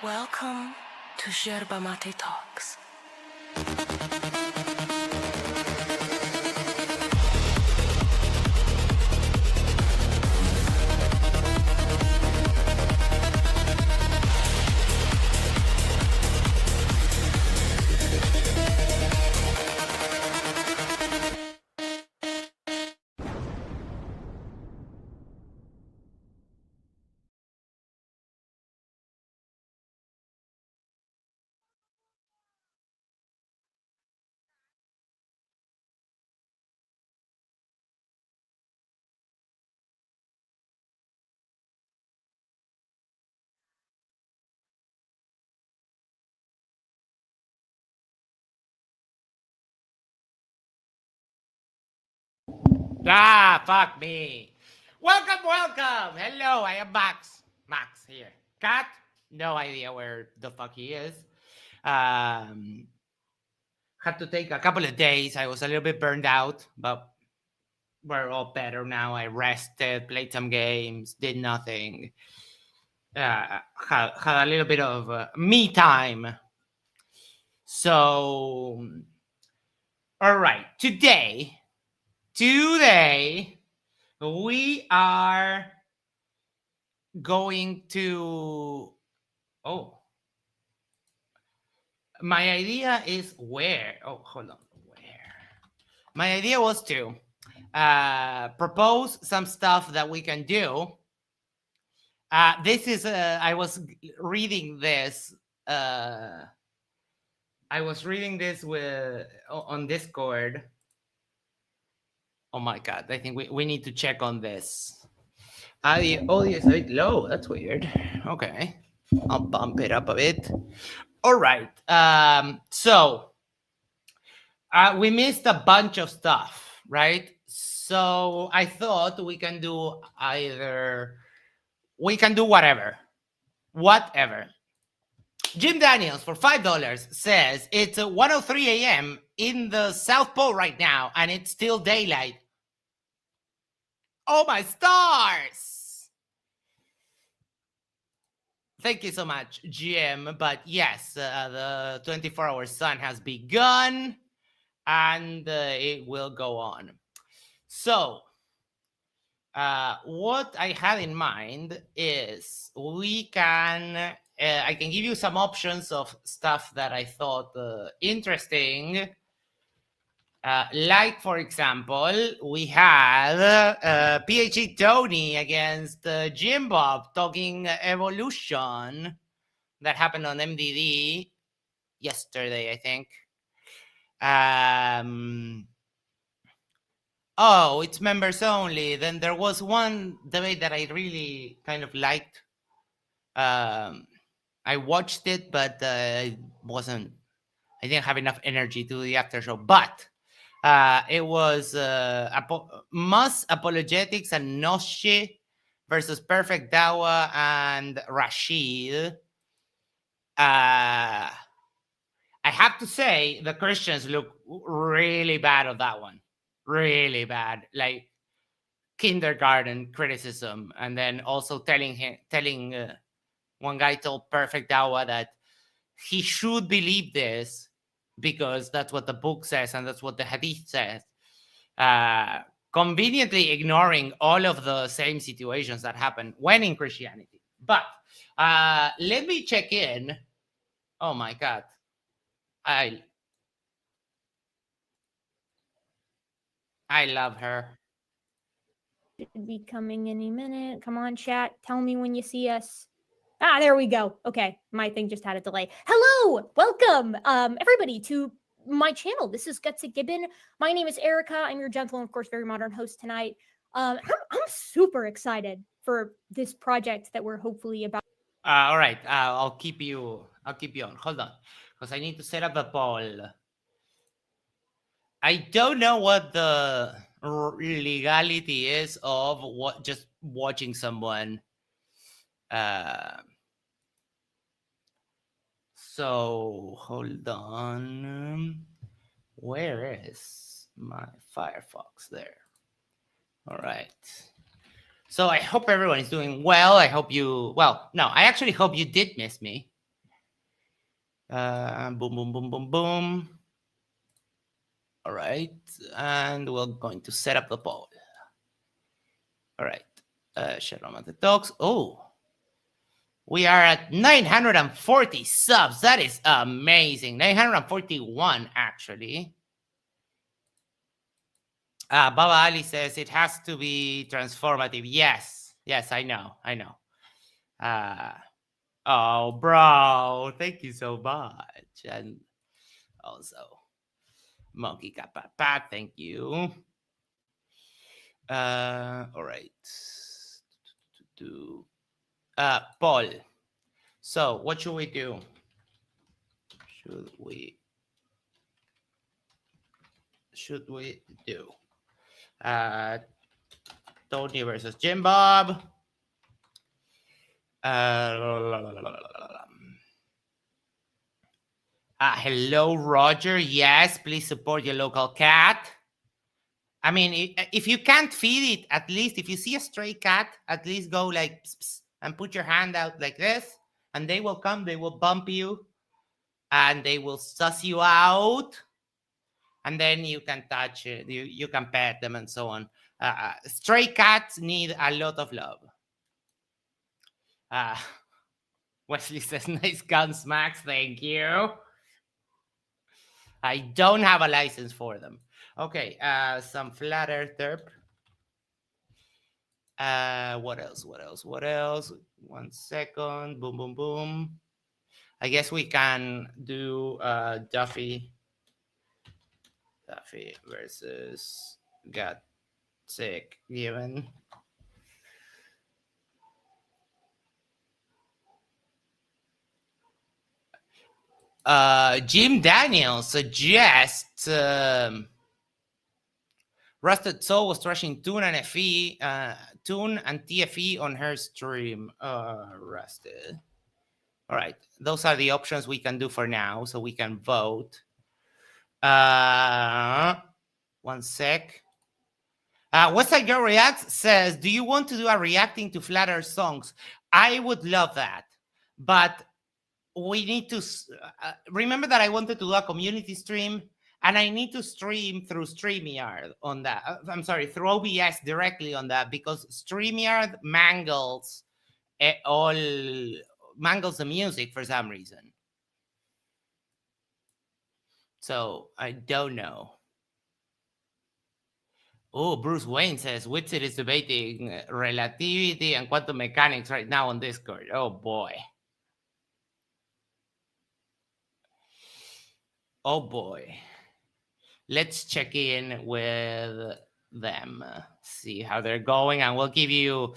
Welcome to Yerba Talks. Fuck me. Welcome. Hello, I am Max. Max here. Cat, no idea where the fuck he is. Had to take a couple of days. I was a little bit burned out, but we're all better now. I rested, played some games, did nothing. Had a little bit of me time. So, all right. Today, we are going to my idea is hold on, my idea was to propose some stuff that we can do. This is I was reading this with on Discord. Oh my god, I think we need to check on this. The audio is a bit low. That's weird. Okay, I'll bump it up a bit. All right. So we missed a bunch of stuff, right? So I thought we can do whatever. Jim Daniels for $5 says it's 1:03 a.m. in the South Pole right now, and it's still daylight. Oh my stars! Thank you so much, Jim. But yes, the 24-hour sun has begun, and it will go on. So, what I had in mind is I can give you some options of stuff that I thought interesting. Like, for example, we had PhD Tony against Jim Bob talking evolution that happened on MDD yesterday, I think. Oh, it's members only. Then there was one debate that I really kind of liked. I watched it, but I didn't have enough energy to do the after show. But it was Mus Apologetics and Noshe versus Perfect Dawa and Rashid. I have to say the Christians look really bad on that one. Really bad. Like kindergarten criticism. And then also telling one guy told Perfect Dawa that he should believe this because that's what the book says and that's what the hadith says. Conveniently ignoring all of the same situations that happen when in Christianity. But let me check in. Oh my God. I love her. Should be coming any minute. Come on, chat. Tell me when you see us. There we go. Okay, my thing just had a delay. Hello, welcome, everybody, to my channel. This is Gutsy Gibbon. My name is Erica. I'm your gentle and, of course, very modern host tonight. I'm super excited for this project that we're hopefully about. All right, I'll keep you on. Hold on, because I need to set up a poll. I don't know what the legality is of just watching someone. So hold on. Where is my Firefox? There. All right. So I hope everyone is doing well. I hope you. Well, no, I actually hope you did miss me. Boom, boom, boom, boom, boom. All right, and we're going to set up the poll. All right, Shalom at the talks. Oh, we are at 940 subs. That is amazing. 941 actually. Baba Ali says it has to be transformative. Yes, I know. Oh, bro, thank you so much. And also, Monkey Pat, thank you. All right. Paul. So, what should we do? Tony versus Jim Bob. Hello, Roger. Yes, please support your local cat. I mean, if you can't feed it, at least if you see a stray cat, at least go like pss, pss, and put your hand out like this, and they will come, they will bump you, and they will suss you out, and then you can touch it, you can pet them and so on. Stray cats need a lot of love. Wesley says, nice guns, Max. Thank you. I don't have a license for them. Okay, some flat earth derp. What else? 1 second. Boom, boom, boom. I guess we can do Duffy versus Got Sick Given. Jim Daniels suggests Rusted Soul was trashing Toon and TFE on her stream. Rusted. All right, those are the options we can do for now, so we can vote. 1 sec. West Side Girl Reacts says, do you want to do a reacting to Flat Earth songs? I would love that, but we need to remember that I wanted to do a community stream, and I need to stream through StreamYard on that. I'm sorry, through OBS directly on that, because StreamYard mangles the music for some reason. So I don't know. Oh, Bruce Wayne says Witsit is debating relativity and quantum mechanics right now on Discord. Oh boy. Oh boy. Let's check in with them, see how they're going, and we'll give you,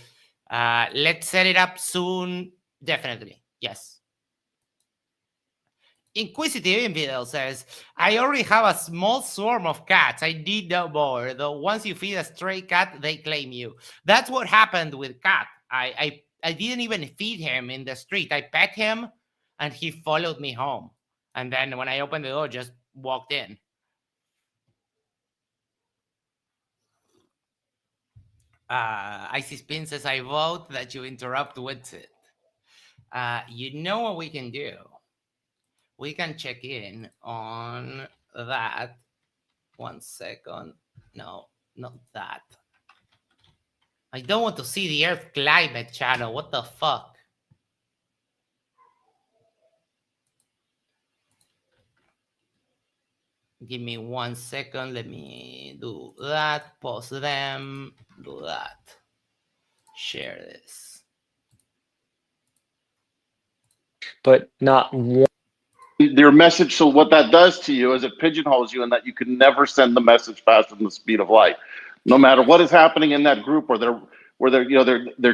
let's set it up soon. Definitely. Yes. Inquisitive Infidel says, I already have a small swarm of cats. I need no more. Though once you feed a stray cat, they claim you. That's what happened with Cat. I didn't even feed him in the street. I pet him, and he followed me home. And then when I opened the door, just walked in. Icy Spin says, I vote that you interrupt Witsit. You know what we can do? We can check in on that. 1 second. No, not that. I don't want to see the Earth Climate channel. What the fuck? Give me 1 second. Let me do that. Pause them. Do that. Share this. But not one. Their message, so what that does to you is it pigeonholes you in that you can never send the message faster than the speed of light. No matter what is happening in that group, or they're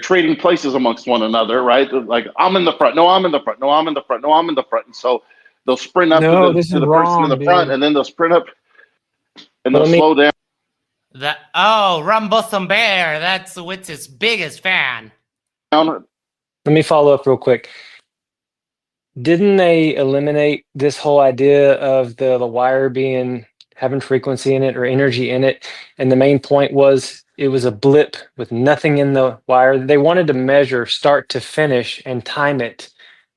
trading places amongst one another, right? Like, I'm in the front, no, I'm in the front, no, I'm in the front, no, I'm in the front. And so they'll sprint up to the person in the front, and then they'll sprint up and they'll slow down. Rum Boston Bear, that's Witz's biggest fan. Let me follow up real quick. Didn't they eliminate this whole idea of the wire having frequency in it or energy in it? And the main point was it was a blip with nothing in the wire. They wanted to measure start to finish and time it.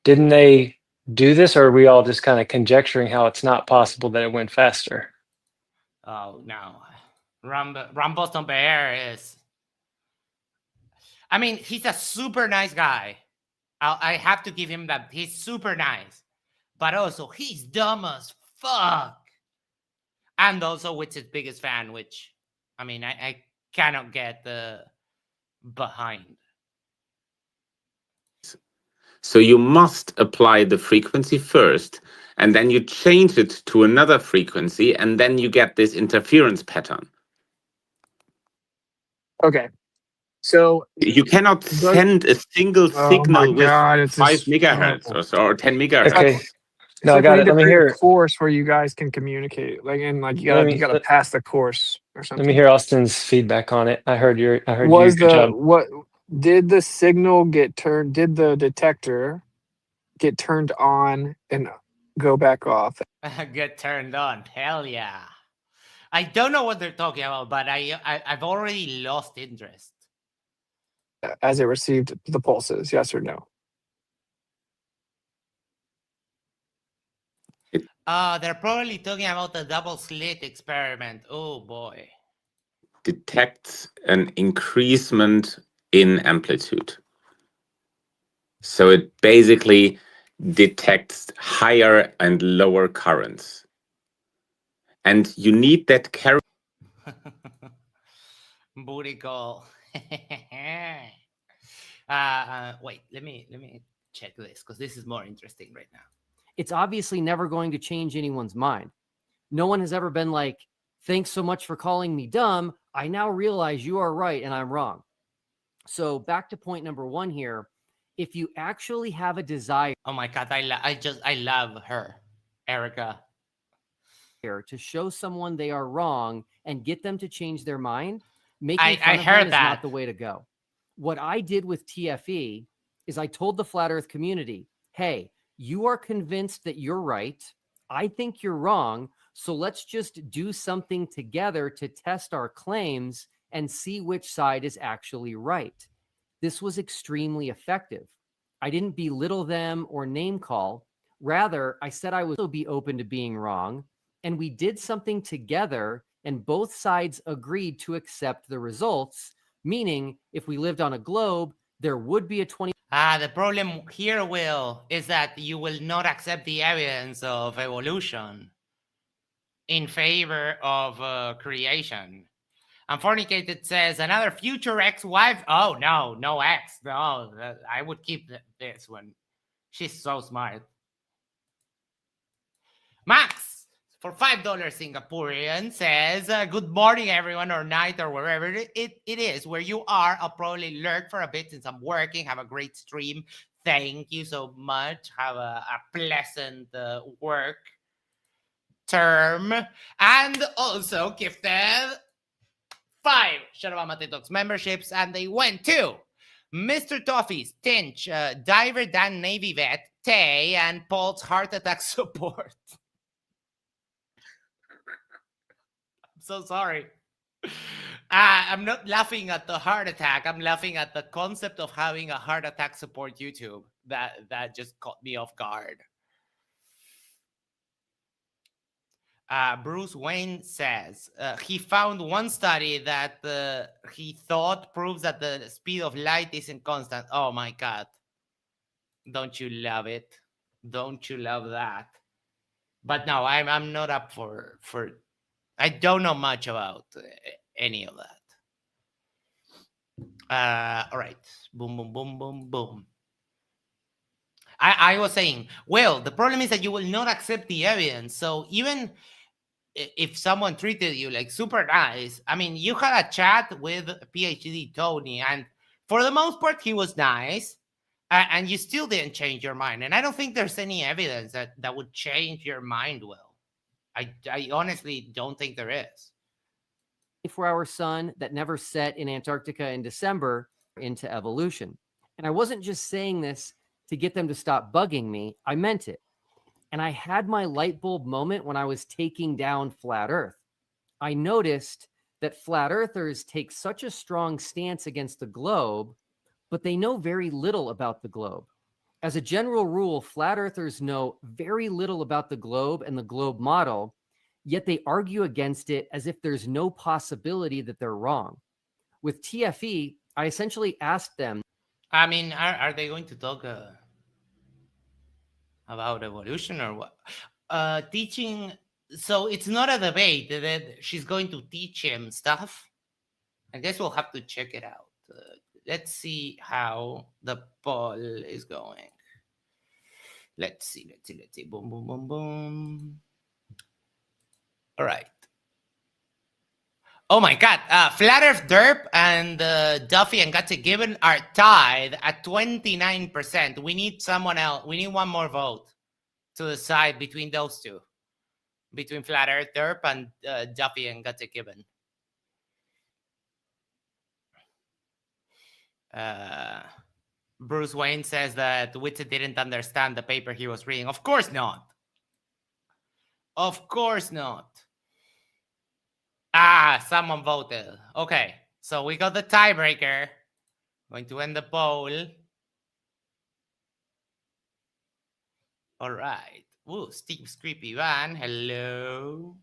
Didn't they do this, or are we all just kind of conjecturing how it's not possible that it went faster? Oh no, Boston Bear is. I mean, he's a super nice guy. I have to give him that. He's super nice, but also he's dumb as fuck. And also, which is biggest fan, which I mean, I cannot get behind. So you must apply the frequency first, and then you change it to another frequency, and then you get this interference pattern. Okay. So You cannot send a single signal with 5 megahertz or so, or 10 megahertz. Okay. No, So I got we it. need Let me to create hear a course where you guys can communicate, like, and like you gotta pass the course or something. Let me hear Austin's feedback on it. I heard you. Was Good job. what did the signal get turned? Did the detector get turned on and go back off? Get turned on. Hell yeah. I don't know what they're talking about, but I've already lost interest. As it received the pulses, yes or no? They're probably talking about the double slit experiment. Oh boy. Detects an increasement in amplitude. So it basically detects higher and lower currents. And you need that carry. Booty call. Wait, let me check this because this is more interesting right now. It's obviously never going to change anyone's mind. No one has ever been like, thanks so much for calling me dumb. I now realize you are right and I'm wrong. So back to point number one here. If you actually have a desire, oh my God, I love her, Erica, to show someone they are wrong and get them to change their mind, making I fun of heard them is that. not the way to go. What I did with TFE is I told the Flat Earth community, hey, you are convinced that you're right. I think you're wrong. So let's just do something together to test our claims and see which side is actually right. This was extremely effective. I didn't belittle them or name call. Rather, I said I would also be open to being wrong. And we did something together and both sides agreed to accept the results, meaning if we lived on a globe, there would be a 20. The problem here, Will, is that you will not accept the evidence of evolution in favor of creation. And Fornicated says, another future ex-wife. Oh, no ex. No, I would keep this one. She's so smart. Max, for $5 Singaporean, says, good morning, everyone, or night, or wherever it is where you are. I'll probably lurk for a bit since I'm working. Have a great stream. Thank you so much. Have a pleasant work term. And also gifted 5 Yerba Mate Talks memberships, and they went to Mr. Toffee's, Tinch, Diver Dan Navy Vet, Tay, and Paul's Heart Attack Support. I'm so sorry. I'm not laughing at the heart attack. I'm laughing at the concept of having a heart attack support YouTube. That just caught me off guard. Bruce Wayne says he found one study that he thought proves that the speed of light isn't constant. Oh my God. Don't you love it? Don't you love that? But no, I'm not up for I don't know much about any of that. All right. Boom, boom, boom, boom, boom. I was saying, well, the problem is that you will not accept the evidence. So even if someone treated you like super nice, I mean, you had a chat with PhD Tony, and for the most part, he was nice, and you still didn't change your mind. And I don't think there's any evidence that would change your mind, Will. I honestly don't think there is. 24-hour sun that never set in Antarctica in December into evolution. And I wasn't just saying this to get them to stop bugging me. I meant it. And I had my light bulb moment when I was taking down Flat Earth. I noticed that Flat Earthers take such a strong stance against the globe, but they know very little about the globe. as a general rule, flat earthers know very little about the globe and the globe model, yet they argue against it as if there's no possibility that they're wrong. With TFE, I essentially asked them. I mean, are they going to talk about evolution or what? Teaching. So it's not a debate that she's going to teach him stuff. I guess we'll have to check it out. Let's see how the poll is going. Let's see. Boom, boom, boom, boom. All right. Oh my God. Flat Earth Derp and Duffy and Gutsy Gibbon are tied at 29%. We need someone else. We need one more vote to decide between those two. Between Flat Earth Derp and Duffy and Gutsy Gibbon. Bruce Wayne says that Witsit didn't understand the paper he was reading. Of course not. Of course not. Someone voted. Okay, so we got the tiebreaker. Going to end the poll. All right. Ooh, Steve's Creepy Van. Hello.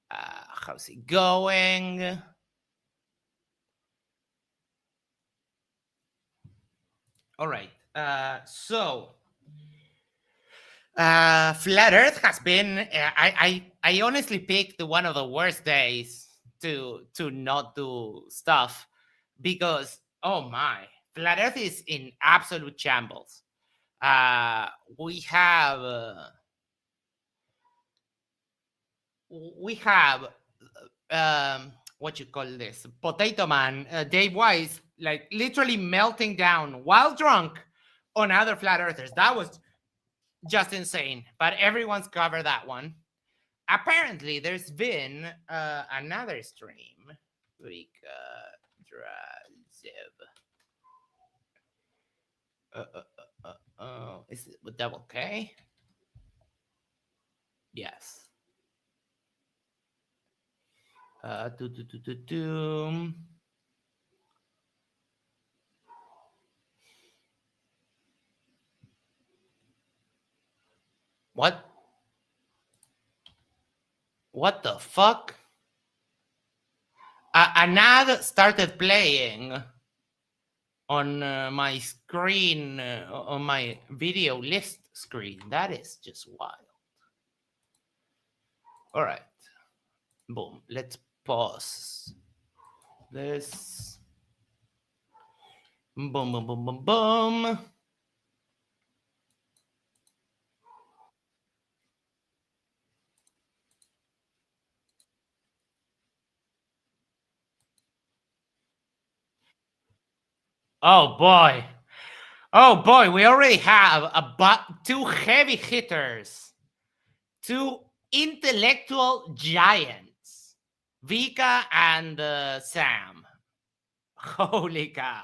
How's it going? All right. So Flat Earth has been. I honestly picked one of the worst days to not do stuff because oh my, Flat Earth is in absolute shambles. We have what you call this, Potato Man, Dave Wise, like literally melting down while drunk on other flat earthers. That was just insane, but everyone's covered that one. Apparently there's been another stream. Is it with double K? Yes. What? What the fuck? An ad started playing on my screen, on my video list screen. That is just wild. All right. Boom. Let's pause this. Boom, boom, boom, boom, boom. Oh boy. Oh boy, we already have two heavy hitters. Two intellectual giants. Vika and Sam. Holy cow.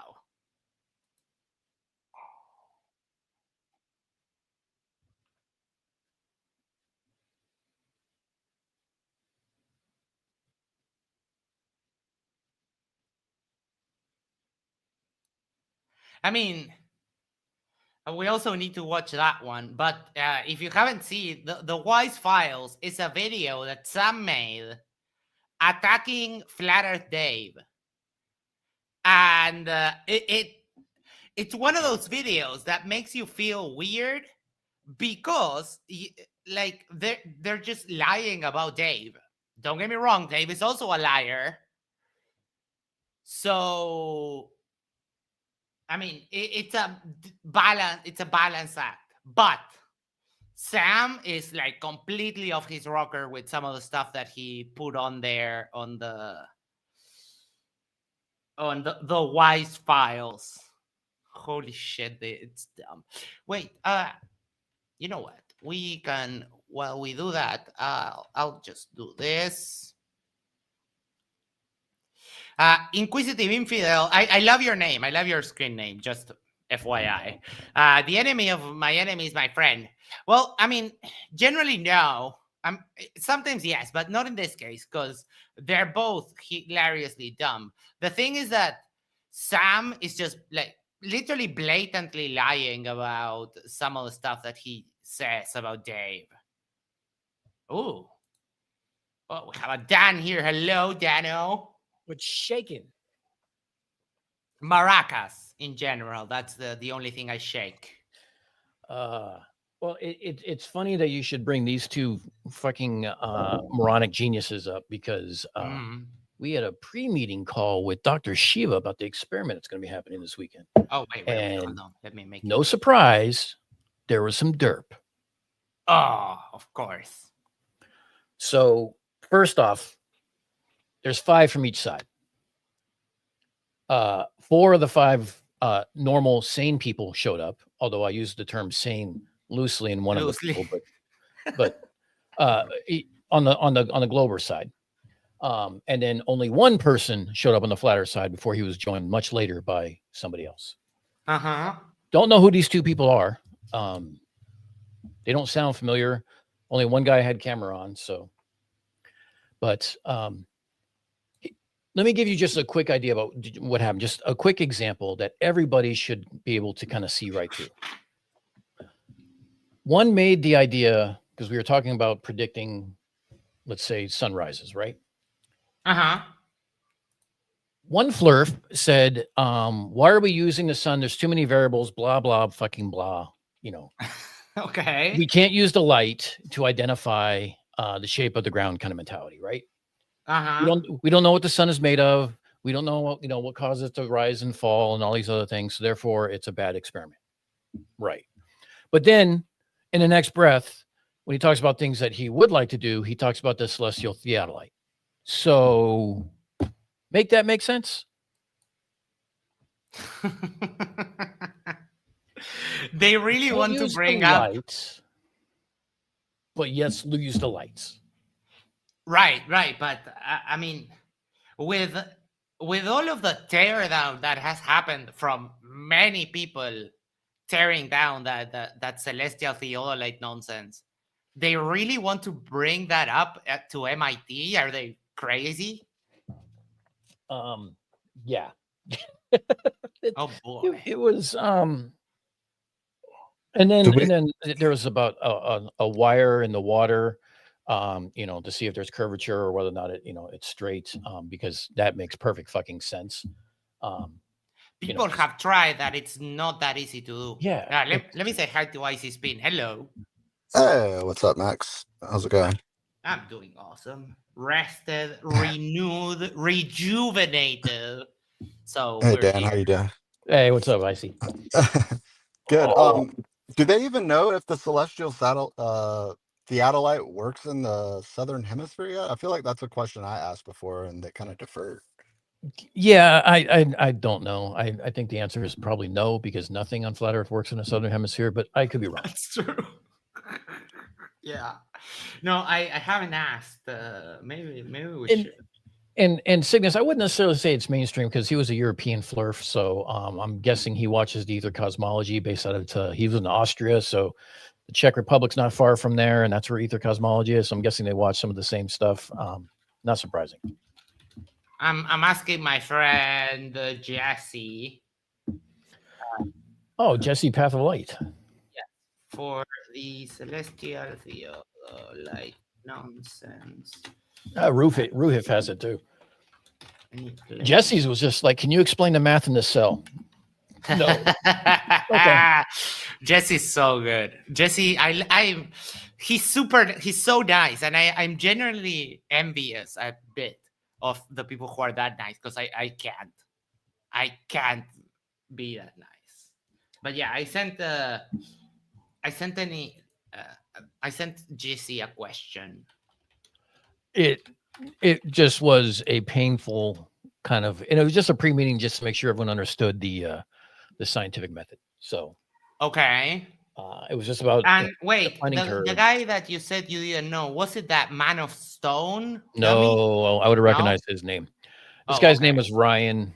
I mean, we also need to watch that one. But if you haven't seen, the Wise Files is a video that Sam made attacking Flat Earth Dave. And it's one of those videos that makes you feel weird because like they're just lying about Dave. Don't get me wrong, Dave is also a liar. So I mean, it's a balance act. But Sam is like completely off his rocker with some of the stuff that he put on there on the Wise Files. Holy shit, it's dumb. Wait, you know what? We can, while we do that, I'll just do this. Inquisitive Infidel, I love your name. I love your screen name, just FYI. The enemy of my enemy is my friend. Well, I mean, generally, no. Sometimes yes, but not in this case, because they're both hilariously dumb. The thing is that Sam is just like literally blatantly lying about some of the stuff that he says about Dave. Ooh. Oh, we have a Dan here. Hello, Dano. What's shaking? Maracas in general. That's the only thing I shake. Well, it's funny that you should bring these two fucking moronic geniuses up because we had a pre-meeting call with Dr. Shiva about the experiment that's going to be happening this weekend. Oh, wait, and hold on. Let me make no surprise, there was some derp. Oh, of course. So first off, there's 5 from each side. 4 of the 5 normal sane people showed up, although I used the term sane loosely in one of the people, but on the Glober side. And then only one person showed up on the flat earth side before he was joined much later by somebody else. Don't know who these 2 people are. They don't sound familiar. Only one guy had camera on, so. But let me give you just a quick idea about what happened. Just a quick example that everybody should be able to kind of see right through. One made the idea, because we were talking about predicting, let's say, sunrises, right? One flurf said, why are we using the sun? There's too many variables, blah, blah, fucking blah, you know. Okay. We can't use the light to identify the shape of the ground kind of mentality, right? We don't know what the sun is made of. We don't know what, what causes it to rise and fall and all these other things. So therefore, it's a bad experiment. Right. But then in the next breath, when he talks about things that he would like to do, he talks about the celestial theodolite. So make that make sense? They really want to bring up lights, but yes, use the lights. Right. But I mean, with all of the teardown that has happened from many people tearing down that celestial theodolite nonsense, they really want to bring that up to MIT? Are they crazy? Yeah. Oh boy. It was and then there was about a wire in the water, to see if there's curvature or whether or not it's straight, because that makes perfect fucking sense. People have tried that. It's not that easy to do. Yeah. Let me say hi to Icy Spin. Hello. Hey, what's up, Max? How's it going? I'm doing awesome. Rested, renewed, rejuvenated. So Hey, we're Dan, here. how you doing? Hey, what's up, Icy? Good. Do they even know if the celestial theodolite works in the southern hemisphere yet? I feel like that's a question I asked before, and they kind of deferred. Yeah, I don't know. I think the answer is probably no, because nothing on flat Earth works in the southern hemisphere, but I could be wrong. That's true. Yeah. No, I haven't asked. Maybe we should. And Cygnus, I wouldn't necessarily say it's mainstream because he was a European flurf. So I'm guessing he watches the ether cosmology based out of he was in Austria. So the Czech Republic's not far from there, and that's where ether cosmology is. So I'm guessing they watch some of the same stuff. Not surprising. I'm asking my friend Jesse. Oh, Jesse, Path of Light. Yeah, for the celestial theodolite nonsense. Ruhif has it too. Jesse's was just like, can you explain the math in this cell? No. Okay. Jesse's so good. Jesse, he's so nice, and I'm genuinely envious a bit of the people who are that nice, because I can't be that nice. But yeah, I sent Jesse a question. It just was a painful kind of, and it was just a pre-meeting just to make sure everyone understood the scientific method. So okay, it was just about. And wait, the guy that you said you didn't know, was it that Man of Stone? No, I would have recognized his name. This guy's name was Ryan.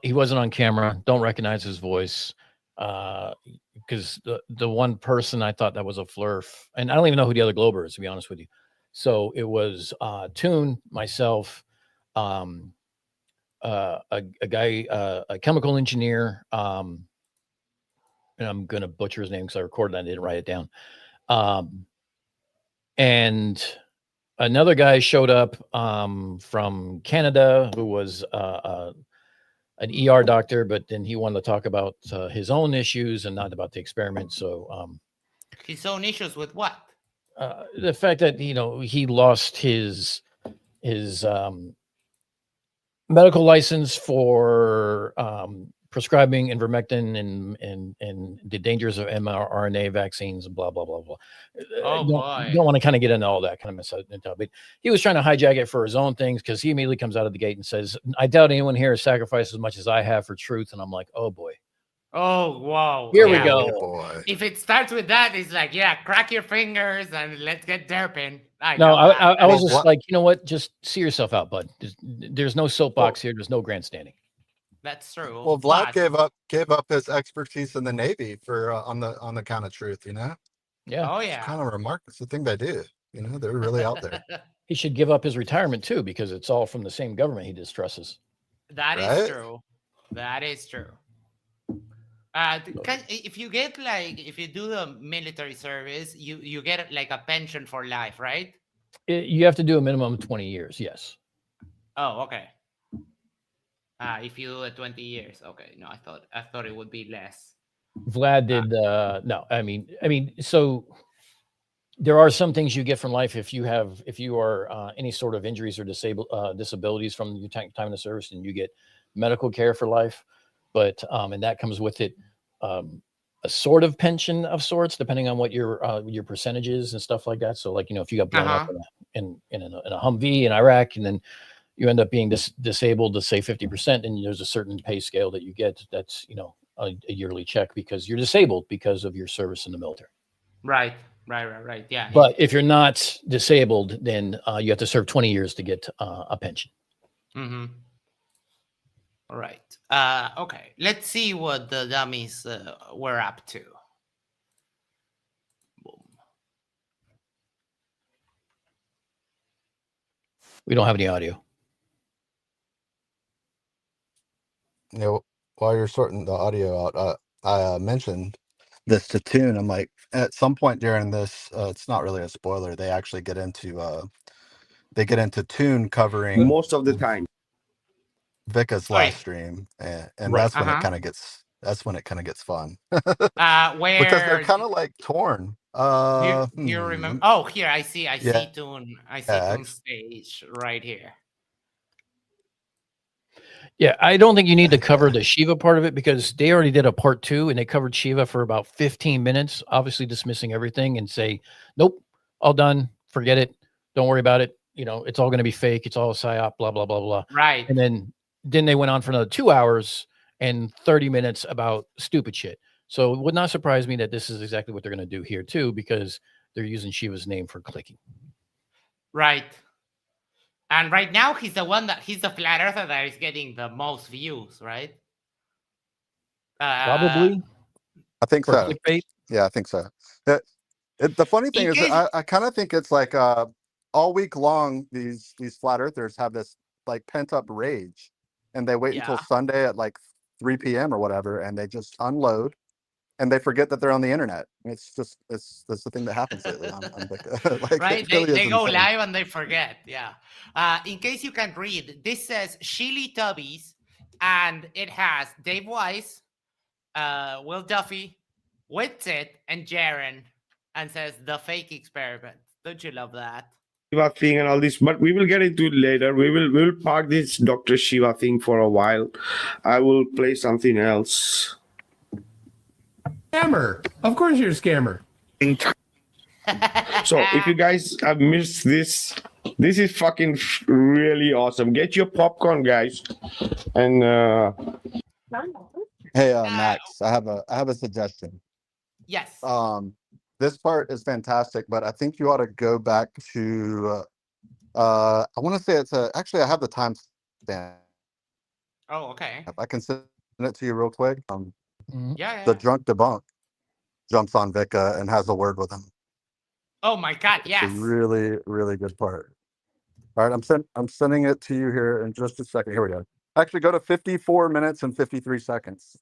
He wasn't on camera. Don't recognize his voice. Because the one person I thought that was a flurf, and I don't even know who the other Glober is, to be honest with you. So it was Toon, myself, a guy, a chemical engineer, and I'm going to butcher his name because I recorded it and I didn't write it down. And another guy showed up from Canada who was an ER doctor, but then he wanted to talk about his own issues and not about the experiment. So his own issues with what? The fact that he lost his medical license for prescribing ivermectin and the dangers of mRNA vaccines and blah blah blah blah. Oh boy! Don't want to kind of get into all that kind of mess up. But he was trying to hijack it for his own things because he immediately comes out of the gate and says, "I doubt anyone here has sacrificed as much as I have for truth." And I'm like, "Oh boy." Oh wow! Here we go. Boy. If it starts with that, it's like, yeah, crack your fingers and let's get derping. I was just like, you know what? Just see yourself out, bud. There's no soapbox here. There's no grandstanding. That's true. Well, Vlad gave up his expertise in the Navy for on the count of truth. Yeah. Oh yeah. It's kind of remarkable. It's the thing they do. They're really out there. He should give up his retirement too, because it's all from the same government he distrusts. That is true. That is true. If you get if you do the military service, you get like a pension for life, right? You have to do a minimum of 20 years. Yes. Oh, okay. If you do it 20 years, okay. No, I thought it would be less. Vlad did no. I mean, so there are some things you get from life if you are any sort of injuries or disabilities from your time in the service, and you get medical care for life. But and that comes with it a sort of pension of sorts, depending on what your percentage is and stuff like that. So, like if you got blown up in a Humvee in Iraq, and then you end up being disabled to say 50%, and there's a certain pay scale that you get. That's a yearly check because you're disabled because of your service in the military. Right. Yeah. But if you're not disabled, then you have to serve 20 years to get a pension. Mm-hmm. All right. Okay. Let's see what the dummies were up to. Boom. We don't have any audio. While you're sorting the audio out, I mentioned this to Toon. I'm like, at some point during this, it's not really a spoiler. They actually get into Toon covering most of the time Vika's last stream, and that's when it kind of gets fun. Where because they're kind of like torn. Do you remember? Oh, here I see Toon. I see Toon stage right here. Yeah, I don't think you need to cover the Shiva part of it because they already did a part 2 and they covered Shiva for about 15 minutes, obviously dismissing everything and say, nope, all done, forget it, don't worry about it. It's all going to be fake. It's all a psyop, blah, blah, blah, blah. Right. And then they went on for another 2 hours and 30 minutes about stupid shit. So it would not surprise me that this is exactly what they're going to do here too, because they're using Shiva's name for clicking. Right. And right now he's the flat earther that is getting the most views, right? Probably. I think so. Clickbait? Yeah, I think so. The funny thing is, I kind of think it's like all week long, these flat earthers have this like pent up rage, and they wait until Sunday at like 3 p.m. or whatever, and they just unload, and they forget that they're on the internet. It's that's the thing that happens lately on like, right? Really they go live and they forget. Yeah. In case you can read, this says Sheely Tubbies, and it has Dave Weiss, Will Duffy, Whitsitt, and Jaren, and says the fake experiment. Don't you love that? Shiva thing and all this, but we will get into it later. We'll park this Dr. Shiva thing for a while. I will play something else. Scammer. Of course you're a scammer. So if you guys have missed this is fucking really awesome. Get your popcorn, guys. And hey, Max, I have a suggestion. Yes. This part is fantastic, but I think you ought to go back to I want to say actually I have the time stamp. Oh, okay. I can send it to you real quick. Yeah. The drunk debunk jumps on Vika and has a word with him. Oh my God! Yes. It's a really, really good part. All right, I'm sending it to you here in just a second. Here we go. Actually, go to 54 minutes and 53 seconds.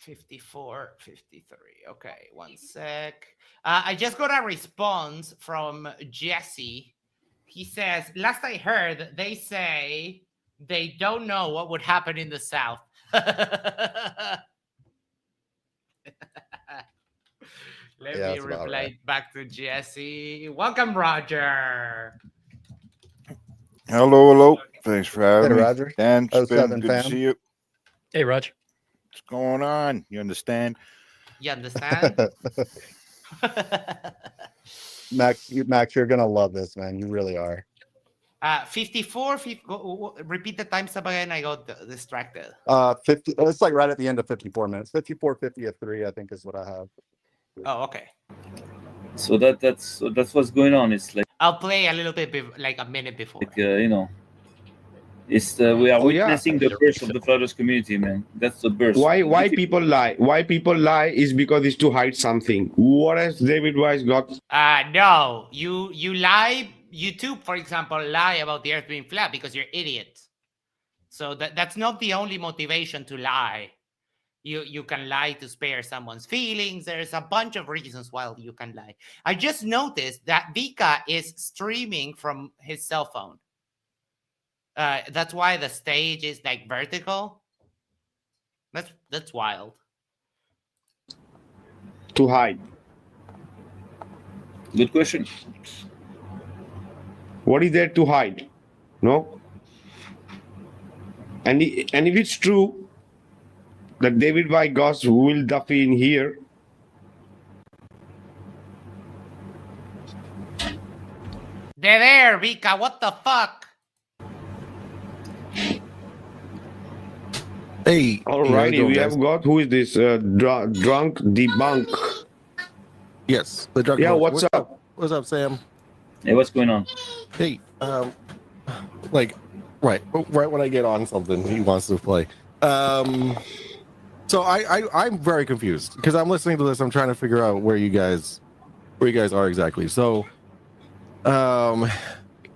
54, 53. Okay, one sec. I just got a response from Jesse. He says, last I heard, they say they don't know what would happen in the South. Let me reply right. Back to Jesse. Welcome, Roger. Hello. Thanks for having me. Roger. Dan, Spin, 07 good fam. to see you. Hey, Raj. What's going on? You understand? You understand? Max, you're gonna love this, man. You really are. 54. Repeat the time sub again. I got distracted. 50. It's like right at the end of 54 minutes. 54, 50 at 3, I think is what I have. Oh, okay. So that's what's going on. It's like I'll play a little bit, like a minute before. Like it's we are witnessing the burst of the Flatus community, man. That's the burst. Why people lie? Why people lie is because it's to hide something. What has David Weiss got? No, you lie. YouTube, for example, lie about the Earth being flat because you're idiots. So that's not the only motivation to lie. You can lie to spare someone's feelings. There's a bunch of reasons why you can lie. I just noticed that Vika is streaming from his cell phone. That's why the stage is like vertical. That's wild. To hide. Good question. What is there to hide? No. And if it's true that David Weiss got Will Duffy in here, They're there, Vika. What the fuck? Hey. Alrighty, we have got, who is this? Drunk Debunk. Yes, the drunk. Yeah, what's up? What's up, Sam? Hey, what's going on? Hey, right when I get on something, he wants to play. So I'm very confused because I'm listening to this. I'm trying to figure out where you guys are exactly. So,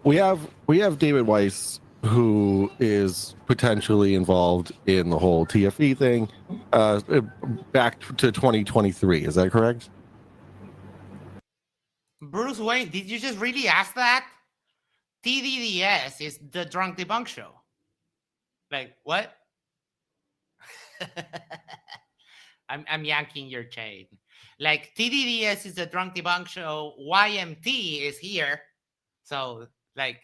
we have David Weiss, who is potentially involved in the whole TFE thing, back to 2023. Is that correct? Bruce Wayne, did you just really ask that? TDDS is the Drunk Debunk Show. Like, what? I'm yanking your chain. Like, TDDS is the Drunk Debunk Show. YMT is here. So, like,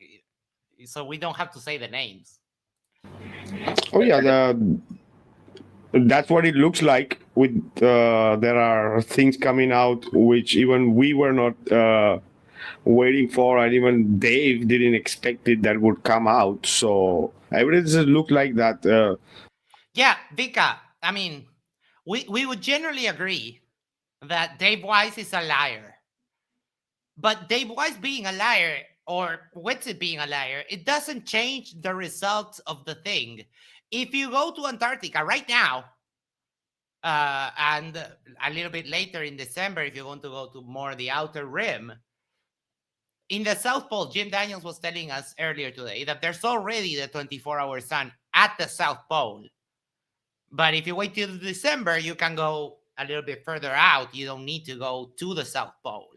so we don't have to say the names. Oh yeah, that's what it looks like. With there are things coming out which even we were not waiting for, and even Dave didn't expect it that would come out. So everything just looked like that. Yeah, Vika. I mean, we would generally agree that Dave Weiss is a liar. But Dave Weiss being a liar, or Witsit being a liar, it doesn't change the results of the thing. If you go to Antarctica right now, and a little bit later in December, if you want to go to more the outer rim, in the South Pole, Jim Daniels was telling us earlier today that there's already the 24-hour sun at the South Pole. But if you wait till December, you can go a little bit further out. You don't need to go to the South Pole.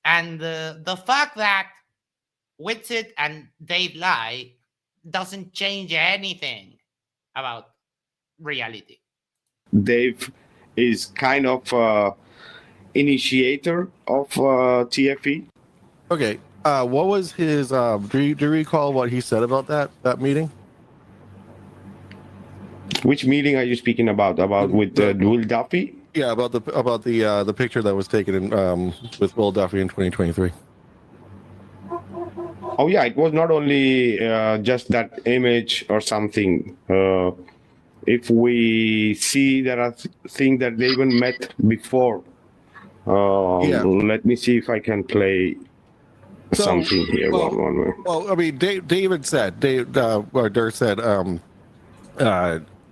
And the fact that Witsit and Dave lie doesn't change anything about reality. Dave is kind of initiator of TFE. Okay. What was his? Do you recall what he said about that meeting? Which meeting are you speaking about? About with Will Duffy? Yeah, about the picture that was taken in, with Will Duffy in 2023. Oh yeah, it was not only just that image or something. If we see there are things that they even met before, let me see if I can play something here. One more. Well, I mean, David said, or Dirk said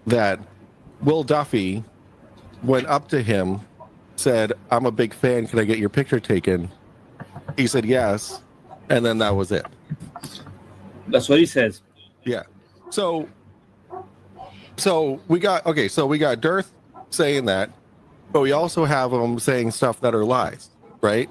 that Will Duffy went up to him, said, "I'm a big fan. Can I get your picture taken?" He said yes, and then that was it. That's what he says. Yeah. So we got Dirth saying that, but we also have them saying stuff that are lies, right?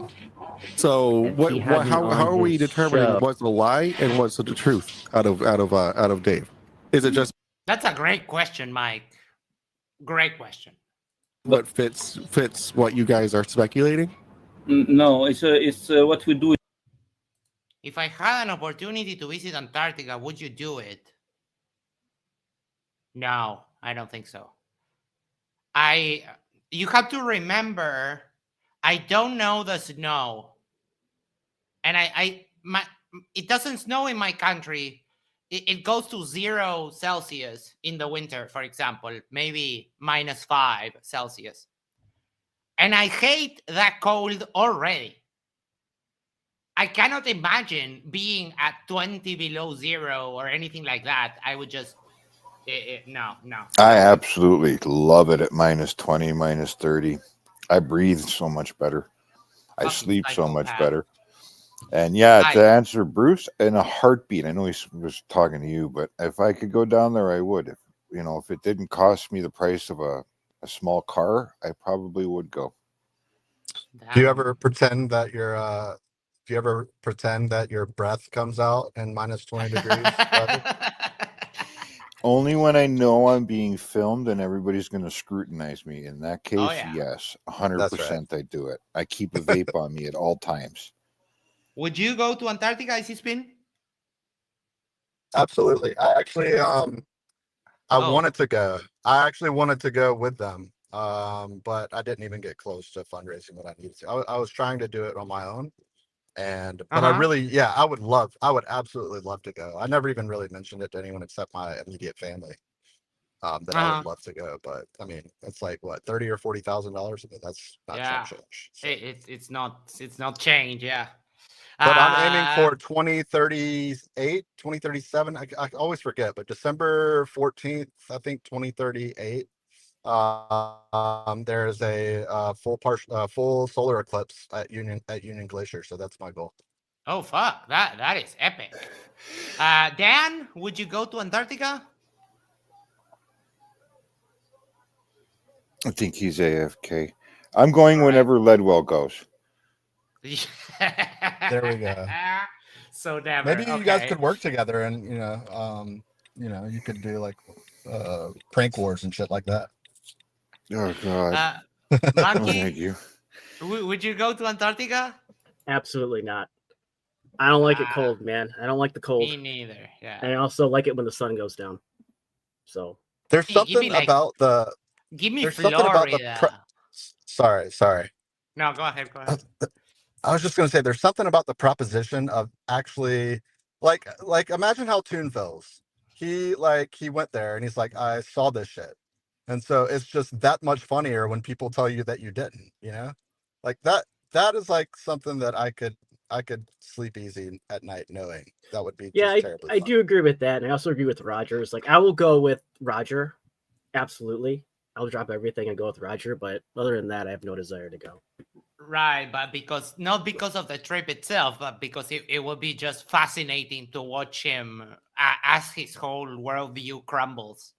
So how are we determining what's a lie and what's the truth out of Dave? Is it just That's a great question, Mike. Great question. what fits what you guys are speculating? No, it's what we do. If I had an opportunity to visit Antarctica, would you do it? No, I don't think so. You have to remember, I don't know the snow. And it doesn't snow in my country. It goes to 0 Celsius in the winter, for example, maybe -5 Celsius. And I hate that cold already. I cannot imagine being at 20 below 0 or anything like that. I would just, no. I absolutely love it at -20, -30. I breathe so much better. I sleep so much better. And yeah, to answer Bruce, in a heartbeat, I know he was talking to you, but if I could go down there, I would. If it didn't cost me the price of a small car, I probably would go. Do you ever pretend that your breath comes out in -20 degrees? Only when I know I'm being filmed and everybody's going to scrutinize me. In that case, yes, 100% I do it. I keep a vape on me at all times. Would you go to Antarctica, Icy Spin? Absolutely. I actually wanted to go. I actually wanted to go with them, but I didn't even get close to fundraising what I needed to. I was trying to do it on my own, but I really, I would absolutely love to go. I never even really mentioned it to anyone except my immediate family. That I would love to go, but I mean, it's like what, $30,000 or $40,000. I mean, that's not change. So. It's not change, yeah. But I'm aiming for 2038, 2037. I always forget, but December 14th, I think 2038. There's a full solar eclipse at Union Glacier, so that's my goal. Oh fuck, that is epic. Dan, would you go to Antarctica? I think he's AFK. I'm going whenever Ledwell goes. There we go. So never. Maybe you guys could work together, and you could do like prank wars and shit like that. Oh God. Monkey, thank you. Would you go to Antarctica? Absolutely not. I don't like it cold, man. I don't like the cold. Me neither. Yeah. And I also like it when the sun goes down. So there's something about the. Give me there's Florida. Something about the sorry. No, go ahead. I was just going to say there's something about the proposition of actually like imagine how Toon feels. He went there and he's like, I saw this shit. And so it's just that much funnier when people tell you that you didn't, like that is like something that I could sleep easy at night knowing that would be terribly I do agree with that. And I also agree with Roger's. Like I will go with Roger. Absolutely. I'll drop everything and go with Roger. But other than that, I have no desire to go. Right, but not because of the trip itself, but because it would be just fascinating to watch him as his whole worldview crumbles.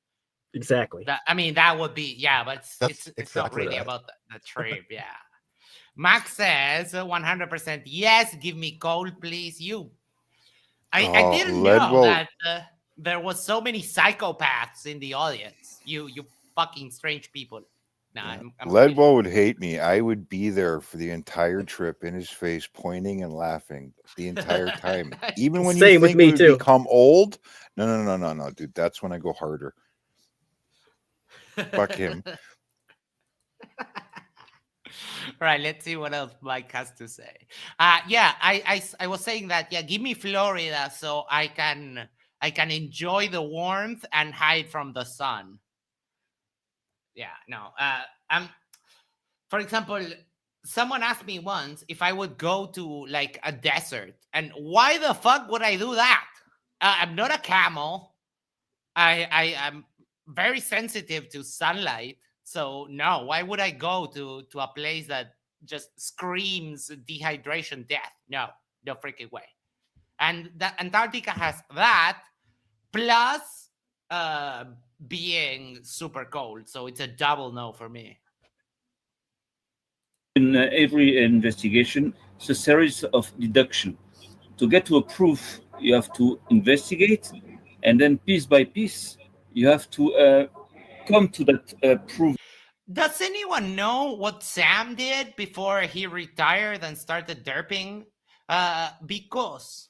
Exactly. That would be, but it's exactly not really about the trip, yeah. Max says 100% yes, give me cold, please. I didn't know that there was so many psychopaths in the audience. You fucking strange people. I'm Ledwell would hate me. I would be there for the entire trip in his face, pointing and laughing the entire time. Even when you think we become old. No, dude. That's when I go harder. Fuck him. Right, let's see what else Mike has to say. I was saying that, give me Florida so I can enjoy the warmth and hide from the sun. For example, someone asked me once if I would go to like a desert, and why the fuck would I do that? I'm not a camel. I am very sensitive to sunlight, so no. Why would I go to a place that just screams dehydration, death? No freaking way. And that Antarctica has that, plus being super cold. So it's a double no for me. In every investigation, it's a series of deduction. To get to a proof, you have to investigate, and then piece by piece, you have to come to that proof. Does anyone know what Sam did before he retired and started derping? Because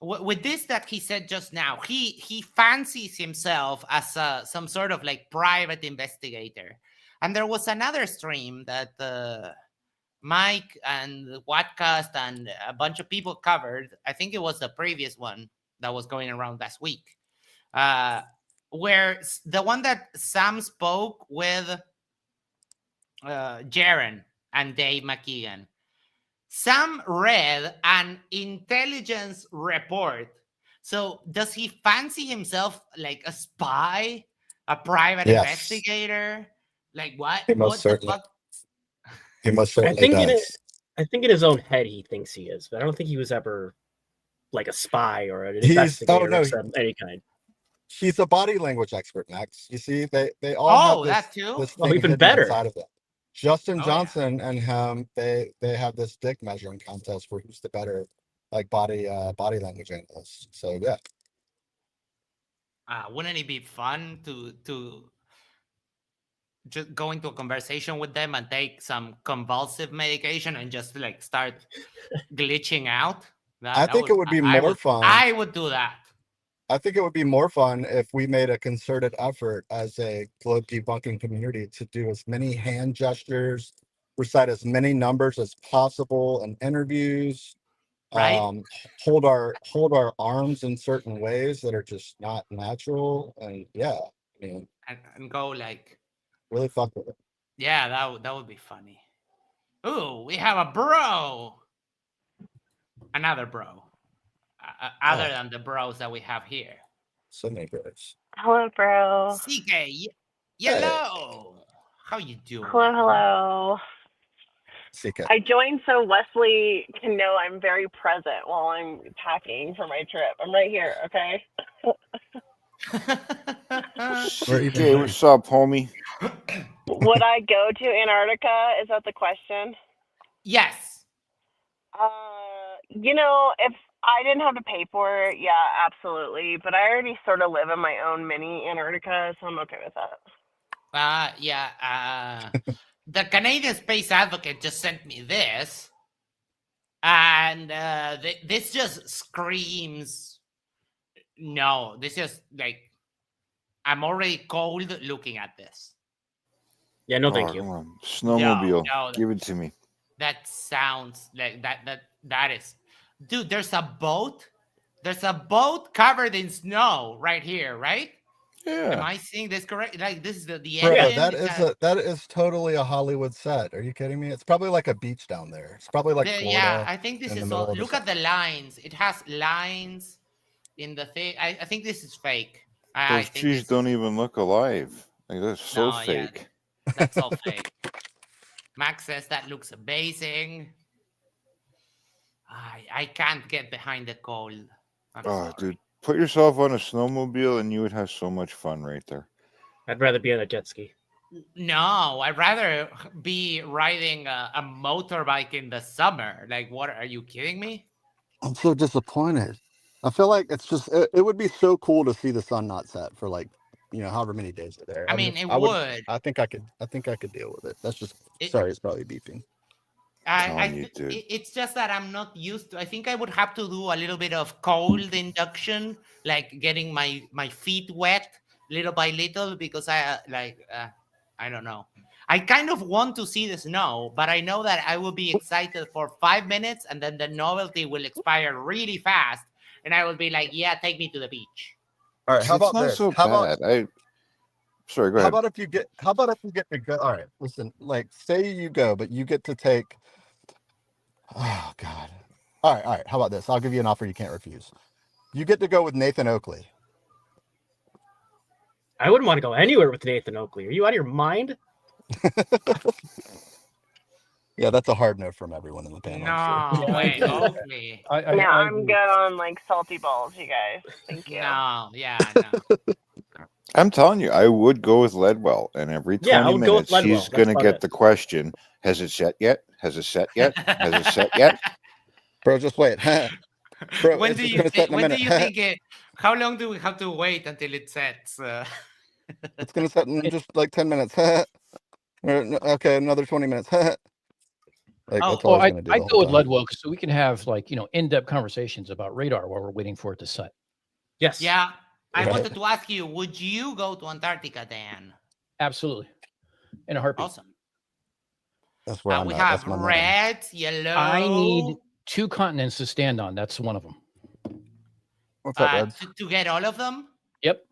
with this that he said just now, he fancies himself as some sort of like private investigator. And there was another stream that Mike and Wattcast and a bunch of people covered. I think it was the previous one that was going around last week, where the one that Sam spoke with Jaren and Dave McKeegan. Sam read an intelligence report. So does he fancy himself like a spy, a private Yes. investigator? Like what? He most What the certainly. fuck? He most I certainly think does. in his own head he thinks he is, but I don't think he was ever like a spy or an He's investigator no, of any kind. he's a body language expert, Max. You see, they all have that too? this Oh, thing even hidden better. inside of them. Justin Oh, Johnson and him, they have this dick measuring contest for who's the better like body language analyst. So yeah. Wouldn't it be fun to just go into a conversation with them and take some convulsive medication and just like start glitching out? I think it would be more fun. I would do that. I think it would be more fun if we made a concerted effort as a globe debunking community to do as many hand gestures, recite as many numbers as possible in interviews, Right. hold our arms in certain ways that are just not natural, and yeah, I mean, and go like really fuck with it. Yeah, that would be funny. Ooh, we have a bro. Another bro. Other than the bros that we have here. So many bros. Hello, bro. CK, hello. How you doing? Hello. CK. I joined so Wesley can know I'm very present while I'm packing for my trip. I'm right here, okay? CK, what's up, homie? Would I go to Antarctica? Is that the question? Yes. If I didn't have to pay for it, yeah, absolutely. But I already sort of live in my own mini Antarctica, so I'm okay with that. The Canadian Space Advocate just sent me this, and this just screams no. This just like I'm already cold looking at this. Yeah, no, thank you. Come on. Snowmobile, No, give it to me. That sounds like that is, dude. There's a boat. There's a boat covered in snow right here, right? Yeah. Am I seeing this correct? Like this is the Bro, end. that is totally a Hollywood set. Are you kidding me? It's probably like a beach down there. It's probably like Florida. Yeah, I think this in the is middle all. of the Look at the lines. It has lines in the thing. I think this is fake. Those trees don't even look alive. Like that's so No, yeah, fake. that's all fake. Max says that looks amazing. I can't get behind the cold. Dude, put yourself on a snowmobile and you would have so much fun right there. I'd rather be on a jet ski. No, I'd rather be riding a motorbike in the summer. Like, what? Are you kidding me? I'm so disappointed. I feel like it's just it would be so cool to see the sun not set for like however many days are there. I mean, it would. I think I could deal with it. That's just sorry, it's probably beeping. It's just that I'm not used to. I think I would have to do a little bit of cold induction, like getting my feet wet little by little, because I don't know. I kind of want to see the snow, but I know that I will be excited for 5 minutes and then the novelty will expire really fast, and I will be like, "Yeah, take me to the beach." All right, how about not this? so How bad. about Sorry, go how ahead. about if you get to go? All right, listen. Like, say you go, but you get to take. Oh God. All right. How about this? I'll give you an offer you can't refuse. You get to go with Nathan Oakley. I wouldn't want to go anywhere with Nathan Oakley. Are you out of your mind? Yeah, that's a hard no from everyone in the panel. No, wait, Oakley. I'm good on like salty balls, you guys. Thank you. No, yeah, no. I'm telling you, I would go with Ledwell, and every 20 Yeah, I would go with minutes Ledwell. she's That's going to about get it. the question, has it set yet? Has it set yet? Has it set yet? Bro, just wait. Bro, When it's do just you gonna set think? in a When do minute. you think it? How long do we have to wait until it sets? It's gonna set in just like 10 minutes. Okay, another 20 minutes. Like that's all Oh, he's gonna do I the whole go with time. Ledwell so we can have like in-depth conversations about radar while we're waiting for it to set. Yes. Yeah, I Right. wanted to ask you: would you go to Antarctica, Dan? Absolutely, in a heartbeat. Awesome. That's where I'm We at. have That's my man. red, yellow. I need 2 continents to stand on. That's one of them. What's up, Ed? To get all of them. Yep.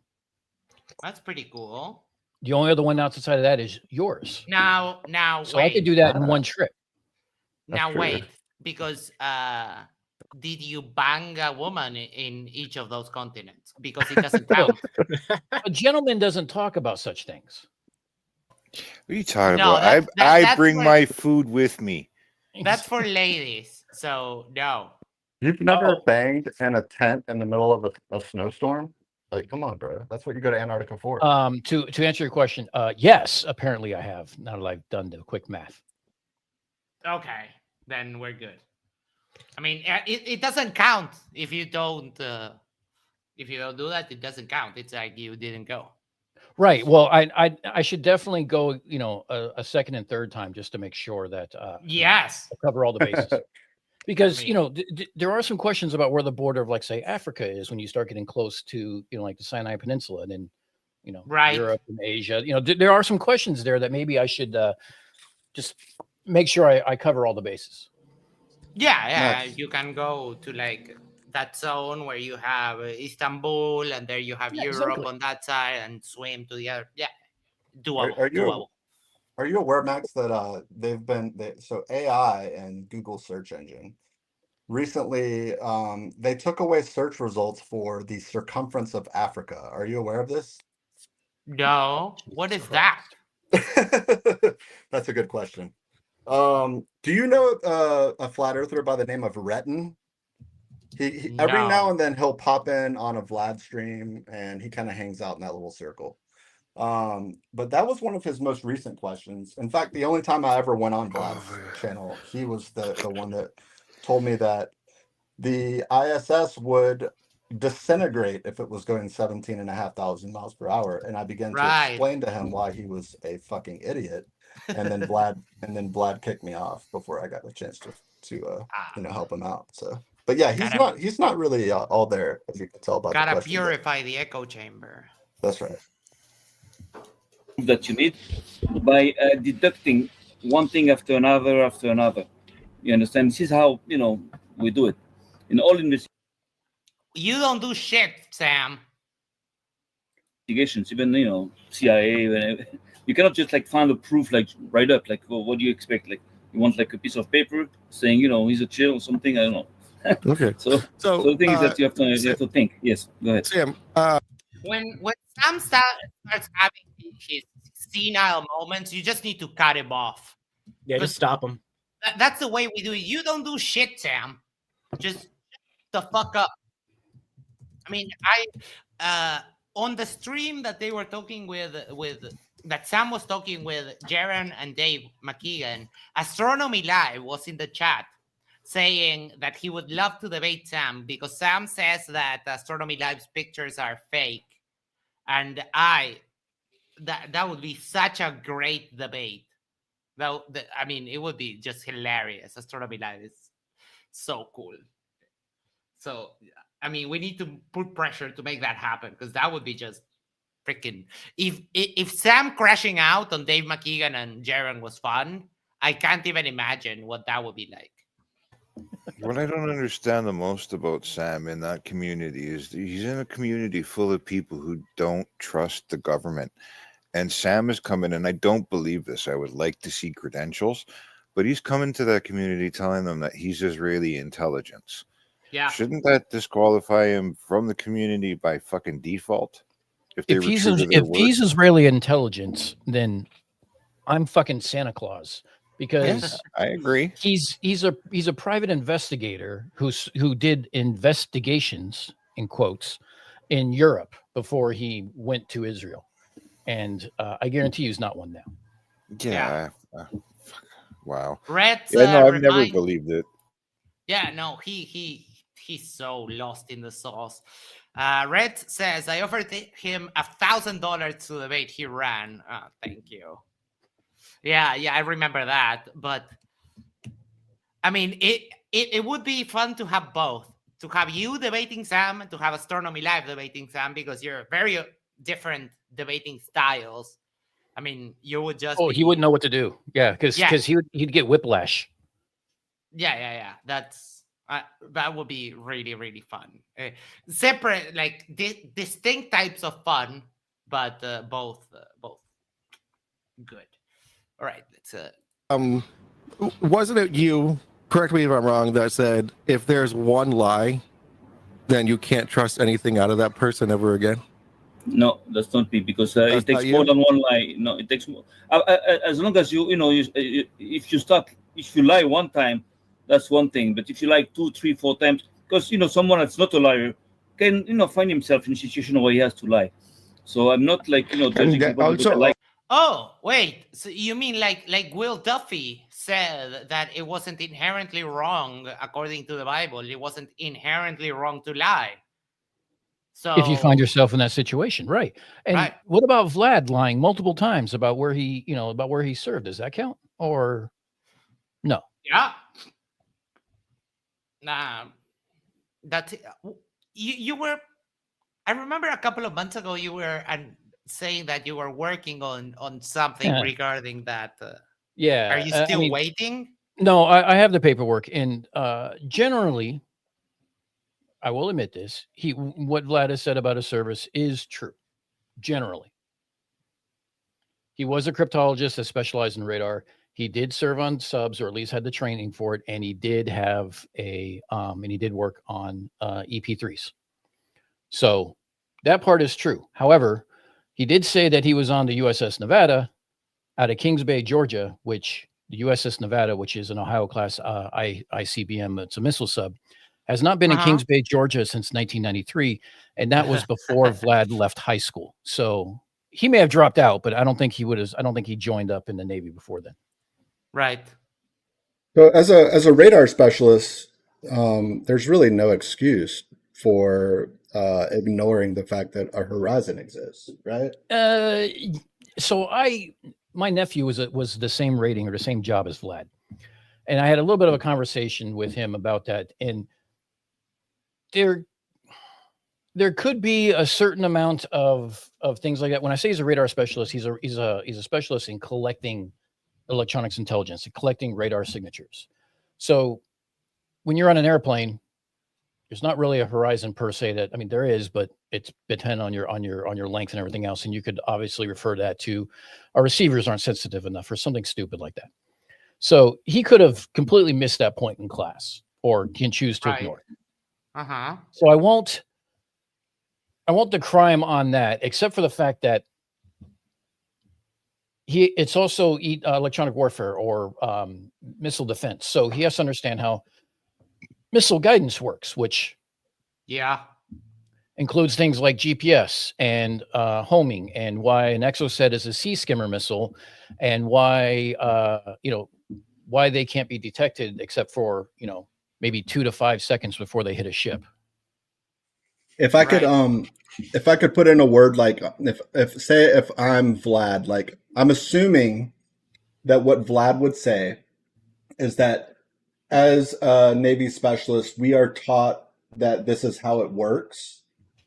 That's pretty cool. The only other one outside of that is yours. Now, So wait. I could do that in one trip. Now true. wait, because did you bang a woman in each of those continents? Because it doesn't count. A gentleman doesn't talk about such things. What are you talking No, about? I that's bring for- my food with me. That's for ladies. So no. You've never banged in a tent in the middle of a snowstorm? Like, come on, bro. That's what you go to Antarctica for. To answer your question, yes, apparently I have. Now that I've done the quick math. Okay, then we're good. I mean, it doesn't count if you don't do that. It doesn't count. It's like you didn't go. Right. Well, I should definitely go. A second and third time just to make sure that Yes, I cover all the bases. Because there are some questions about where the border of, like, say, Africa is when you start getting close to like the Sinai Peninsula and then right. Europe and Asia. There are some questions there that maybe I should just make sure I cover all the bases. Yeah, Nice. you can go to like that zone where you have Istanbul, and there you have Europe exactly. on that side, and swim to the other. Yeah, doable. Are you aware, Max, that so AI and Google search engine recently they took away search results for the circumference of Africa. Are you aware of this? No, what is that? That's a good question. Do you know a flat earther by the name of Retton? He every now and then he'll pop in on a Vlad stream, and he kind of hangs out in that little circle. But that was one of his most recent questions. In fact, the only time I ever went on Vlad's channel, he was the one that told me that the ISS would disintegrate if it was going 17,500 miles per hour. And I began to explain to him why he was a fucking idiot. And then Vlad kicked me off before I got the chance to help him out. So, but yeah, he's not really all there, as you can tell by the Gotta question. purify the echo chamber. That's right. That you need by deducting one thing after another. You understand? This is how we do it in all investigations. You don't do shit, Sam. Even CIA. You cannot just like find a proof like right up. Like, well, what do you expect? Like, you want like a piece of paper saying he's a chill or something? I don't know. Okay. So the thing is that you have to think. Yes, go ahead. Sam. When Sam starts having his senile moments, you just need to cut him off. Yeah, just stop him. That's the way we do it. You don't do shit, Sam. Just shut the fuck up. I mean, on the stream that they were talking with that Sam was talking with Jaron and Dave McKeegan, Astronomy Live was in the chat saying that he would love to debate Sam because Sam says that Astronomy Live's pictures are fake. And that would be such a great debate. I mean, it would be just hilarious. Astronomy Live is so cool. So, I mean, we need to put pressure to make that happen because that would be just freaking. If Sam crashing out on Dave McKeegan and Jaron was fun, I can't even imagine what that would be like. What I don't understand the most about Sam in that community is he's in a community full of people who don't trust the government. And Sam is coming, and I don't believe this. I would like to see credentials, but he's coming to that community telling them that he's Israeli intelligence. Yeah. Shouldn't that disqualify him from the community by fucking default? If he's Israeli intelligence, then I'm fucking Santa Claus. Because I agree. He's a private investigator who did investigations in quotes in Europe before he went to Israel, and I guarantee he's not one now. Yeah. Wow. Red, Yeah, no, I've never remind. believed it. Yeah, no, he's so lost in the sauce. Red says I offered him $1,000 to debate. He ran. Thank you. Yeah, I remember that. But I mean, it would be fun to have both. To have you debating Sam and to have Astronomy Live debating Sam, because you're very different debating styles. I mean, you would just he wouldn't know what to do. Yeah, because he'd get whiplash. Yeah. That would be really, really fun. Separate, like distinct types of fun, but both good. All right, let's. Wasn't it you? Correct me if I'm wrong. That said, if there's one lie, then you can't trust anything out of that person ever again. No, that's not me, because it takes more than one lie. No, it takes more. As long as if you lie one time, that's one thing. But if you lie 2, 3, 4 times, because someone that's not a liar can find himself in a situation where he has to lie. So I'm not like judging people because I like. Oh wait, so you mean like Will Duffy said that it wasn't inherently wrong according to the Bible? It wasn't inherently wrong to lie. So if you find yourself in that situation, right? And what about Vlad lying multiple times about where he, about where he served? Does that count or no? Yeah. Nah, that you were. I remember a couple of months ago you were saying that you were working on something regarding that. Yeah. Are you still waiting? No, I have the paperwork, and generally, I will admit this. What Vlad has said about his service is true. Generally, he was a cryptologist that specialized in radar. He did serve on subs, or at least had the training for it, and he did have and he did work on EP3s. So that part is true. However, he did say that he was on the USS Nevada out of Kings Bay, Georgia, which the USS Nevada, which is an Ohio class ICBM, it's a missile sub, has not been in Kings Bay, Georgia since 1993. And that was before Vlad left high school. So he may have dropped out, but I don't think he joined up in the Navy before then. Right. So as a radar specialist, there's really no excuse for ignoring the fact that a horizon exists, right? So my nephew was the same rating or the same job as Vlad, and I had a little bit of a conversation with him about that. And there could be a certain amount of things like that. When I say he's a radar specialist, he's a specialist in collecting electronics intelligence and collecting radar signatures. So when you're on an airplane, there's not really a horizon per se there is, but it's depend on your length and everything else. And you could obviously refer that to our receivers aren't sensitive enough or something stupid like that. So he could have completely missed that point in class or can choose to ignore it. So I won't decry him on that, except for the fact that it's also electronic warfare or missile defense. So he has to understand how missile guidance works, which includes things like GPS and homing, and why an exocet is a sea skimmer missile, and why why they can't be detected except for maybe 2 to 5 seconds before they hit a ship. If I could put in a word, like if I'm Vlad, like I'm assuming that what Vlad would say is that as a Navy specialist, we are taught that this is how it works,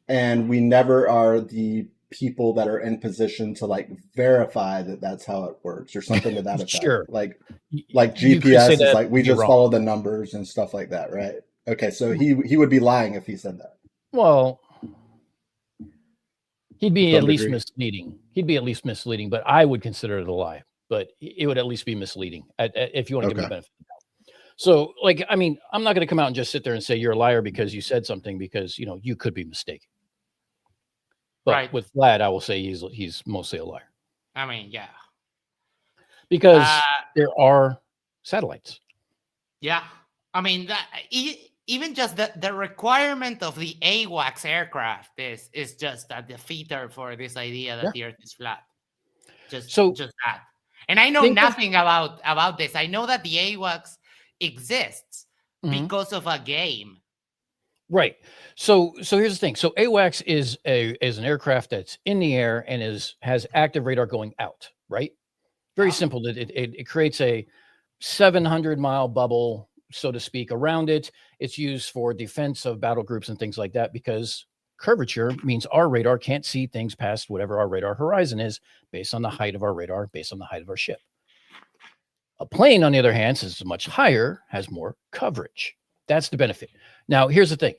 and we never are the people that are in position to like verify that that's how it works or something to that effect. Sure. Like GPS is like we just follow the numbers and stuff like that, right? Okay, so he would be lying if he said that. Well, he'd be at least misleading. He'd be at least misleading, but I would consider it a lie. But it would at least be misleading if you want to give me the benefit of the doubt. So, I'm not going to come out and just sit there and say you're a liar because you said something, because you could be mistaken. But with Vlad, I will say he's mostly a liar. I mean, yeah, because there are satellites. Yeah, I mean even just the requirement of the AWACS aircraft is just a defeater for this idea that the Earth is flat. Just that. And I know nothing about this. I know that the AWACS exists because of a game. Right. So here's the thing. So AWACS is an aircraft that's in the air and has active radar going out. Right. Very simple. It creates a 700-mile bubble, so to speak, around it. It's used for defense of battle groups and things like that because curvature means our radar can't see things past whatever our radar horizon is based on the height of our radar, based on the height of our ship. A plane, on the other hand, since it's much higher, has more coverage. That's the benefit. Now, here's the thing.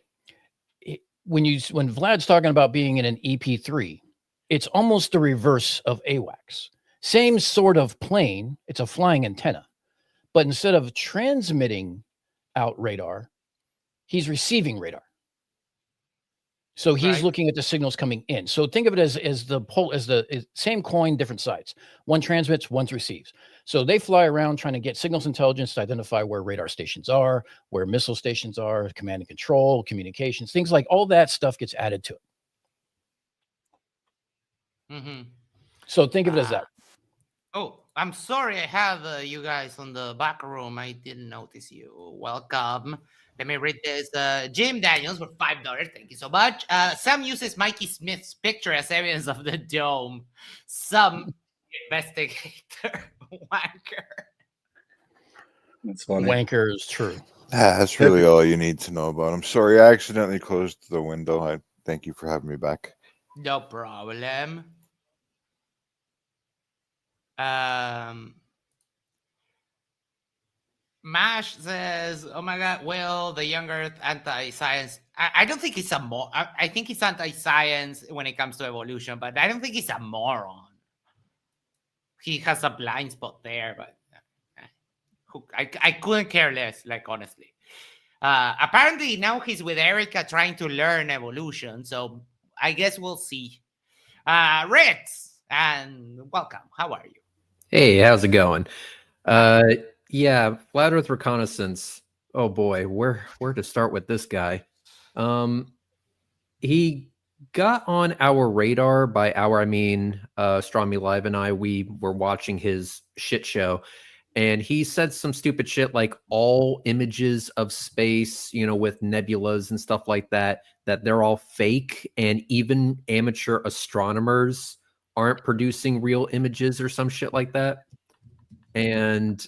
When Vlad's talking about being in an EP3, it's almost the reverse of AWACS. Same sort of plane. It's a flying antenna. But instead of transmitting out radar, he's receiving radar. So he's looking at the signals coming in. So think of it as the same coin, different sides. One transmits, one receives. So they fly around trying to get signals intelligence to identify where radar stations are, where missile stations are, command and control, communications, things like all that stuff gets added to it. Mm-hmm. So think of it as that. Oh, I'm sorry I have you guys on the back room. I didn't notice you. Welcome. Let me read this. Jim Daniels for $5. Thank you so much. Sam uses Mikey Smith's picture as evidence of the dome. Some investigator wanker. That's funny. Wanker is true. That's really all you need to know about him. Sorry, I accidentally closed the window. I thank you for having me back. No problem. Mash says, "Oh my God, Will, the young Earth anti-science." I don't think he's I think he's anti-science when it comes to evolution, but I don't think he's a moron. He has a blind spot there, but I couldn't care less. Like honestly, apparently now he's with Erica trying to learn evolution, so I guess we'll see. Ritz, and welcome. How are you? Hey, how's it going? Yeah, Flat Earth Reconnaissance. Oh boy, where to start with this guy? He got on our radar. By our, I mean Astronomy Live and I. We were watching his shit show, and he said some stupid shit like all images of space, with nebulas and stuff like that, that they're all fake, and even amateur astronomers aren't producing real images or some shit like that. And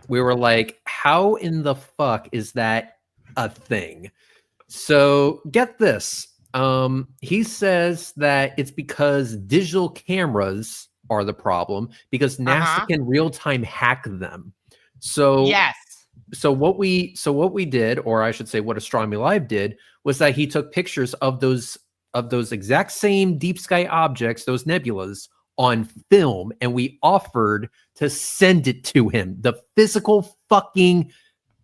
we were like, how in the fuck is that a thing? So get this. He says that it's because digital cameras are the problem because NASA can real time hack them. So yes. So what we did, or I should say what Astronomy Live did, was that he took pictures of those exact same deep sky objects, those nebulas, on film, and we offered to send it to him, the physical fucking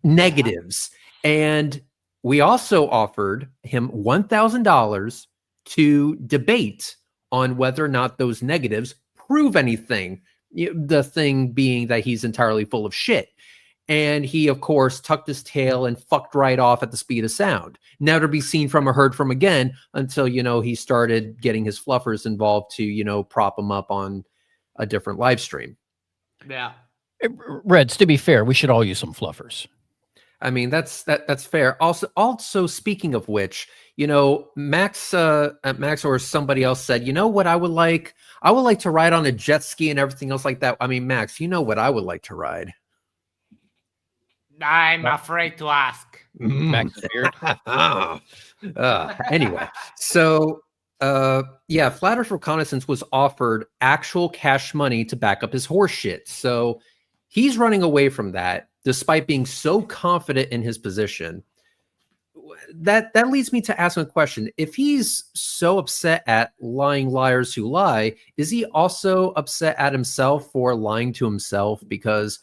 negatives. And we also offered him $1,000 to debate on whether or not those negatives prove anything, the thing being that he's entirely full of shit. And he, of course, tucked his tail and fucked right off at the speed of sound. Never to be seen from or heard from again until, he started getting his fluffers involved to, prop him up on a different live stream. Yeah. Reds, to be fair, we should all use some fluffers. I mean, that's fair. Also, speaking of which, Max or somebody else said, what I would like to ride on a jet ski and everything else like that. I mean, Max, what I would like to ride? I'm afraid to ask. Max Beard. Anyway, so yeah, Flat Earth Reconnaissance was offered actual cash money to back up his horse shit. So he's running away from that, despite being so confident in his position. That leads me to ask him a question. If he's so upset at lying liars who lie, is he also upset at himself for lying to himself? Because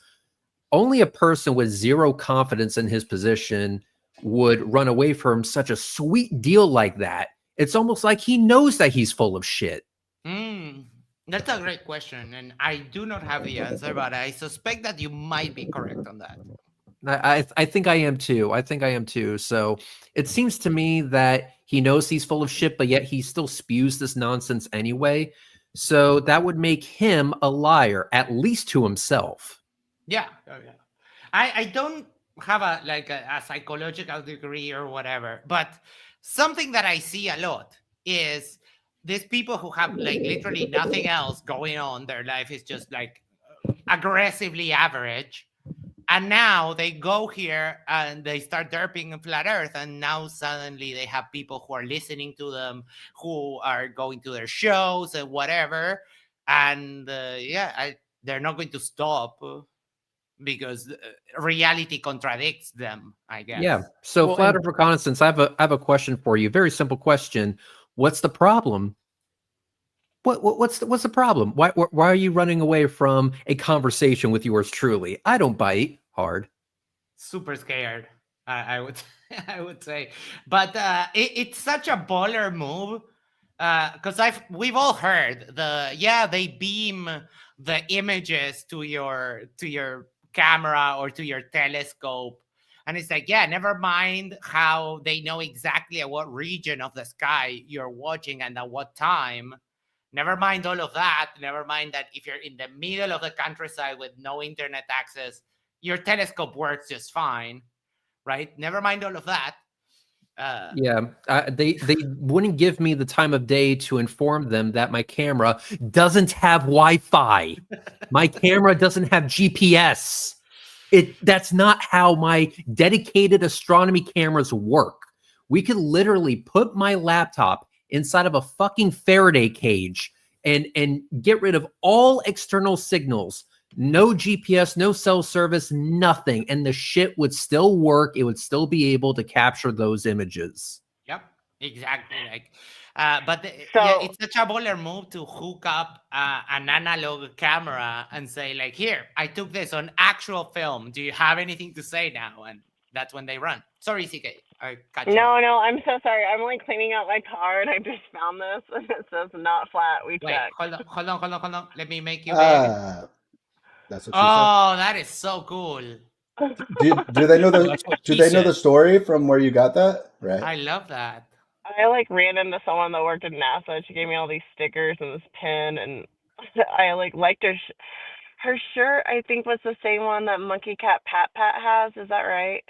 only a person with zero confidence in his position would run away from such a sweet deal like that. It's almost like he knows that he's full of shit. That's a great question, and I do not have the answer, but I suspect that you might be correct on that. I think I am too. I think I am too. So it seems to me that he knows he's full of shit, but yet he still spews this nonsense anyway. So that would make him a liar, at least to himself. Yeah. I don't have a psychological degree or whatever, but something that I see a lot is these people who have like literally nothing else going on. Their life is just like aggressively average. And now they go here and they start derping in flat earth. And now suddenly they have people who are listening to them, who are going to their shows and whatever. And they're not going to stop because reality contradicts them, I guess. Yeah. So flat earth reconnaissance, I have a question for you. Very simple question. What's the problem? What's the problem? Why are you running away from a conversation with yours truly? I don't bite hard. Super scared, I would I would say, but it's such a baller move because we've all heard they beam the images to your camera or to your telescope, and it's like, yeah, never mind how they know exactly at what region of the sky you're watching and at what time. Never mind all of that. Never mind that if you're in the middle of the countryside with no internet access, your telescope works just fine, right? Never mind all of that. They wouldn't give me the time of day to inform them that my camera doesn't have Wi-Fi. My camera doesn't have GPS. That's not how my dedicated astronomy cameras work. We could literally put my laptop inside of a fucking Faraday cage and get rid of all external signals. No GPS, no cell service, nothing. And the shit would still work. It would still be able to capture those images. Yep, exactly. It's such a baller move to hook up an analog camera and say, like, here, I took this on actual film. Do you have anything to say now? And that's when they run. Sorry, CK. I cut you off. No, I'm so sorry. I'm like cleaning out my car and I just found this and it says not flat. We checked. Hold on. Let me make you That's what she said. Oh, that is so cool. Do they know the story from where you got that? Right. I love that. I like ran into someone that worked at NASA. She gave me all these stickers and this pin, and I liked her. Her shirt, I think, was the same one that Monkey Cat Pat has. Is that right?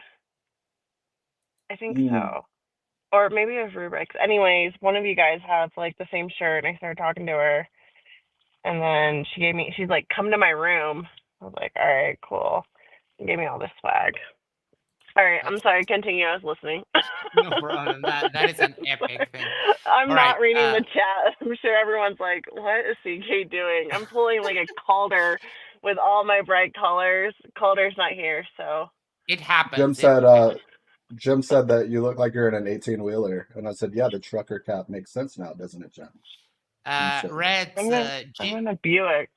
I think so. Or maybe it was Rubrik's. Anyways, one of you guys has like the same shirt, and I started talking to her, and then she's like, come to my room. I was like, all right, cool. She gave me all this swag. All right, I'm sorry, continue. I was listening. No problem. That is an epic thing. I'm not reading the chat. I'm sure everyone's like, what is CK doing? I'm pulling like a Calder with all my bright colors. Calder's not here, so. It happens. Jim said that you look like you're in an 18-wheeler. And I said, yeah, the trucker cap makes sense now, doesn't it, Jim? I'm in a Buick.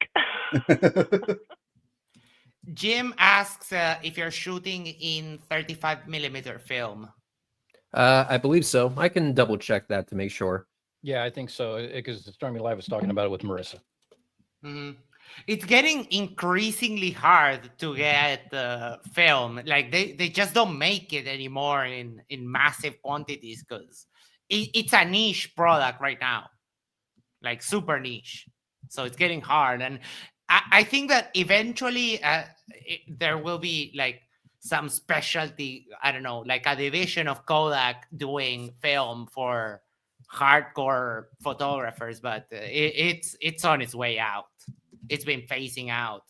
Jim asks if you're shooting in 35mm film. I believe so. I can double check that to make sure. Yeah, I think so, because Stormy Live was talking about it with Marissa. Mm-hmm. It's getting increasingly hard to get film. Like they just don't make it anymore in massive quantities because it's a niche product right now, like super niche. So it's getting hard, and I think that eventually there will be like some specialty. I don't know, like a division of Kodak doing film for hardcore photographers, but it's on its way out. It's been phasing out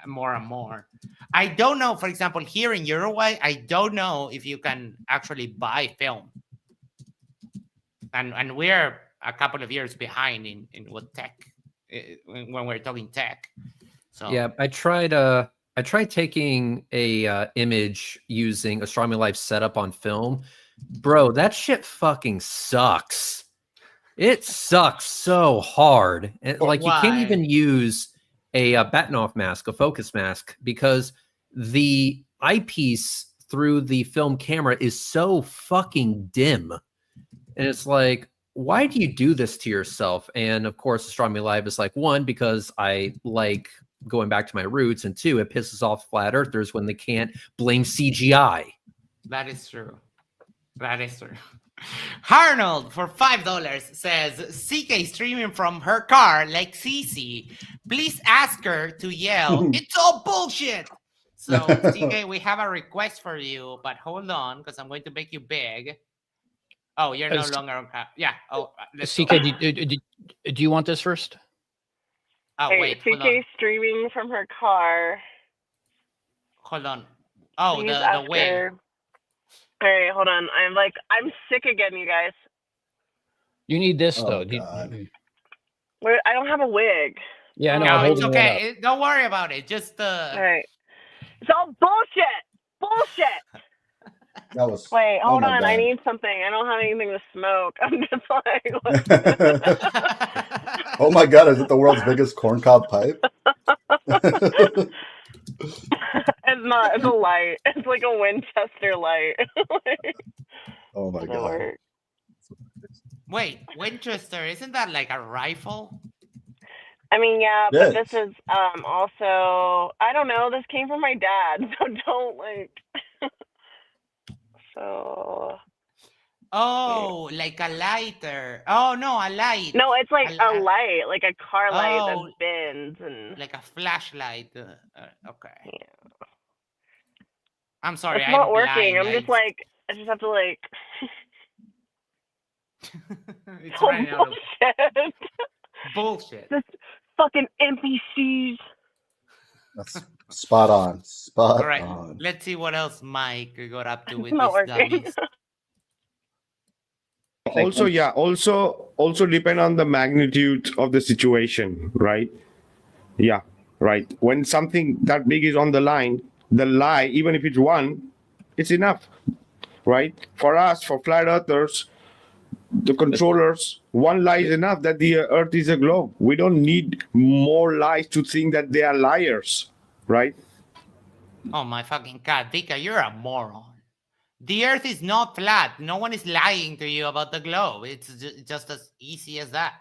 more and more. I don't know, for example, here in Uruguay, I don't know if you can actually buy film. And we're a couple of years behind in what tech, when we're talking tech. So yeah, I tried taking a image using Astronomy Live setup on film. Bro, that shit fucking sucks. It sucks so hard. And like, you can't even use a Batinoff mask, a focus mask, because the eyepiece through the film camera is so fucking dim. And it's like, why do you do this to yourself? And of course, Astronomy Live is like, one, because I like going back to my roots, and 2, it pisses off flat earthers when they can't blame CGI. That is true. That is true. Arnold for $5 says CK streaming from her car like Cece. Please ask her to yell, "It's all bullshit." So CK, we have a request for you, but hold on, because I'm going to make you big. Oh, you're no longer on. Yeah. Oh, let's CK, go. do you want this first? Oh, wait. Hold on. CK streaming from her car. Hold on. Oh, Please the ask wig. her. All right, hold on. I'm sick again, you guys. You need this though. Wait, I don't have a wig. Yeah, I know. No, I'm it's holding one up. okay. Don't worry about it. Just All right. It's all bullshit. Bullshit. That was. Wait, Oh hold my on. I God. need something. I don't have anything to smoke. I'm just like, Oh my God! Is it the world's biggest corncob pipe? it's not. It's a light. It's like a Winchester light. Oh my Doesn't God. work. Wait, Winchester, isn't that like a rifle? I mean, yeah, Yes. but this is also, I don't know. This came from my dad, so don't like. So. Oh, like a lighter. Oh no, a light. No, it's like a light, like a car light that Oh, bends and. like a flashlight. Okay. Yeah. I'm sorry, It's I'm not working. blind. I'm just like, I just have to like. It's Oh, running out of bullshit. bullshit. This fucking NPCs. That's spot on. Spot All right, on. let's see what else Mike got up to with It's not these working. dummies. Also, yeah, also depend on the magnitude of the situation, right? Yeah, right. When something that big is on the line, the lie, even if it's one, it's enough, right? For us, for flat earthers, the controllers, one lie is enough that the earth is a globe. We don't need more lies to think that they are liars, right? Oh my fucking god, Vika, you're a moron. The earth is not flat. No one is lying to you about the globe. It's just as easy as that.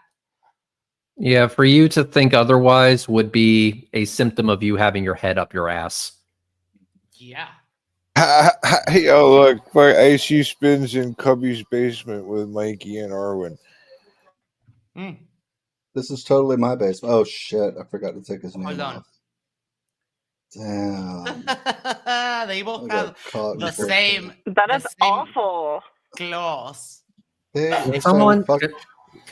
Yeah, for you to think otherwise would be a symptom of you having your head up your ass. Yeah. Yo, look, my IC spins in Cubby's basement with Mikey and Arwen. This is totally my basement. Oh shit! I forgot to take his name Hold on. off. Damn. They both I got have caught in the full same. That the is same awful. claws. Hey, Can listen, someone fuck, can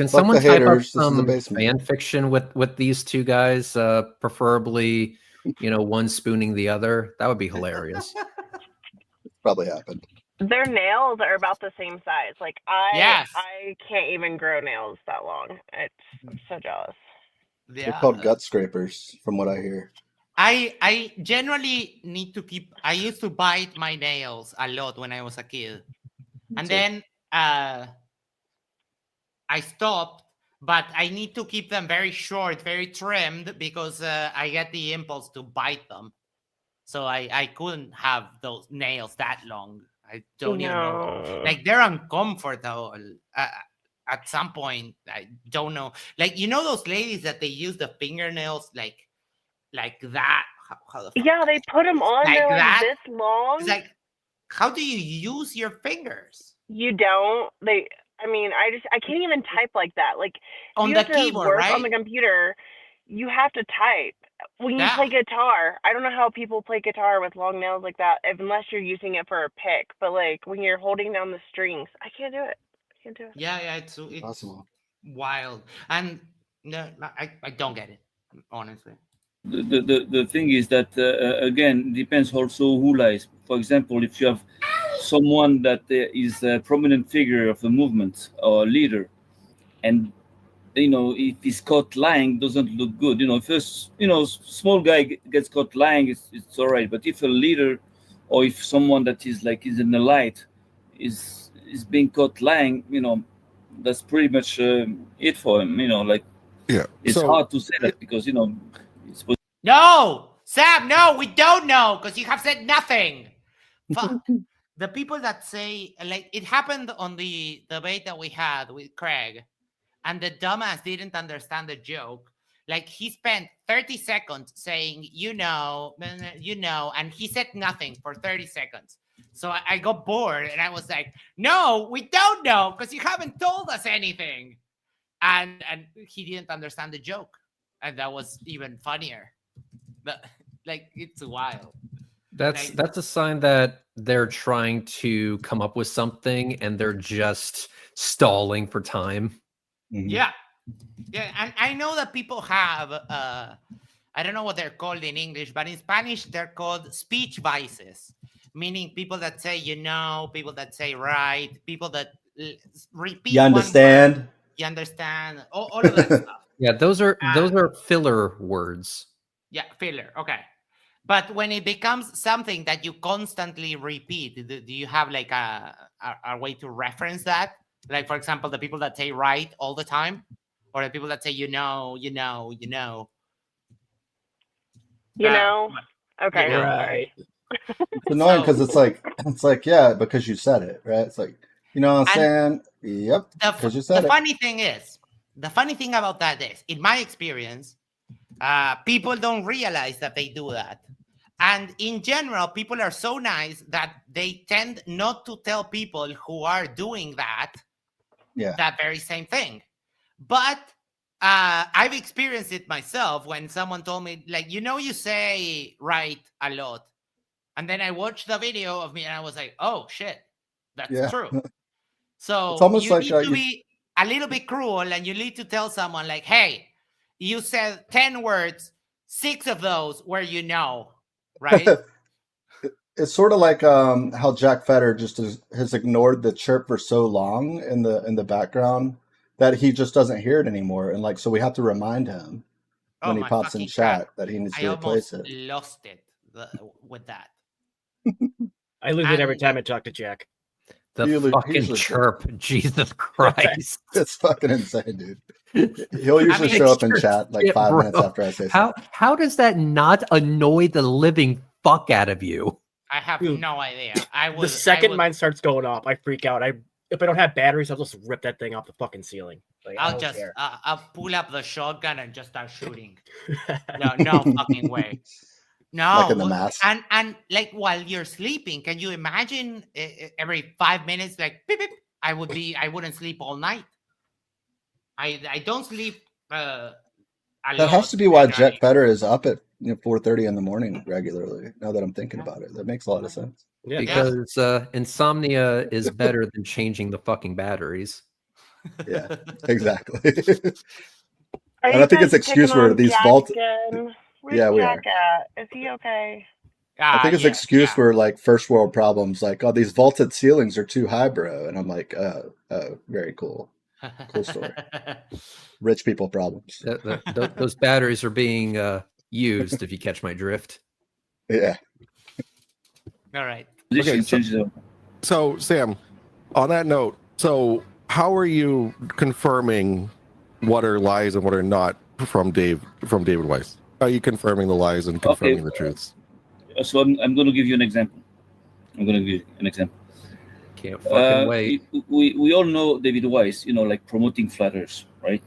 fuck someone the type up haters. This is a some basement. fan fiction with these two guys, preferably, one spooning the other? That would be hilarious. Probably happened. Their nails are about the same size. Like Yes. I can't even grow nails that long. I'm so jealous. They're called gut scrapers, from what I hear. I generally need to keep. I used to bite my nails a lot when I was a kid, and then I stopped. But I need to keep them very short, very trimmed, because I get the impulse to bite them. So I couldn't have those nails that long. I don't even know. Like, they're uncomfortable. At some point, I don't know. Like, those ladies that they use the fingernails like that. How the fuck? Yeah, they put them on. Like They're that? like this long. It's like, how do you use your fingers? You don't. I mean, I can't even type like that. Like, if On you the have to keyboard, work right? on the computer, you have to type. When you play guitar, I don't know how people play guitar with long nails like that, unless you're using it for a pick. But like when you're holding down the strings, I can't do it. I can't do it. Yeah, it's Possible. Wild. And no, I don't get it, honestly. The thing is that again, depends also who lies. For example, if you have someone that is a prominent figure of the movement or leader, and if he's caught lying, doesn't look good. If a small guy gets caught lying, it's all right. But if a leader, or if someone that is in the light is being caught lying, that's pretty much it for him. Yeah, it's hard to say that because it's supposed. No, Sam, no, we don't know because you have said nothing. Fuck. The people that say, like, it happened on the debate that we had with Craig, and the dumbass didn't understand the joke. Like he spent 30 seconds saying, you know, and he said nothing for 30 seconds. So I got bored and I was like, no, we don't know because you haven't told us anything. And he didn't understand the joke. And that was even funnier. But like, it's wild. That's a sign that they're trying to come up with something and they're just stalling for time. Yeah. Yeah. And I know that people have, I don't know what they're called in English, but in Spanish, they're called speech vices, meaning people that say, you know, people that say right, people that repeat You one understand? word, you understand, all of that stuff. Yeah, those are filler words. Yeah, filler. Okay. But when it becomes something that you constantly repeat, do you have like a way to reference that? Like, for example, the people that say right all the time, or the people that say, you know. You know? Okay. You know. Right. It's annoying because it's like, yeah, because you said it, right? It's like, you know what I'm saying? Yep, because you said The it. funny thing about that is, in my experience, people don't realize that they do that. And in general, people are so nice that they tend not to tell people who are doing that, that very same thing. But I've experienced it myself when someone told me, like, you know, you say right a lot. And then I watched the video of me and I was like, oh, shit, that's true. So It's almost you like need to be a little bit cruel and you need to tell someone like, hey, you said 10 words, 6 of those were you know, right? It's sort of like how Jack Fetter just has ignored the chirp for so long in the background that he just doesn't hear it anymore, and like so we have to remind him when he my pops in fucking chat God. that he needs I to replace almost it. lost it with that. I lose it every time I talk to Jack. The fucking chirp. Jesus Christ. It's fucking insane, dude. He'll usually show up in chat like 5 minutes after I say something. How does that not annoy the living fuck out of you? I have no idea. The second mine starts going off, I freak out. If I don't have batteries, I'll just rip that thing off the fucking ceiling. Like, I I'll don't just care. I'll pull up the shotgun and just start shooting. No fucking way. No, Like in The Mask. and like while you're sleeping, can you imagine every 5 minutes, like beep, beep, I wouldn't sleep all night. I don't sleep. That has to be why Jack Fetter is up at 4:30 in the morning regularly. Now that I'm thinking about it, that makes a lot of sense. Yeah, because insomnia is better than changing the fucking batteries. Yeah, exactly. Are And you I think guys it's excuse picking for on these Jack vault. again? Where's Yeah, we Jack are. at? Is he okay? I think it's excuse for like first world problems, like, oh, these vaulted ceilings are too high, bro. And I'm like, oh, very cool. Cool story. Rich people problems. Those batteries are being used, if you catch my drift. Yeah. All right. Okay, so Sam, on that note, so how are you confirming what are lies and what are not from David Weiss? How are you confirming the lies and confirming the truths? So I'm going to give you an example. Can't fucking wait. We all know David Weiss, like promoting flat earth, right?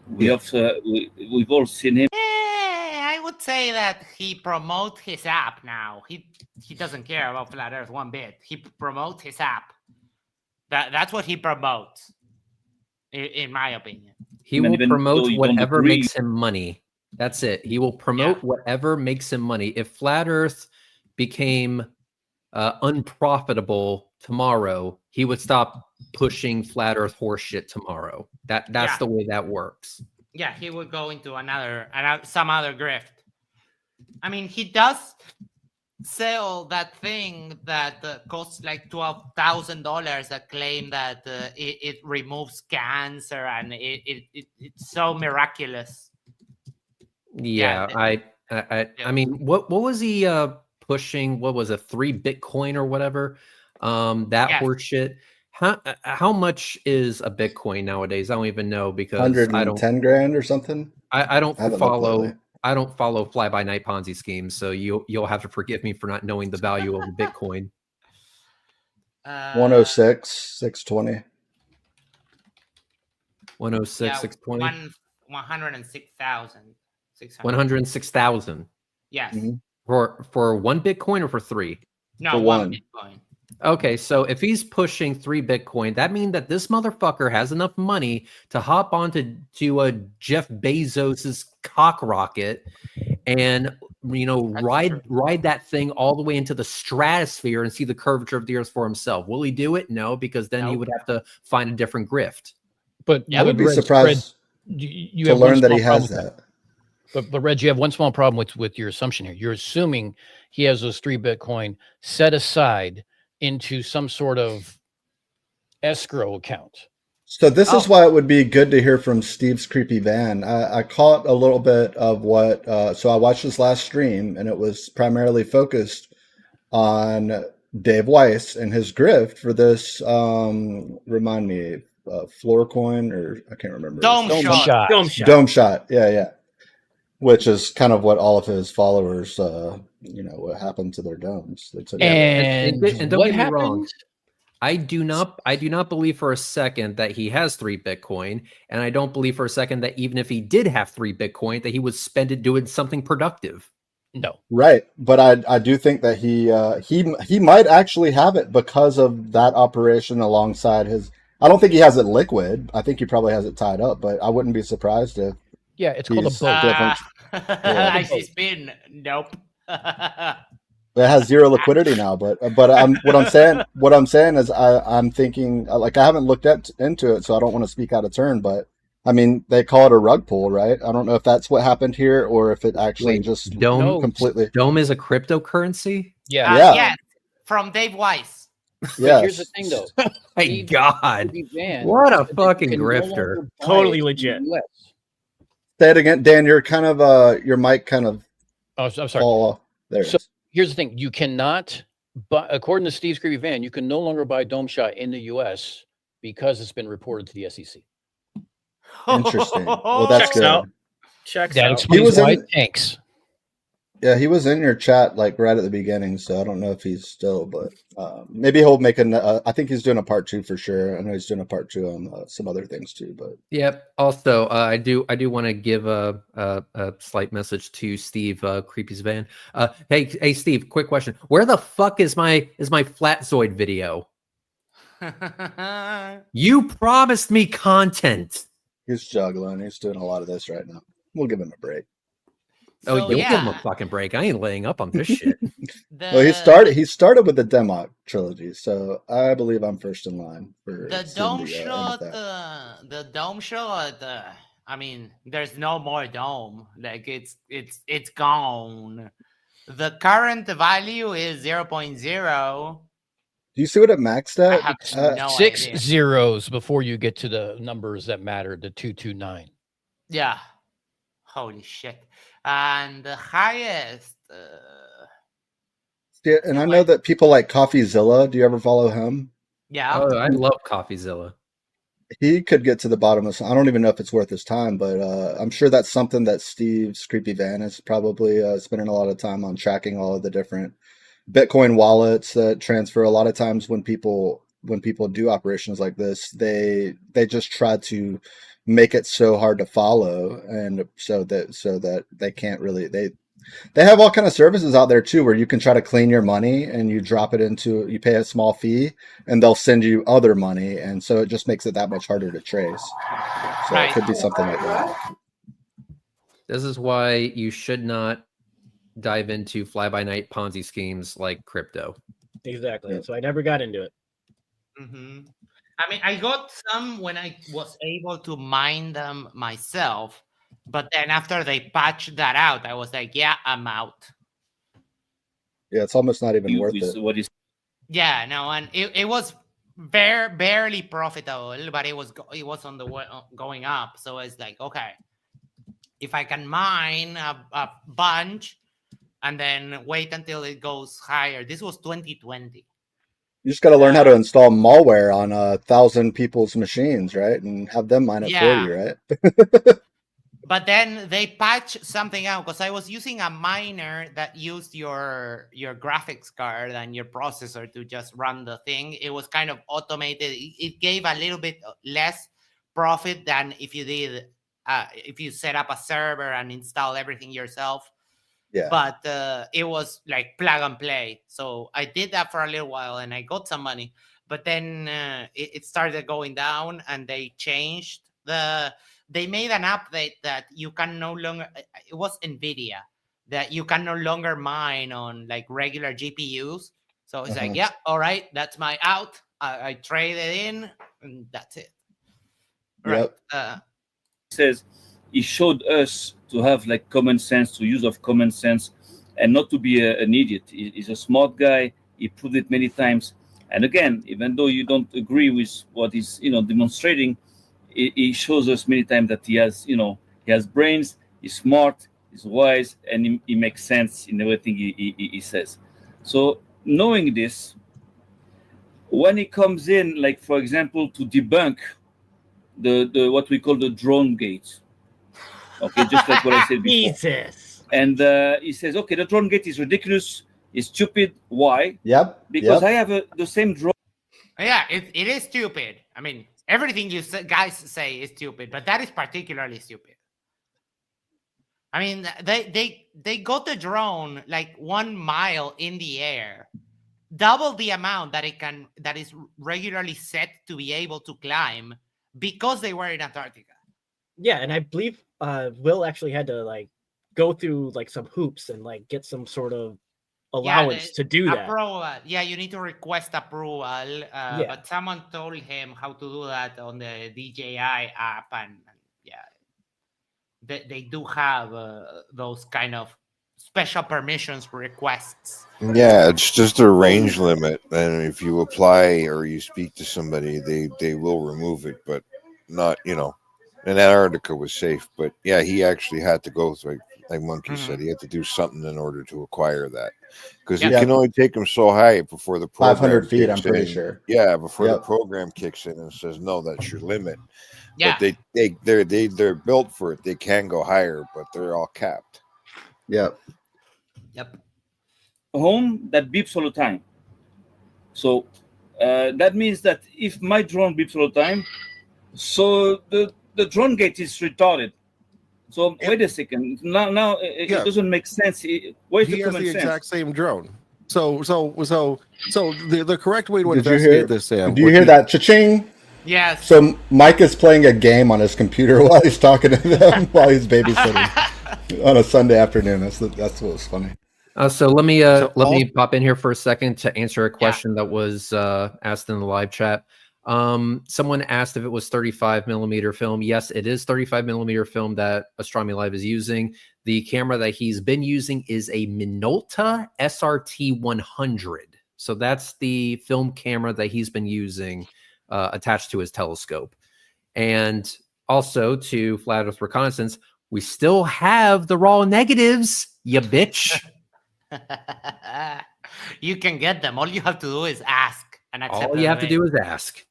We've all seen him. I would say that he promotes his app now. He doesn't care about flat Earth one bit. He promotes his app. That's what he promotes, in my opinion. He will promote whatever makes him money. That's it. He will promote whatever makes him money. If flat Earth became unprofitable tomorrow, he would stop pushing flat Earth horseshit tomorrow. That's the way that works. Yeah, he would go into some other grift. I mean, he does sell that thing that costs like $12,000 that claim that it removes cancer and it's so miraculous. Yeah, I mean, what was he pushing? What was it, 3 Bitcoin or whatever? That horse shit. How much is a Bitcoin nowadays? I don't even know because 110 grand or something. I don't follow fly by night Ponzi schemes, so you'll have to forgive me for not knowing the value of a Bitcoin. 106, 620. 106, 620. 106,000. 106,000. Yes. For 1 Bitcoin or for 3? No, For 1 one. Bitcoin. Okay, so if he's pushing 3 Bitcoin, that means that this motherfucker has enough money to hop onto a Jeff Bezos's cock rocket and ride that thing all the way into the stratosphere and see the curvature of the Earth for himself. Will he do it? No, because then he would have to find a different grift. But I would be Reg, surprised you to have one learn that small he problem has with that. But Reg, you have one small problem with your assumption here. You're assuming he has those 3 Bitcoin set aside into some sort of escrow account. So this is why it would be good to hear from Steve's creepy van. I caught a little bit of what. So I watched his last stream, and it was primarily focused on Dave Weiss and his grift for this. Remind me, floor coin, or I can't remember. Dome shot. Dome shot. Yeah. Which is kind of what all of his followers, what happened to their domes. They took And don't what get me happened? wrong. I do not believe for a second that he has 3 Bitcoin, and I don't believe for a second that even if he did have 3 Bitcoin, that he would spend it doing something productive. No. Right, but I do think that he might actually have it because of that operation alongside his. I don't think he has it liquid. I think he probably has it tied up, but I wouldn't be surprised if. Yeah, it's called a he's boat. different. I see spin. Nope. It has zero liquidity now, but what I'm saying is I'm thinking, like, I haven't looked into it, so I don't want to speak out of turn, but I mean, they call it a rug pull, right? I don't know if that's what happened here or if it actually just completely. Dome is a cryptocurrency? Yeah. Yes, from Dave Weiss. Yes. Here's the thing, though. My God. Van What a said that you fucking can no grifter. longer buy Totally it in the legit. US. Say it again, Dan. You're kind of your mic kind of. Oh, I'm sorry. Fall. There it So is. here's the thing: you cannot, but according to Steve's creepy van, you can no longer buy Dome Shot in the U.S. because it's been reported to the SEC. Interesting. Well, that's Checks good. out. Checks That out. explains why it tanks. Yeah, he was in your chat like right at the beginning, so I don't know if he's still, but maybe he'll make I think he's doing a part 2 for sure. I know he's doing a part 2 on some other things too, but Yep. Also, I do want to give a slight message to Steve Creepy's van. Hey Steve, quick question. Where the fuck is my Flatzoid video? You promised me content. he's juggling. He's doing a lot of this right now. We'll give him a break. Oh, So, you'll give him yeah. a fucking break. I ain't laying up on this shit. Well, he started with the Demok trilogy, so I believe I'm first in line for The seeing dome end of shot. that. The dome shot. I mean, there's no more dome. Like it's gone. The current value is 0.0. Do you see what it maxed I at? have no 6 idea. zeros before you get to the numbers that matter, the 229. Yeah. Holy shit. And the highest. Yeah, and I know that people like CoffeeZilla. Do you ever follow him? Yeah. Oh, I love CoffeeZilla. He could get to the bottom of. I don't even know if it's worth his time, but I'm sure that's something that Steve's creepy van is probably spending a lot of time on, tracking all of the different Bitcoin wallets that transfer. A lot of times when people do operations like this, they just try to make it so hard to follow, and so that they can't really they have all kind of services out there too, where you can try to clean your money and you pay a small fee and they'll send you other money, and so it just makes it that much harder to trace. So it could be something like that. This is why you should not dive into fly-by-night Ponzi schemes like crypto. Exactly. So I never got into it. Mm-hmm. I mean, I got some when I was able to mine them myself, but then after they patched that out, I was like, yeah, I'm out. Yeah, it's almost not even worth it. Yeah, no, and it was barely profitable, but it was on the way going up. So it's like, okay, if I can mine a bunch and then wait until it goes higher. This was 2020. You just got to learn how to install malware on 1,000 people's machines, right? And have them mine it for you, right? But then they patched something out because I was using a miner that used your graphics card and your processor to just run the thing. It was kind of automated. It gave a little bit less profit than if you did if you set up a server and install everything yourself. Yeah. But it was like plug and play. So I did that for a little while and I got some money. But then it started going down, and they changed they made an update that you can no longer, it was NVIDIA, that you can no longer mine on like regular GPUs. So it's like, yeah, all right, that's my out. I trade it in, and that's it. Right. Says he showed us to have like common sense, to use of common sense, and not to be an idiot. He's a smart guy. He proved it many times. And again, even though you don't agree with what he's demonstrating, he shows us many times that he has brains, he's smart, he's wise, and he makes sense in everything he says. So knowing this, when he comes in, like for example, to debunk the what we call the drone gate, okay, just like what I said before. Jesus. And he says, okay, the drone gate is ridiculous, it's stupid. Why? Yep. Because I have the same drone. Yeah, it is stupid. I mean, everything you guys say is stupid, but that is particularly stupid. I mean, they got the drone like 1 mile in the air, double the amount that is regularly set to be able to climb, because they were in Antarctica. Yeah, and I believe Will actually had to like go through like some hoops and like get some sort of allowance to do that. Approval. Yeah, you need to request approval. But someone told him how to do that on the DJI app, and yeah, they do have those kind of special permissions requests. Yeah, it's just a range limit, and if you apply or you speak to somebody, they will remove it, but not, and Antarctica was safe, but yeah, he actually had to go through, like Monkey said, he had to do something in order to acquire that, because he can only take him so high before the program 500 feet, I'm kicks pretty in. sure. Yeah, before the program kicks in and says, no, that's your limit. Yeah. But they're built for it. They can go higher, but they're all capped. Yep. Home that beeps all the time. So that means that if my drone beeps all the time, so the drone gate is retarded. So wait a second. Now it doesn't make sense. Where's He the has common the sense? exact same drone. So the correct way to Did you investigate hear this, Sam? Do you hear that cha-ching? Yes. So Mike is playing a game on his computer while he's talking to them while he's babysitting on a Sunday afternoon. That's what was funny. So let me pop in here for a second to answer a question that was asked in the live chat. Someone asked if it was 35 millimeter film. Yes, it is 35 millimeter film that Astronomy Live is using. The camera that he's been using is a Minolta SRT 100. So that's the film camera that he's been using attached to his telescope. And also to Flat Earth Reconnaissance, we still have the raw negatives, you bitch. You can get them. All you have to do is ask. And all you have to do is ask.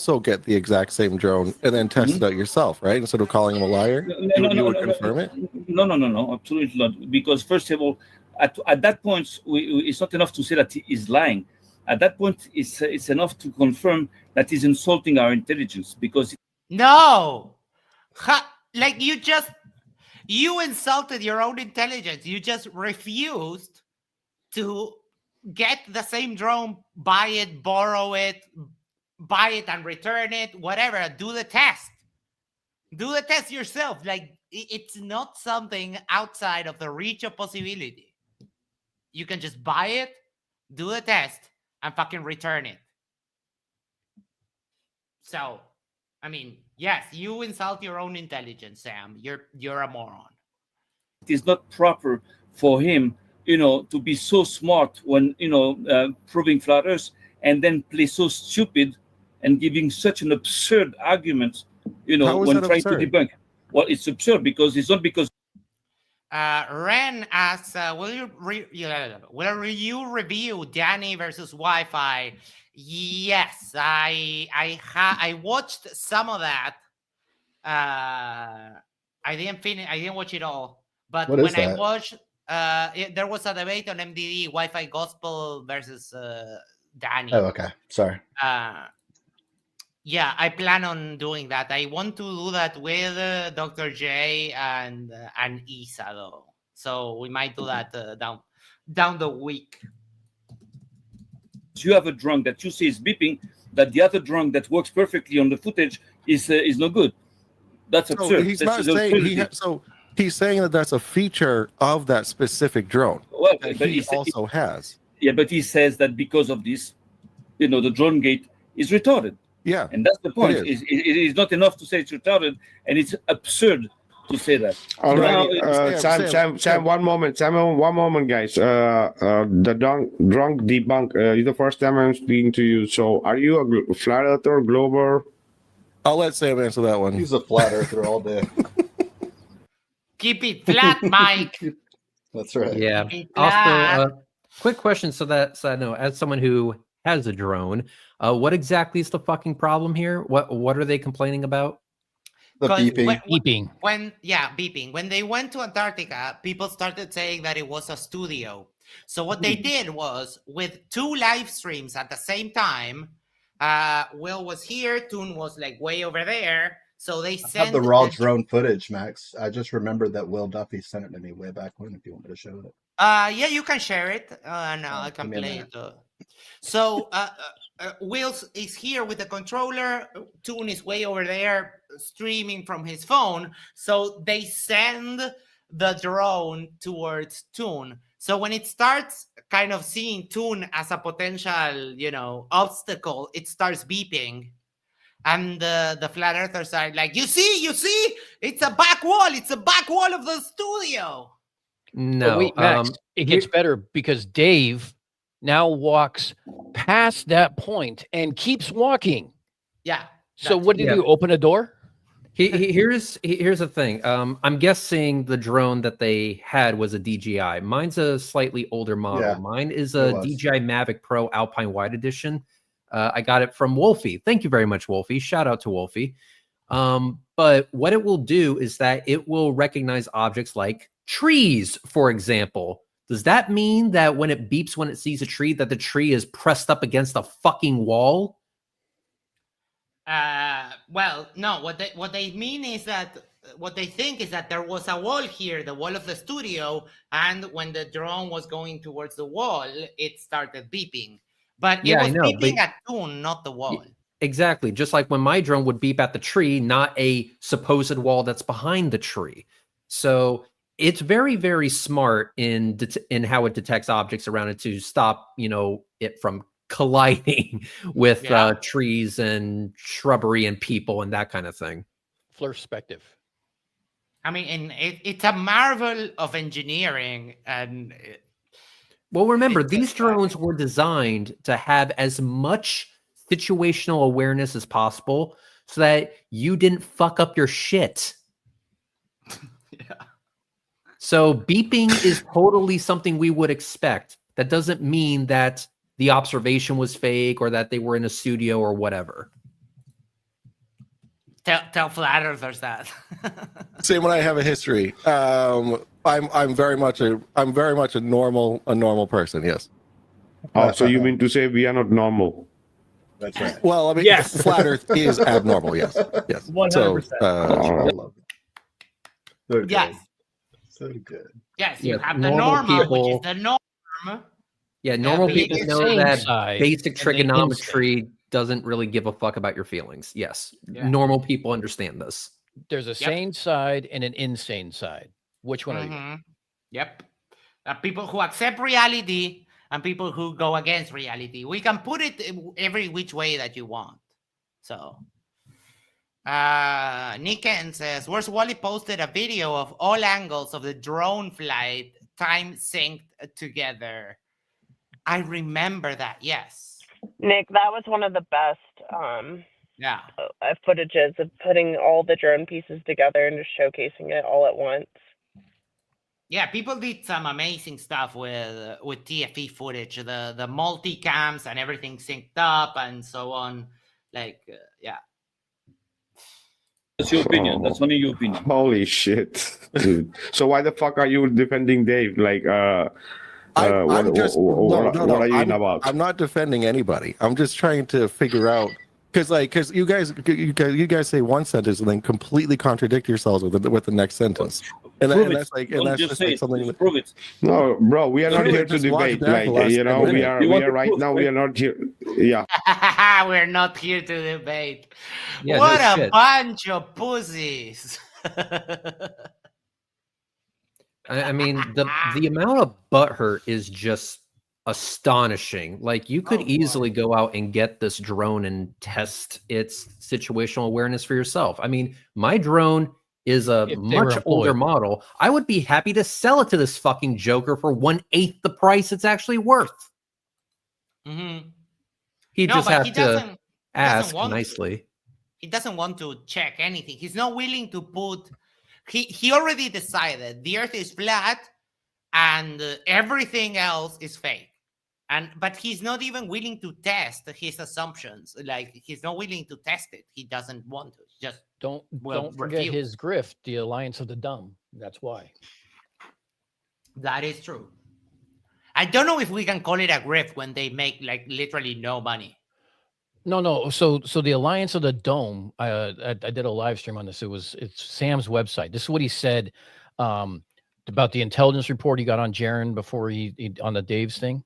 So get the exact same drone and then test it out yourself, right? Instead of calling him a liar, you would confirm it? No, absolutely not. Because first of all, at that point, it's not enough to say that he is lying. At that point, it's enough to confirm that he's insulting our intelligence. Because no, like you insulted your own intelligence. You just refused to get the same drone, buy it, borrow it, buy it and return it, whatever. Do the test. Do the test yourself. Like, it's not something outside of the reach of possibility. You can just buy it, do the test, and fucking return it. So, I mean, yes, you insult your own intelligence, Sam. You're a moron. it is not proper for him, to be so smart when, proving flat Earth, and then play so stupid and giving such an absurd argument, when trying to debunk. Well, it's absurd because it's not because. Ren asks, will you review Danny versus Wi-Fi? Yes, I watched some of that. I didn't watch it all. But when I watched, there was a debate on MDD, Wi-Fi Gospel versus Danny. Oh, okay. Sorry. Yeah, I plan on doing that. I want to do that with Dr. J and Isa though. So we might do that down the week. You have a drone that you see is beeping, that the other drone that works perfectly on the footage is no good. That's absurd. He's That's not saying so. He's saying that that's a feature of that specific drone that he also has. Yeah, but he says that because of this, the drone gate is retarded. Yeah, and that's the point. It It is not enough to say it's retarded, and it's absurd to say that. All right, Sam, one moment, guys. The drunk debunk is the first time I'm speaking to you. So, are you a flat earther, glober? I'll let Sam answer that one. He's a flat earther all day. Keep it flat, Mike. That's right. Yeah. Keep it flat. Also, quick question, so I know, as someone who has a drone, what exactly is the fucking problem here? What are they complaining about? The beeping. Beeping. Beeping. When they went to Antarctica, people started saying that it was a studio. So what they did was, with 2 live streams at the same time, Will was here, Toon was like way over there. So they I sent have the raw drone footage, Max. I just remembered that Will Duffy sent it to me way back when. If you want me to show it. Yeah, you can share it, and I can give me a play minute. it. So Will is here with the controller. Toon is way over there streaming from his phone. So they send the drone towards Toon. So when it starts kind of seeing Toon as a potential, obstacle, it starts beeping. And the flat earthers are like, you see, it's a back wall. It's a back wall of the studio. No, wait, Max, it gets better because Dave now walks past that point and keeps walking. Yeah. So what did you open a door? Here's the thing. I'm guessing the drone that they had was a DJI. Mine's a slightly older model. Yeah, Mine is a DJI Mavic Pro Alpine Wide Edition. I got it from Wolfie. Thank you very much, Wolfie. Shout out to Wolfie. But what it will do is that it will recognize objects like trees, for example. Does that mean that when it beeps when it sees a tree, that the tree is pressed up against a fucking wall? Well, no. What they mean is that what they think is that there was a wall here, the wall of the studio, and when the drone was going towards the wall, it started beeping. But it was beeping at Toon, not the wall. Exactly. Just like when my drone would beep at the tree, not a supposed wall that's behind the tree. So it's very, very smart in how it detects objects around it to stop, it from colliding with trees and shrubbery and people and that kind of thing. Perspective. I mean, and it's a marvel of engineering. And well, remember, these drones were designed to have as much situational awareness as possible so that you didn't fuck up your shit. So beeping is totally something we would expect. That doesn't mean that the observation was fake or that they were in a studio or whatever. Tell flat earthers that. Same when I have a history. I'm very much a normal person. Yes. Oh, so you mean to say we are not normal? That's right. Well, I mean, Yes. flat Earth is abnormal. Yes. Yes. 100%. So, So good. Yes. So good. Yes, you Yeah, have the normal normal, people- which is the norm. Yeah, normal but people it's know same that side basic and the trigonometry doesn't really give a fuck about your feelings. Yes, normal people understand this. There's a sane side and an insane side. Which one are you? Yep. People who accept reality and people who go against reality. We can put it every which way that you want. So, Niken says, where's Wally posted a video of all angles of the drone flight time synced together. I remember that. Yes. Nick, that was one of the best footages of putting all the drone pieces together and just showcasing it all at once. Yeah, people did some amazing stuff with TFE footage, the multicams and everything synced up and so on. That's your opinion. That's only your opinion. Holy shit, dude. So why the fuck are you defending Dave? Like, what are you in about? I'm not defending anybody. I'm just trying to figure out Because you guys say one sentence and then completely contradict yourselves with the next sentence, and that's just like something. Prove it. No, bro, we are not Prove here it, to just watch debate. back the last You know, 10 we minutes. are right now. We are not here. Yeah. We're not here to debate. Yeah, What no a shit. bunch of pussies. I mean, the amount of butthurt is just astonishing. Like, you could easily go out and get this drone and test its situational awareness for yourself. I mean, my drone is a If they were much older employed. model. I would be happy to sell it to this fucking joker for 1/8 the price it's actually worth. Mm-hmm. He No, just but have he to doesn't ask want to. nicely. He doesn't want to check anything. He's not willing to put. He already decided the Earth is flat, and everything else is fake. But he's not even willing to test his assumptions. Like, he's not willing to test it. He doesn't want to. He just Don't will forget refuse. his grift, the Alliance of the Dumb. That's why. That is true. I don't know if we can call it a grift when they make like literally no money. No. So the Alliance of the Dome. I did a live stream on this. It's Sam's website. This is what he said about the intelligence report he got on Jaron before he on the Dave's thing,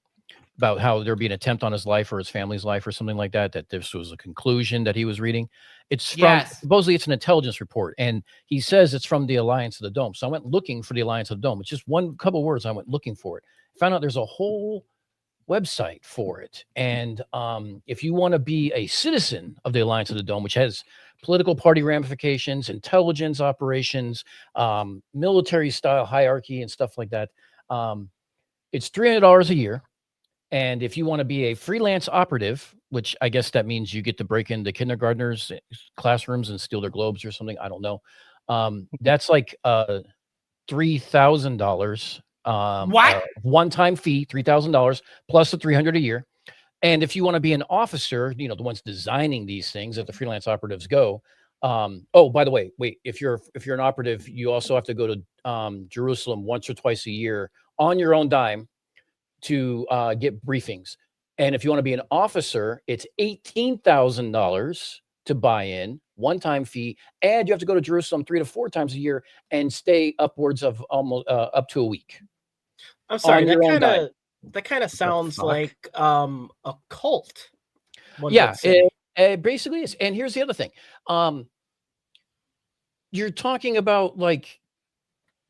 about how there'd be an attempt on his life or his family's life or something like that. That this was a conclusion that he was reading. It's from supposedly it's an intelligence report, and he says it's from the Alliance of the Dome. So I went looking for the Alliance of the Dome. It's just one couple words. I went looking for it. Found out there's a whole website for it. And if you want to be a citizen of the Alliance of the Dome, which has political party ramifications, intelligence operations, military style hierarchy and stuff like that, it's $300 a year. And if you want to be a freelance operative, which I guess that means you get to break into kindergartners' classrooms and steal their globes or something, I don't know. That's like $3,000. What? One-time fee, $3,000 plus the $300 a year. And if you want to be an officer, the ones designing these things that the freelance operatives go. Oh, by the way, wait, if you're an operative, you also have to go to Jerusalem once or twice a year on your own dime to get briefings. And if you want to be an officer, it's $18,000 to buy in, one-time fee, and you have to go to Jerusalem 3 to 4 times a year and stay upwards of almost up to a week. I'm sorry, on your own dime. that kind of sounds like a cult. one Yeah, could say. it basically is. And here's the other thing. You're talking about like,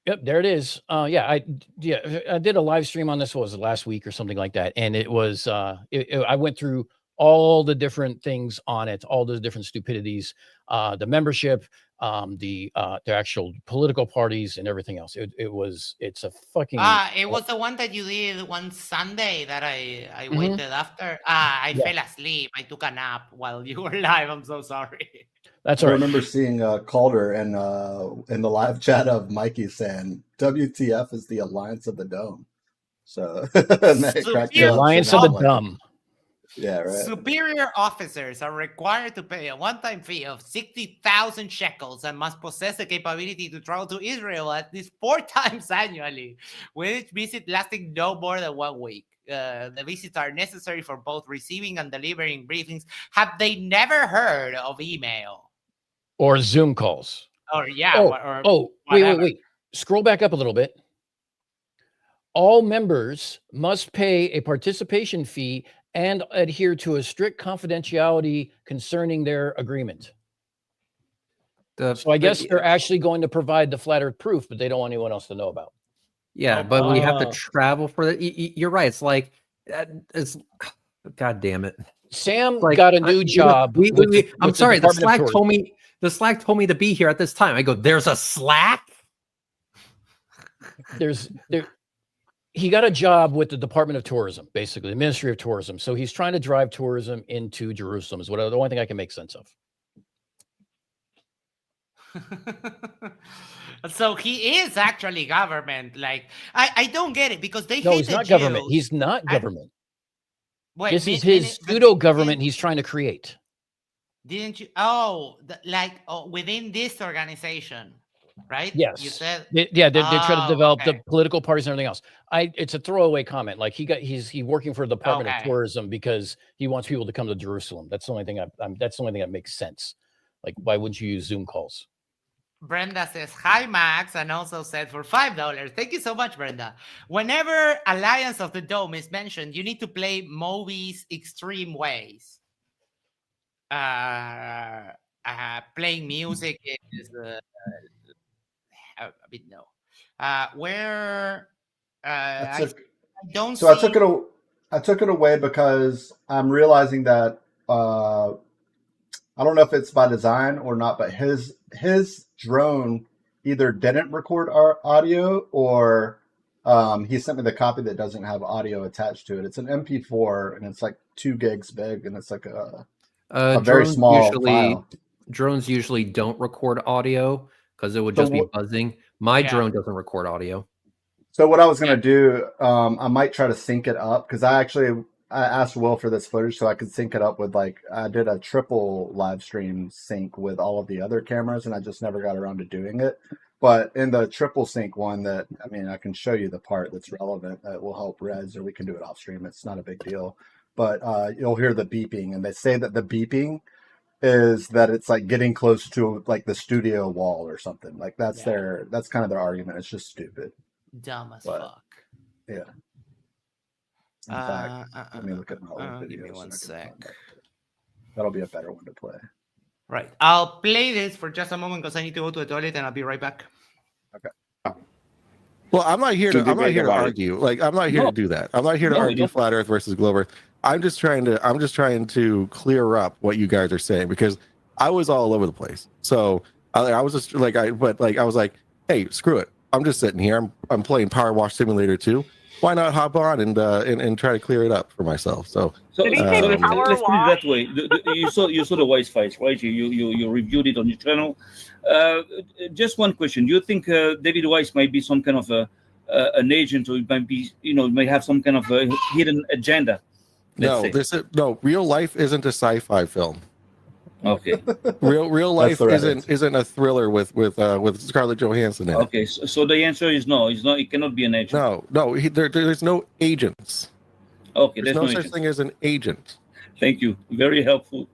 yep, there it is. I did a live stream on this. What was it, last week or something like that? And it was I went through all the different things on it, all the different stupidities, the membership, the actual political parties and everything else. It's a fucking It was the one that you did one Sunday that I Mhm. waited after. I Yeah. fell asleep. I took a nap while you were live. I'm so sorry. That's I all right. remember seeing Calder and in the live chat of Mikey saying WTF is the Alliance of the Dome. So and that cracked me The up. Alliance of the Dumb. Yeah, right. Superior officers are required to pay a one-time fee of 60,000 shekels and must possess the capability to travel to Israel at least 4 times annually, with each visit lasting no more than 1 week. The visits are necessary for both receiving and delivering briefings. Have they never heard of email? Or Zoom calls. Or yeah, Wait. Scroll back up a little bit. All members must pay a participation fee and adhere to a strict confidentiality concerning their agreement. So I guess they're actually going to provide the flat earth proof, but they don't want anyone else to know about. Yeah, but we have to travel for that. You're right. It's like, it's, God damn it. Sam got a new job. I'm sorry. The Slack told me to be here at this time. I go, there's a Slack? He got a job with the Department of Tourism, basically the Ministry of Tourism. So he's trying to drive tourism into Jerusalem is the only thing I can make sense of. So he is actually government. Like, I don't get it because they No, hate he's the not Jews. government. He's not government. Wait, This is his pseudo government he's trying to create. Didn't you? Within this organization. right? Yes. You said. They're trying to develop the Okay. political parties and everything else. It's a throwaway comment. Like he's working for the Department of Okay. Tourism because he wants people to come to Jerusalem. That's the only thing that's the only thing that makes sense. Like, why wouldn't you use Zoom calls? Brenda says, hi, Max, and also said for $5. Thank you so much, Brenda. Whenever Alliance of the Dome is mentioned, you need to play Moby's Extreme Ways. Playing music is a bit no. Where I don't So see. I took it away because I'm realizing that I don't know if it's by design or not, but his drone either didn't record our audio or he sent me the copy that doesn't have audio attached to it. It's an MP4 and it's like 2 gigs big and it's like a very small file. Drones usually don't record audio because it would just be buzzing. My drone doesn't record audio. So what I was going to do, I might try to sync it up because I asked Will for this footage so I could sync it up with I did a triple live stream sync with all of the other cameras and I just never got around to doing it. But in the triple sync one I can show you the part that's relevant that will help Rez, or we can do it off stream. It's not a big deal. But you'll hear the beeping, and they say that the beeping is that it's like getting close to like the studio wall or something. Like that's kind of their argument. It's just stupid. Dumb as fuck. Yeah. In fact, let me look at my old videos. Give me one sec. That'll be a better one to play. Right. I'll play this for just a moment because I need to go to the toilet and I'll be right back. Okay. Well, I'm not here to argue. Like, I'm not here to do that. I'm not here to argue flat Earth versus globe Earth. I'm just trying to clear up what you guys are saying because I was all over the place. So I was just I was like, hey, screw it. I'm just sitting here. I'm playing Power Wash Simulator 2. Why not hop on and try to clear it up for myself? So let's put it that way. You saw the Wise Fights, right? You reviewed it on your channel. Just one question: do you think David Wise might be some kind of an agent, or it might be might have some kind of a hidden agenda? No, real life isn't a sci-fi film. Okay. Real life isn't a thriller with Scarlett Johansson in it. Okay, so the answer is no. It's not. It cannot be an agent. No. There's no agents. Okay, there's no such thing as an agent. Thank you. Very helpful.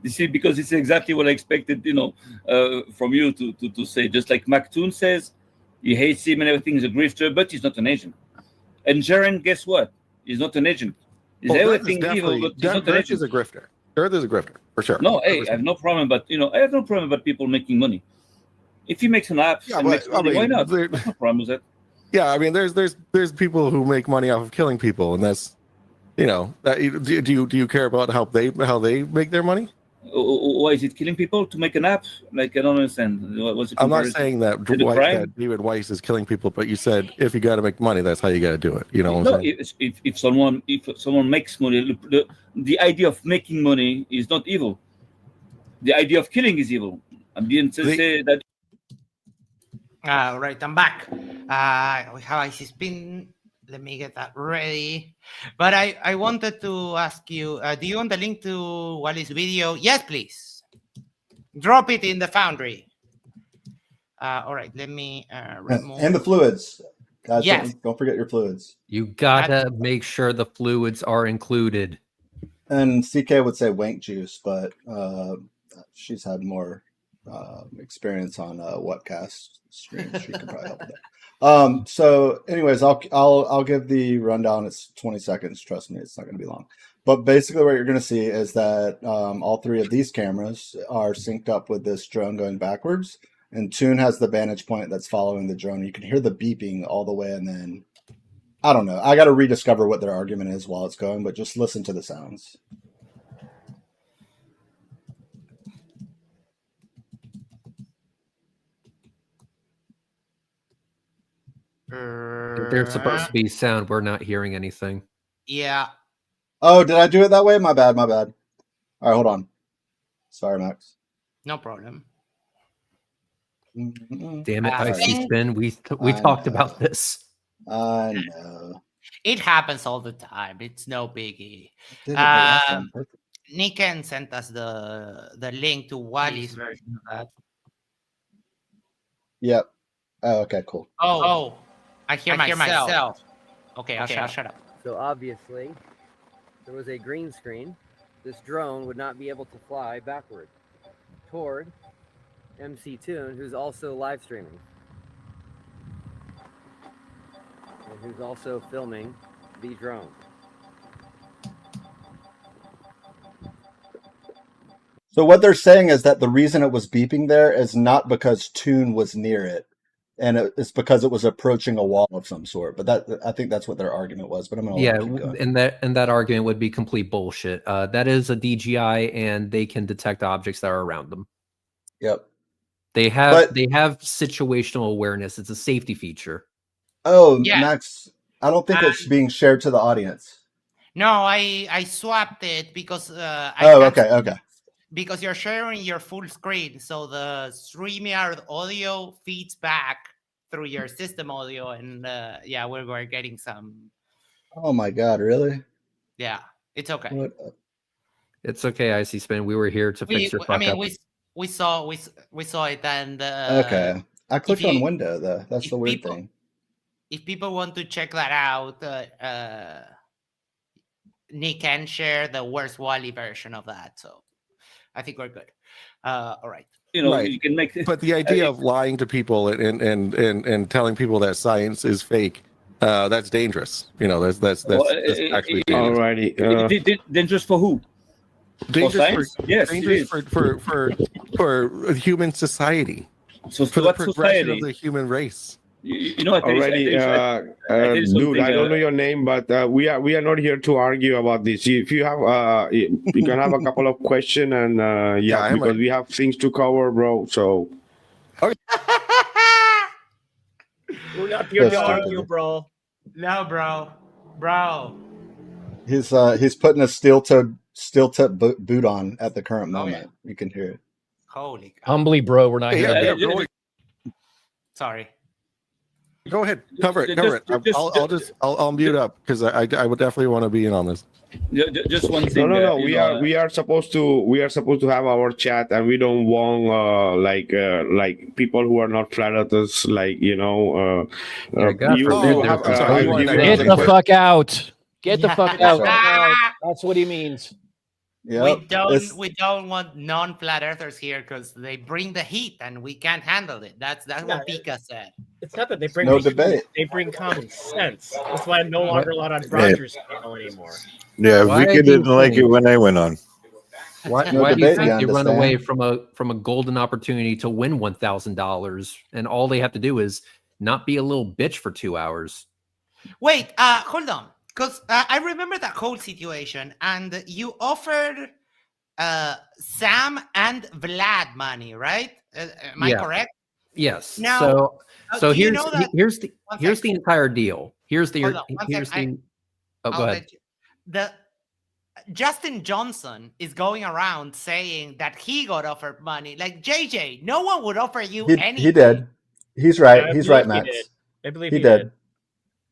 You see, because it's exactly what I expected. From you to say. Just like Mactoon says, he hates him and everything. He's a grifter, but he's not an agent. And Jaren, guess what? He's not an agent. He's everything evil, but he's not an agent. Is a grifter. Earth is a grifter for sure. No, hey, I have no problem, but I have no problem about people making money. If he makes an app, makes money, why not? No problem with that. Yeah, I mean, there's people who make money off of killing people, and that's do you care about how they make their money? Why is it killing people to make an app? Like, I don't understand. I'm not saying that David Weiss is killing people, but you said if you got to make money, that's how you got to do it. You know what I'm saying? If someone makes money, the idea of making money is not evil. The idea of killing is evil. I didn't say that. Right, I'm back. We have IC spin. Let me get that ready. But I wanted to ask you, do you want the link to Wally's video? Yes, please. Drop it in the Foundry. All right, let me remove. And the fluids. Guys, yes. Don't forget your fluids. You gotta make sure the fluids are included. And CK would say wank juice, but she's had more experience on webcast streams. She could probably help with that. So anyways, I'll give the rundown. It's 20 seconds. Trust me, it's not going to be long. But basically what you're going to see is that all three of these cameras are synced up with this drone going backwards. And Toon has the vantage point that's following the drone. You can hear the beeping all the way. And then, I don't know. I got to rediscover what their argument is while it's going, but just listen to the sounds. There's supposed to be sound. We're not hearing anything. Yeah. Oh, did I do it that way? My bad. All right, hold on. Sorry, Max. No problem. Damn it, IC Spin. We talked about this. I know. It happens all the time. It's no biggie. Niken sent us the link to Wally's version of that. Yep. Oh, okay, cool. Oh, I hear myself. Okay, I'll shut up. So obviously, there was a green screen. This drone would not be able to fly backward toward MC Toon, who's also live streaming. And who's also filming the drone. So what they're saying is that the reason it was beeping there is not because Toon was near it, and it's because it was approaching a wall of some sort. But that, I think that's what their argument was. But I'm gonna let them keep going. and that argument would be complete bullshit. That is a DJI, and they can detect objects that are around them. Yep. They have situational awareness. It's a safety feature. Oh, Yeah. Max, I don't think it's being shared to the audience. No, I swapped it because Okay. because you're sharing your full screen, so the StreamYard audio feeds back through your system audio, and yeah, we're getting some. Oh my God, really? Yeah, it's okay. What? It's okay, Icy Spin. We were here to fix your fuck up. We saw it, and Okay. I clicked on window though. That's the weird thing. If people want to check that out, Nick can share the Where's Wally version of that. So I think we're good. All right. You can make it. But the idea of lying to people and telling people that science is fake, that's dangerous. That's actually dangerous. Alrighty. Dangerous for who? Dangerous Yes, for human society. So for the what progression society? of the human race. Dude, I don't know your name, but we are not here to argue about this. If you have, you can have a couple of questions, and because we have things to cover, bro. So. We're not here to argue, bro. No, bro. He's putting a steel-tip boot on at the current moment. Yeah. You can hear it. Holy God. Humbly, bro. We're not here. Sorry. Go ahead, cover it. I'll mute up because I would definitely want to be in on this. Just one thing. No. We are supposed to have our chat, and we don't want like people who are not flat earthers, like Get the fuck out. Get the fuck out. That's what he means. Yep. We don't want non-flat earthers here because they bring the heat and we can't handle it. That's what Pika said. It's not that they bring debate. They bring common sense. That's why I'm no longer allowed on Rogers channel anymore. Yeah, Vika didn't like it when I went on. Why do you think they run away from a golden opportunity to win $1,000, and all they have to do is not be a little bitch for 2 hours? Wait, hold on. Because I remember that whole situation, and you offered Sam and Vlad money, right? Am I correct? Yes. Now, so here's the entire deal. Go ahead. Justin Johnson is going around saying that he got offered money. Like JJ, no one would offer you anything. He did. He's right. He's right, Max. I believe he did.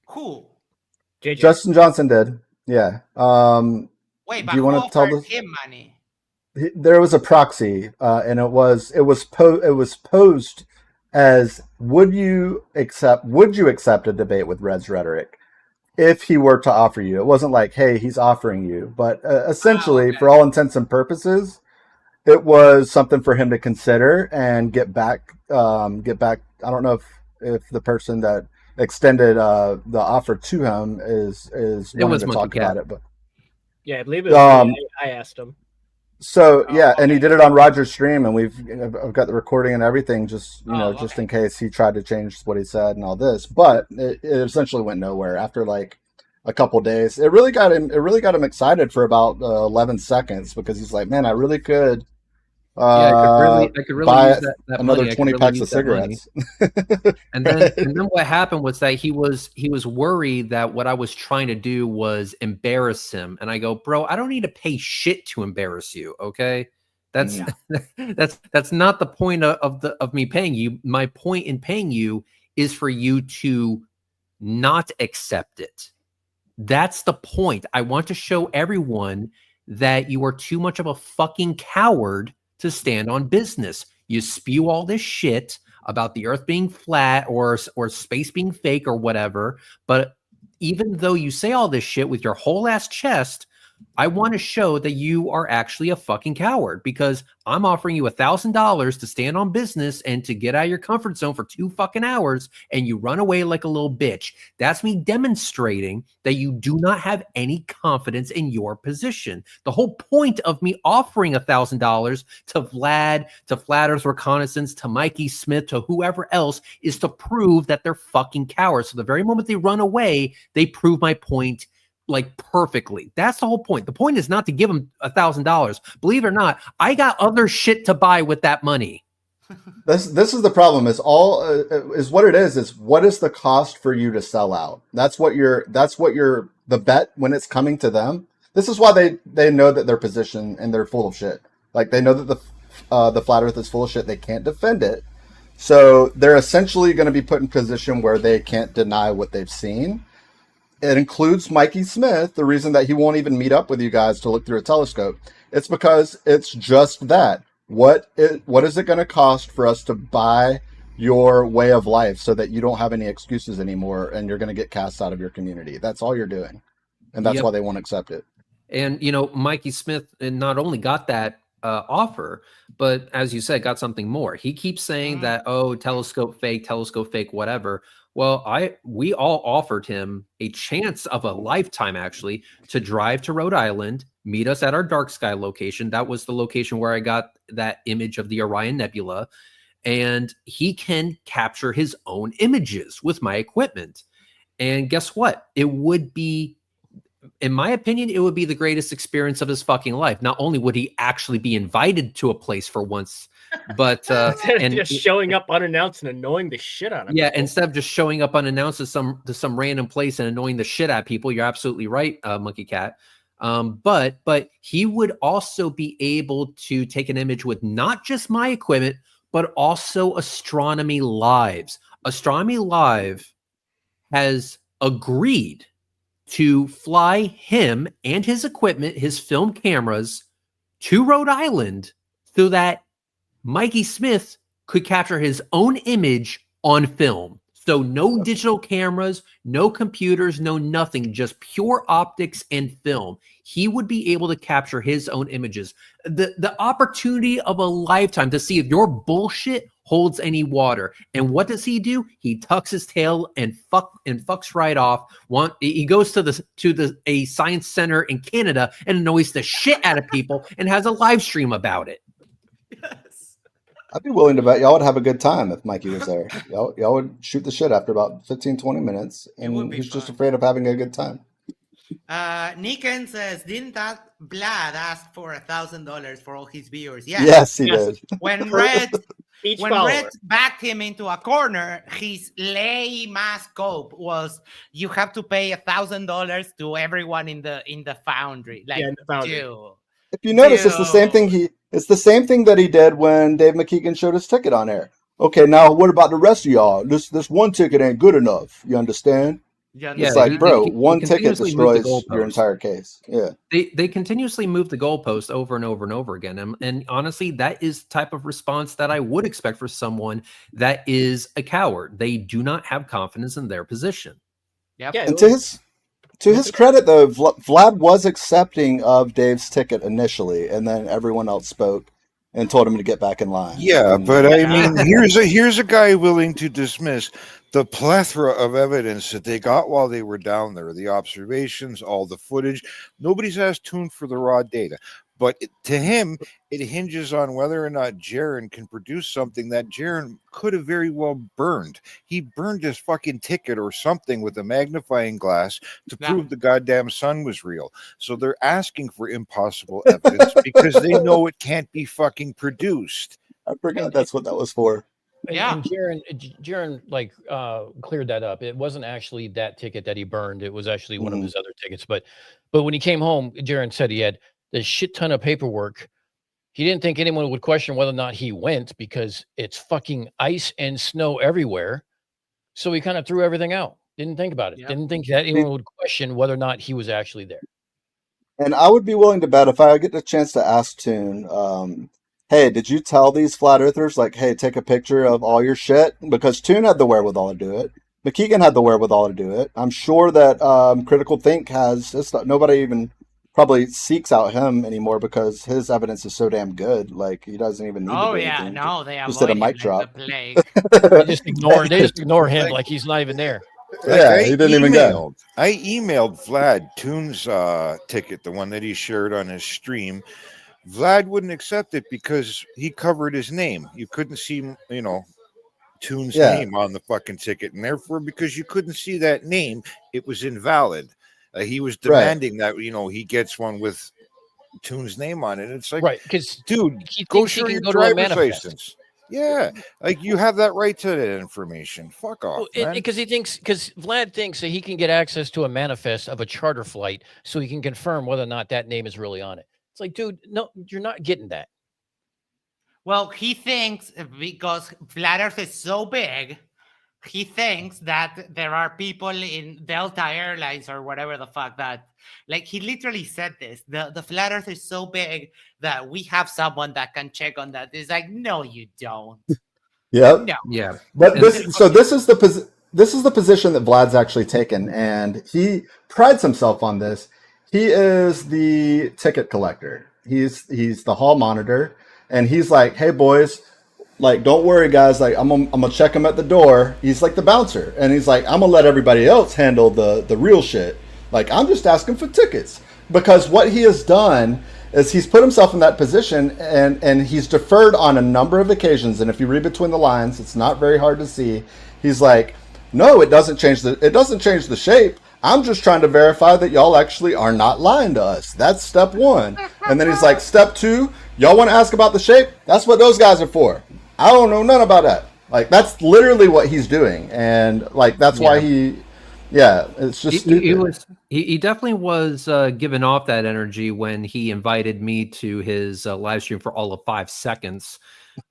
Who? JJ. Justin Johnson did. Yeah. Wait, but do you want to tell him money? There was a proxy, and it was posed as would you accept a debate with Red's Rhetoric if he were to offer you? It wasn't like, hey, he's offering you, but essentially, for all intents and purposes, it was something for him to consider and get back. I don't know if the person that extended the offer to him is wanting to talk about it, but yeah, I believe it was I asked him. So and he did it on Roger's stream, and I've got the recording and everything, just just in case he tried to change what he said and all this. But it essentially went nowhere after like a couple days. It really got him excited for about 11 seconds because he's like, man, I really could. I could really buy use that another money. 20 packs of cigarettes. and then what happened was that he was worried that what I was trying to do was embarrass him. And I go, bro, I don't need to pay shit to embarrass you. Okay. That's not the point of me paying you. My point in paying you is for you to not accept it. That's the point. I want to show everyone that you are too much of a fucking coward to stand on business. You spew all this shit about the Earth being flat or space being fake or whatever. But even though you say all this shit with your whole ass chest, I want to show that you are actually a fucking coward, because I'm offering you $1,000 to stand on business and to get out of your comfort zone for 2 fucking hours, and you run away like a little bitch. That's me demonstrating that you do not have any confidence in your position. The whole point of me offering $1,000 to Vlad, to Flat Earth Reconnaissance, to Mikey Smith, to whoever else, is to prove that they're fucking cowards. So the very moment they run away, they prove my point like perfectly. That's the whole point. The point is not to give them $1,000. Believe it or not, I got other shit to buy with that money. This is the problem. Is what it is. Is what is the cost for you to sell out? That's what you're the bet when it's coming to them. This is why they know that their position and they're full of shit. Like they know that the flat Earth is full of shit. They can't defend it. So they're essentially going to be put in position where they can't deny what they've seen. It includes Mikey Smith. The reason that he won't even meet up with you guys to look through a telescope, it's because it's just that. What is it going to cost for us to buy your way of life so that you don't have any excuses anymore and you're going to get cast out of your community? That's all you're doing. And that's why they won't accept it. And, Mikey Smith not only got that offer, but as you said, got something more. He keeps saying that, telescope fake, whatever. Well, we all offered him a chance of a lifetime, actually, to drive to Rhode Island, meet us at our dark sky location. That was the location where I got that image of the Orion Nebula. And he can capture his own images with my equipment. And guess what? It would be, in my opinion, it would be the greatest experience of his fucking life. Not only would he actually be invited to a place for once, but and just showing up unannounced and annoying the shit out of people. people. Instead of just showing up unannounced to some random place and annoying the shit out of people. You're absolutely right, Monkey Cat. But he would also be able to take an image with not just my equipment, but also Astronomy Live's. Astronomy Live has agreed to fly him and his equipment, his film cameras, to Rhode Island so that Mikey Smith could capture his own image on film. So no digital cameras, no computers, no nothing, just pure optics and film. He would be able to capture his own images. The opportunity of a lifetime to see if your bullshit holds any water. And what does he do? He tucks his tail and fucks right off. He goes to a science center in Canada and annoys the shit out of people and has a live stream about it. I'd be willing to bet y'all would have a good time if Mikey was there. Y'all would shoot the shit after about 15, 20 minutes. And he's just afraid of having a good time. Niken says, didn't that Vlad ask for $1,000 for all his viewers? Yes, he did. When Red backed him into a corner, his lame ass scope was you have to pay $1,000 to everyone in the foundry. Like, in the foundry. Dude. If you notice, it's the same thing. It's the same thing that he did when Dave McKeegan showed his ticket on air. Okay, now what about the rest of y'all? This one ticket ain't good enough. You understand? It's like, bro, one ticket destroys your entire case. Yeah. They continuously move the goalpost over and over and over again. And honestly, that is the type of response that I would expect for someone that is a coward. They do not have confidence in their position. Yep. And to his credit, though, Vlad was accepting of Dave's ticket initially, and then everyone else spoke and told him to get back in line. Yeah, but I mean, here's a guy willing to dismiss the plethora of evidence that they got while they were down there, the observations, all the footage. Nobody's asked Toon for the raw data. But to him, it hinges on whether or not Jaron can produce something that Jaron could have very well burned. He burned his fucking ticket or something with a magnifying glass to prove the goddamn sun was real. So they're asking for impossible evidence because they know it can't be fucking produced. I forgot that's what that was for. And Jaron cleared that up. It wasn't actually that ticket that he burned. It was actually one of his other tickets. But when he came home, Jaron said he had a shit ton of paperwork. He didn't think anyone would question whether or not he went because it's fucking ice and snow everywhere. So he kind of threw everything out. Didn't think about it. Yep. Didn't think that anyone would question whether or not he was actually there. And I would be willing to bet if I get the chance to ask Toon, hey, did you tell these flat earthers, like, hey, take a picture of all your shit? Because Toon had the wherewithal to do it. McKeegan had the wherewithal to do it. I'm sure that Critical Think has. Nobody even probably seeks out him anymore because his evidence is so damn good. Like, he doesn't even need to Oh do yeah, anything. no, they Just did a avoid him mic like the drop. plague. They just ignore him like he's not even there. Like Yeah, he didn't even go. I emailed Vlad Toon's ticket, the one that he shared on his stream. Vlad wouldn't accept it because he covered his name. You couldn't see, Toon's Yeah. name on the fucking ticket, and therefore, because you couldn't see that name, it was invalid. He was demanding that he gets one with Toon's name on it. It's like, Right, because dude, he go thinks he show can your go to a driver's manifest. license. Yeah, like you have that right to that information. Fuck off, man. Because Vlad thinks that he can get access to a manifest of a charter flight so he can confirm whether or not that name is really on it. It's like, dude, no, you're not getting that. Well, he thinks because Flat Earth is so big, he thinks that there are people in Delta Airlines or whatever the fuck that, like, he literally said this. The Flat Earth is so big that we have someone that can check on that. It's like, no, you don't. Yep. No. Yeah. But this is the position that Vlad's actually taken, and he prides himself on this. He is the ticket collector. He's the hall monitor, and he's like, "Hey boys, like don't worry guys, like I'm gonna check him at the door." He's like the bouncer, and he's like, "I'm gonna let everybody else handle the real shit. Like I'm just asking for tickets." Because what he has done is he's put himself in that position, and he's deferred on a number of occasions. And if you read between the lines, it's not very hard to see. He's like, "No, it doesn't change the shape. I'm just trying to verify that y'all actually are not lying to us. That's step one." And then he's like, "Step two, y'all want to ask about the shape? That's what those guys are for. I don't know none about that." Like that's literally what he's doing, and like that's why it's just stupid. He definitely was giving off that energy when he invited me to his live stream for all of 5 seconds.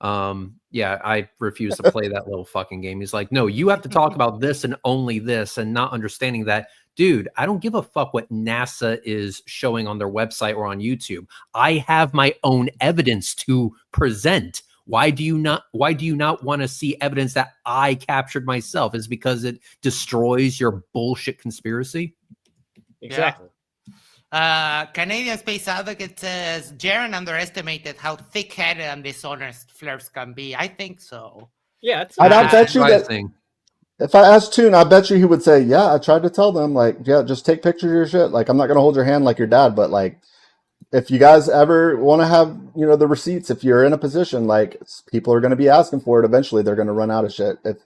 I refuse to play that little fucking game. He's like, no, you have to talk about this and only this, and not understanding that, dude, I don't give a fuck what NASA is showing on their website or on YouTube. I have my own evidence to present. Why do you not want to see evidence that I captured myself? Is because it destroys your bullshit conspiracy? Exactly. Canadian Space Advocate says Jaren underestimated how thick-headed and dishonest flirts can be. I think so. Yeah, I bet you that if I asked Toon, I bet you he would say, "Yeah, I tried to tell them, like, yeah, just take pictures of your shit. Like, I'm not gonna hold your hand like your dad, but like, if you guys ever want to have, the receipts, if you're in a position, like, people are going to be asking for it. Eventually, they're going to run out of shit. If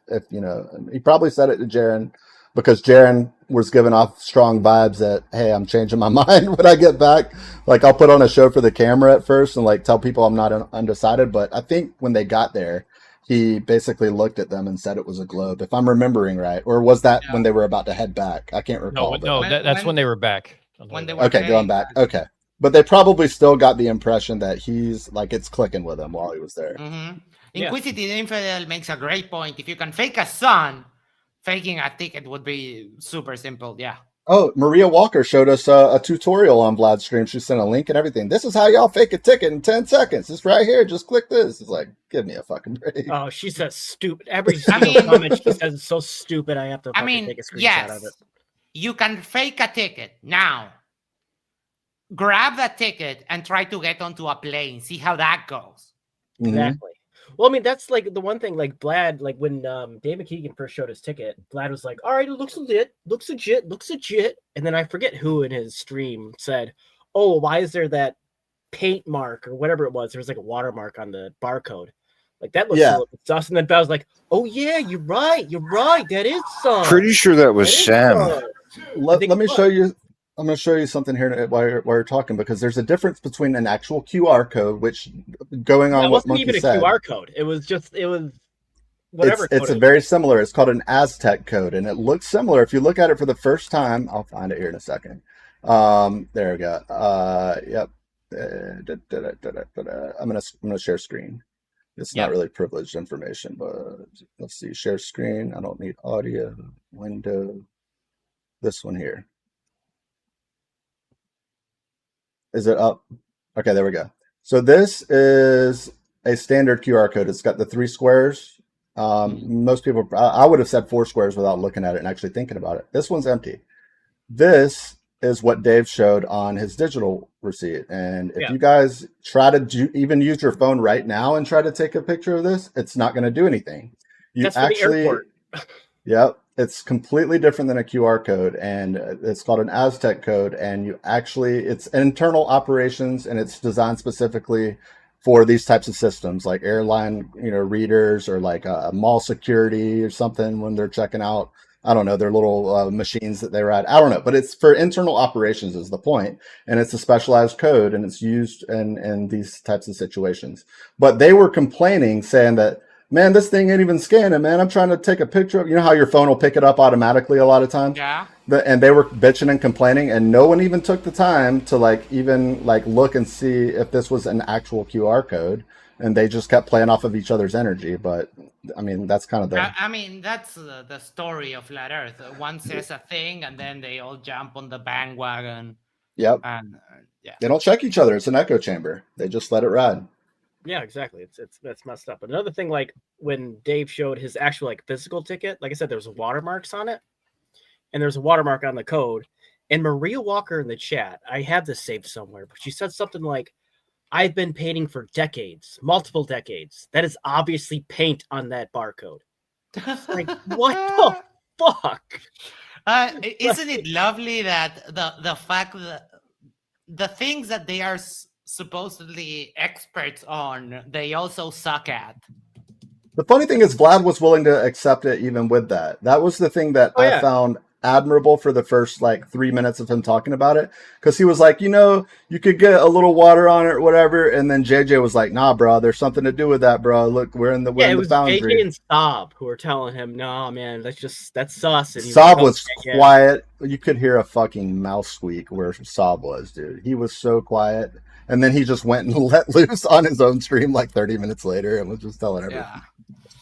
he probably said it to Jaren because Jaren was giving off strong vibes that, hey, I'm changing my mind when I get back. Like, I'll put on a show for the camera at first and like tell people I'm not undecided. But I think when they got there, he basically looked at them and said it was a globe, if I'm remembering right. Or was that when they were about to head back? I can't recall. That's when they were back. When they were okay, going back. Okay. But they probably still got the impression that he's like it's clicking with him while he was there. Mm-hmm. Inquisitive Infidel makes a great point. If you can fake a sun, faking a ticket would be super simple. Yeah. Oh, Maria Walker showed us a tutorial on Vlad's stream. She sent a link and everything. This is how y'all fake a ticket in 10 seconds. It's right here. Just click this. It's like, give me a fucking break. Oh, she says stupid. Every single comment she says is so stupid. I have to fucking take a screenshot of it. You can fake a ticket now. Grab that ticket and try to get onto a plane. See how that goes. Exactly. Well, I mean, that's like the one thing, like Vlad, like when Dave McKeegan first showed his ticket, Vlad was like, all right, it looks legit, looks legit. And then I forget who in his stream said, oh, why is there that paint mark or whatever it was? There was like a watermark on the barcode. Like that looks a little bit sus. And then Bell's like, oh yeah, you're right. That is some. Pretty sure that was Sam. Let me show you. I'm going to show you something here while you're talking, because there's a difference between an actual QR code, which going on what Monkey said. It wasn't even a QR code. It was whatever. It's very similar. It's called an Aztec code, and it looks similar. If you look at it for the first time, I'll find it here in a second. There we go. Yep. I'm gonna share screen. It's not really privileged information, but let's see. Share screen. I don't need audio. Window. This one here. Is it up? Okay, there we go. So this is a standard QR code. It's got the 3 squares. Most people, I would have said 4 squares without looking at it and actually thinking about it. This one's empty. This is what Dave showed on his digital receipt. And if you guys try to even use your phone right now and try to take a picture of this, it's not going to do anything. You That's actually, for the airport. Yep. It's completely different than a QR code, and it's called an Aztec code. And it's internal operations, and it's designed specifically for these types of systems, like airline, readers, or like mall security or something when they're checking out. I don't know, their little machines that they ride. I don't know, but it's for internal operations is the point, and it's a specialized code, and it's used in these types of situations. But they were complaining, saying that, man, this thing ain't even scanning, man. I'm trying to take a picture of, how your phone will pick it up automatically a lot of times? Yeah. And they were bitching and complaining, and no one even took the time to look and see if this was an actual QR code. And they just kept playing off of each other's energy. But I mean, that's kind of that's the story of Flat Earth. One says a thing, and then they all jump on the bandwagon. Yep. And they don't check each other. It's an echo chamber. They just let it ride. Yeah, exactly. That's messed up. But another thing, like when Dave showed his actual physical ticket, like I said, there was watermarks on it, and there's a watermark on the code. And Maria Walker in the chat, I have this saved somewhere, but she said something like, "I've been painting for decades, multiple decades. That is obviously paint on that barcode." Like, what the fuck? Isn't it lovely that the fact that the things that they are supposedly experts on, they also suck at? The funny thing is, Vlad was willing to accept it even with that. That was the thing that I found admirable for the first 3 minutes of him talking about it, because he was like, you could get a little water on it or whatever, and then JJ was like, nah, bro, there's something to do with that, bro. Look, we're in the boundary. JJ and Saab who were telling him, "No, man, that's sus." And Saab was quiet. You could hear a fucking mouse squeak where Saab was, dude. He was so quiet, and then he just went and let loose on his own stream 30 minutes later and was just telling everyone. Yeah.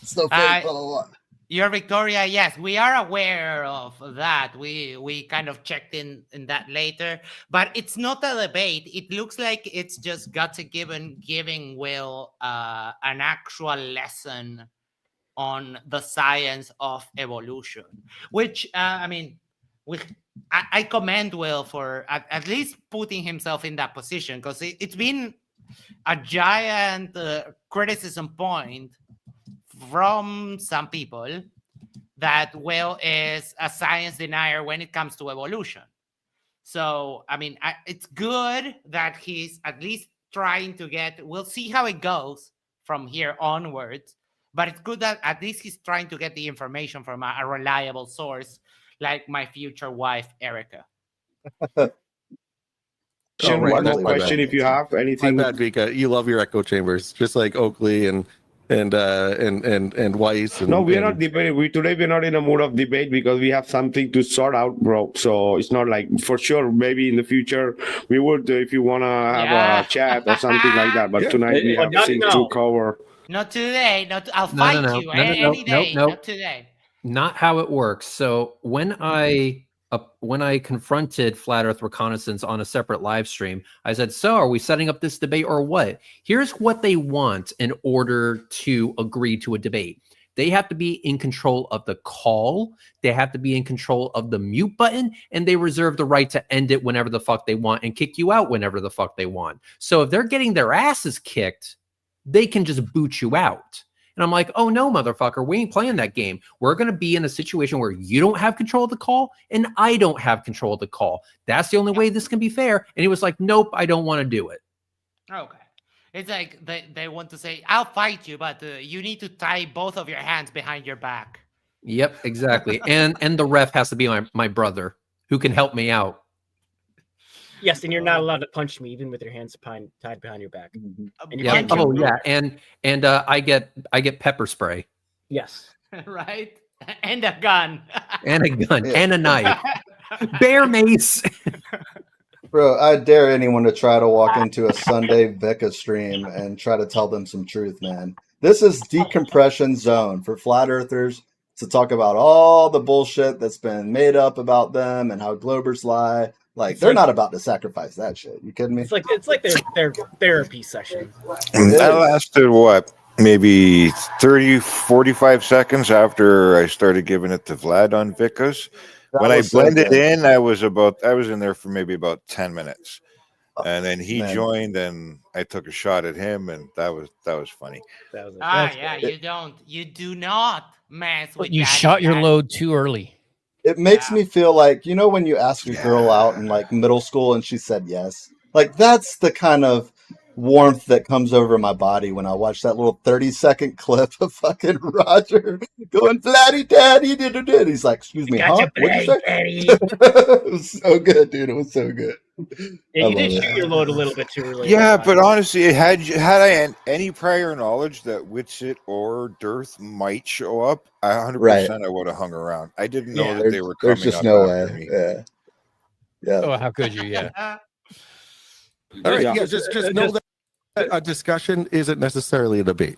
It's no fake, blah, blah, blah. Your Victoria, yes, we are aware of that. We kind of checked in that later, but it's not a debate. It looks like it's just Gutsy giving Will an actual lesson on the science of evolution, which I commend Will for at least putting himself in that position, because it's been a giant criticism point from some people that Will is a science denier when it comes to evolution. So, it's good that he's at least trying to we'll see how it goes from here onwards, but it's good that at least he's trying to get the information from a reliable source, like my future wife, Erica. One more question, if you have anything. My bad, Vika. You love your echo chambers, just like Oakley and Weiss. No, we are not debating. Today we're not in a mood of debate because we have something to sort out, bro. So it's not like, for sure, maybe in the future we would, if you want to have a chat or something like that. But tonight we have things to cover. Not today. I'll fight you any day. Not today. Not how it works. So when I confronted Flat Earth Reconnaissance on a separate live stream, I said, "So are we setting up this debate or what? Here's what they want in order to agree to a debate. They have to be in control of the call. They have to be in control of the mute button, and they reserve the right to end it whenever the fuck they want and kick you out whenever the fuck they want. So if they're getting their asses kicked, they can just boot you out." And I'm like, "Oh no, motherfucker, we ain't playing that game. We're going to be in a situation where you don't have control of the call and I don't have control of the call. That's the only way this can be fair." And he was like, "Nope, I don't want to do it." Okay. It's like they want to say, "I'll fight you, but you need to tie both of your hands behind your back." Yep, exactly. and the ref has to be my brother who can help me out. Yes, and you're not allowed to punch me even with your hands tied behind your back. And you Yeah. can't Oh shoot yeah. me. And I get pepper spray. Yes. Right? And a gun. And a gun and a knife. Bear mace. Bro, I dare anyone to try to walk into a Sunday Vika stream and try to tell them some truth, man. This is decompression zone for flat earthers to talk about all the bullshit that's been made up about them and how globers lie. Like It's they're like- not about to sacrifice that shit. You kidding me? It's like their therapy session. That lasted what? Maybe 30, 45 seconds after I started giving it to Vlad on Vicos. That When I was so blended good. in, I was in there for maybe about 10 minutes. And then he Man. joined and I took a shot at him, and that was funny. You do not mess with You Daddy shot your Daddy. load too early. It makes me feel like, you know, when you ask a girl out in like middle school and she said yes, like that's the kind of warmth that comes over my body when I watch that little 30-second clip of fucking Roger going Vladdy Daddy did. He's like, excuse me, huh? What'd you say? It was so good, dude. It was so good. Yeah, I you did love shoot it. your load a little bit too early. Yeah, there, but Roger. honestly, had I any prior knowledge that Witsit or Dearth might show up, 100% Right. I would have hung around. I didn't know Yeah. that they were There's coming just up no after way. me. Yeah. Yeah. Oh, how could you? Yeah. All right, Yeah. yeah, just know that a discussion isn't necessarily a debate.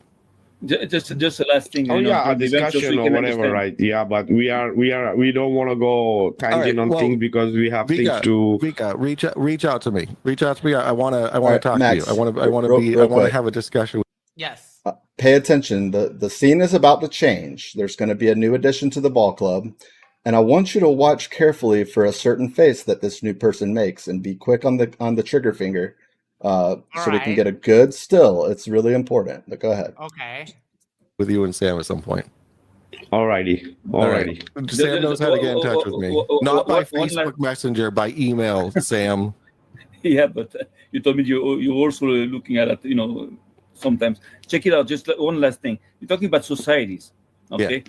Just the last thing. Oh you know, yeah, a to prevent just so discussion we or can whatever, understand. right? Yeah, but we don't want to go tangent on well, things because we have things to. Vika, reach out to me. Reach out to me. I want to right, talk Max, to you. I want real to quick. have a discussion. Yes. Pay attention. The scene is about to change. There's going to be a new addition to the ball club. And I want you to watch carefully for a certain face that this new person makes and be quick on the trigger finger so we can get a good still. It's really important. But go ahead. Okay. With you and Sam at some point. Alrighty. Sam knows how to get in touch with me. Not by Facebook Messenger, by email, Sam. Yeah, but you told me you're also looking at it, you know, sometimes. Check it out. Just one last thing. You're talking about societies, okay?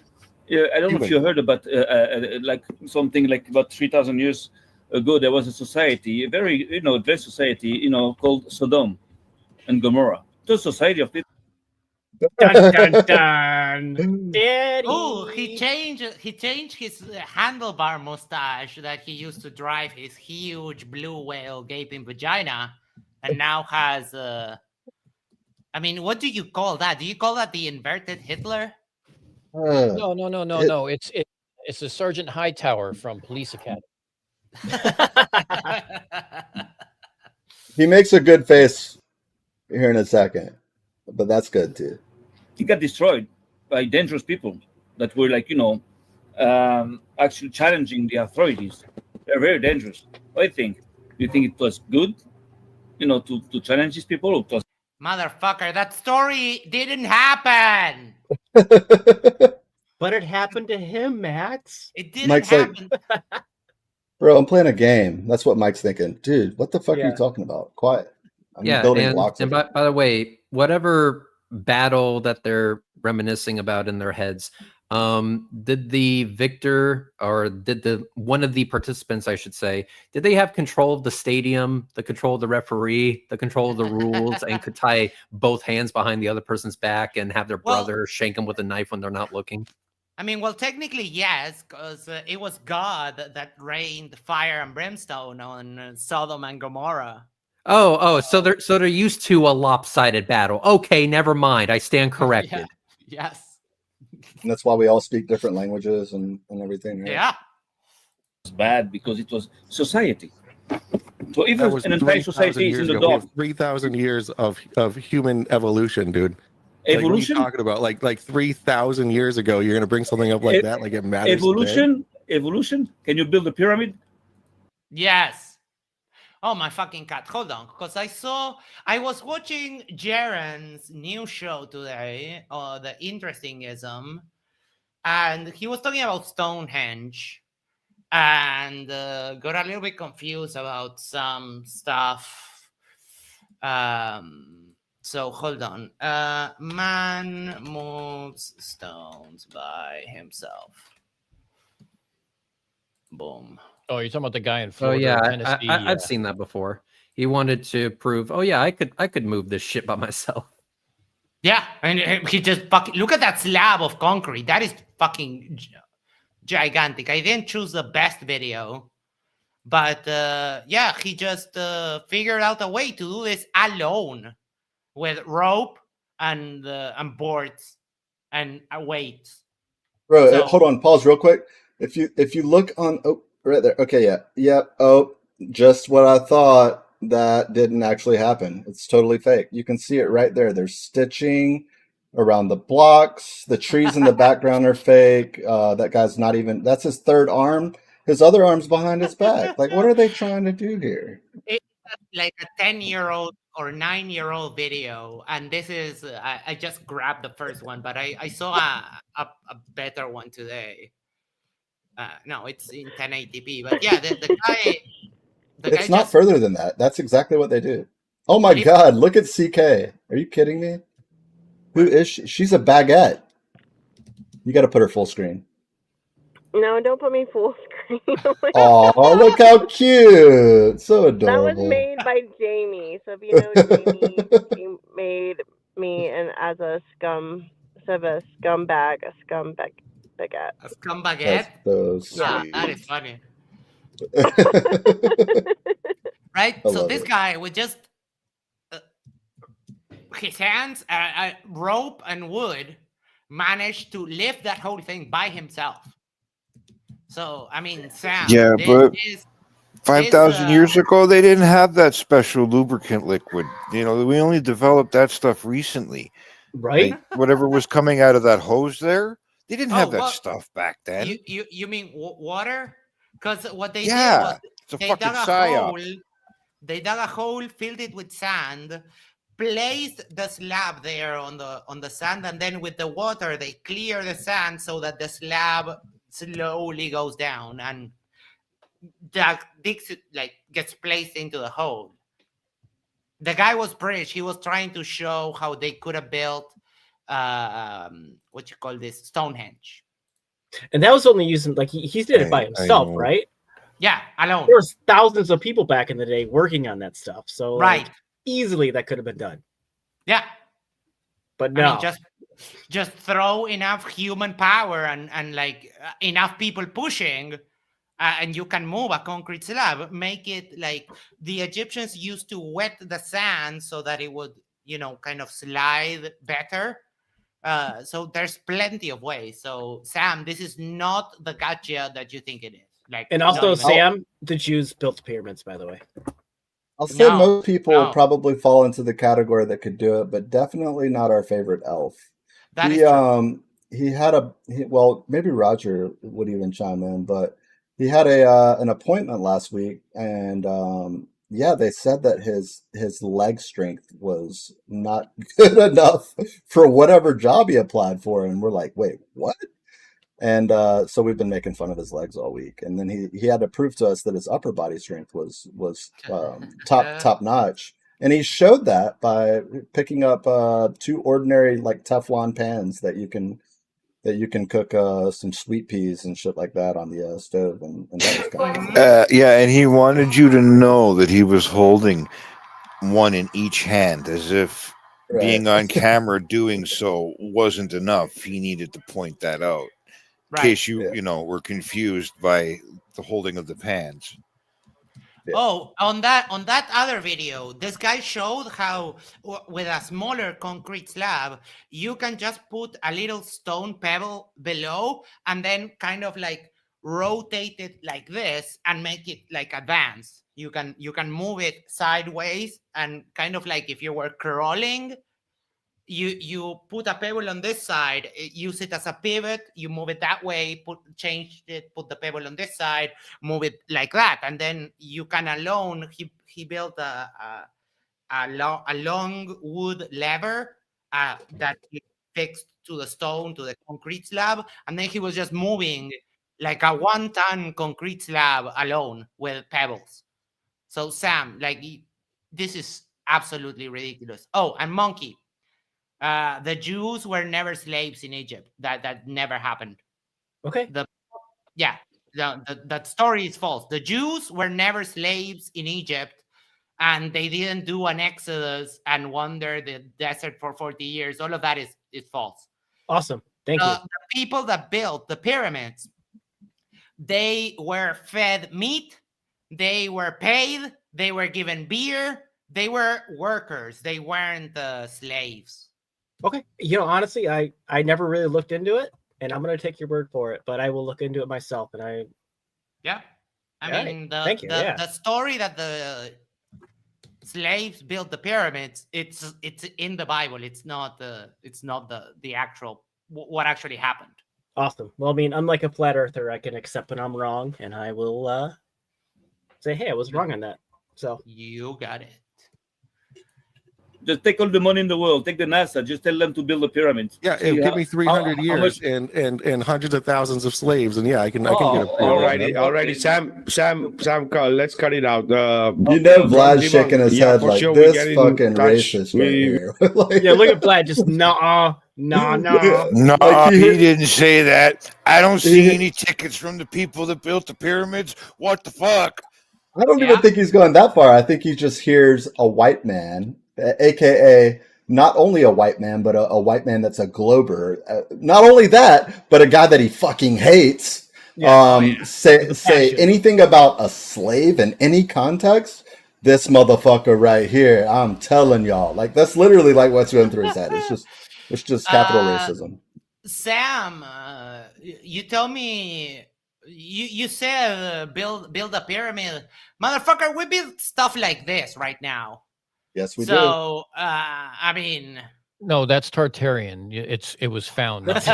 Yeah, I don't know if you heard about like something like about 3,000 years ago, there was a society, a very, advanced society, called Sodom and Gomorrah. It was a society of people. Dun dun dun. Daddy. Oh, he changed his handlebar mustache that he used to drive his huge blue whale gaping vagina, and now has I mean, what do you call that? Do you call that the inverted Hitler? No. It's the Sergeant Hightower from Police Academy. He makes a good face here in a second, but that's good too. He got destroyed by dangerous people that were like, actually challenging the authorities. They're very dangerous. What do you think? Do you think it was good, to challenge these people? Or it was... Motherfucker, that story didn't happen. But it happened to him, Max. It didn't Mike's happen. Bro, I'm playing a game. That's what Mike's thinking. Dude, what the fuck are you talking about? Quiet. I'm building blocks. And by the way, whatever battle that they're reminiscing about in their heads, did the victor, or did one of the participants, I should say, did they have control of the stadium, the control of the referee, the control of the rules, and could tie both hands behind the other person's back and have their brother shank them with a knife when they're not looking? I mean, well, technically, yes, because it was God that rained fire and brimstone on Sodom and Gomorrah. So they're used to a lopsided battle. Okay, never mind. I stand corrected. Yes. And that's why we all speak different languages and everything. Right? Yeah. It was bad because it was society. So even That was an entire 3,000 society is years in the ago. We dark. have 3,000 years of human evolution, dude. Evolution? Like, what are you talking about? Like 3,000 years ago, you're gonna bring something up like that, like it matters. Evolution. Can you build a pyramid? Yes. Oh, my fucking cat. Hold on. Because I was watching Jaren's new show today, The Interestingism, and he was talking about Stonehenge and got a little bit confused about some stuff. So hold on. Man moves stones by himself. Boom. Oh, you're talking about the guy in Oh Florida, yeah, Tennessee. I've seen that before. He wanted to prove, I could move this shit by myself. Yeah, and he just fucking look at that slab of concrete. That is fucking gigantic. I didn't choose the best video, but yeah, he just figured out a way to do this alone with rope and boards and weights. Bro, hold on, pause real quick. If you look on right there, okay, yeah. Oh, Just what I thought. That didn't actually happen. It's totally fake. You can see it right there. There's stitching around the blocks. The trees in the background are fake. That guy's not even. That's his third arm. His other arm's behind his back. Like, what are they trying to do here? It's like a 10-year-old or 9-year-old video, and this is I just grabbed the first one, but I saw a better one today. No, it's in 1080p, but yeah, the guy. It's not further than that. That's exactly what they do. Oh my God! Look at CK. Are you kidding me? Who is she? She's a baguette. You got to put her full screen. No, don't put me full screen. Oh, look how cute! So That was adorable. made by Jamie. So if you know Jamie, she made me and as a scumbag, baguette. A scumbagette? That's so Yeah, sweet. that is funny. Right? I So love this it. guy with just his hands, rope and wood, managed to lift that whole thing by himself. So, I mean, Sam. Yeah, but 5,000 years ago, they didn't have that special lubricant liquid. You know, we only developed that stuff recently. Right? Like, whatever was coming out of that hose there, they didn't have that stuff back then. You mean water? Because what they did Yeah, was it's a they fucking dug a psyop. hole. They dug a hole, filled it with sand, placed the slab there on the sand, and then with the water they clear the sand so that the slab slowly goes down and gets placed into the hole. The guy was British. He was trying to show how they could have built what you call this, Stonehenge. And that was only using like he did it by himself, know. right? Yeah, alone. There was thousands of people back in the day working on that stuff. So Right. like, easily that could have been done. Yeah. But no. I mean, just throw enough human power and like enough people pushing, and you can move a concrete slab. Make it like the Egyptians used to wet the sand so that it would, kind of slide better. So there's plenty of ways. So Sam, this is not the gotcha that you think it is. Like, And also, Sam, the Jews built the pyramids, by the way. I'll say most people probably fall into the category that could do it, but definitely not our favorite elf. That is true. He had well, maybe Roger would even chime in, but he had an appointment last week, and yeah, they said that his leg strength was not good enough for whatever job he applied for, and we're like, wait, what? And so we've been making fun of his legs all week, and then he had to prove to us that his upper body strength was top notch, and he showed that by picking up 2 ordinary like Teflon pans that you can cook some sweet peas and shit like that on the stove, and that was kind of Yeah, and he wanted you to know that he was holding one in each hand, as if being on camera doing so wasn't enough. He needed to point that out. In case you were confused by the holding of the pans. Yeah. Oh, on that other video, this guy showed how with a smaller concrete slab, you can just put a little stone pebble below and then kind of like rotate it like this and make it like advance. You can move it sideways and kind of like if you were crawling, you put a pebble on this side, use it as a pivot, you move it that way, change it, put the pebble on this side, move it like that, and then you can alone. He built a long wood lever that he fixed to the stone, to the concrete slab, and then he was just moving like a 1-ton concrete slab alone with pebbles. So Sam, like, this is absolutely ridiculous. Oh, and Monkey. The Jews were never slaves in Egypt. That never happened. Okay. That story is false. The Jews were never slaves in Egypt, and they didn't do an exodus and wander the desert for 40 years. All of that is false. Awesome. Thank you. The people that built the pyramids, they were fed meat, they were paid, they were given beer, they were workers. They weren't slaves. Okay. Honestly, I never really looked into it, and I'm going to take your word for it, but I will look into it myself. And I mean, the story that the slaves built the pyramids, it's in the Bible. It's not the actual what actually happened. Awesome. Well, I mean, unlike a flat earther, I can accept when I'm wrong, and I will say, "Hey, I was wrong on that." So you got it. Just take all the money in the world. Take the NASA. Just tell them to build the pyramids. Yeah, give me 300 years and hundreds of thousands of slaves, and yeah, I can get a Alrighty, Sam, let's cut it out. Vlad's shaking his head like sure this fucking racist right here. yeah, look at Vlad, just nah. No, Like he didn't say that. I don't see any tickets from the people that built the pyramids. What the fuck? I don't even think he's going that far. I think he just hears a white man, aka not only a white man, but a white man that's a glober. Not only that, but a guy that he fucking hates. Say anything about a slave in any context. This motherfucker right here, I'm telling y'all, like that's literally like what's going through his head. It's just capital racism. Sam, you told me you said build a pyramid, motherfucker. We build stuff like this right now. Yes, we do. So I mean, no, that's Tartarian. It was found. That's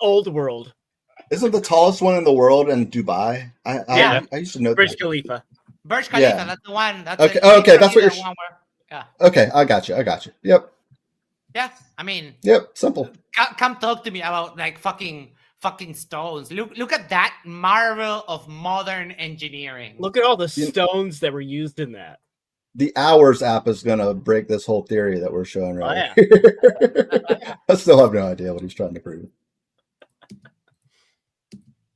old world. Isn't the tallest one in the world in Dubai? I used to know Burj Khalifa. Burj Khalifa, that's the one. That's okay. Okay, that's what you're. One where, yeah. Okay, I got you. Yep. Yeah, I mean. Yep, simple. Come talk to me about like fucking stones. Look at that marvel of modern engineering. Look at all the stones that were used in that. The Hours app is gonna break this whole theory that we're showing right here. I still have no idea what he's trying to prove.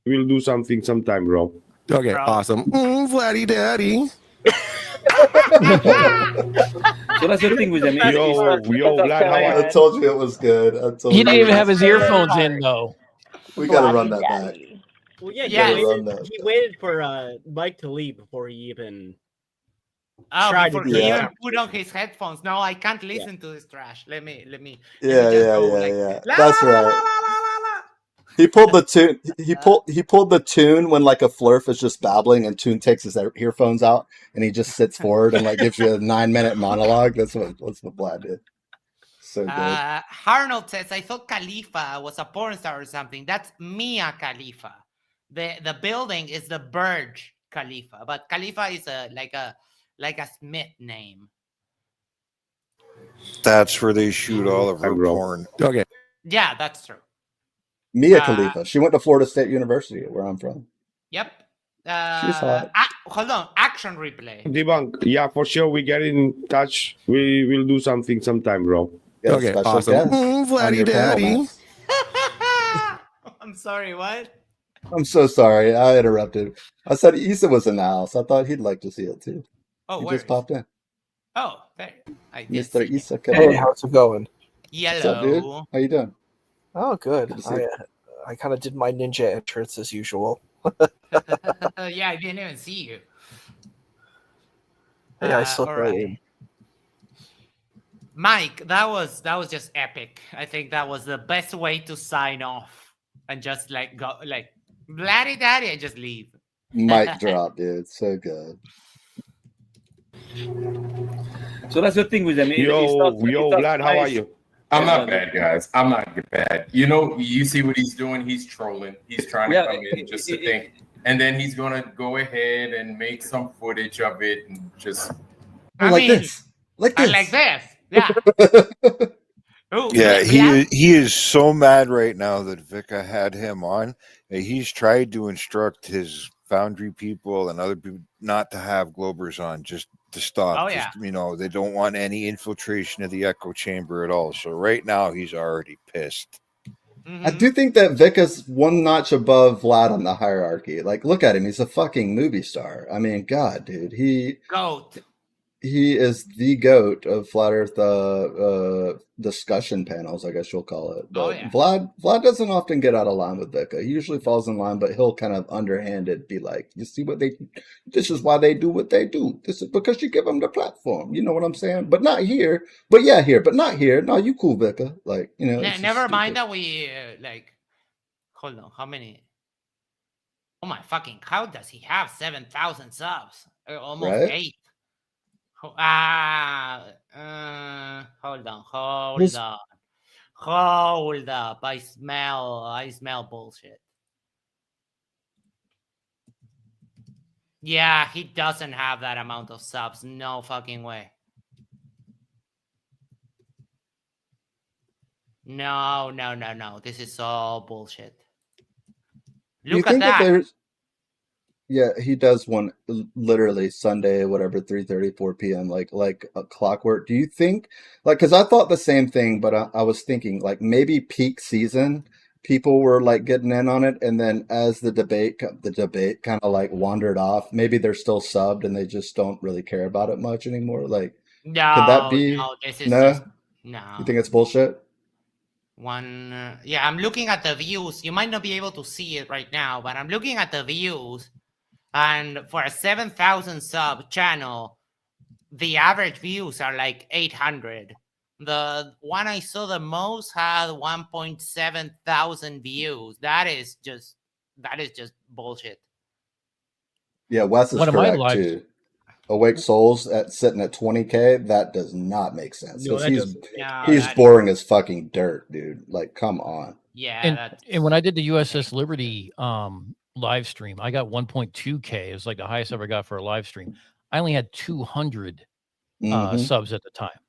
We'll do something sometime, bro. Okay, awesome. Vladdy Daddy. So that's the thing with them. Yo, Vlad, how are I told you it was good. He didn't even have his earphones in though. We gotta run that back. Well, he waited for Mike to leave before he even tried before to he even put on his headphones. No, I can't listen to this trash. Let me. Yeah. That's right. He pulled the tune. He pulled the tune when like a Flurf is just babbling, and Tune takes his earphones out, and he just sits forward and like gives you a 9-minute monologue. That's what Vlad did. So good. Arnold says, "I thought Khalifa was a porn star or something. That's Mia Khalifa. The building is the Burj Khalifa, but Khalifa is like a Smith name. That's where they shoot all of her porn. Okay. Yeah, that's true. Mia Khalifa. She went to Florida State University, where I'm from. Yep. She's hot. Hold on. Action replay. Debunk. Yeah, for sure. We get in touch. We will do something sometime, bro. Yeah, okay, awesome. Vladdy Daddy. I'm sorry, what? I'm so sorry. I interrupted. I said Issa was in the house. I thought he'd like to see it too. Oh, he just popped in. Oh, there. Mr. Issa. Hey, how's it going? Yellow. What's up, dude? How you doing? Oh, good. I kind of did my ninja entrance as usual. Yeah, I didn't even see you. Yeah, I saw right. Mike, that was just epic. I think that was the best way to sign off and just like go like Vladdy Daddy and just leave. Mic drop, dude. So good. So that's the thing with them. Yo, Vlad, how are you? I'm not bad, guys. I'm not bad. You know, you see what he's doing. He's trolling. He's trying to come in just to think. And then he's going to go ahead and make some footage of it and just... this. Like this. Yeah. Ooh, yeah, he is so mad right now that Vika had him on. He's tried to instruct his Foundry people and other people not to have Globers on, just to stop. Oh, yeah. Just, they don't want any infiltration of the echo chamber at all. So right now he's already pissed. Mm-hmm. I do think that Vika's one notch above Vlad on the hierarchy. Like, look at him. He's a fucking movie star. I mean, God, dude. He is the GOAT of Flat Earth discussion panels, I guess you'll call it. But Vlad doesn't often get out of line with Vika. He usually falls in line, but he'll kind of underhanded be like, you see this is why they do what they do. This is because you give them the platform. You know what I'm saying? But not here. But yeah, here. But not here. No, you cool, Vika. Like, never mind that we hold on. How many? Oh my fucking! How does he have 7,000 subs? Almost Right? 8. Hold on, hold up. I smell bullshit. Yeah, he doesn't have that amount of subs. No fucking way. No. This is all bullshit. Do you Look at think if that. there's Yeah, he does one literally Sunday, whatever, 3:30, 4 p.m., like a clockwork. Do you think, like, because I thought the same thing, but I was thinking like maybe peak season, people were like getting in on it, and then as the debate kind of like wandered off, maybe they're still subbed and they just don't really care about it much anymore. Like, could that No, be? this is just No? You no. think it's bullshit? Yeah, I'm looking at the views. You might not be able to see it right now, but I'm looking at the views. And for a 7,000 sub channel, the average views are like 800. The one I saw the most had 1.7 thousand views. That is just bullshit. Yeah, Wes is One of my correct lives. too. Awake Souls sitting at 20K, that does not make sense No, because that doesn't make he's boring as fucking dirt, dude. Like, come on. Yeah, And when I did the USS Liberty live stream, I got 1.2K. It was like the highest I ever got for a live stream. I only had 200 Mhm. subs at the time.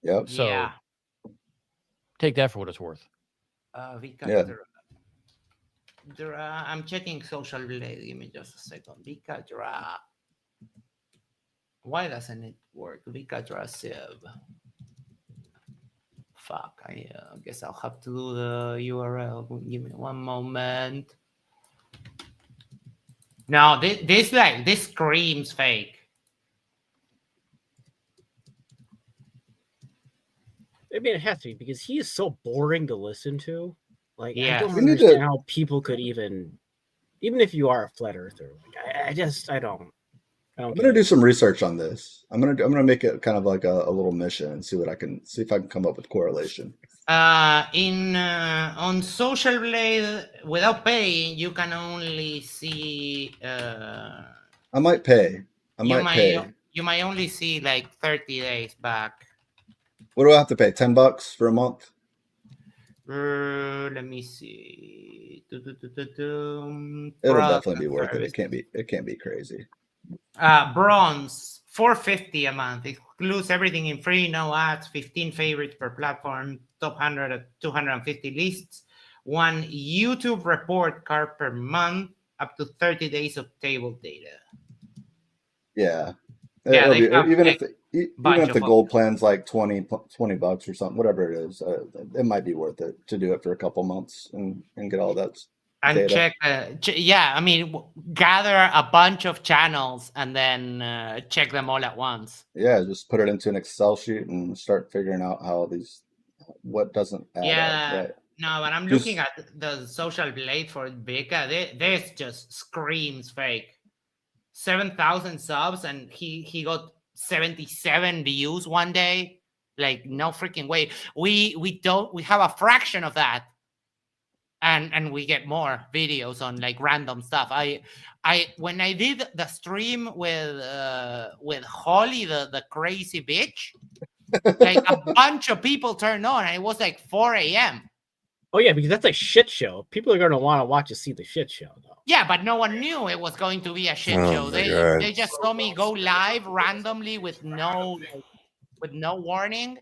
Yep. So Yeah. take that for what it's worth. Yeah. I'm checking social blade. Give me just a second. Vikadra. Why doesn't it work? Vikadra Civ. Fuck. I guess I'll have to do the URL. Give me one moment. No, this screams fake. I mean, it has to be because he is so boring to listen to. Like, I Yes. don't We need understand to- how people could even if you are a flat earther. Like, I don't. I'm gonna do some research on this. I'm gonna make it kind of like a little mission and see if I can come up with correlation. On Social Blade, without paying, you can only see. I might pay. You might only see like 30 days back. What do I have to pay? $10 for a month? Let me see. It'll Product definitely be and worth it. service. It can't be crazy. Bronze, $450 a month. Includes everything in free, no ads, 15 favorites per platform, top 100 at 250 lists, one YouTube report card per month, up to 30 days of table data. Yeah. Yeah, It'll they be, have even a if bunch the of gold plan's like $20 or something, whatever it is, it might be worth it to do it for a couple months and get all that and data. check. Yeah, I mean, gather a bunch of channels and then check them all at once. Yeah, just put it into an Excel sheet and start figuring out what doesn't add up. Right. No, but I'm looking at the Social Blade for Vika. This just screams fake. 7,000 subs and he got 77 views one day. Like, no freaking way. We have a fraction of that. And we get more videos on like random stuff. When I did the stream with Holly, the crazy bitch, like a bunch of people turned on, and it was like 4 a.m. Oh yeah, because that's a shit show. People are gonna want to watch to see the shit show, though. Yeah, but no one knew it was going to be a shit show. They just saw me go live randomly with no warning.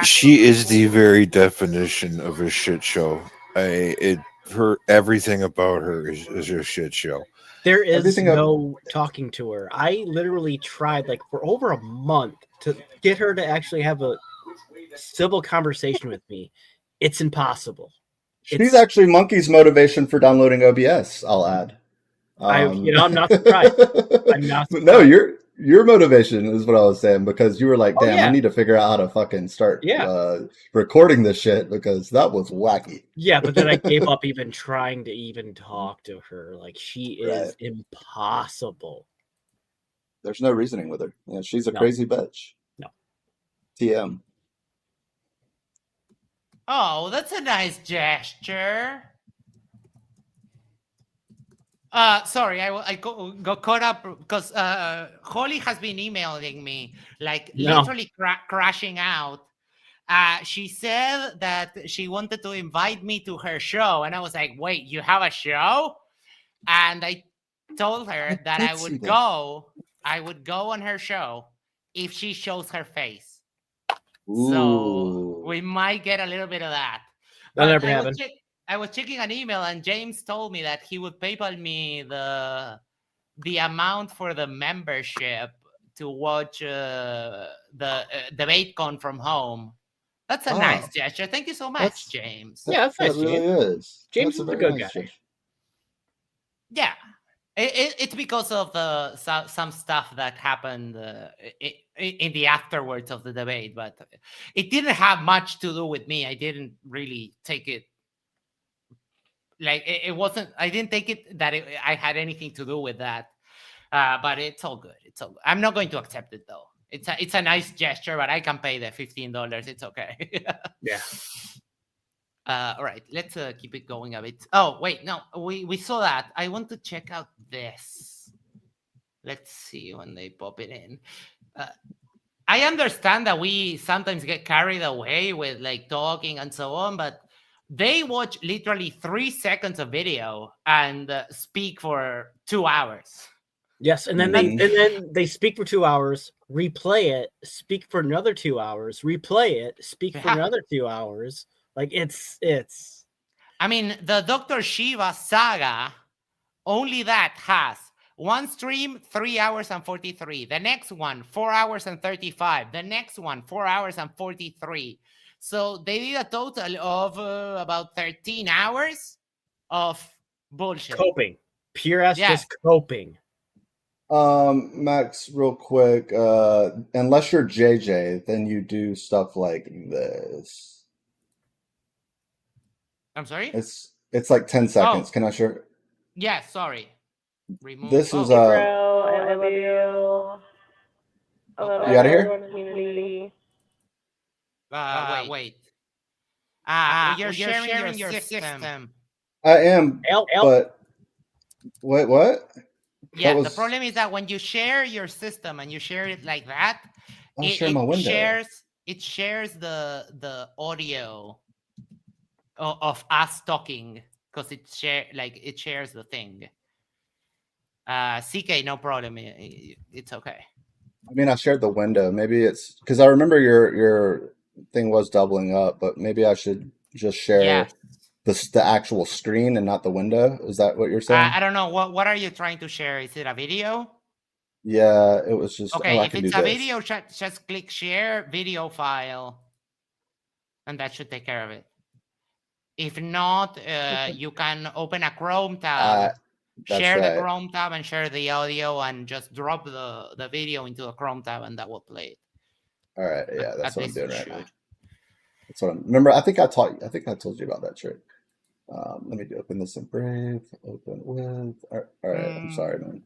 She is the very definition of a shit show. Everything about her is a shit show. There is no talking to her. I literally tried like for over a month to get her to actually have a civil conversation with me. It's impossible. She's actually Monkey's motivation for downloading OBS, I'll add. I'm not surprised. I'm not surprised. No, your motivation is what I was saying, because you were like, damn, I need to figure out how to fucking start recording this shit because that was wacky. Yeah, but then I gave up even trying to even talk to her. Like, she is impossible. There's no reasoning with her. Yeah, she's a crazy bitch. No. TM. Oh, that's a nice gesture. Sorry, I got caught up because Holly has been emailing me, like literally crashing out. She said that she wanted to invite me to her show, and I was like, "Wait, you have a show?" And I told her that I would go. I would go on her show if she shows her face. Ooh. So we might get a little bit of that. That'll But never happen. I was checking an email, and James told me that he would PayPal me the amount for the membership to watch the DebateCon from home. That's a nice gesture. Thank you so much, James. Yeah, that really is. James That's is a a very good nice guy. gesture. Yeah. It's because of some stuff that happened in the afterwards of the debate, but it didn't have much to do with me. I didn't really take it like it wasn't. I didn't take it that I had anything to do with that. But it's all good. It's all good. I'm not going to accept it though. It's a nice gesture, but I can pay the $15. It's okay. Yeah. All right, let's keep it going a bit. Oh, wait, no, we saw that. I want to check out this. Let's see when they pop it in. I understand that we sometimes get carried away with like talking and so on, but they watch literally 3 seconds of video and speak for 2 hours. Yes, and then they speak for 2 hours, replay it, speak for another 2 hours, replay it, speak for another 2 hours. Like it's. I mean, the Dr. Shiva saga, only that has one stream 3 hours and 43. The next one 4 hours and 35. The next one 4 hours and 43. So they did a total of about 13 hours of bullshit. Coping, pure ass just coping. Max, real quick, unless you're JJ, then you do stuff like this. I'm sorry? It's like 10 seconds. Can I share? Yeah, sorry. Remove. This is Bro, I love you. I love You out of here? everyone in the community. Wait. You're sharing your system. I am, but wait, what? Yeah, That the was- problem is that when you share your system and you share it like that, I'll share my window. It shares the audio of us talking because it shares the thing. CK, no problem. It's okay. I mean, I shared the window. Maybe it's because I remember your thing was doubling up, but maybe I should just share the actual screen and not the window. Is that what you're saying? I don't know. What are you trying to share? Is it a video? Yeah, it was just. Okay, I if can it's do a this. video, just click share video file, and that should take care of it. If not, you can open a Chrome tab, share the Chrome tab, and share the audio, and just drop the video into a Chrome tab, and that will play it. All right, yeah, that's At what I'm least doing it right should. now. That's what I'm. Remember, I think I told you about that trick. Let me open this in Brave. Open with. All right, I'm sorry, man.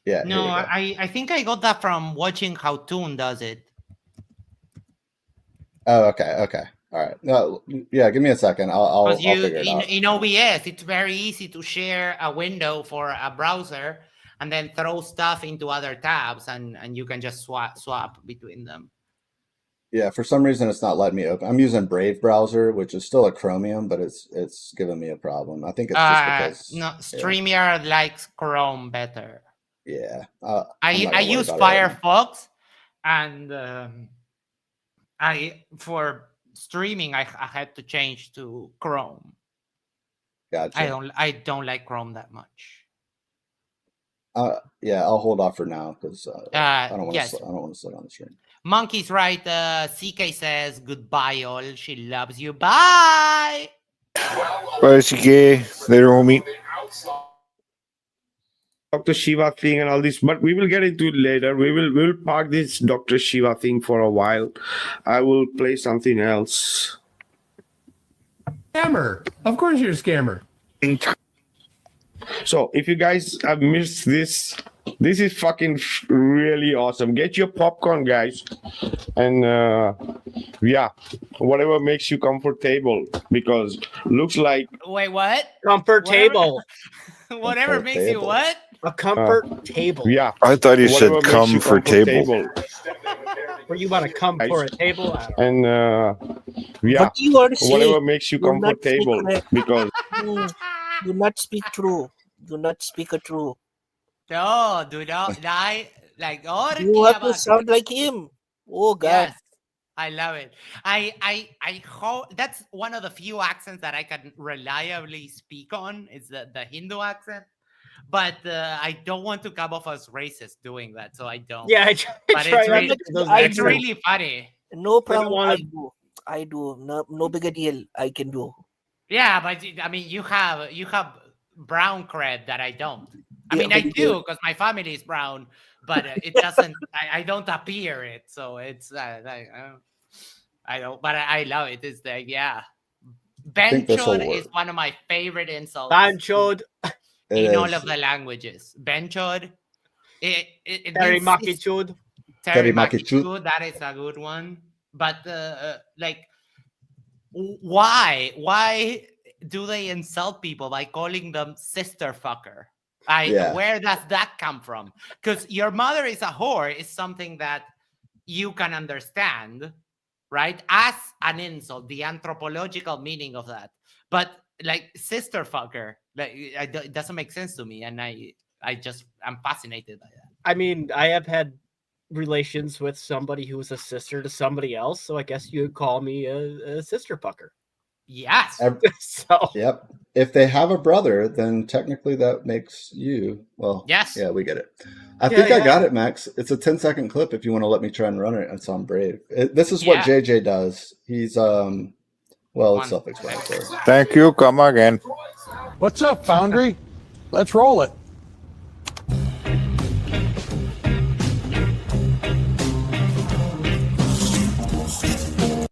Yeah. No, here we go. I think I got that from watching how Toon does it. Oh, okay. All right. No, yeah. Give me a second. I'll figure it out. In OBS, it's very easy to share a window for a browser and then throw stuff into other tabs, and you can just swap between them. Yeah, for some reason it's not letting me open. I'm using Brave browser, which is still a Chromium, but it's giving me a problem. I think it's just because no, StreamYard likes Chrome better. Yeah. I use Firefox, and for streaming I had to change to Chrome. Gotcha. I don't like Chrome that much. Yeah, I'll hold off for now because I don't want to. Yes. I don't want to sit on the screen. Monkey's right. CK says goodbye, all. She loves you. Bye. Bye, CK. Later, homie. Dr. Shiva thing and all this, but we will get into it later. We'll park this Dr. Shiva thing for a while. I will play something else. Scammer. Of course you're a scammer. So if you guys have missed this is fucking really awesome. Get your popcorn, guys, and yeah, whatever makes you comfortable, because looks like wait, what? Comfortable. Whatever makes you what? A comfort table. Yeah. I thought he said Whatever makes come you for table. comfortable. Where you want to come for a table? I don't know. And yeah, What do you want to say? whatever makes you Do not say comfortable, correct. because Do not speak true. Do not speak a true. No, do not lie. Like, You have to sound like him. Oh God. Yes, I love it. I hope that's one of the few accents that I can reliably speak on. Is the Hindu accent, but I don't want to come off as racist doing that, so I don't. Yeah, but it's really funny. No problem. I do. No big a deal. I can do. Yeah, but I mean, you have brown cred that I don't. I Yeah, mean, I but do because my family is brown, but it doesn't. I don't appear it, so it's I don't. But I love it. It's like think this'll benchod work. is one of my favorite insults. Benchod. In all is. of the languages, benchod. Terry Makichud. Terry Makichud. Makichud. That is a good one. But like, why do they insult people by calling them sister fucker? Where does that come from? Because your mother is a whore is something that you can understand, right? As an insult, the anthropological meaning of that. But like sister fucker, like it doesn't make sense to me, and I'm fascinated by that. I mean, I have had relations with somebody who was a sister to somebody else, so I guess you would call me a sister fucker. Yes. So Yep. If they have a brother, then technically that makes you. Well, yes. Yeah, we get it. I think I got it, Max. It's a 10-second clip. If you want to let me try and run it, and so I'm brave. This is what JJ does. He's well, it's self-explanatory. Thank you. Come again. What's up, Foundry? Let's roll it.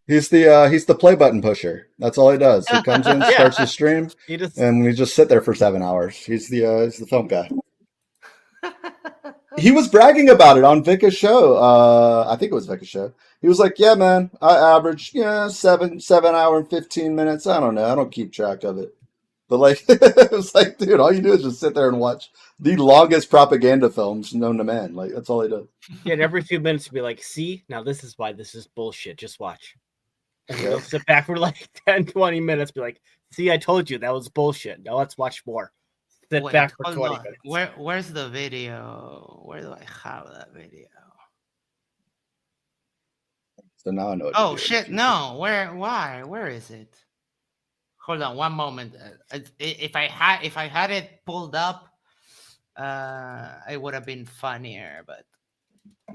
He's the play button pusher. That's all he does. He comes in, starts the stream, and we just sit there for 7 hours. He's the film guy. He was bragging about it on Vika's show. I think it was Vika's show. He was like, "Yeah, man, I average 7 hour and 15 minutes. I don't know. I don't keep track of it." But like, it was like, dude, all you do is just sit there and watch the longest propaganda films known to man. Like, that's all he does. Yeah, and every few minutes be like, "See, now this is why this is bullshit. Just watch." And you'll sit back for like 10, 20 minutes, be like, "See, I told you that was bullshit. Now let's watch more." Sit back for 20 minutes. Where's the video? Where do I have that video? So now I know. Oh shit! No, where is it? Hold on, one moment. If I had it pulled up, it would have been funnier. But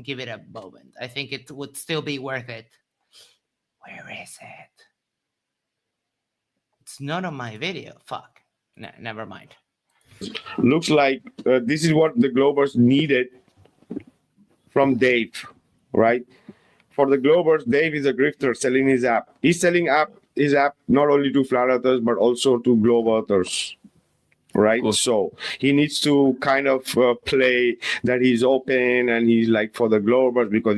give it a moment. I think it would still be worth it. Where is it? It's not on my video. Fuck. Never mind. Looks like this is what the Globers needed from Dave, right? For the Globers, Dave is a grifter selling his app. He's selling his app not only to flat earthers, but also to globe earthers, right? Cool. So he needs to kind of play that he's open and he's like for the Globers because,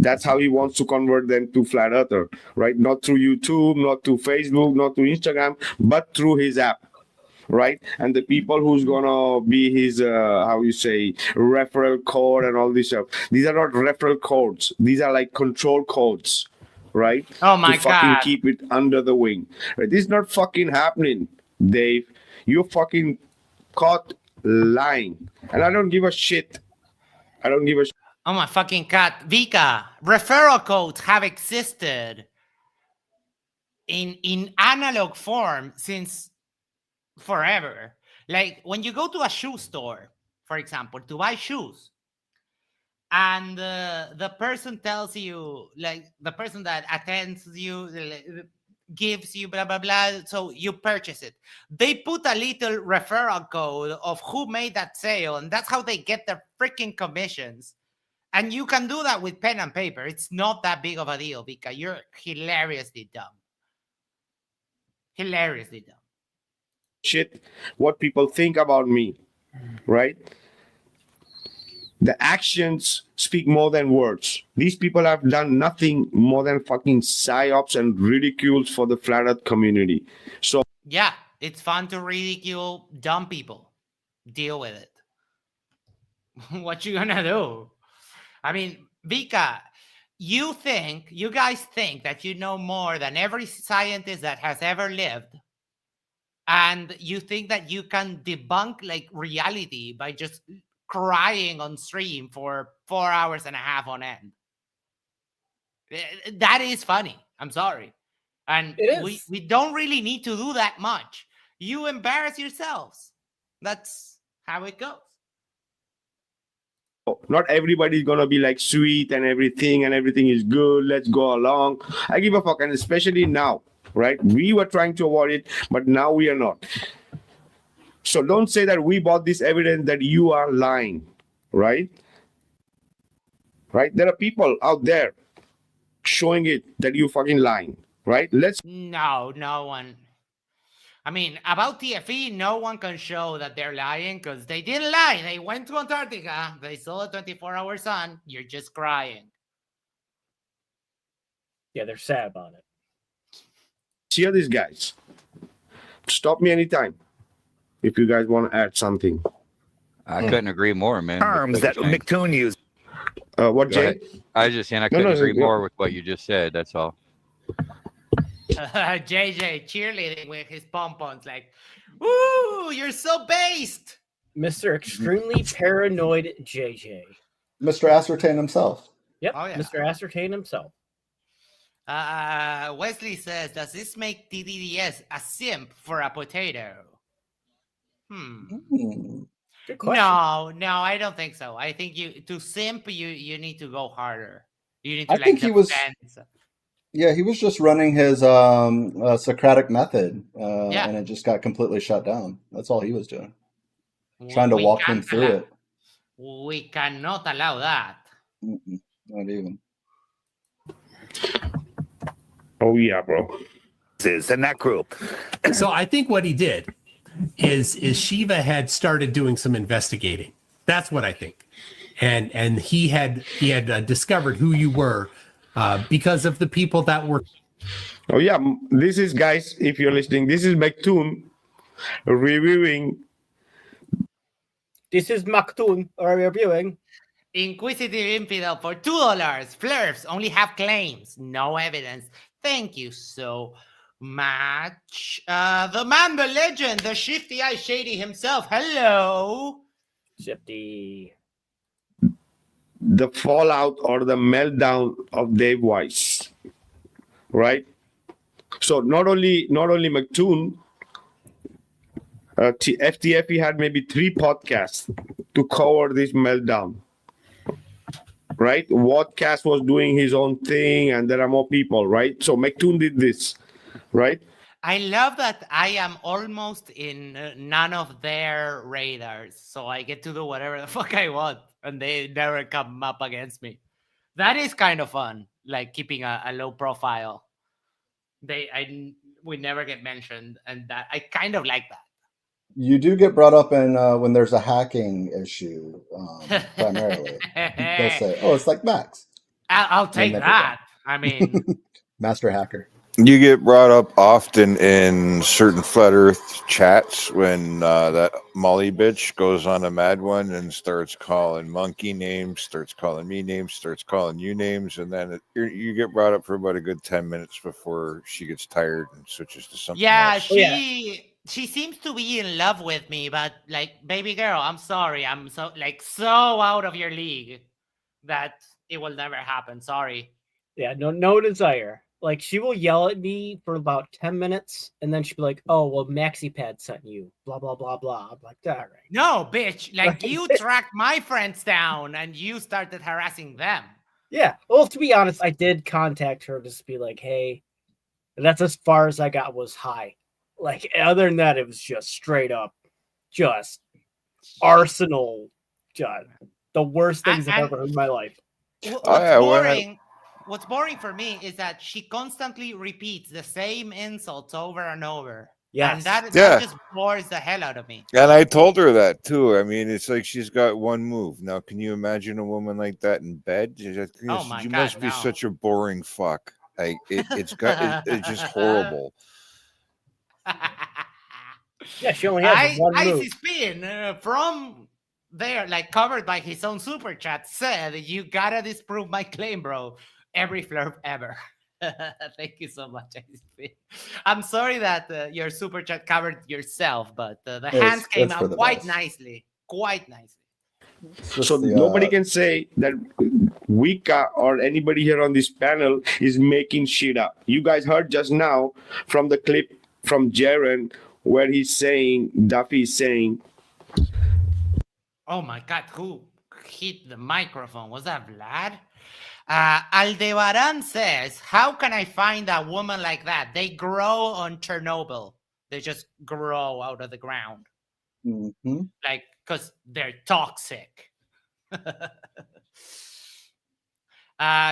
that's how he wants to convert them to flat earther, right? Not through YouTube, not through Facebook, not through Instagram, but through his app. Right, and the people who's gonna be his referral code and all this stuff. These are not referral codes. These are like control codes, right? Oh my to fucking God. keep it under the wing. Right? This is not fucking happening, Dave. You're fucking caught lying, and I don't give a shit. I don't give a shit. Oh my fucking God, Vika! Referral codes have existed in analog form since forever. Like when you go to a shoe store, for example, to buy shoes, and the person tells you, like the person that attends you gives you blah blah blah, so you purchase it. They put a little referral code of who made that sale, and that's how they get their freaking commissions. And you can do that with pen and paper. It's not that big of a deal because you're hilariously dumb. Hilariously dumb. Shit, what people think about me, right? The actions speak more than words. These people have done nothing more than fucking psyops and ridicules for the flat earth community. So yeah, It's fun to ridicule dumb people. Deal with it. What you gonna do? I mean, Vika, you guys think that you know more than every scientist that has ever lived, and you think that you can debunk like reality by just crying on stream for 4 hours and a half on end. That is funny. I'm sorry. And we don't really need to do that much. You embarrass yourselves. That's how it goes. Not everybody's gonna be like sweet and everything is good. Let's go along. I give a fuck, and especially now, right? We were trying to avoid it, but now we are not. So don't say that we bought this evidence that you are lying, right? Right? There are people out there showing it that you fucking lying, right? No one. I mean, about TFE, no one can show that they're lying because they didn't lie. They went to Antarctica. They saw a 24-hour sun. You're just crying. Yeah, they're sad about it. Cheer these guys. Stop me anytime if you guys want to add something. I couldn't agree more, man. Terms that McToon used. What, Jay? I was just saying I couldn't agree more with what you just said. That's all. JJ cheerleading with his pom-poms like, woo, you're so based. Mr. Extremely Paranoid JJ. Mr. Ascertain himself. Yep, Oh, yeah. Mr. Ascertain himself. Wesley says, does this make TDDS a simp for a potato? Good question. No, I don't think so. I think to simp, you need to go harder. You need to I think he was. Yeah, he was just running his Socratic method, and it just got completely shut down. That's all he was doing. Trying to walk him through it. We cannot allow that. Not even. Oh yeah, bro. And that group. So I think what he did is Shiva had started doing some investigating. That's what I think, and he had discovered who you were because of the people that were. Oh yeah, this is, guys, if you're listening, this is McToon reviewing. This is McToon reviewing. Inquisitive Infidel for $2. Flurfs only have claims, no evidence. Thank you so much. The man, the legend, the Shifty Eye Shady himself. Hello. Shifty. The fallout or the meltdown of Dave Weiss, right? So not only McToon, FTFE had maybe 3 podcasts to cover this meltdown, right? Wadcast was doing his own thing, and there are more people, right? So McToon did this, right? I love that I am almost in none of their radars, so I get to do whatever the fuck I want, and they never come up against me. That is kind of fun, like keeping a low profile. We never get mentioned, and that I kind of like that. You do get brought up in when there's a hacking issue, primarily. They'll say, "Oh, it's like Max." I'll take that. I mean, master hacker. You get brought up often in certain Flat Earth chats when that Molly bitch goes on a mad one and starts calling monkey names, starts calling me names, starts calling you names, and then you get brought up for about a good 10 minutes before she gets tired and switches to something else. She seems to be in love with me, but like, baby girl, I'm sorry. I'm so out of your league that it will never happen. Sorry. Yeah, no desire. Like, she will yell at me for about 10 minutes, and then she'll be like, oh, well, MaxiPad sent you, blah, blah, blah, blah. I'm like, all right. No, bitch. Like, you tracked my friends down, and you started harassing them. Yeah. Well, to be honest, I did contact her to just be like, hey, and that's as far as I got was hi. Like, other than that, it was just straight up, just Arsenal, just the worst things I've ever heard in my life. What's boring for me is that she constantly repeats the same insults over and over. Yes. And that just bores the hell out of me. And I told her that too. I mean, it's like she's got one move. Now, can you imagine a woman like that in bed? You must be such a boring fuck. Like it's just horrible. Yeah, she only has one move. Icy Spin from there, like covered by his own super chat, said, "You gotta disprove my claim, bro. Every flurp ever." Thank you so much, Icy Spin. I'm sorry that your super chat covered yourself, but the hands came out quite nicely. Quite nicely. So nobody can say that Wika or anybody here on this panel is making shit up. You guys heard just now from the clip from Jaren where he's saying, Duffy is saying. Oh my God, who hit the microphone? Was that Vlad? Aldebaran says, "How can I find a woman like that? They grow on Chernobyl. They just grow out of the ground. Mm-hmm. Like, because they're toxic."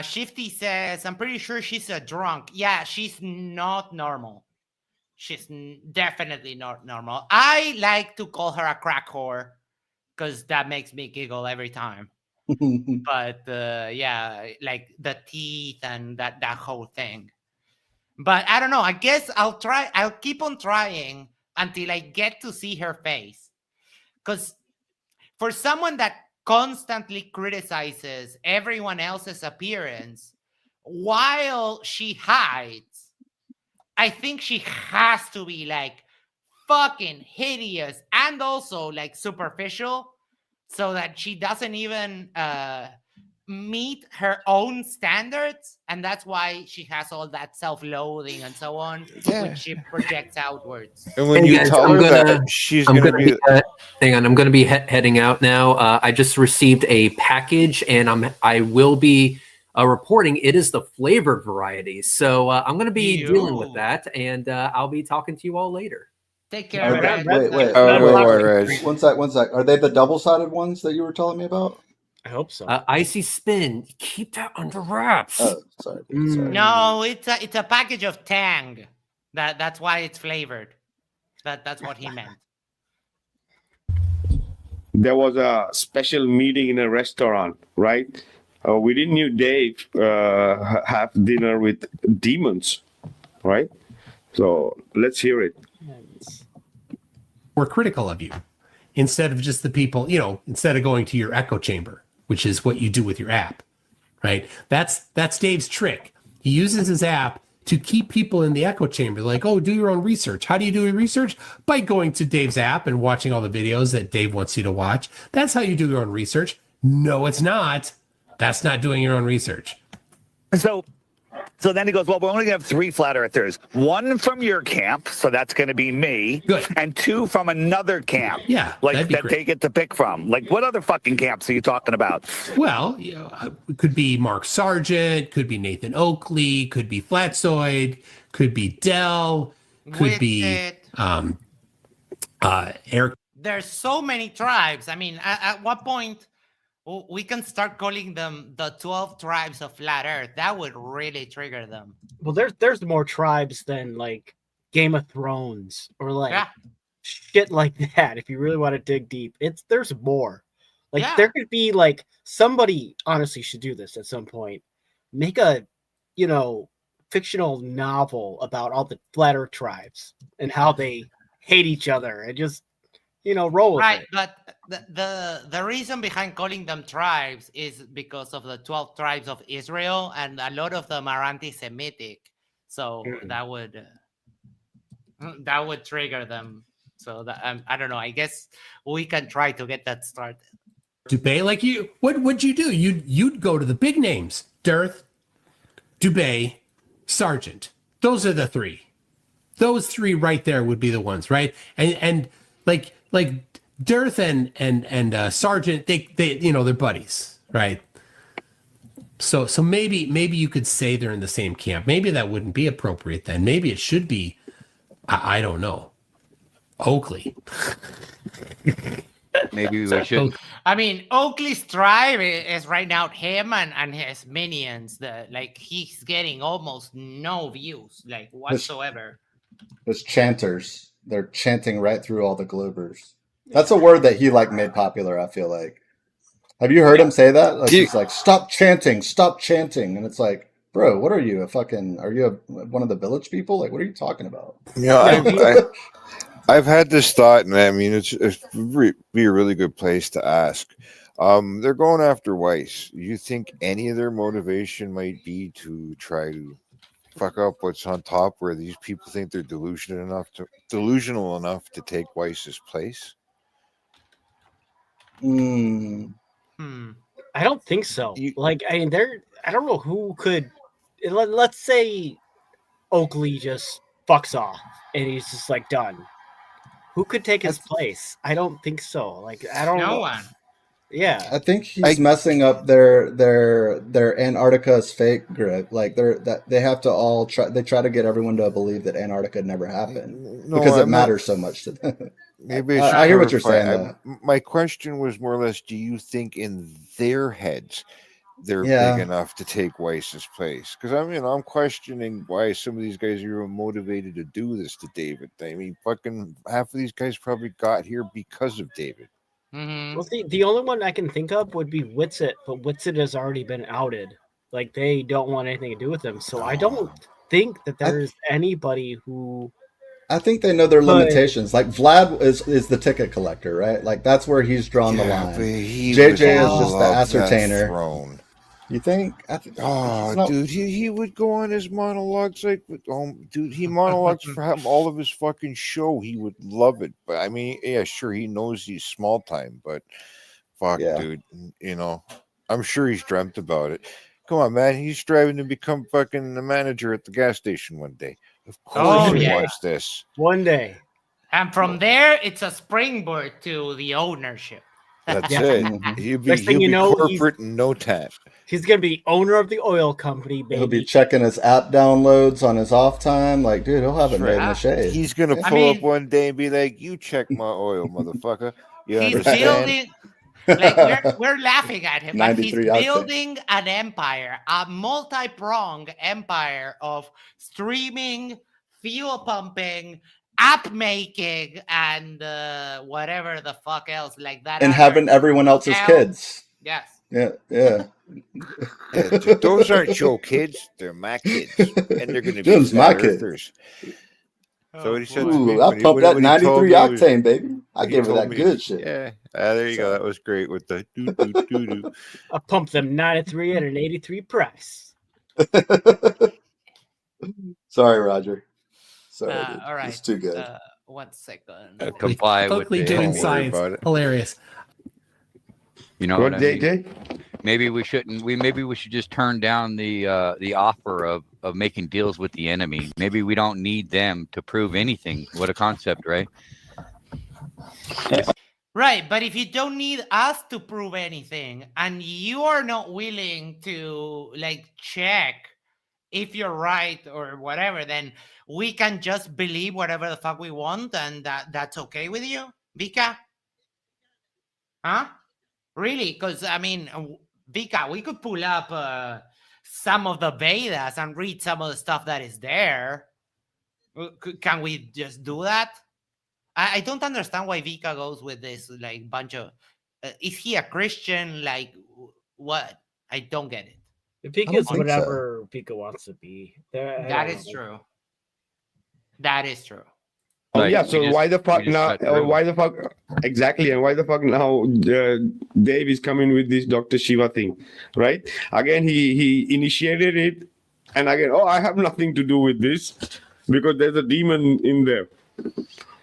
Shifty says, "I'm pretty sure she's a drunk." Yeah, she's not normal. She's definitely not normal. I like to call her a crack whore because that makes me giggle every time. But yeah, like the teeth and that whole thing. But I don't know. I guess I'll try. I'll keep on trying until I get to see her face. Because for someone that constantly criticizes everyone else's appearance while she hides, I think she has to be like fucking hideous and also like superficial, so that she doesn't even meet her own standards, and that's why she has all that self-loathing and so on, which she projects outwards. And when you tell her that she's going to be, hang on, I'm going to be heading out now. I just received a package, and I will be reporting. It is the flavored variety, so I'm going to be dealing with that, and I'll be talking to you all later. Take care. Wait. One sec. Are they the double-sided ones that you were telling me about? I hope so. Icy Spin, keep that under wraps. Oh, sorry. No, it's a package of Tang. That's why it's flavored. That's what he meant. There was a special meeting in a restaurant, right? We didn't knew Dave have dinner with demons, right? So let's hear it. We're critical of you instead of just the people, instead of going to your echo chamber, which is what you do with your app, right? That's Dave's trick. He uses his app to keep people in the echo chamber. Like, oh, do your own research. How do you do your research? By going to Dave's app and watching all the videos that Dave wants you to watch. That's how you do your own research. No, it's not. That's not doing your own research. So then he goes, well, we're only going to have 3 flat earthers. 1 from your camp, so that's going to be me. Good. And 2 from another camp. Yeah. Like that they get to pick from. Like, what other fucking camps are you talking about? Well, it could be Mark Sargent, could be Nathan Oakley, could be Flatzoid, could be Dell, could be Eric. There's so many tribes. I mean, at what point we can start calling them the 12 tribes of flat earth? That would really trigger them. Well, there's more tribes than like Game of Thrones or like shit like that. If you really want to dig deep, there's more. Like there could be like somebody honestly should do this at some point. Make a fictional novel about all the flat earth tribes and how they hate each other and just roll with it. But the reason behind calling them tribes is because of the 12 tribes of Israel, and a lot of them are anti-Semitic. So that would trigger them. So that I don't know. I guess we can try to get that started. Dubé, like you, what would you do? You'd go to the big names: Dearth, Dubé, Sargent. Those are the 3. Those 3 right there would be the ones, right? And like Dearth and Sargent, they they're buddies, right? So maybe you could say they're in the same camp. Maybe that wouldn't be appropriate then. Maybe it should be. I don't know. Oakley. Maybe we should. I mean, Oakley's tribe is right now him and his minions. He's getting almost no views, like whatsoever. There's chanters. They're chanting right through all the Globers. That's a word that he made popular, I feel like. Have you heard him say that? Like he's like, stop chanting. And it's like, bro, what are you? Are you one of the village people? Like, what are you talking about? Yeah, I've had this thought, and I mean, it's be a really good place to ask. They're going after Weiss. You think any of their motivation might be to try to fuck up what's on top, where these people think they're delusional enough to take Weiss's place? I don't think so. Like, I mean, I don't know who could. Let's say Oakley just fucks off and he's just like done. Who could take his place? I don't think so. Like, I don't know. No one. Yeah, I think he's messing up their Antarctica's fake grip. Like they have to all try. They try to get everyone to believe that Antarctica never happened because it matters so much to them. Maybe I hear what you're saying. Though. My question was more or less: do you think in their heads they're Yeah. big enough to take Weiss's place? Because I'm questioning why some of these guys are even motivated to do this to David. I mean, fucking half of these guys probably got here because of David. Well, the only one I can think of would be Witsit, but Witsit has already been outed. Like, they don't want anything to do with him. So I don't think that there's anybody who. I think they know their limitations. Like Vlad is the ticket collector, right? Like that's where he's drawn the line. JJ is just the ascertainer. You think? Dude, he would go on his monologues like, dude, he monologues for all of his fucking show. He would love it. But I mean, yeah, sure, he knows he's small time, but fuck, dude, I'm sure he's dreamt about it. Come on, man, he's striving to become fucking the manager at the gas station one day. Of course he wants this. One day. And from there, it's a springboard to the ownership. That's it. He'll be corporate in no time. He's gonna be owner of the oil company, baby. He'll be checking his app downloads on his off time. Like, dude, he'll have it made in the shade. He's gonna pull up one day and be like, "You check my oil, motherfucker." You He's understand? building. Like we're laughing at him, but he's 93 octane. building an empire, a multi-pronged empire of streaming, fuel pumping, app making, and whatever the fuck else like that. And having everyone else's kids. Yes. Yeah. Those aren't your kids; they're my kids, and they're going to be Them's my flat kids. earthers. So what he said to Ooh, me, I when he- pumped when- that when he told 93 me he was- octane, baby. I when he gave her told that me- good shit. Yeah, there you go. That was great with the doo doo doo doo. I pumped them 93 at an 83 price. Sorry, Roger. Sorry, dude. All right. It's too good. 1 second. Comply with Oakley the- doing don't worry science. about it. Hilarious. You know What, what I mean? JJ? Maybe we shouldn't. Maybe we should just turn down the offer of making deals with the enemy. Maybe we don't need them to prove anything. What a concept, right? Right, but if you don't need us to prove anything, and you are not willing to like check if you're right or whatever, then we can just believe whatever the fuck we want, and that's okay with you, Vika? Huh? Really? Because I mean, Vika, we could pull up some of the Vedas and read some of the stuff that is there. Can we just do that? I don't understand why Vika goes with this like bunch of. Is he a Christian? Like what? I don't get it. Pika's whatever Pika wants to be. That is true. That is true. Oh Like, yeah, we so just- why the we fuck just now? cut through. Why the fuck exactly? And why the fuck now? Dave is coming with this Dr. Shiva thing, right? Again, he initiated it, and again, I have nothing to do with this because there's a demon in there,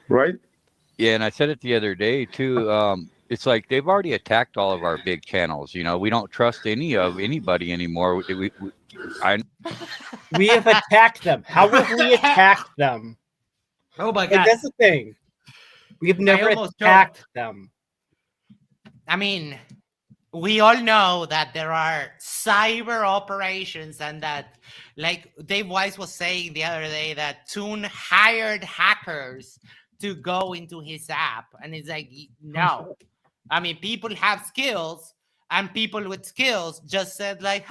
right? Yeah, and I said it the other day too. It's like they've already attacked all of our big channels. You know, we don't trust anybody anymore. We have attacked them. How have we attacked them? Oh my Like, god. that's the thing. We've never almost attacked them. I mean, we all know that there are cyber operations and that, like Dave Weiss was saying the other day, that Toon hired hackers to go into his app. And it's like, no. I mean, people have skills, and people with skills just said like,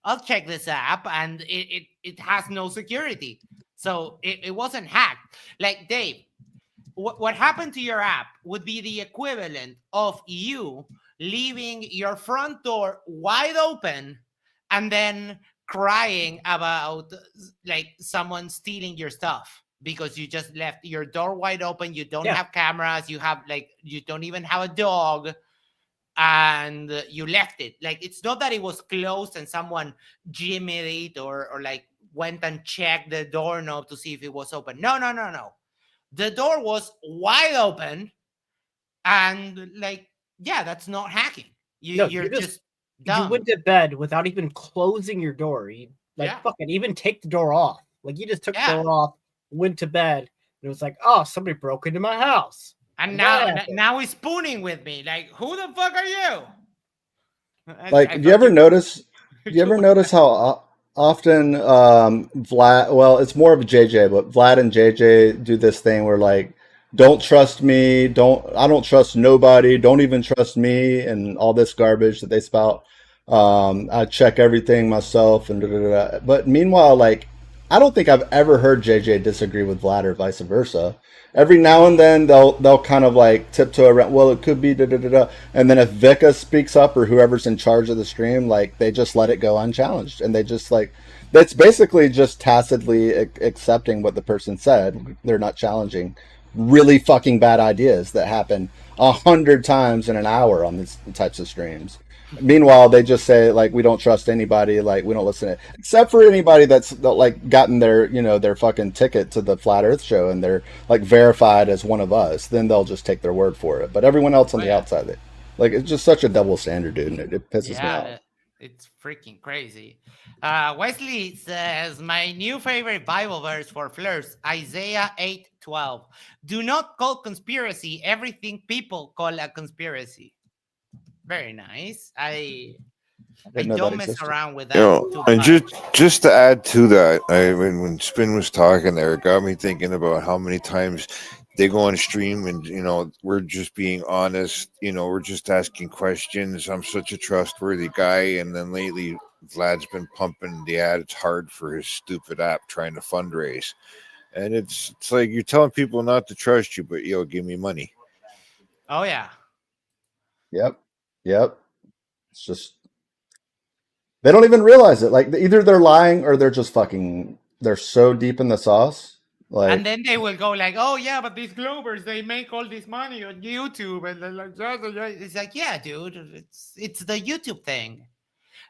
I'll check this app, and it has no security. So it wasn't hacked. Like, Dave, what happened to your app would be the equivalent of you leaving your front door wide open and then crying about like someone stealing your stuff. because you just left your door wide open. You don't have cameras. You have you don't even have a dog, and you left it. Like, it's not that it was closed and someone jimmied it or like went and checked the doorknob to see if it was open. No. The door was wide open, and that's not hacking. You're just dumb. You went to bed without even closing your door. You fuck it, even take the door off. Like, you just took the door off, went to bed, and it was like, oh, somebody broke into my house. And now he's spooning with me. Like, who the fuck are you? Like, do you ever notice how often Vlad, well, it's more of a JJ, but Vlad and JJ do this thing where, like, don't trust me, I don't trust nobody, don't even trust me, and all this garbage that they spout. I check everything myself, and but meanwhile, like, I don't think I've ever heard JJ disagree with Vlad or vice versa. Every now and then they'll kind of like tiptoe around. Well, it could be and then if Vika speaks up or whoever's in charge of the stream, like, they just let it go unchallenged, and they just that's basically just tacitly accepting what the person said. They're not challenging really fucking bad ideas that happen 100 times in an hour on these types of streams. Meanwhile, they just say, like, we don't trust anybody, like, we don't listen to it, except for anybody that's like gotten their their fucking ticket to the Flat Earth show and they're like verified as one of us. Then they'll just take their word for it. But everyone else on the outside, it's just such a double standard, dude, and it pisses me off. It's freaking crazy. Wesley says, my new favorite Bible verse for flirts, Isaiah 8:12. Do not call conspiracy everything people call a conspiracy. Very nice. I don't mess around with that. And just to add to that, when Spin was talking there, it got me thinking about how many times they go on stream and we're just being honest. We're just asking questions. I'm such a trustworthy guy, and then lately Vlad's been pumping the ad. It's hard for his stupid app trying to fundraise, and it's like you're telling people not to trust you, but give me money. Oh yeah. Yep. It's just they don't even realize it. Like, either they're lying or they're just fucking. They're so deep in the sauce. Like, and then they will go like, oh yeah, but these Globers, they make all this money on YouTube, and they're like, it's like, yeah, dude, it's the YouTube thing.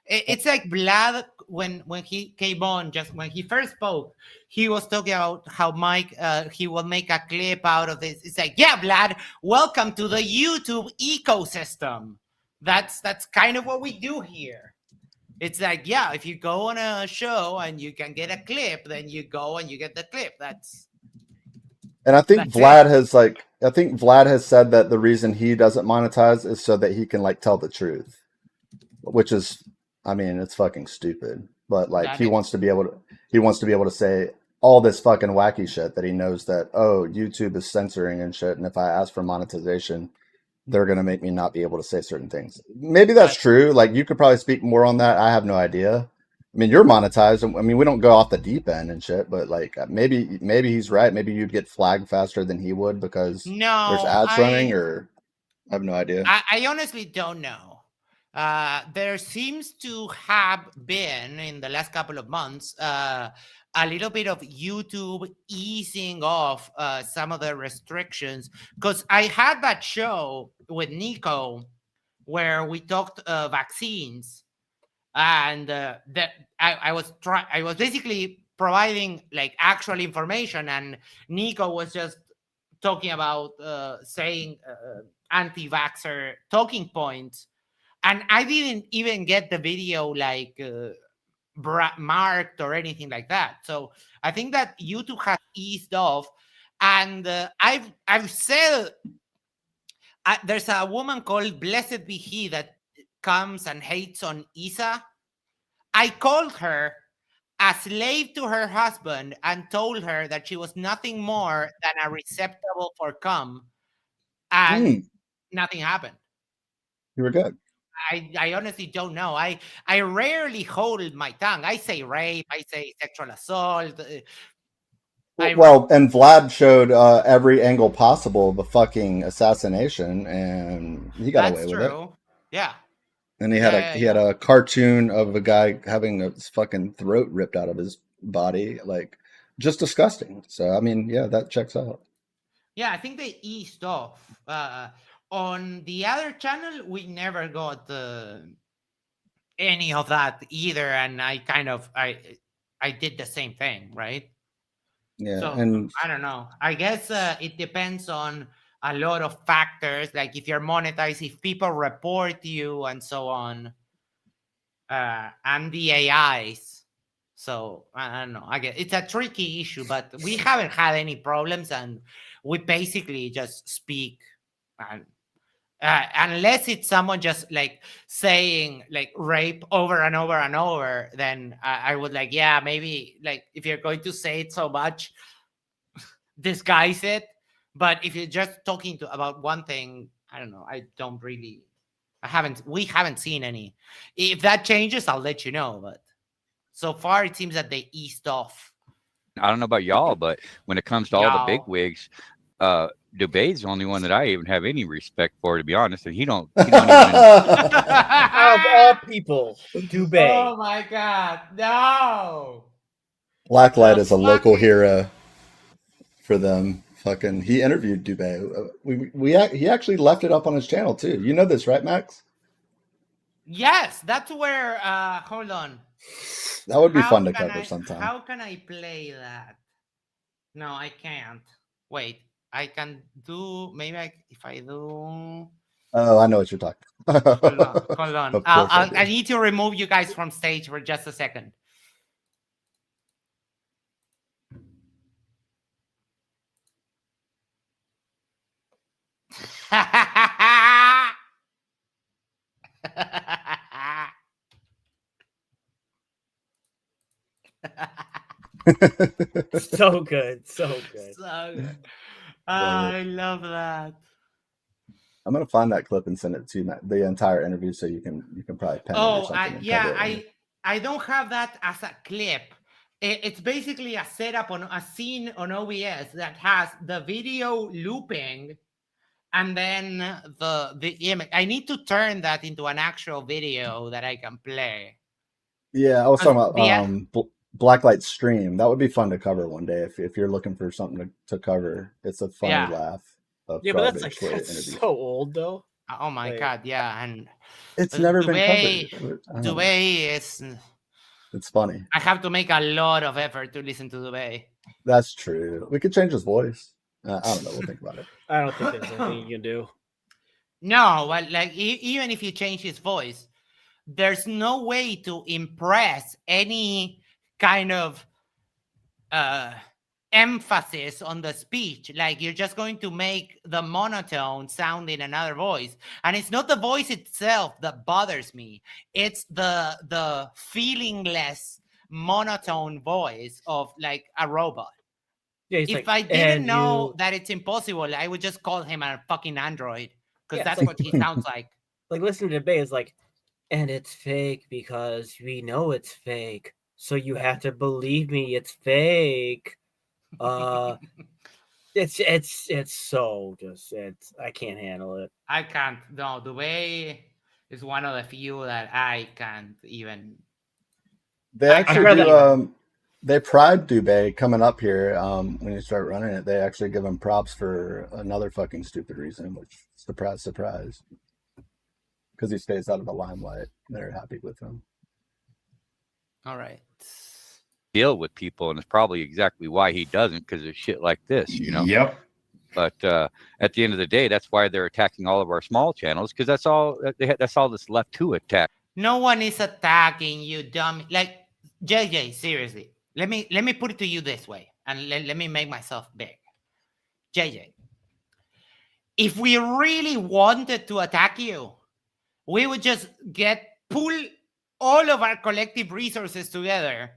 It's like Vlad when he came on, just when he first spoke, he was talking about how Mike he will make a clip out of this. It's like, yeah, Vlad, welcome to the YouTube ecosystem. That's kind of what we do here. It's like, yeah, if you go on a show and you can get a clip, then you go and you get the clip. And I think Vlad has said that the reason he doesn't monetize is so that he can tell the truth, which is, I mean, it's fucking stupid. But he wants to be able to say all this fucking wacky shit that he knows that, oh, YouTube is censoring and shit, and if I ask for monetization, they're going to make me not be able to say certain things. Maybe that's true. Like, you could probably speak more on that. I have no idea. I mean, you're monetized. I mean, we don't go off the deep end and shit, but maybe he's right. Maybe you'd get flagged faster than he would because there's ads running, or I have no idea. I honestly don't know. There seems to have been in the last couple of months a little bit of YouTube easing off some of the restrictions, because I had that show with Nico where we talked vaccines, and that I was basically providing actual information, and Nico was just talking about saying anti-vaxxer talking points, and I didn't even get the video marked or anything like that. So I think that YouTube has eased off, and I've said there's a woman called Blessed Be He that comes and hates on Isa. I called her a slave to her husband and told her that she was nothing more than a receptacle for cum, and nothing happened. You were good. I honestly don't know. I rarely hold my tongue. I say rape. I say sexual assault. Well, and Vlad showed every angle possible of the fucking assassination, and he got away with it. Yeah. And he had a cartoon of a guy having his fucking throat ripped out of his body. Like, just disgusting. So I mean, yeah, that checks out. Yeah, I think they eased off. On the other channel, we never got any of that either, and I did the same thing, right? Yeah, So and I don't know. I guess it depends on a lot of factors, like if you're monetized, if people report you, and so on, and the AIs. So I don't know. I guess it's a tricky issue, but we haven't had any problems, and we basically just speak. And unless it's someone just like saying like rape over and over and over, then I would like, yeah, maybe like if you're going to say it so much, disguise it. But if you're just talking about one thing, I don't know. We haven't seen any. If that changes, I'll let you know. But so far, it seems that they eased off. I don't know about y'all, but when it comes to all the big wigs, Dubé's the only one that I even have any respect for, to be honest. And he don't even. Out of all people, Dubé. Oh my God, no! Blacklight is a local hero for them. Fucking, he interviewed Dubé. He actually left it up on his channel too. You know this, right, Max? Yes, that's where. Hold on. That would be fun to cover sometime. How can I play that? No, I can't. Wait, I can do. Maybe if I do. Oh, I know what you're talking about. Hold on. I need to remove you guys from stage for just a second. So good. So good. So good. I love that. I'm gonna find that clip and send it to you, the entire interview, so you can probably pen it or something. I don't have that as a clip. It's basically a setup on a scene on OBS that has the video looping, and then the image. I need to turn that into an actual video that I can play. Yeah, I was talking about Blacklight stream. That would be fun to cover one day if you're looking for something to cover. It's a funny laugh. Yeah, but that's so old though. Oh my God, yeah, and it's never been covered. Dubé is. It's funny. I have to make a lot of effort to listen to Dubé. That's true. We could change his voice. I don't know. We'll think about it. I don't think there's anything you can do. No, well, like even if you change his voice, there's no way to impress any kind of emphasis on the speech. Like you're just going to make the monotone sound in another voice, and it's not the voice itself that bothers me. It's the feelingless monotone voice of like a robot. Yeah, if I didn't know that it's impossible, I would just call him a fucking android, because that's what he sounds like. Like listening to Bay is like, and it's fake because we know it's fake, so you have to believe me, it's fake. It's so just I can't handle it. I can't. No, Dubé is one of the few that I can't even. They actually they pride Dubé coming up here. When you start running it, they actually give him props for another fucking stupid reason, which surprise, because he stays out of the limelight. They're happy with him. All right. Deal with people, and it's probably exactly why he doesn't, because of shit like this, you know. Yep. But at the end of the day, that's why they're attacking all of our small channels, because that's all that's left to attack. No one is attacking you, dummy. Like JJ, seriously. Let me put it to you this way, and let me make myself big. JJ, if we really wanted to attack you, we would just pull all of our collective resources together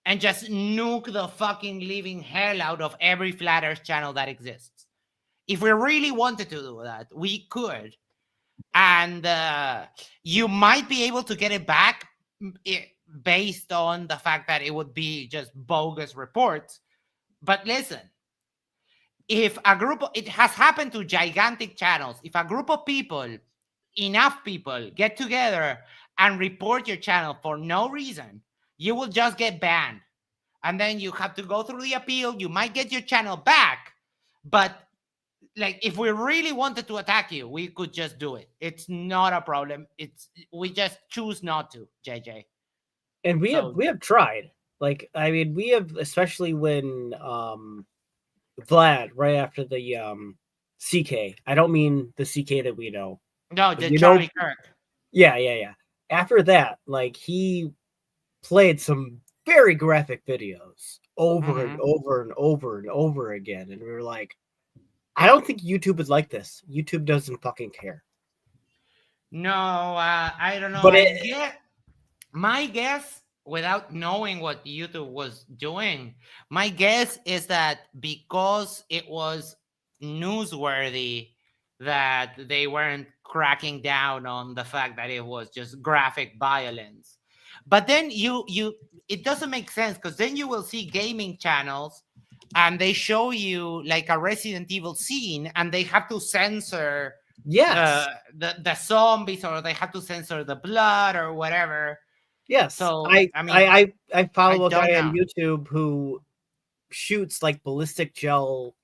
and just nuke the fucking living hell out of every Flat Earth channel that exists. If we really wanted to do that, we could. And you might be able to get it back based on the fact that it would be just bogus reports. But listen, if it has happened to gigantic channels, if a group of people, enough people, get together and report your channel for no reason, you will just get banned. and then you have to go through the appeal. You might get your channel back, but like if we really wanted to attack you, we could just do it. It's not a problem. We just choose not to, JJ. And we have tried. Like, I mean, we have, especially when Vlad, right after the CK. I don't mean the CK that we know. No, the Charlie Kirk. Yeah. After that, like, he played some very graphic videos over and over and over and over again. And we were like, I don't think YouTube is like this. YouTube doesn't fucking care. No, I don't know. But my guess, without knowing what YouTube was doing, my guess is that because it was newsworthy, that they weren't cracking down on the fact that it was just graphic violence. But then it doesn't make sense, because then you will see gaming channels and they show you like a Resident Evil scene and they have to censor the zombies, or they have to censor the blood or whatever. Yes. So I follow a guy on YouTube who shoots like ballistic gel,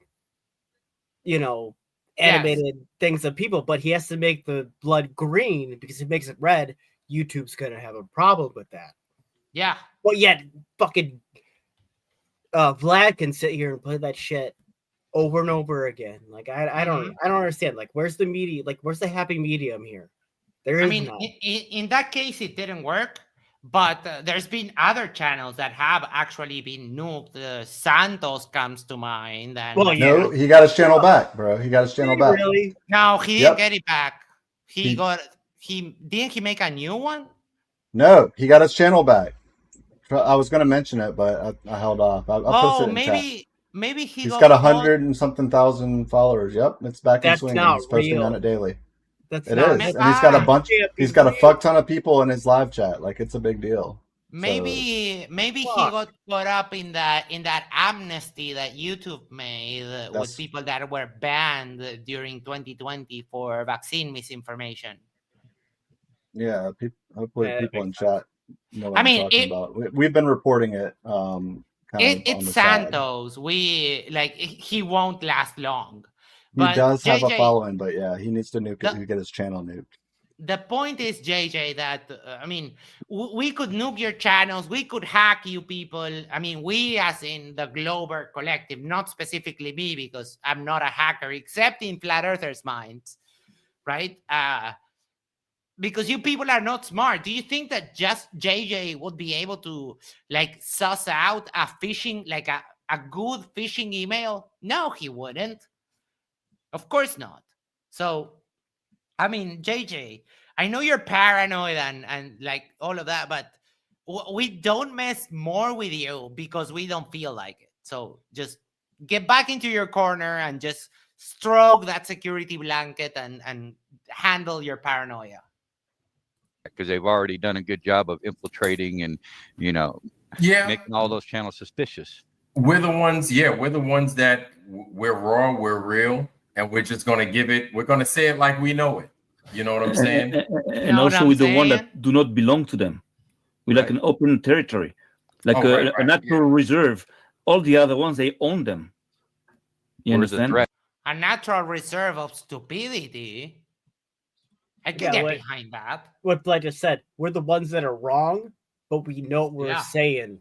animated things of people, but he has to make the blood green, because if he makes it red, YouTube's gonna have a problem with that. Yeah. Well, yet fucking Vlad can sit here and play that shit over and over again. Like, I don't understand. Like, where's the media? Like, where's the happy medium here? There is none. In that case, it didn't work. But there's been other channels that have actually been nuked. Santos comes to mind. And No, he got his channel back, bro. He got his channel back. Really? No, he didn't get it back. Didn't he make a new one? No, he got his channel back. I was going to mention it, but I held off. I posted it in chat. Maybe he's got 100 and something thousand followers. Yep, it's back in swing. He's posting on it daily. It is, and he's got a bunch. He's got a fuck ton of people in his live chat. Like, it's a big deal. Maybe he got caught up in that amnesty that YouTube made with people that were banned during 2020 for vaccine misinformation. Yeah, hopefully people in chat know what I'm talking about. We've been reporting it. It's Santos. He won't last long. He does have a following, but yeah, he needs to get his channel nuked. The point is, JJ, that we could nuke your channels, we could hack you people. I mean, we as in the Glober Collective, not specifically me, because I'm not a hacker, except in Flat Earthers' minds, right? Because you people are not smart. Do you think that just JJ would be able to suss out a phishing, like a good phishing email? No, he wouldn't. Of course not. So, I mean, JJ, I know you're paranoid and like all of that, but we don't mess more with you because we don't feel like it. So just get back into your corner and just stroke that security blanket and handle your paranoia. Because they've already done a good job of infiltrating and, making all those channels suspicious. We're the ones that we're raw, we're real, and we're just going to we're going to say it like we know it. You know what I'm saying? And also with the one that do not belong to them. We like an open territory, like a natural reserve. All the other ones, they own them. You understand? A natural reserve of stupidity. I can get behind that. What Blake just said. We're the ones that are wrong, but we know what we're saying.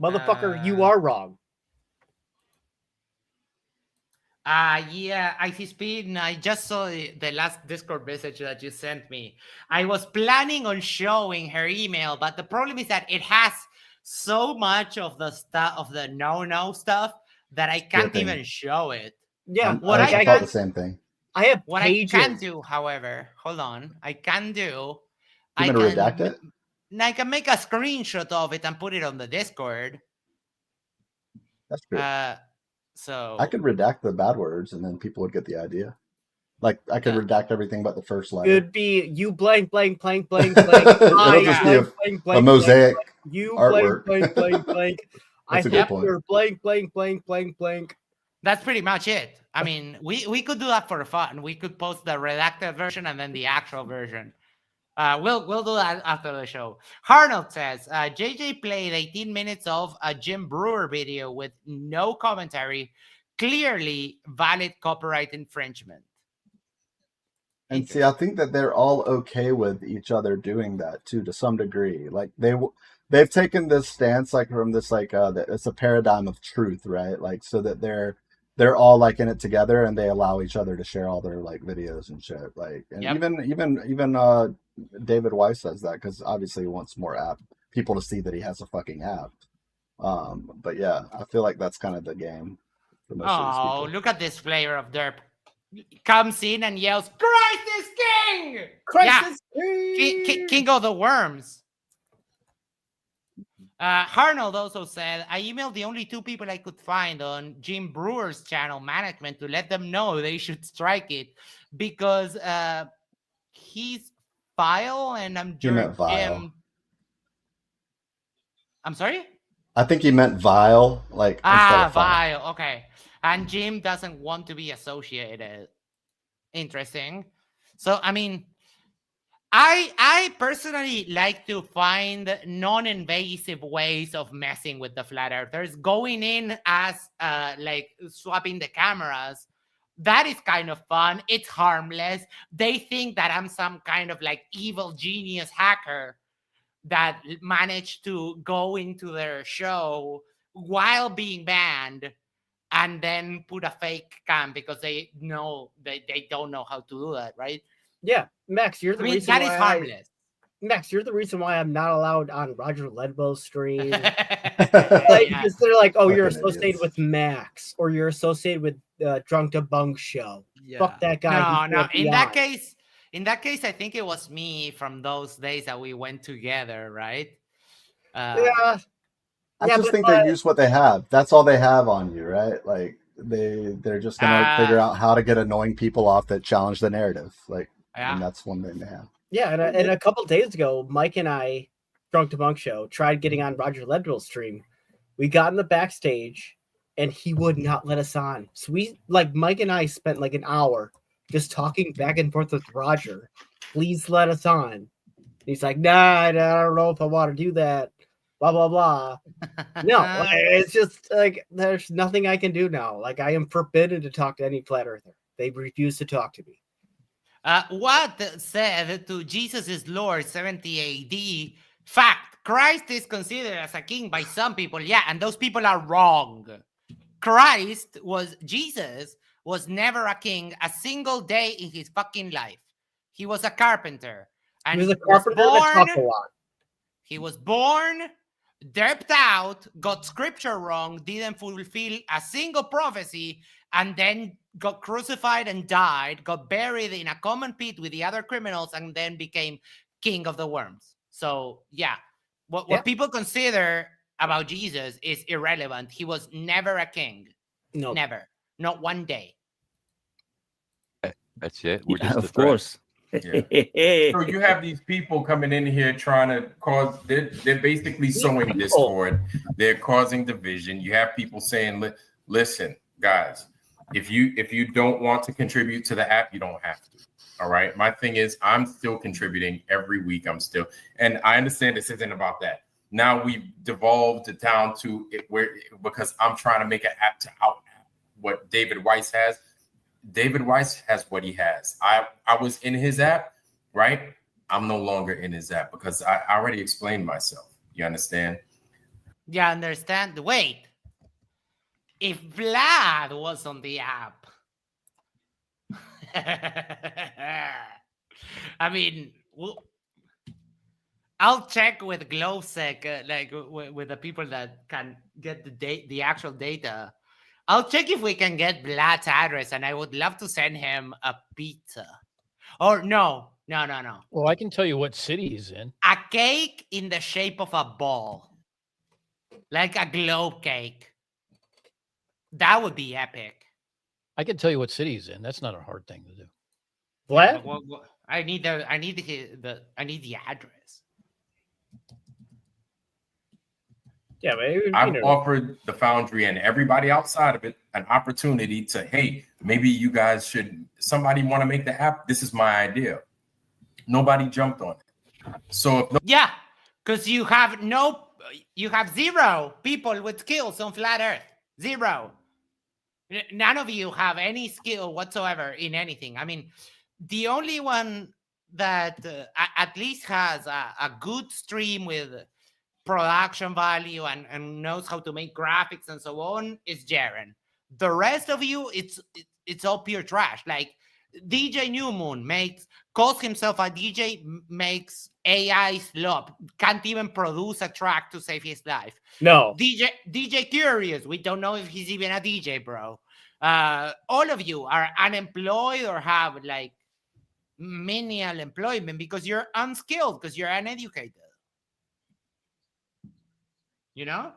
Motherfucker, you are wrong. Icy Speed, I just saw the last Discord message that you sent me. I was planning on showing her email, but the problem is that it has so much of the stuff, of the no stuff, that I can't even show it. Yeah, I thought the same thing. I have what pages. I can do, however, hold on. I can You want to redact it? I can make a screenshot of it and put it on the Discord. That's good. So I could redact the bad words, and then people would get the idea. Like, I could redact everything but the first letter. It'd be you blank blank blank blank blank. It'll just be a mosaic you artwork. blank blank blank. That's a good point. Blank blank blank blank blank. That's pretty much it. I mean, we could do that for fun. We could post the redacted version and then the actual version. We'll do that after the show. Arnold says JJ played 18 minutes of a Jim Brewer video with no commentary. Clearly valid copyright infringement. And see, I think that they're all okay with each other doing that too, to some degree. Like they've taken this stance, like from this, like it's a paradigm of truth, right? Like so that they're all like in it together, and they allow each other to share all their like videos and shit. Like, and even David Weiss says that because obviously he wants more people to see that he has a fucking app. But yeah, I feel like that's kind of the game for most of these people. Oh, look at this flavor of derp. Comes in and yells, "Christ is king!" Christ is king! King of the worms. Arnold also said, I emailed the only 2 people I could find on Jim Brewer's channel management to let them know they should strike it because he's vile and I'm Jim. I'm sorry? I think he meant vile, like instead of vile. Okay. And Jim doesn't want to be associated. Interesting. So, I mean, I personally like to find non-invasive ways of messing with the flat earthers. Going in as like swapping the cameras, that is kind of fun. It's harmless. They think that I'm some kind of like evil genius hacker that managed to go into their show while being banned and then put a fake cam because they know they don't know how to do that, right? Yeah, Max, you're the reason that why is harmless. Max, you're the reason why I'm not allowed on Roger Ledbow's stream. Because they're like, oh, you're associated with Max, or you're associated with Drunk to Bunk show. Yeah. Fuck that guy. No. In that case, I think it was me from those days that we went together, right? Yeah. I just think they use what they have. That's all they have on you, right? Like they're just gonna figure out how to get annoying people off that challenge the narrative. Like, and that's one thing they have. Yeah, and a couple days ago, Mike and I, Drunk to Bunk show, tried getting on Roger Ledbow's stream. We got in the backstage, and he would not let us on. So Mike and I spent like an hour just talking back and forth with Roger. Please let us on. And he's like, nah, I don't know if I want to do that. Blah, blah, blah. No, it's just like there's nothing I can do now. Like I am forbidden to talk to any flat earther. They refuse to talk to me. What said to Jesus is Lord 70 AD? Fact, Christ is considered as a king by some people. Yeah, and those people are wrong. Jesus was never a king a single day in his fucking life. He was a carpenter. And he was a carpenter that talked a lot. He was born, derped out, got scripture wrong, didn't fulfill a single prophecy, and then got crucified and died, got buried in a common pit with the other criminals, and then became king of the worms. So, yeah, what people consider about Jesus is irrelevant. He was never a king. No. Never. Not one day. That's it. We're just of course. Yeah. So you have these people coming in here trying to cause. They're basically sowing discord. They're causing division. You have people saying, "Listen, guys, if you don't want to contribute to the app, you don't have to." All right. My thing is, I'm still contributing every week. And I understand this isn't about that. Now we've devolved it down to it because I'm trying to make an app to out what David Weiss has. David Weiss has what he has. I was in his app, right? I'm no longer in his app because I already explained myself. You understand? Yeah, understand. Wait. If Vlad was on the app, I mean, I'll check with GlowSec, with the people that can get the actual data. I'll check if we can get Vlad's address, and I would love to send him a pizza. Or no. Well, I can tell you what city he's in. A cake in the shape of a ball. Like a globe cake. That would be epic. I can tell you what city he's in. That's not a hard thing to do. What? I need the address. Yeah, but I've offered the Foundry and everybody outside of it an opportunity to, hey, maybe you guys somebody want to make the app? This is my idea. Nobody jumped on it. So yeah, because you have zero people with skills on flat Earth. Zero. None of you have any skill whatsoever in anything. I mean, the only one that at least has a good stream with production value and knows how to make graphics and so on is Jaren. The rest of you, it's all pure trash. Like DJ New Moon calls himself a DJ, makes AI slop, can't even produce a track to save his life. No. DJ Curious, we don't know if he's even a DJ, bro. All of you are unemployed or have like menial employment because you're unskilled, because you're uneducated. You know?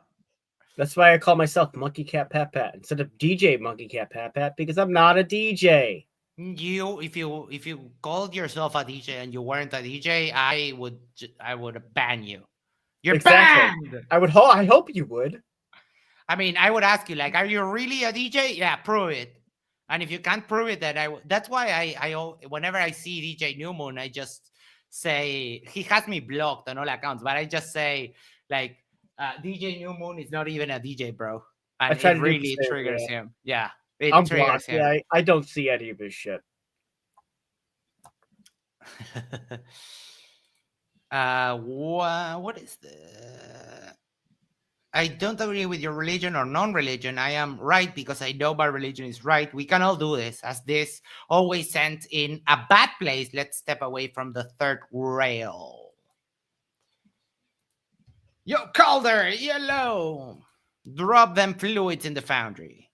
That's why I call myself Monkey Cat Pat Pat instead of DJ Monkey Cat Pat Pat, because I'm not a DJ. If you called yourself a DJ and you weren't a DJ, I would ban you. You're banned. I hope you would. I mean, I would ask you, like, are you really a DJ? Yeah, prove it. And if you can't prove it, then that's why I whenever I see DJ New Moon, I just say, he has me blocked on all accounts, but I just say, like, DJ New Moon is not even a DJ, bro. And it really triggers him. Yeah. It I'm triggers blocked. him. Yeah, I don't see any of his shit. What is the... I don't agree with your religion or non-religion. I am right because I know my religion is right. We can all do this. As this always ends in a bad place, let's step away from the third rail. Yo, Calder, yellow. Drop them fluids in the foundry.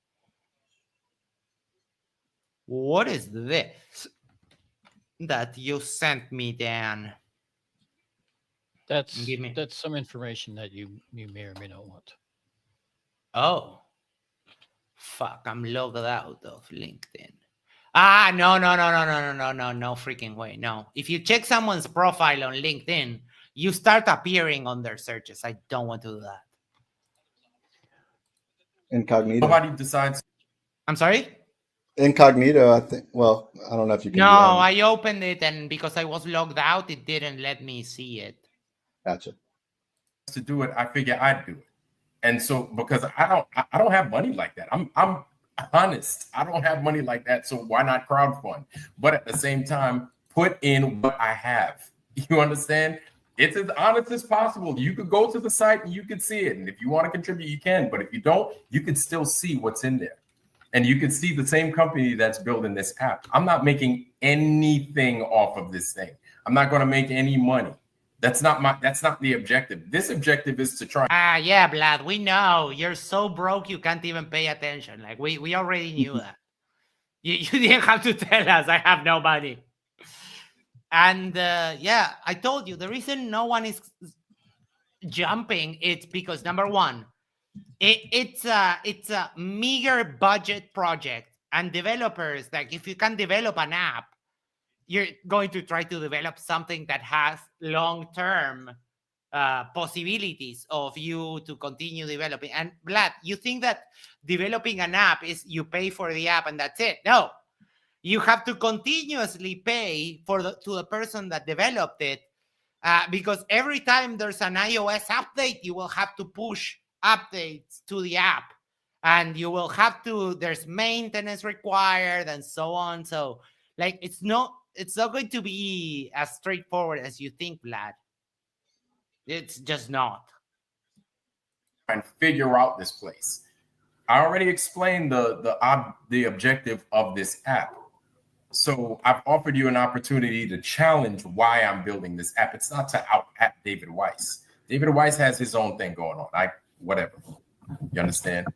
What is this that you sent me, Dan? That's some information that you may or may not want. Oh, fuck! I'm logged out of LinkedIn. No freaking way. No. If you check someone's profile on LinkedIn, you start appearing on their searches. I don't want to do that. Incognito. Nobody decides. I'm sorry? Incognito, I think. Well, I don't know if you can. No, I opened it, and because I was logged out, it didn't let me see it. Gotcha. To do it, I figure I'd do it. And so, because I don't have money like that. I'm honest. I don't have money like that. So why not crowdfund? But at the same time, put in what I have. You understand? It's as honest as possible. You could go to the site and you could see it. And if you want to contribute, you can. But if you don't, you could still see what's in there. And you can see the same company that's building this app. I'm not making anything off of this thing. I'm not going to make any money. That's not the objective. This objective is to try. Yeah, Vlad, we know. You're so broke you can't even pay attention. Like we already knew that. You didn't have to tell us I have no money. And yeah, I told you the reason no one is jumping, it's because number one, it's a meager budget project, and developers, like if you can develop an app, you're going to try to develop something that has long-term possibilities of you to continue developing. And Vlad, you think that developing an app is you pay for the app and that's it? No, you have to continuously pay to the person that developed it, because every time there's an iOS update, you will have to push updates to the app, and you will have to, there's maintenance required and so on. So like it's not going to be as straightforward as you think, Vlad. It's just not. And figure out this place. I already explained the objective of this app. So I've offered you an opportunity to challenge why I'm building this app. It's not to out-app David Weiss. David Weiss has his own thing going on. Whatever. You understand?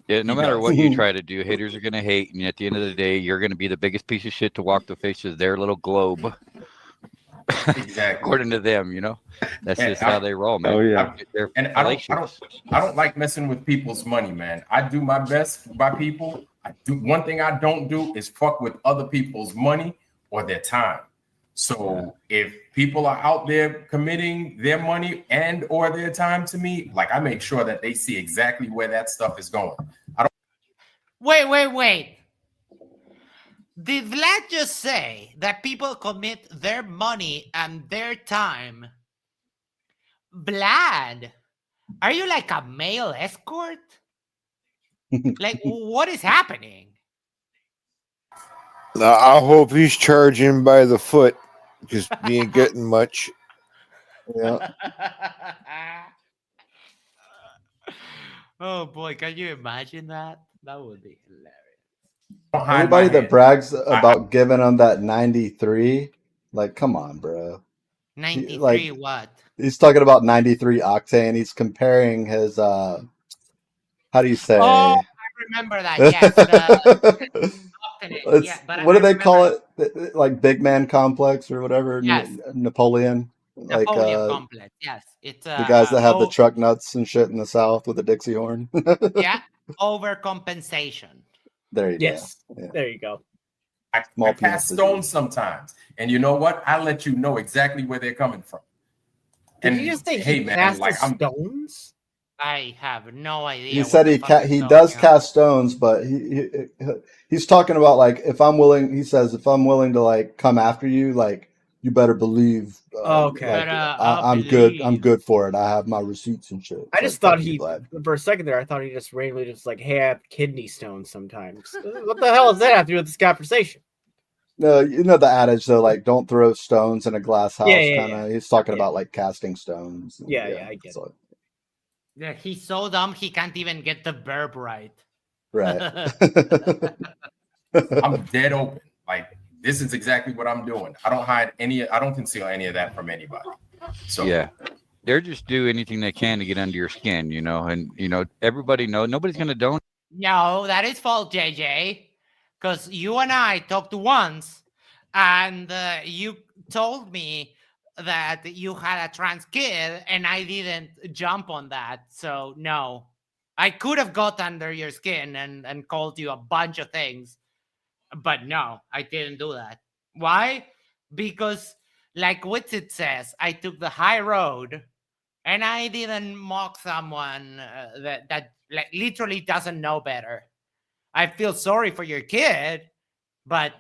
Yeah, no matter what you try to do, haters are going to hate. And at the end of the day, you're going to be the biggest piece of shit to walk the face of their little globe. Exactly. According to them, you know, that's just how they roll, man. Oh, yeah. And I don't like messing with people's money, man. I do my best by people. One thing I don't do is fuck with other people's money or their time. So if people are out there committing their money and or their time to me, like I make sure that they see exactly where that stuff is going. Wait. Did Vlad just say that people commit their money and their time? Vlad, are you like a male escort? Like, what is happening? I hope he's charging by the foot because he ain't getting much. Yeah. Oh boy, can you imagine that? That would be hilarious. Anybody that brags about giving him that 93, like, come on, bro. 93 what? He's talking about 93 octane. He's comparing his how do you say? Oh, I remember that. Yes, It's, yeah, but what do I they call remember it? Like big man complex or whatever. Yes. Napoleon. Like Napoleon complex. Yes, it's the guys that have the truck nuts and shit in the South with the Dixie horn. yeah, overcompensation. There you Yes. go. Yeah. There you go. I Small cast penis stones sometimes, and you know what? I let you know exactly where they're coming from. Did And he just say hey, he man, cast like I'm stones? I have no idea. He said he does cast stones, but he's talking about like if I'm willing. He says if I'm willing to like come after you, like you better believe. Okay. Like, I'll I'm good. I'm good for it. I have my receipts and shit. I It's just like, thought fuck you, he, Vlad. for a second there, I thought he just randomly just like, hey, I have kidney stones sometimes. What the hell does that have to do with this conversation? No, you know the adage though, like don't throw stones in a glass house. Yeah, Kind of. He's talking about like casting stones. And, Yeah, I get so, Yeah, he's so dumb he can't even get the verb right. Right. I'm dead open. Like this is exactly what I'm doing. I don't hide any. I don't conceal any of that from anybody. So yeah, they're just do anything they can to get under your skin, you know, and you know everybody knows nobody's gonna donate. No, that is fault, JJ. Because you and I talked once, and you told me that you had a trans kid, and I didn't jump on that. So no, I could have got under your skin and called you a bunch of things, but no, I didn't do that. Why? Because, like Witsit says, I took the high road, and I didn't mock someone that like literally doesn't know better. I feel sorry for your kid, but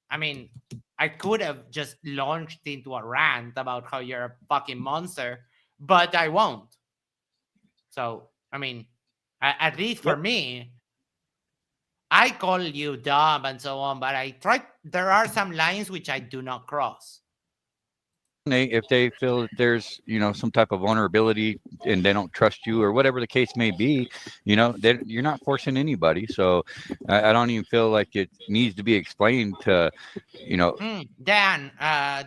I mean, I could have just launched into a rant about how you're a fucking monster, but I won't. So, I mean, at least for me, I call you dumb and so on, but I try. There are some lines which I do not cross. If they feel that there's you know some type of vulnerability and they don't trust you or whatever the case may be, you know you're not forcing anybody. So I don't even feel like it needs to be explained to, you know. Dan,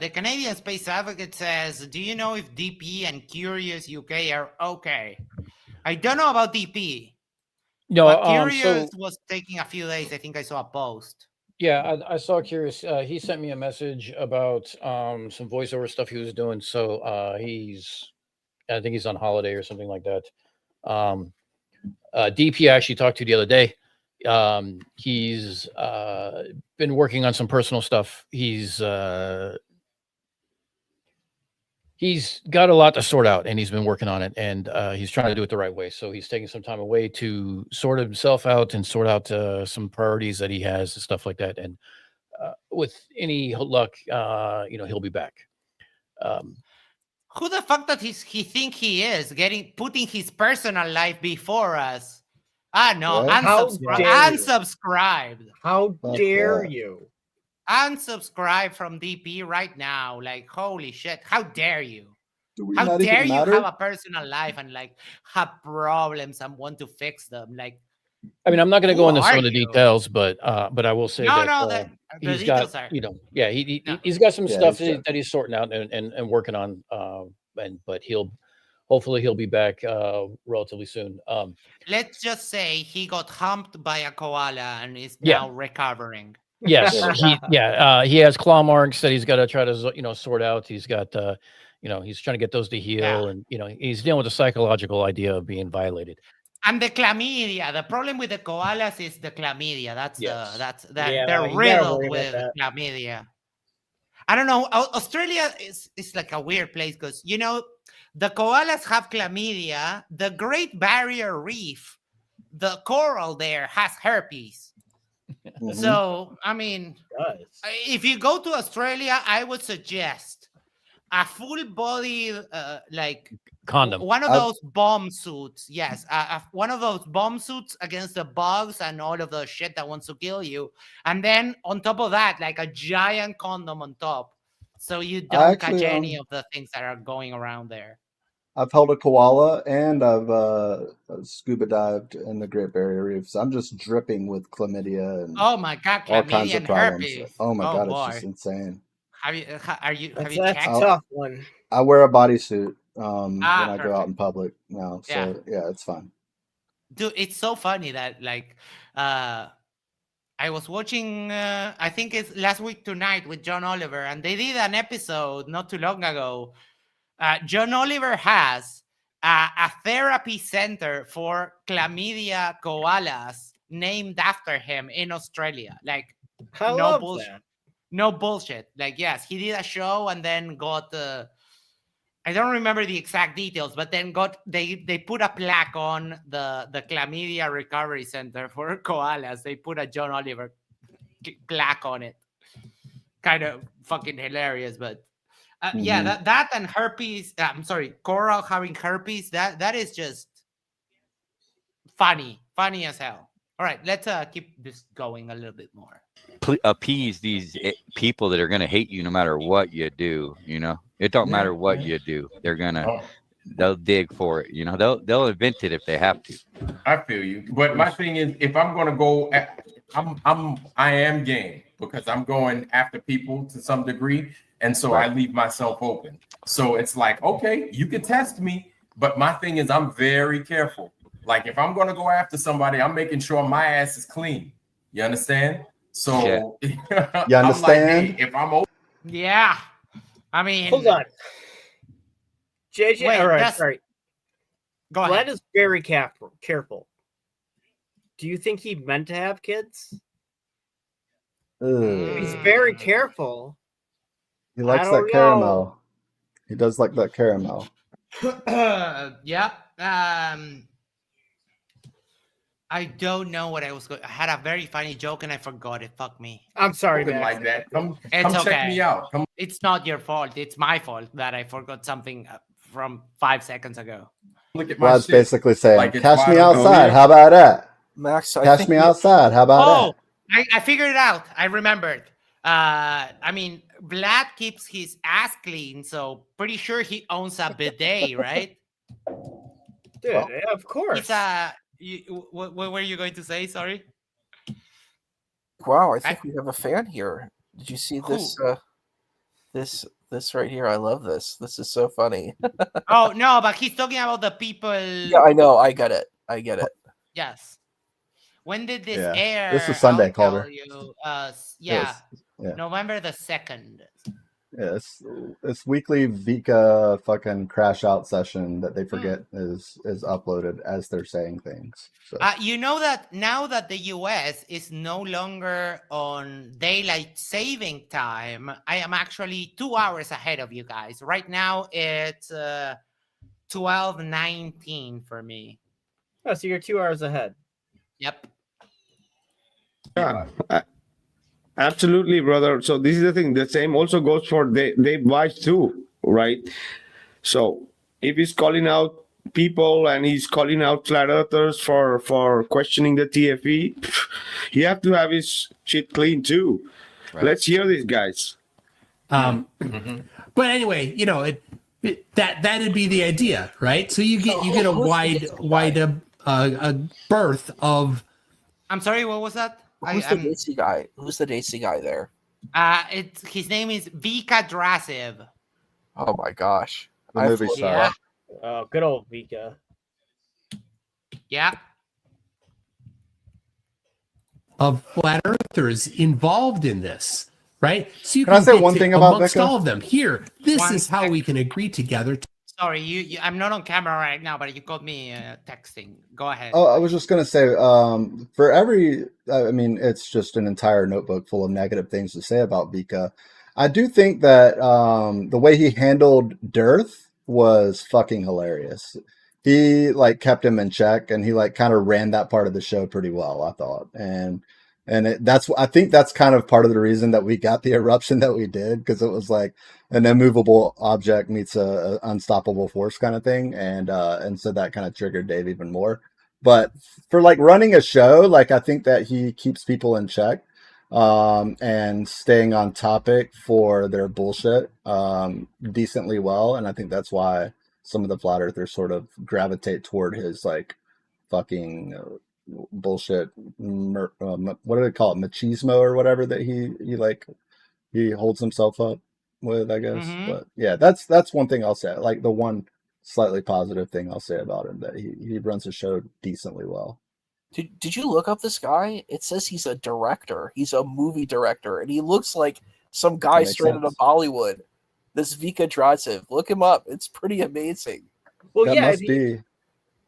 the Canadian Space Advocate says, do you know if DP and Curious UK are okay? I don't know about DP. No, but Curious so was taking a few days. I think I saw a post. yeah, I saw Curious. He sent me a message about some voiceover stuff he was doing. So I think he's on holiday or something like that. DP I actually talked to the other day. He's been working on some personal stuff. He's got a lot to sort out, and he's been working on it, and he's trying to do it the right way. So he's taking some time away to sort himself out and sort out some priorities that he has and stuff like that. And with any luck, you know, he'll be back. Who the fuck does he think he is? Putting his personal life before us. No, Right? How dare you. unsubscribed. How dare you? Unsubscribe from DP right now. Like, holy shit. How dare you? How not even dare you matter? have a personal life and like have problems and want to fix them? Like, I mean, I'm not going to who go into are some of the you? details, but I will say No, that no, the he's details got, are. you know, yeah, he's got some stuff that he's sorting out and working on, but hopefully he'll be back relatively soon. Let's just say he got humped by a koala and is Yeah. now recovering. Yes, he has claw marks that he's got to try to, you know, sort out. He's got, you know, he's trying to get those to heal, and you know, he's dealing with the psychological idea of being violated. And the chlamydia. The problem with the koalas is the chlamydia. Yeah, they're you gotta riddled worry about with that. chlamydia. I don't know. Australia is like a weird place because, you know, the koalas have chlamydia. The Great Barrier Reef, the coral there has herpes. So, I mean, if you go to Australia, I would suggest a full body, like condom. One of those bomb suits. Yes. One of those bomb suits against the bugs and all of the shit that wants to kill you. And then on top of that, like a giant condom on top. So you don't catch any of the things that are going around there. I've held a koala and I've scuba dived in the Great Barrier Reef. So I'm just dripping with chlamydia and Oh my God, all kinds chlamydia of and problems. herpes. Oh my God, boy. it's just insane. Have you That's checked? a tough one. I wear a bodysuit when I go out perfect. in public now. So yeah, it's fine. Dude, it's so funny that like I was watching I think it's Last Week Tonight with John Oliver, and they did an episode not too long ago. John Oliver has a therapy center for chlamydia koalas named after him in Australia. Like I no love bullshit. that. No bullshit. Like, yes, he did a show and then got I don't remember the exact details, but then they put a plaque on the chlamydia recovery center for koalas. They put a John Oliver plaque on it. Kind of fucking hilarious, but yeah, that and herpes. I'm sorry, coral having herpes. That is just funny as hell. All right, let's keep this going a little bit more. Appease these people that are going to hate you no matter what you do. You know, it don't matter what you do. They're they'll dig for it. You know, they'll invent it if they have to. I feel you, but my thing is, if I'm going to go, I am game because I'm going after people to some degree, and so I leave myself open. So it's like, okay, you can test me, but my thing is, I'm very careful. Like if I'm going to go after somebody, I'm making sure my ass is clean. You understand? So you understand? I'm like, hey, if I'm open, yeah. I mean, hold on. JJ, wait, all right, sorry. Go Vlad ahead. is very careful. Do you think he meant to have kids? He's very careful. He likes that caramel. He does like that caramel. Yeah. I don't know what I was going. I had a very funny joke and I forgot it. Fuck me. I'm sorry, Something Max. like that. Come It's check me out. It's not your fault. It's my fault that I forgot something from 5 seconds ago. Look at my Vlad's shit. basically saying, Like it's "Cash me wide open. outside. How about that? Max, I Cash think me you- outside. How about that?" I figured it out. I remembered. I mean, Vlad keeps his ass clean, so pretty sure he owns a bidet, right? Dude, yeah, of course. It's what were you going to say? Sorry. Wow, I think we have a fan here. Did you see this? This right here. I love this. This is so funny. Oh no, but he's talking about the people. Yeah, I know. I get it. Yes. When did this Yeah. air? This is Sunday, I'll Calder. tell you. Yes. Yeah. November the 2nd. Yeah, it's weekly Vika fucking crash out session that they forget is uploaded as they're saying things. So You know that now that the US is no longer on daylight saving time, I am actually 2 hours ahead of you guys. Right now it's 12:19 for me. Oh, so you're 2 hours ahead. Yep. Yeah, absolutely, brother. So this is the thing. The same also goes for Dave Weiss too, right? So if he's calling out people and he's calling out flat earthers for questioning the TFE, he have to have his shit clean too. Right. Let's hear these guys. But anyway, you know, that'd be the idea, right? So you get a wide berth of. I'm sorry, what was that? Who's the Daisy guy? Who's the Daisy guy there? His name is Vika Drasev. Oh my gosh. The movie star. Yeah. Oh, good old Vika. Yeah. Of flat earthers involved in this, right? So you Can I say get one thing about amongst Vika? all of them. Here, this One is how we can agree together. Sorry, you I'm not on camera right now, but you got me texting. Go ahead. Oh, I was just gonna say, for every, I mean, it's just an entire notebook full of negative things to say about Vika. I do think that the way he handled Dearth was fucking hilarious. He like kept him in check, and he like kind of ran that part of the show pretty well, I thought. And And I think that's kind of part of the reason that we got the eruption that we did, because it was like an immovable object meets a unstoppable force kind of thing, and so that kind of triggered Dave even more. But for like running a show, like I think that he keeps people in check, and staying on topic for their bullshit decently well, and I think that's why some of the flat earthers sort of gravitate toward his like fucking bullshit. What do they call it? Machismo or whatever that he holds himself up with, I guess. Mhm. But yeah, that's one thing I'll say. Like the one slightly positive thing I'll say about him, that he runs a show decently well. Did you look up this guy? It says he's a director. He's a movie director, and he looks like some guy makes straight out of sense. Bollywood. This Vika Drazev. Look him up. It's pretty amazing. Well, That yeah, must be.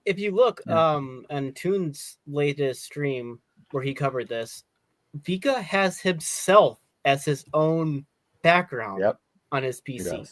if you look Yeah. on Toon's latest stream where he covered this, Vika has himself as his own background on his PC.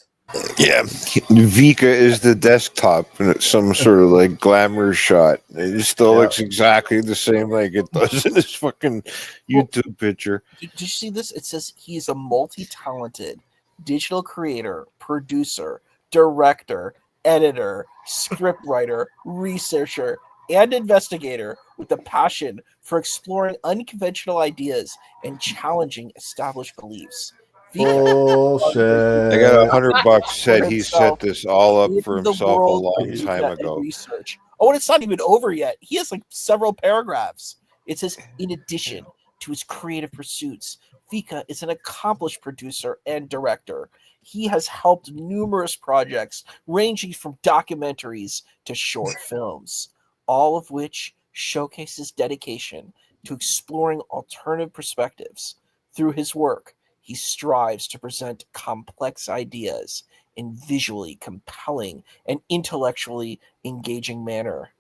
Yeah, Vika is the desktop, and it's some sort of like glamour shot. It still looks exactly the same like it does in this fucking YouTube picture. Did you see this? It says he's a multi-talented digital creator, producer, director, editor, scriptwriter, researcher, and investigator with a passion for exploring unconventional ideas and challenging established beliefs. Bullshit. I got $100. Said he himself set this all up for in the himself a world long of time Vika and ago. research. Oh, and it's not even over yet. He has like several paragraphs. It says, in addition to his creative pursuits, Vika is an accomplished producer and director. He has helped numerous projects ranging from documentaries to short films, all of which showcase his dedication to exploring alternative perspectives. Through his work, he strives to present complex ideas in visually compelling and intellectually engaging manner.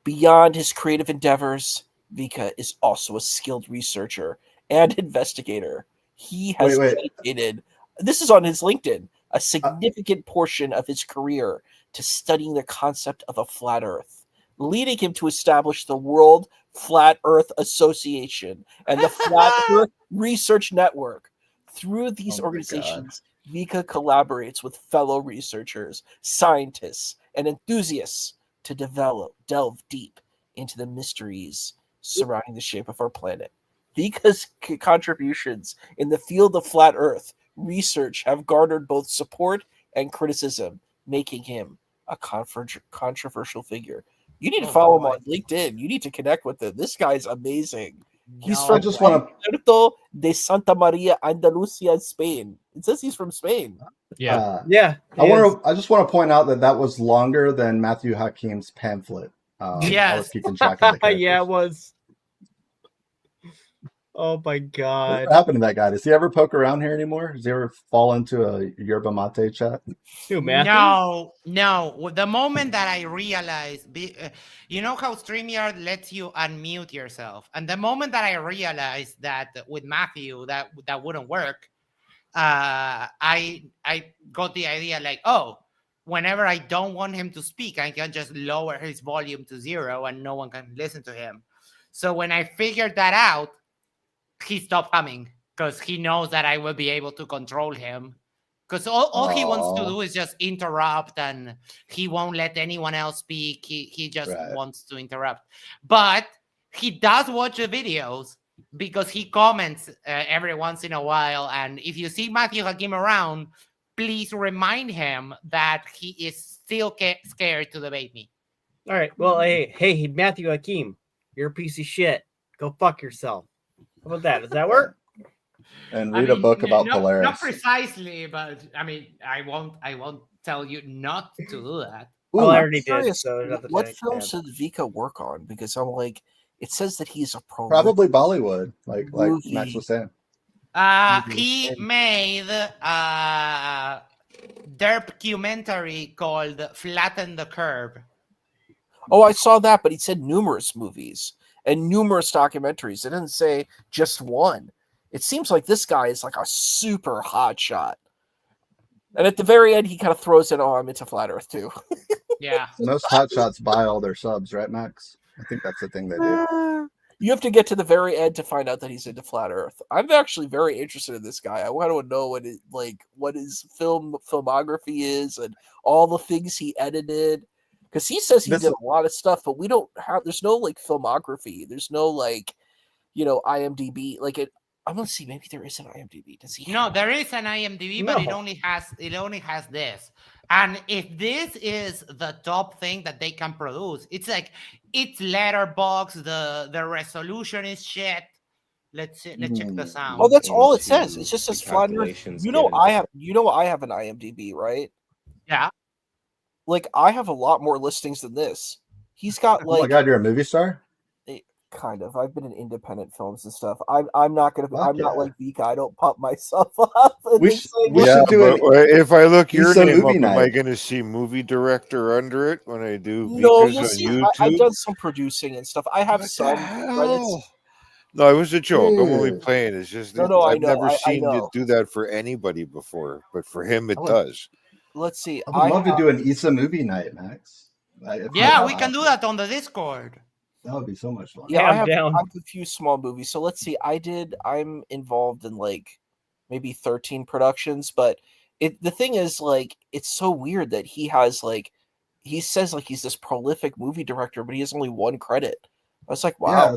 Beyond his creative endeavors, Vika is also a skilled researcher and investigator. He has dedicated, this is on his LinkedIn, a significant portion of his career to studying the concept of a flat Earth, leading him to establish the World Flat Earth Association and the Flat Earth Research Network. Through these organizations, Vika collaborates with fellow researchers, scientists, and enthusiasts to delve deep into the mysteries surrounding the shape of our planet. Vika's contributions in the field of flat Earth research have garnered both support and criticism, making him a controversial figure. You need to follow him on LinkedIn. You need to connect with him. This guy's amazing. He's from Puerto de Santa Maria, Andalusia, Spain. It says he's from Spain. Yeah. I just want to point out that was longer than Matthew Hakim's pamphlet. I was keeping track of the characters. Yeah, it was. Oh my god. What happened to that guy? Does he ever poke around here anymore? Does he ever fall into a Yerba Mate chat? No. The moment that I realized, you know how StreamYard lets you unmute yourself, and the moment that I realized that with Matthew that wouldn't work, I got the idea like, oh, whenever I don't want him to speak, I can just lower his volume to 0 and no one can listen to him. So when I figured that out, he stopped coming because he knows that I will be able to control him. Because all he wants to do is just interrupt, and he won't let anyone else speak. He just wants to interrupt. But he does watch the videos because he comments every once in a while. And if you see Matthew Hakim around, please remind him that he is still scared to debate me. All right. Well, hey, Matthew Hakim, you're a piece of shit. Go fuck yourself. How about that? Does that work? And read a book about Polaris. Not precisely, but I mean, I won't tell you not to do that. Well, I already I'm did. curious, So what films did Vika work on? Because I'm like, it says that he's a pro. Probably Bollywood, like Max was saying. He made a documentary called Flatten the Curve. Oh, I saw that, but he said numerous movies and numerous documentaries. It didn't say just one. It seems like this guy is like a super hot shot. And at the very end, he kind of throws in, oh, I'm into flat Earth too. Yeah. Most hotshots buy all their subs, right, Max? I think that's the thing they do. You have to get to the very end to find out that he's into flat Earth. I'm actually very interested in this guy. I want to know what his filmography is and all the things he edited. Because he says he did a lot of stuff, but we don't have. There's no like filmography. There's no like, IMDb. I'm gonna see. Maybe there is an IMDb. Does he? No, there is an IMDb, but it only has this. And if this is the top thing that they can produce, it's like it's letterbox. The resolution is shit. Let's check the sound. Oh, that's all it says. It just says flat Earth. I have an IMDb, right? Yeah. Like I have a lot more listings than this. He's got Oh my god, you're a movie star? Kind of. I've been in independent films and stuff. I'm not gonna. I'm not like Vika. I don't pump myself up. We should do it. If I look your name up, am I going to see movie director under it when I do No, Vika's you'll on see. YouTube? I've done some producing and stuff. I have some credits. No, it was a joke. I'm only playing. It's just No, I I've know, never I seen you know. do that for anybody before, but for him it does. Let's see. I would love to do an Issa movie night, Max. Yeah, we can do that on the Discord. That would be so much fun. Yeah, I have a few small movies. So let's see. I'm involved in like maybe 13 productions, but the thing is like it's so weird that he has like he says like he's this prolific movie director, but he has only one credit. I was like, wow. Yeah,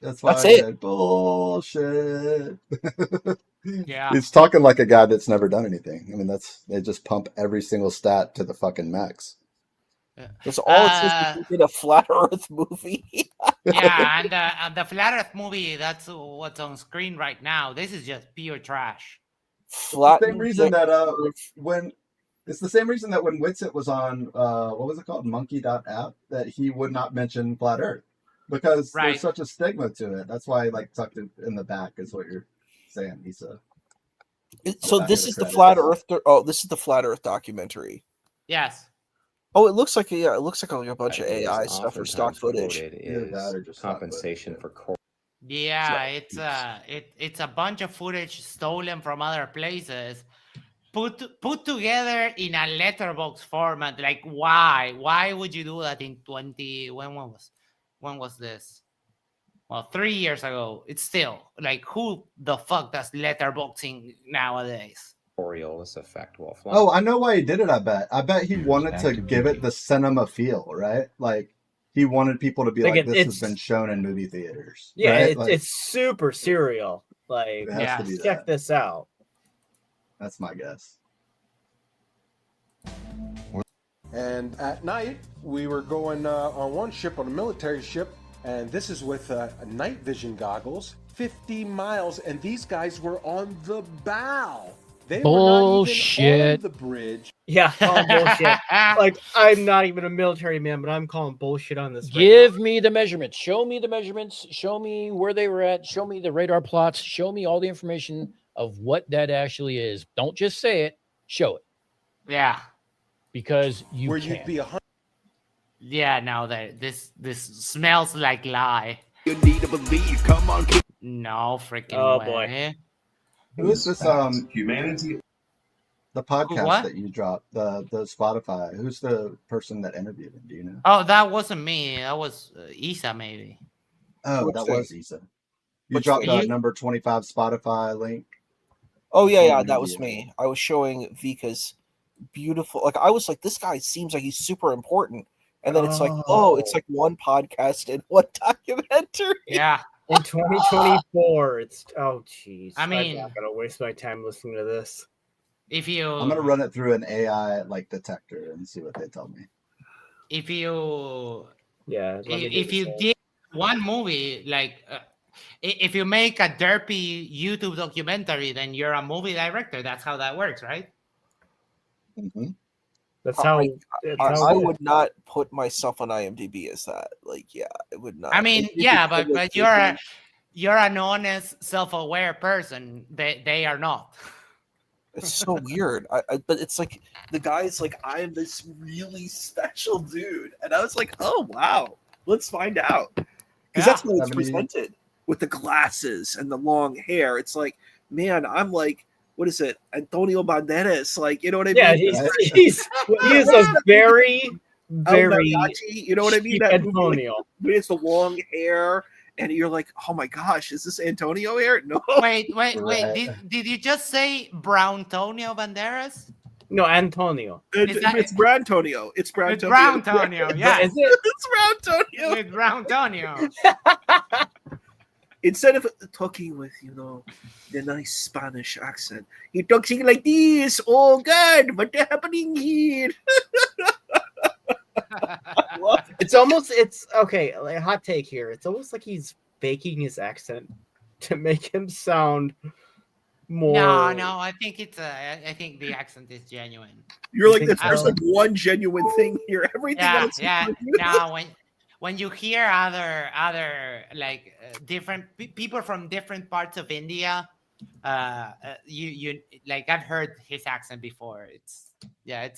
that's why That's I it. said bullshit. Yeah. He's talking like a guy that's never done anything. I mean, they just pump every single stat to the fucking max. That's all it says. He did a flat Earth movie. Yeah, and the Flat Earth movie, that's what's on screen right now. This is just pure trash. It's the same reason that when Witsit was on what was it called, Monkey.app, that he would not mention flat Earth because there's such a stigma to it. That's why like tucked it in the back is what you're saying, Issa. So this is the flat Earth. This is the flat Earth documentary. Yes. Oh, it looks like a bunch of AI stuff or stock footage. Is compensation for Yeah, it's a bunch of footage stolen from other places, put together in a letterbox format. Like, why? Why would you do that in 20? When was this? Well, 3 years ago. It's still like, who the fuck does letterboxing nowadays? Coriolis effect will fly. Oh, I know why he did it. I bet he wanted to give it the cinema feel, right? Like he wanted people to be like, this has been shown in movie theaters. Yeah, right? it's super serial. Like, check this out. That's my guess. And at night, we were going on one ship, on a military ship, and this is with night vision goggles, 50 miles, and these guys were on the bow. They were not even on the bridge. Yeah, bullshit. Like, I'm not even a military man, but I'm calling bullshit on this. Give me the measurements. Show me the measurements. Show me where they were at. Show me the radar plots. Show me all the information of what that actually is. Don't just say it. Show it. Yeah. Because you where can. you'd be 100. Yeah, no, this smells like lie. You need to believe. Come on. No freaking Oh, way. boy. Who is this? Humanity. The podcast What? that you dropped, the Spotify. Who's the person that interviewed him? Do you know? Oh, that wasn't me. That was Issa, maybe. Oh, Which that thing? was Issa. You Which dropped thing? the number 25 Spotify link. Oh yeah, Phone yeah, that was interview. me. I was showing Vika's beautiful. Like I was like, this guy seems like he's super important, and then it's like, oh, it's like one podcast and one documentary. Yeah. In 2024, it's jeez. I mean- I'm not gonna waste my time listening to this. If you I'm gonna run it through an AI like detector and see what they tell me. if you Yeah. if you did one movie like if you make a derpy YouTube documentary, then you're a movie director. That's how that works, right? Mm-hmm. That's how. I would not put myself on IMDb as that. Like, yeah, it would not. I mean, It- yeah, it- but it- you're an honest, self-aware person. They are not. It's so weird. But it's like the guy's like, I am this really special dude, and I was like, oh wow, let's find out, because that's how it's 70. presented with the glasses and the long hair. It's like, man, I'm like, what is it, Antonio Banderas? Like, you know what I Yeah, mean? he is a very, El very. Mariachi, you know what I mean? cheap That movie, like, Antonio. but it's the long hair and you're like, oh my gosh, is this Antonio here? No. Wait. Did you just say Browntonio Banderas? No, Antonio. It's Browntonio. It's Browntonio. It's Browntonio, yeah. Is it? It's Browntonio. With Browntonio. Instead of talking with, the nice Spanish accent, he talks like this. Oh God, what's happening here? It's okay. Like, a hot take here. It's almost like he's faking his accent to make him sound more. No. I think I think the accent is genuine. You're like, there's like one genuine thing here. Everything else. Yeah. No, when you hear other like different people from different parts of India, you like I've heard his accent before. It's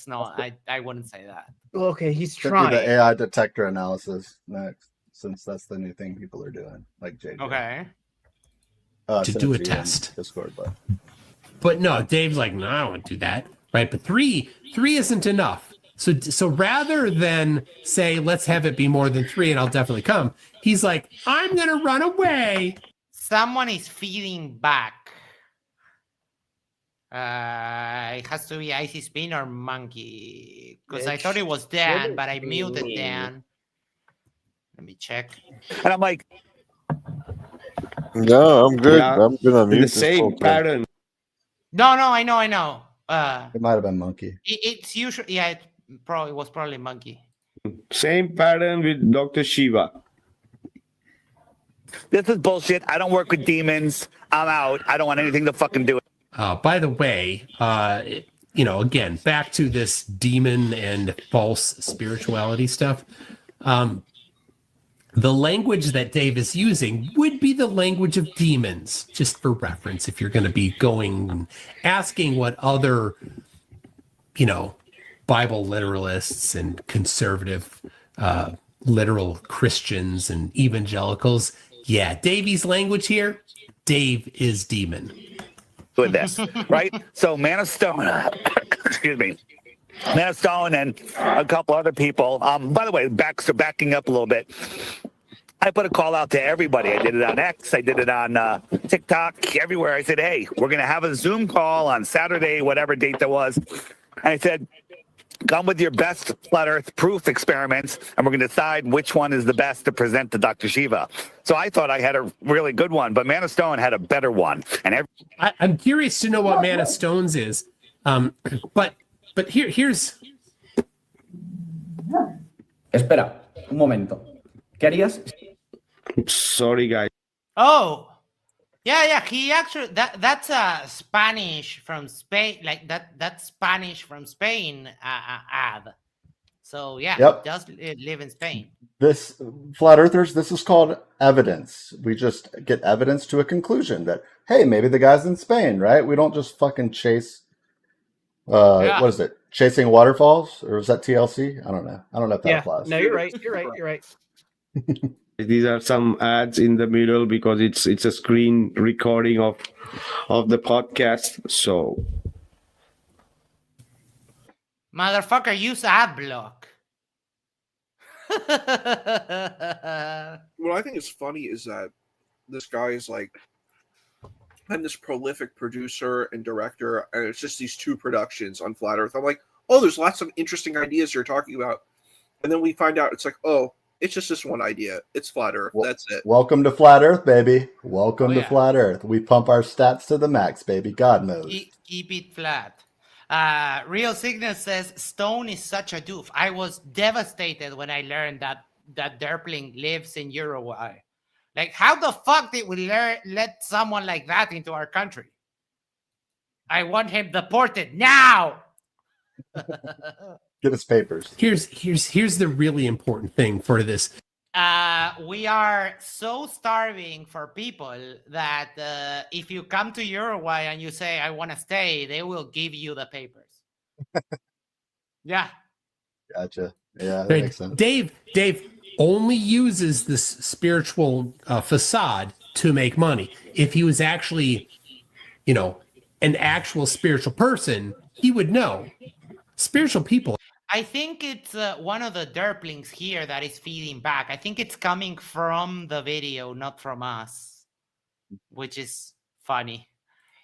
not. I wouldn't say that. Okay, he's Should trying. do the AI detector analysis next, since that's the new thing people are doing, like JJ. Okay. To do a test. Discord, but no, Dave's like, no, I won't do that. Right. But three isn't enough. So rather than say, let's have it be more than 3 and I'll definitely come, he's like, I'm going to run away. Someone is feeding back. It has to be Icy Spin or Monkey. Because I thought it was Dan, but I muted Dan. Let me check. And I'm like, No, I'm good. Yeah, I'm gonna mute the this same whole thing. pattern. No, I know. it might have been Monkey. It's usually, it was probably Monkey. Same pattern with Dr. Shiva. this is bullshit. I don't work with demons. I'm out. I don't want anything to fucking do. By the way, again, back to this demon and false spirituality stuff. The language that Dave is using would be the language of demons, just for reference, if you're going to be going and asking what other, Bible literalists and conservative literal Christians and evangelicals. Yeah, Davey's language here, Dave is demon. With this, right? So Man of Stone, excuse me, Man of Stone and a couple other people. By the way, backing up a little bit, I put a call out to everybody. I did it on X. I did it on TikTok, everywhere. I said, hey, we're going to have a Zoom call on Saturday, whatever date that was. And I said, come with your best flat earth proof experiments, and we're going to decide which one is the best to present to Dr. Shiva. So I thought I had a really good one, but Man of Stone had a better one. And I'm curious to know what Man of Stones is. But here's... Espera, un momento. ¿Qué harías? Sorry, guys. Oh, yeah. He actually that's Spanish from Spain, like that's Spanish from Spain ad. So yeah, Yep. He does live in Spain. This flat earthers, this is called evidence. We just get evidence to a conclusion that, hey, maybe the guy's in Spain, right? We don't just fucking chase. What is it? Chasing waterfalls, or is that TLC? I don't know if that applies. No, you're right. You're right. These are some ads in the middle because it's a screen recording of the podcast. So, Motherfucker, use ad block. What I think is funny is that this guy is like, I'm this prolific producer and director, and it's just these 2 productions on Flat Earth. I'm like, oh, there's lots of interesting ideas you're talking about. And then we find out it's like, oh, it's just this one idea. It's Flat Earth. That's it. Welcome to Flat Earth, baby. Welcome to Flat Earth. We pump our stats to the max, baby. God knows. Keep it flat. Real Cygnus says Stone is such a doof. I was devastated when I learned that Derpling lives in Uruguay. Like, how the fuck did we let someone like that into our country? I want him deported now. Get his papers. Here's the really important thing for this. We are so starving for people that if you come to Uruguay and you say, I want to stay, they will give you the papers. Yeah. Gotcha. Yeah, that Right. makes sense. Dave only uses this spiritual facade to make money. If he was actually, an actual spiritual person, he would know. Spiritual people. I think it's one of the derplings here that is feeding back. I think it's coming from the video, not from us, which is funny.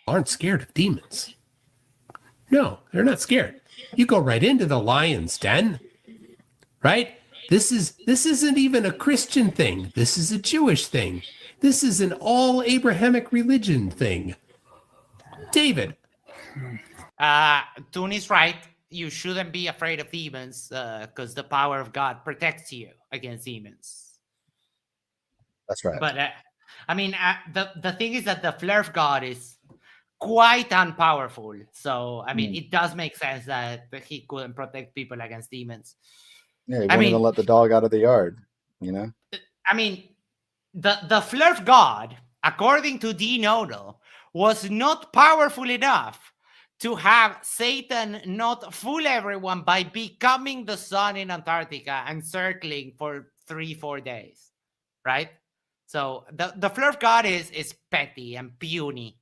Aren't scared of demons. No, they're not scared. You go right into the lion's den, right? This isn't even a Christian thing. This is a Jewish thing. This is an all Abrahamic religion thing. David. Toon is right. You shouldn't be afraid of demons because the power of God protects you against demons. That's right. But I mean, the thing is that the Flurf God is quite unpowerful. So, I mean, it does make sense that he couldn't protect people against demons. Yeah, he won't even let the dog out of the yard, you know? I mean, the Flurf God, according to Dean Odell, was not powerful enough to have Satan not fool everyone by becoming the sun in Antarctica and circling for 3-4 days, right? So the Flurf God is petty and puny.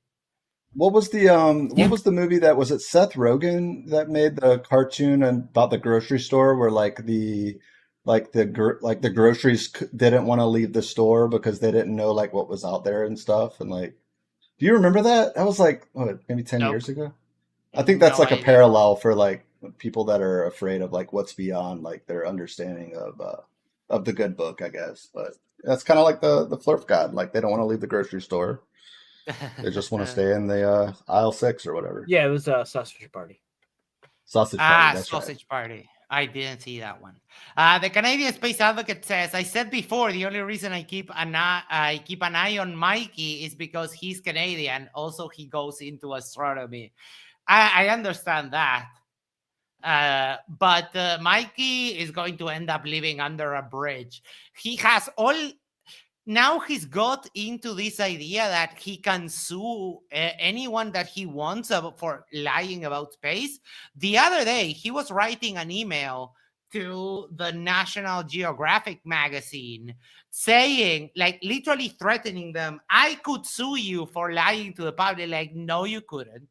What was the movie that was it Seth Rogen that made the cartoon about the grocery store where the groceries didn't want to leave the store because they didn't know like what was out there and stuff, and like, do you remember that? That was like what, maybe 10 years ago. I think that's No like a idea. parallel for like people that are afraid of like what's beyond like their understanding of the good book, I guess. But that's kind of like the Flurf God. Like they don't want to leave the grocery store. They just want to stay in the aisle 6 or whatever. Yeah, it was Sausage Party. Sausage Party. That's Sausage Party. I didn't see that one. The Canadian Space Advocate says, I said before, the only reason I keep an eye on Mikey is because he's Canadian. Also, he goes into astronomy. I understand that. But Mikey is going to end up living under a bridge. He has now he's got into this idea that he can sue anyone that he wants for lying about space. The other day, he was writing an email to the National Geographic magazine saying, like, literally threatening them, I could sue you for lying to the public. Like, no, you couldn't.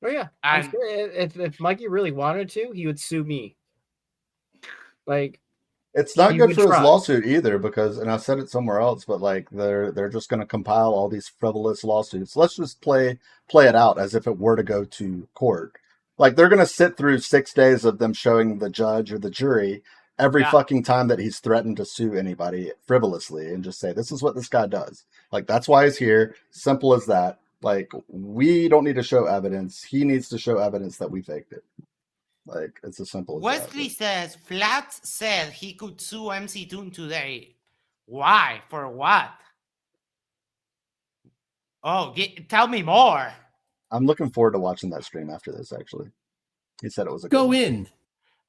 Oh, yeah. I'm sure if Mikey really wanted to, he would sue me. Like, It's not he good would for his try. lawsuit either because, and I said it somewhere else, but like they're just going to compile all these frivolous lawsuits. Let's just play it out as if it were to go to court. Like they're going to sit through 6 days of them showing the judge or the jury every fucking time that he's threatened to sue anybody frivolously and just say, this is what this guy does. Like that's why he's here. Simple as that. Like we don't need to show evidence. He needs to show evidence that we faked it. Like it's as simple as Wesley says, Flats said he could sue MC Toon today. Why? For what? Oh, tell me more. I'm looking forward to watching that stream after this, actually. He said it was a good Go one. in.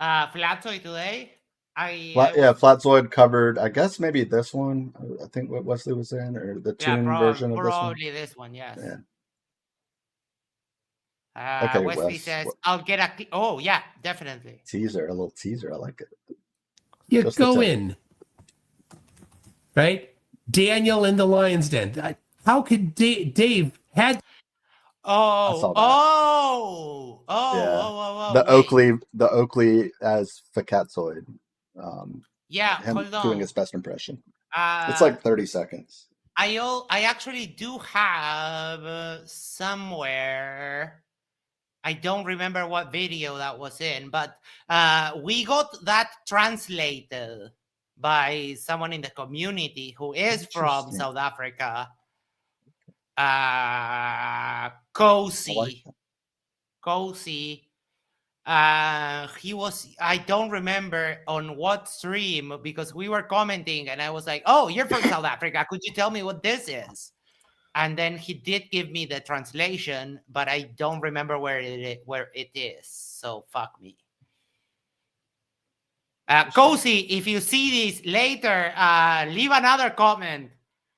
Flatsoy today? Flatzoid covered, I guess maybe this one. I think what Wesley was saying, or the tune version of this one. Probably this one, yes. Yeah. Okay, Wesley Wes, says, I'll get a... Oh, yeah, definitely. Teaser, a little teaser. I like it. You Just go a tip. in. Right? Daniel in the Lion's Den. How could Dave had... The Oakley as Fakatzoid. Him hold on. doing his best impression. It's like 30 seconds. I actually do have somewhere, I don't remember what video that was in, but we got that translated by someone in the community who is from South Africa. Cozy. He was, I don't remember on what stream, because we were commenting and I was like, oh, you're from South Africa. Could you tell me what this is? And then he did give me the translation, but I don't remember where it is. So fuck me. Cozy, if you see this later, leave another comment.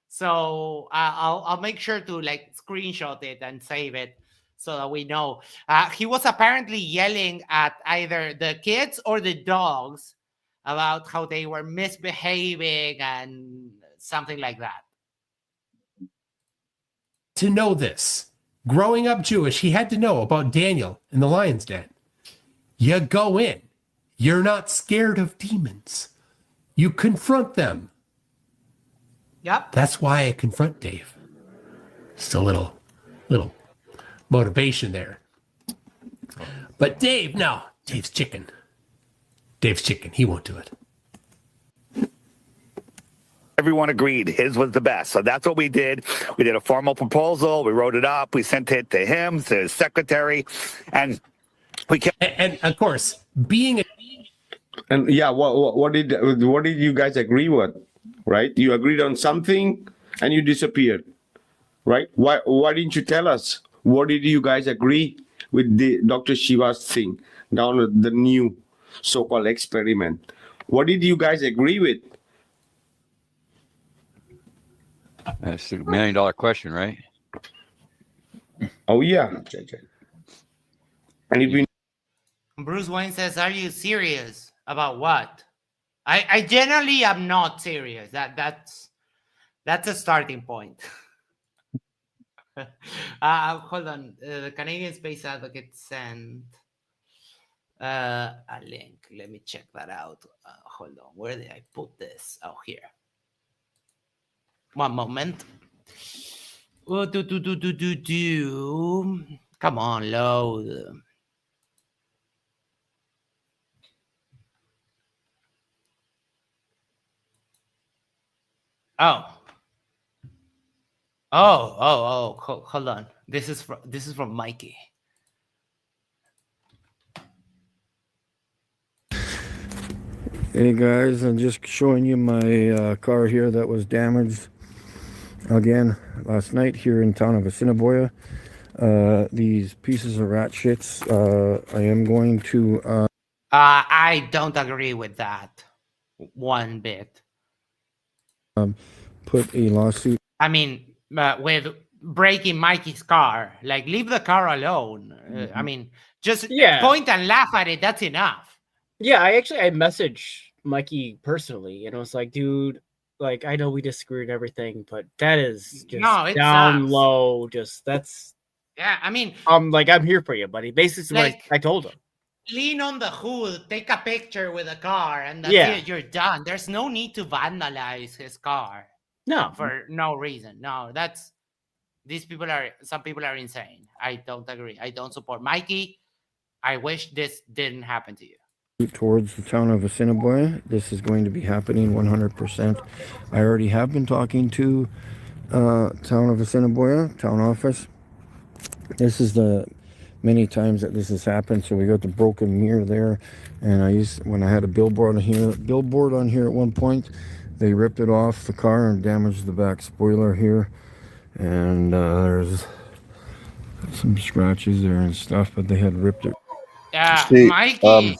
So I'll make sure to like screenshot it and save it so that we know. He was apparently yelling at either the kids or the dogs about how they were misbehaving and something like that. To know this, growing up Jewish, he had to know about Daniel in the Lion's Den. You go in, You're not scared of demons. You confront them. Yep. That's why I confront Dave. Just a little motivation there. But Dave, no, Dave's chicken. Dave's chicken. He won't do it. Everyone agreed his was the best. So that's what we did. We did a formal proposal. We wrote it up. We sent it to him, to his secretary, and we kept. And of course, being a And yeah, what did you guys agree with? Right? You agreed on something and you disappeared. Right? Why didn't you tell us? What did you guys agree with the Dr. Shiva's thing down at the new so-called experiment? What did you guys agree with? That's $1 million question, right? Oh yeah. And if we Bruce Wayne says, "Are you serious about what?" I generally am not serious. That's a starting point. Hold on. The Canadian Space Advocate sent a link. Let me check that out. Hold on. Where did I put this? Oh, here. One moment. Come on, load. Hold on. This is from Mikey. Hey guys, I'm just showing you my car here that was damaged again last night here in town of Assiniboia. These pieces of rat shits. I am going to. I don't agree with that one bit. Put a lawsuit. I mean, with breaking Mikey's car, like leave the car alone. I mean, just point and laugh at it. That's enough. Yeah, I messaged Mikey personally, and I was like, dude, like I know we disagree and everything, but that is just down sucks. low. Just that's. Yeah, I mean, I'm here for you, buddy. Basically, like, what I told him. Lean on the hood, take a picture with a car, and that's it. You're done. There's no need to vandalize his car. No, for no reason. No, some people are insane. I don't agree. I don't support Mikey. I wish this didn't happen to you. Towards the town of Assiniboia. This is going to be happening 100%. I already have been talking to town of Assiniboia, town office. This is the many times that this has happened. So we got the broken mirror there, and when I had a billboard on here at one point, they ripped it off the car and damaged the back spoiler here, and there's some scratches there and stuff, but they had ripped it. Mikey,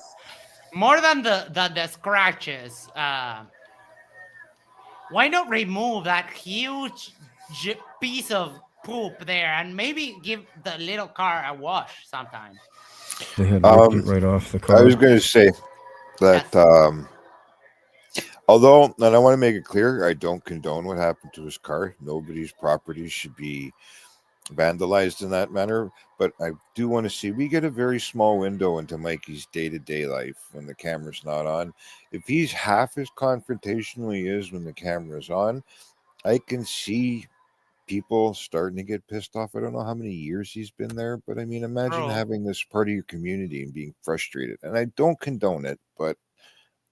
more than the scratches, why not remove that huge piece of poop there and maybe give the little car a wash sometime? They had ripped it right off the car. I was going to say that, although, and I want to make it clear, I don't condone what happened to his car. Nobody's property should be vandalized in that manner, but I do want to see, we get a very small window into Mikey's day-to-day life when the camera's not on. If he's half as confrontational he is when the camera's on, I can see people starting to get pissed off. I don't know how many years he's been there, but I mean, imagine having this part of your community and being frustrated. And I don't condone it, but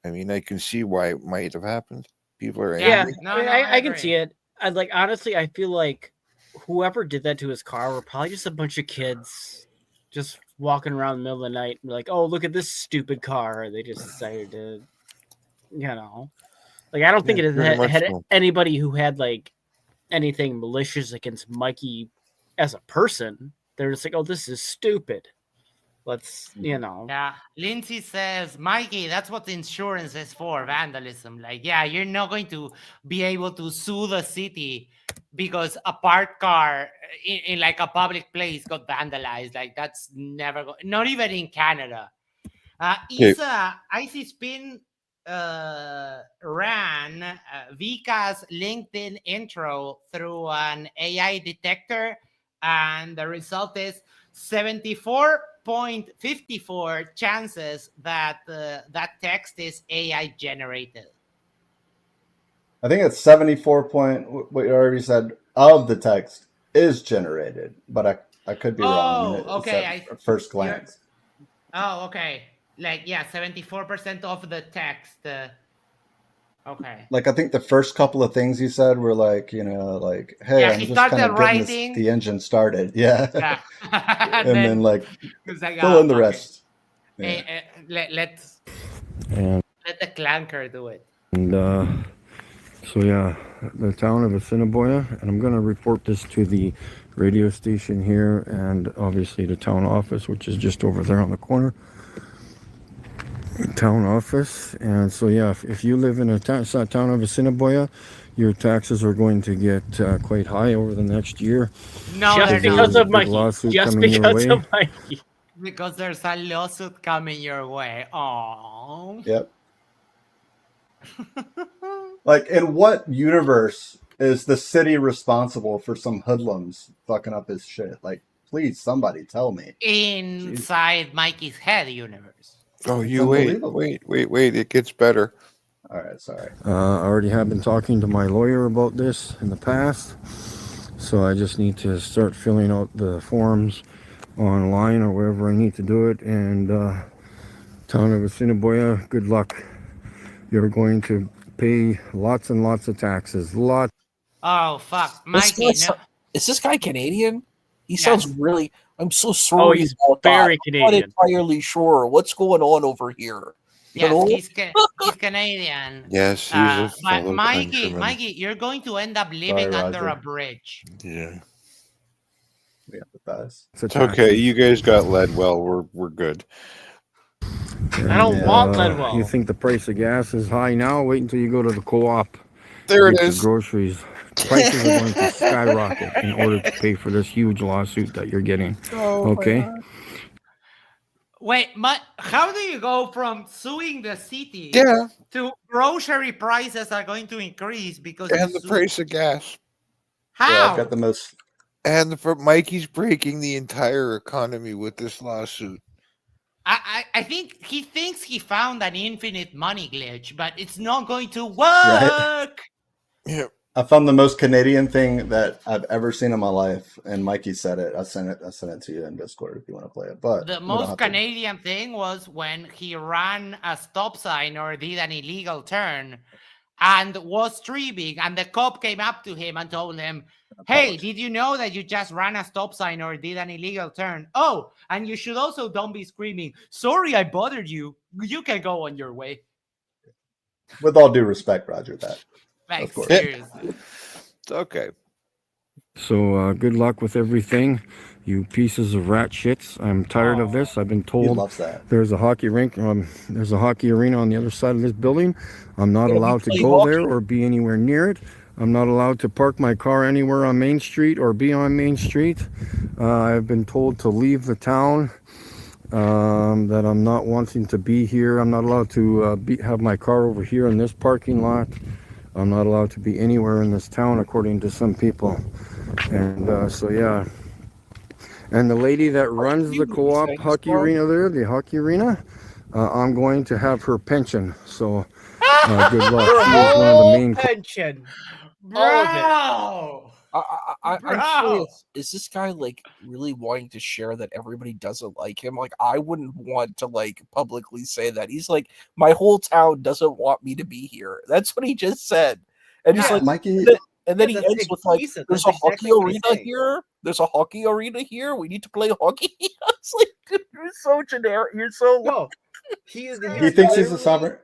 I mean, I can see why it might have happened. People are angry. I can see it. Honestly, I feel like whoever did that to his car were probably just a bunch of kids just walking around in the middle of the night and like, oh, look at this stupid car. They just decided to, like, I don't think it had anybody who had like anything malicious against Mikey as a person. They're just like, oh, this is stupid. Let's, Yeah, Lindsay says, Mikey, that's what the insurance is for, vandalism. Like, yeah, you're not going to be able to sue the city because a parked car in like a public place got vandalized. Like, that's never not even in Canada. Isa Icy Spin ran Vika's LinkedIn intro through an AI detector, and the result is 74 0.54 chances that that text is AI generated. I think it's 74 point, what you already said, of the text is generated, but I could be wrong. I mean, it's okay. at first glance. Oh, okay. Like, yeah, 74% of the text. Okay. Like, I think the first couple of things he said were like, like, hey, Yeah, I'm he just kind started of getting writing. the engine started. Yeah. Yeah. and then like, it's like, fill in the okay. rest. Yeah. Let And the clanker do it. And so yeah, the town of Assiniboia, and I'm going to report this to the radio station here and obviously the town office, which is just over there on the corner. Town office. And so yeah, if you live in a town of Assiniboia, your taxes are going to get quite high over the next year. No, just because of Mikey. Just because of Mikey. Because there's a lawsuit coming your way. Oh. Yep. Like, in what universe is the city responsible for some hoodlums fucking up his shit? Like, please, somebody tell me. Inside Mikey's head universe. Oh, It's you wait, unbelievable. wait. It gets better. All right, sorry. I already have been talking to my lawyer about this in the past, so I just need to start filling out the forms online or wherever I need to do it. And town of Assiniboia, good luck. You're going to pay lots and lots of taxes. Oh, fuck. Mikey, no. Is this guy Canadian? He sounds really... I'm so sorry. Oh, he's very Canadian. I'm not entirely sure what's going on over here. Yes, he's Canadian. Yes, he's a but fellow countryman. Mikey, you're going to end up living under a bridge. Yeah. We empathize. It's okay. You guys got Leadwell. We're good. I don't want Leadwell. You think the price of gas is high now? Wait until you go to the co-op. There it get your is. Groceries. Prices are going to skyrocket in order to pay for this huge lawsuit that you're getting. Okay. Wait, how do you go from suing the city to grocery prices are going to increase because And the price of gas. How? Yeah, I've got the most. And Mikey's breaking the entire economy with this lawsuit. I think he thinks he found an infinite money glitch, but it's not going to work. Right? Yeah. I found the most Canadian thing that I've ever seen in my life, and Mikey said it. I sent it to you in Discord if you want to play it. But the most Canadian thing was when he ran a stop sign or did an illegal turn and was streaming, and the cop came up to him and told him, "Hey, did you know that you just ran a stop sign or did an illegal turn? Oh, and you should also don't be screaming, 'Sorry, I bothered you. You can go on your way.'" With all due respect, Roger, that. Like, of course. seriously. It's okay. So good luck with everything, you pieces of rat shits. I'm tired of this. I've been told loves that. there's a hockey rink. There's a hockey arena on the other side of this building. I'm not allowed to go there or be anywhere near it. I'm not allowed to park my car anywhere on Main Street or be on Main Street. I've been told to leave the town, that I'm not wanting to be here. I'm not allowed to have my car over here in this parking lot. I'm not allowed to be anywhere in this town, according to some people. And so, yeah. And the lady that runs the co-op hockey arena there, the hockey arena, I'm going to have her pension. So, good luck. She is one of the main... pension. All of it. I'm curious, is this guy like really wanting to share that everybody doesn't like him? Like, I wouldn't want to like publicly say that. He's like, my whole town doesn't want me to be here. That's what he just said. And he's like, Mikey. And then he ends with like, there's a hockey arena here. There's a hockey arena here. We need to play hockey. It's like, dude, you're so generic. You're so no. He thinks he's a sovereign.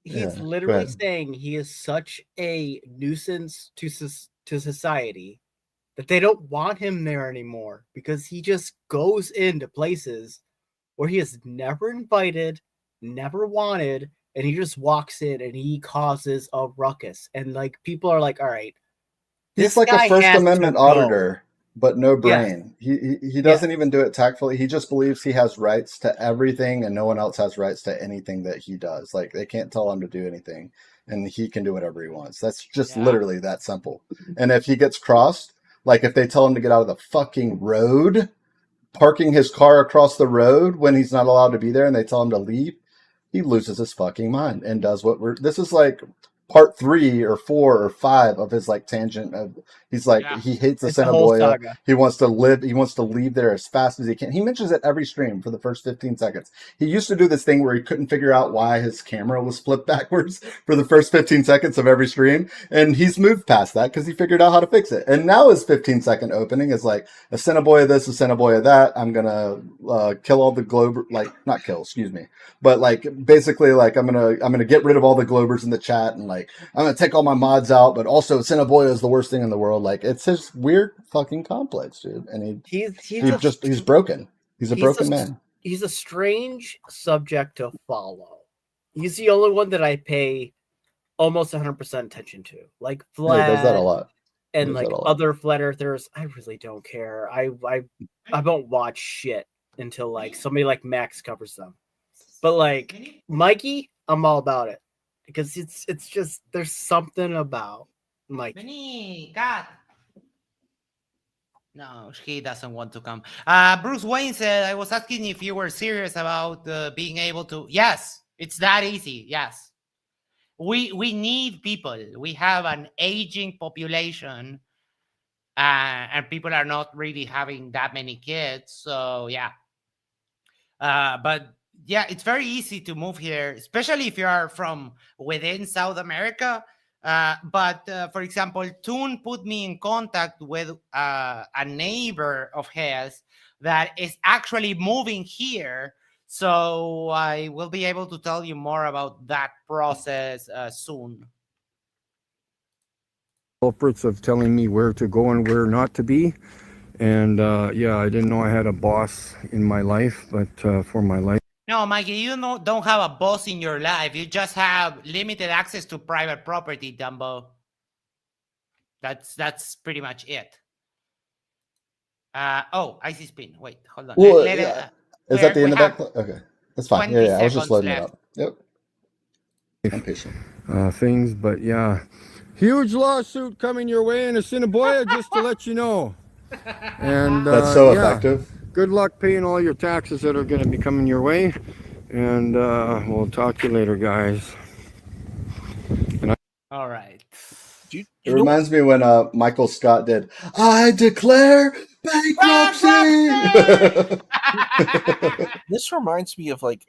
He's literally saying he is such a nuisance to society that they don't want him there anymore because he just goes into places where he is never invited, never wanted, and he just walks in and he causes a ruckus. And like people are like, all right, he's like a First Amendment auditor, but no brain. He doesn't even do it tactfully. He just believes he has rights to everything and no one else has rights to anything that he does. Like they can't tell him to do anything and he can do whatever he wants. That's just literally that simple. And if he gets crossed, like if they tell him to get out of the fucking road, parking his car across the road when he's not allowed to be there and they tell him to leave, he loses his fucking mind and does what this is like part 3 or 4 or 5 of his like tangent of, he's like, he hates the It's a whole Cinnabon. saga. He wants to leave there as fast as he can. He mentions it every stream for the first 15 seconds. He used to do this thing where he couldn't figure out why his camera was flipped backwards for the first 15 seconds of every stream. And he's moved past that because he figured out how to fix it. And now his 15-second opening is like a Cinnabon of this, a Cinnabon of that. I'm going to kill all the Glober, like not kill, excuse me. But like basically like I'm gonna get rid of all the Globers in the chat and like I'm gonna take all my mods out, but also Cinnabon is the worst thing in the world. Like it's his weird fucking complex, dude. And he's broken. He's a broken man. He's a strange subject to follow. He's the only one that I pay almost 100% attention to. Like Vlad, Yeah, he does that a lot. And like other flat earthers, I really don't care. I don't watch shit until like somebody like Max covers them. But like Mikey, I'm all about it because it's just there's something about Mikey. God. No, he doesn't want to come. Bruce Wayne said, I was asking if you were serious about being able to. Yes, it's that easy. Yes. We need people. We have an aging population and people are not really having that many kids. So, yeah. But yeah, it's very easy to move here, especially if you are from within South America. But for example, Toon put me in contact with a neighbor of his that is actually moving here. So I will be able to tell you more about that process soon. Culprits of telling me where to go and where not to be. And yeah, I didn't know I had a boss in my life, but for my life. No, Mikey, you don't have a boss in your life. You just have limited access to private property, Dumbo. That's pretty much it. Oh, I see spin. Wait, hold on. Well, is that the end of that? Okay, that's fine. Yeah, I was just loading it up. Yep. I'm patient. Things, but yeah, huge lawsuit coming your way in Assiniboia, just to let you know. And that's so effective. Good luck paying all your taxes that are going to be coming your way. And we'll talk to you later, guys. All right. It reminds me when Michael Scott did, I declare bankruptcy! This reminds me of like,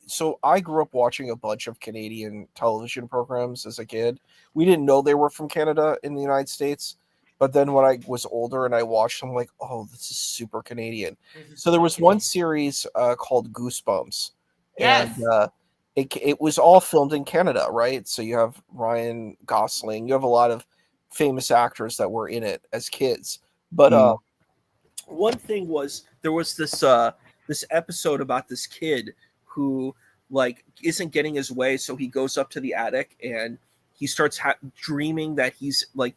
so I grew up watching a bunch of Canadian television programs as a kid. We didn't know they were from Canada in the United States. But then when I was older and I watched them, like, oh, this is super Canadian. So there was one series called Goosebumps. Yes. And it was all filmed in Canada, right? So you have Ryan Gosling. You have a lot of famous actors that were in it as kids. But one thing was there was this episode about this kid who, like, isn't getting his way. So he goes up to the attic and he starts dreaming that he's like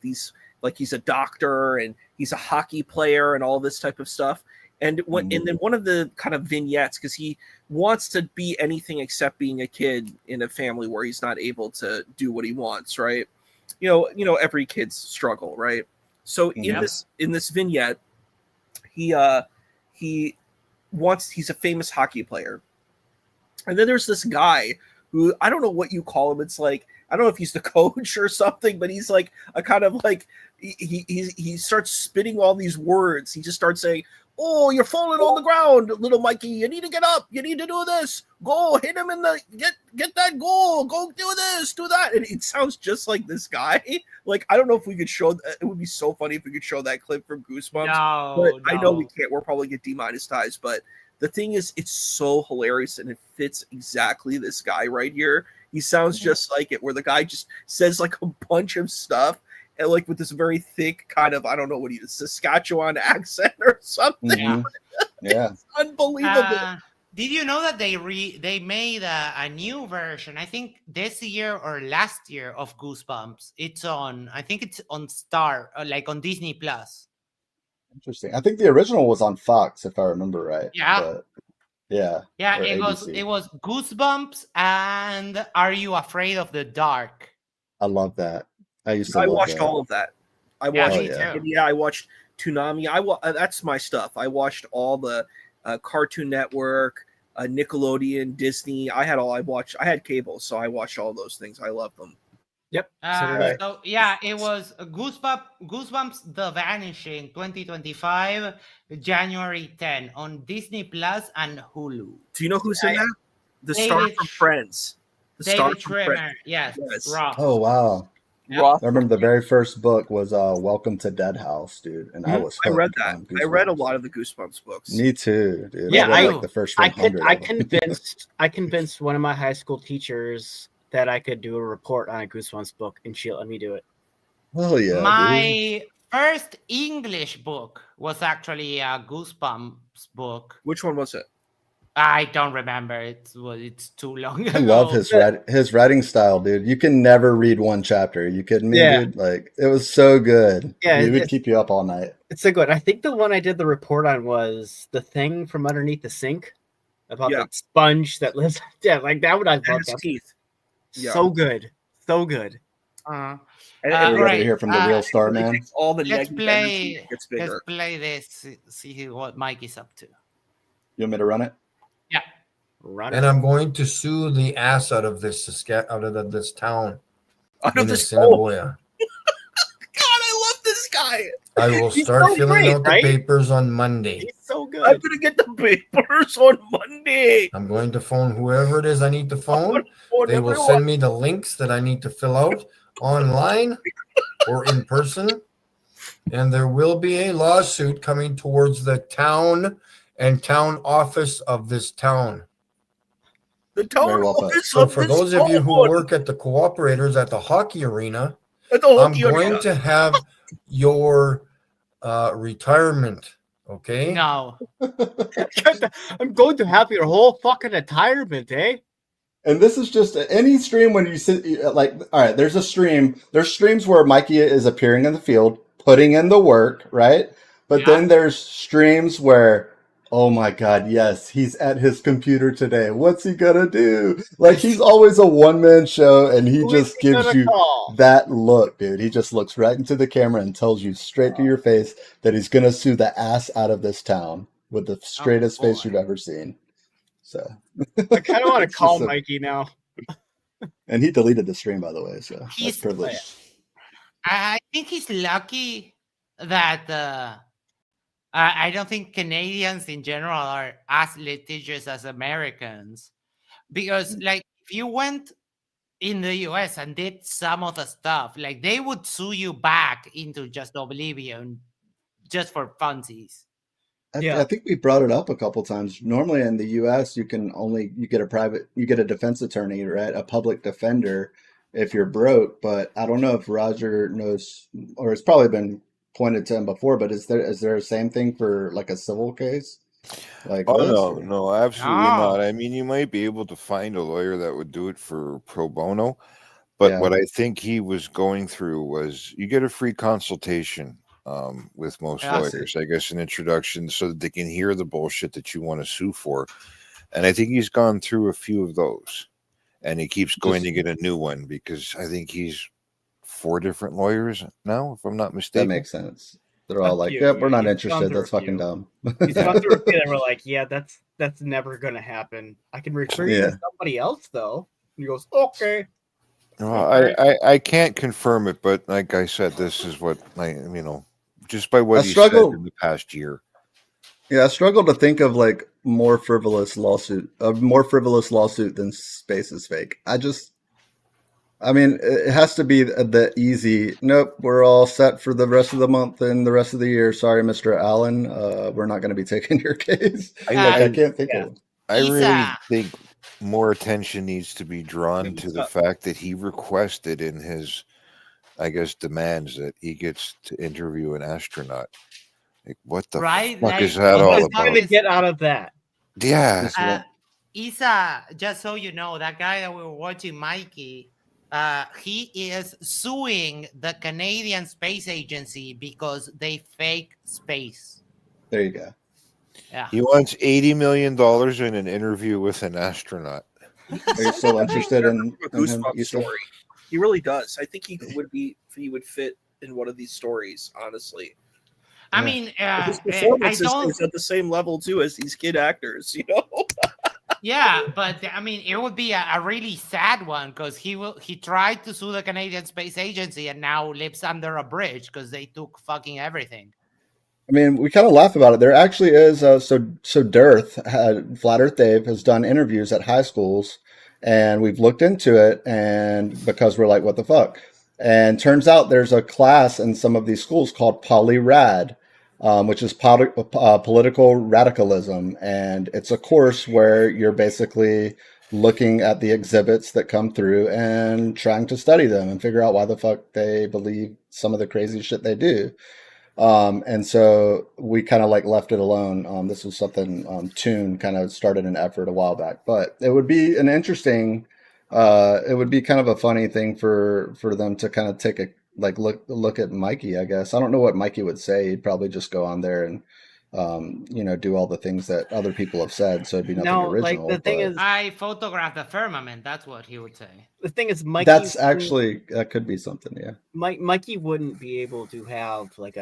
he's a doctor and he's a hockey player and all this type of stuff. And then one of the kind of vignettes, because he wants to be anything except being a kid in a family where he's not able to do what he wants, right? You know, every kid's struggle, right? So in this vignette, he's a famous hockey player. And then there's this guy who, I don't know what you call him. It's like, I don't know if he's the coach or something, but he's like a kind of like, he starts spitting all these words. He just starts saying, oh, you're falling on the ground, little Mikey. You need to get up. You need to do this. Go hit him in the, get that goal. Go do this, do that. And it sounds just like this guy. Like, I don't know if we could show, it would be so funny if we could show that clip from Goosebumps. But I know we can't. We'll probably get demonetized, but the thing is, it's so hilarious and it fits exactly this guy right here. He sounds just like it, where the guy just says like a bunch of stuff and like with this very thick kind of, I don't know what he is, Saskatchewan accent or something. Mm-hmm. Yeah. It's unbelievable. Did you know that they made a new version? I think this year or last year of Goosebumps. I think it's on Star, like on Disney Plus. Interesting. I think the original was on Fox, if I remember right. Yeah. But, yeah. Yeah, it was Goosebumps and Are You Afraid of the Dark? I love that. I watched all of that. I watched Toonami. That's my stuff. I watched all the Cartoon Network, Nickelodeon, Disney. I had cable, so I watched all those things. I love them. Yep. So yeah, it was Goosebumps The Vanishing 2025, January 10 on Disney Plus and Hulu. Do you know who's in that? The star David from Friends. The star David from Schwimmer, Friends. yes, Yes. Ross. Oh wow. Ross. I remember the very first book was Welcome to Dead House, dude, and I was I read hooked that. on I read a Goosebumps. lot of the Goosebumps books. Me too, dude. Yeah, I read like the first 100. I convinced one of my high school teachers that I could do a report on a Goosebumps book, and she let me do it. Oh yeah, dude. My first English book was actually a Goosebumps book. Which one was it? I don't remember. It's too long ago. I love his writing style, dude. You can never read one chapter. Are you kidding me, Yeah. dude? Like it was so good. Yeah, It would keep you up all night. It's so good. I think the one I did the report on was The Thing from Underneath the Sink, about that sponge that lives. Yeah, like that one I loved. His teeth. Yeah. So good, so good. Are we ready to hear from the real star man? All the Let's negative energy play. gets Let's bigger. play this. See what Mike is up to. You want me to run it? Yeah. Run And I'm going to sue the ass out of this this town. Out of this Assiniboia. God, I love this guy. I will He's start so filling great, out the right? papers on Monday. He's so good. I'm gonna get the papers on Monday. I'm going to phone whoever it is I need to phone. phone They will everyone. send me the links that I need to fill out online or in person. And there will be a lawsuit coming towards the town and town office of this town. The town Very well put. office So of for this those of you who town. work at the cooperators at the hockey arena, At the I'm hockey going arena. to have your retirement. Okay. No. I'm going to have your whole fucking retirement, eh? And this is just any stream when you sit like, all right, there's streams where Mikey is appearing in the field, putting in the work, right? But then there's streams where, oh my God, yes, he's at his computer today. What's he gonna do? Like he's always a one-man show and he just gives you that look, dude. He just looks right into the camera and tells you straight to your face that he's gonna sue the ass out of this town with the straightest face you've ever seen. So I kind of want to It's call just a- Mikey now. And he deleted the stream, by the way, so that's He's- privileged. I think he's lucky that I don't think Canadians in general are as litigious as Americans, because like if you went in the US and did some of the stuff, like they would sue you back into just oblivion just for funsies. I think we brought it up a couple times. Normally in the U.S., you get a defense attorney, right? A public defender if you're broke. But I don't know if Roger knows, or it's probably been pointed to him before. But is there a same thing for like a civil case? Like Oh this? no, absolutely not. I mean, you might be able to find a lawyer that would do it for pro bono, but what I think he was going through was you get a free consultation with most lawyers, I guess, an introduction so that they can hear the bullshit that you want to sue for. And I think he's gone through a few of those, and he keeps going to get a new one because I think he's 4 different lawyers now, if I'm not mistaken. That makes sense. They're all like, "Yep, we're not interested. That's fucking dumb." He's gone through a few that were like, "Yeah, that's never gonna happen. I can refer you to somebody else, though." And he goes, "Okay." Well, I can't confirm it, but like I said, this is what just by what he said in the past year. Yeah, I struggle to think of like a more frivolous lawsuit than Space is Fake. I mean, it has to be the easy. Nope, we're all set for the rest of the month and the rest of the year. Sorry, Mr. Allen, we're not going to be taking your case. I can't think of it. I really think more attention needs to be drawn to the fact that he requested in his, I guess, demands that he gets to interview an astronaut. Like, what the fuck is that all about? How to get out of that? Yeah. Isa, just so you know, that guy that we were watching, Mikey, he is suing the Canadian Space Agency because they fake space. There you go. Yeah. He wants $80 million in an interview with an astronaut. Are you still interested in him? Story? He really does. I think he would fit in one of these stories, honestly. I mean, his I performance don't. is at the same level too as these kid actors, you know. Yeah, but I mean, it would be a really sad one because he tried to sue the Canadian Space Agency and now lives under a bridge because they took fucking everything. I mean, we kind of laugh about it. There actually is so Dearth Flat Earth Dave has done interviews at high schools, and we've looked into it, and because we're like, what the fuck? And turns out there's a class in some of these schools called PolyRad, which is political radicalism, and it's a course where you're basically looking at the exhibits that come through and trying to study them and figure out why the fuck they believe some of the crazy shit they do. And so we kind of like left it alone. This was something Toon kind of started an effort a while back, but it would be an interesting, it would be kind of a funny thing for them to kind of take a look at Mikey. I guess I don't know what Mikey would say. He'd probably just go on there and do all the things that other people have said. So it'd be nothing original. Like the thing is, I photographed the firmament. That's what he would say. the thing is, Mikey. That's actually that could be something. Yeah. Mikey wouldn't be able to have like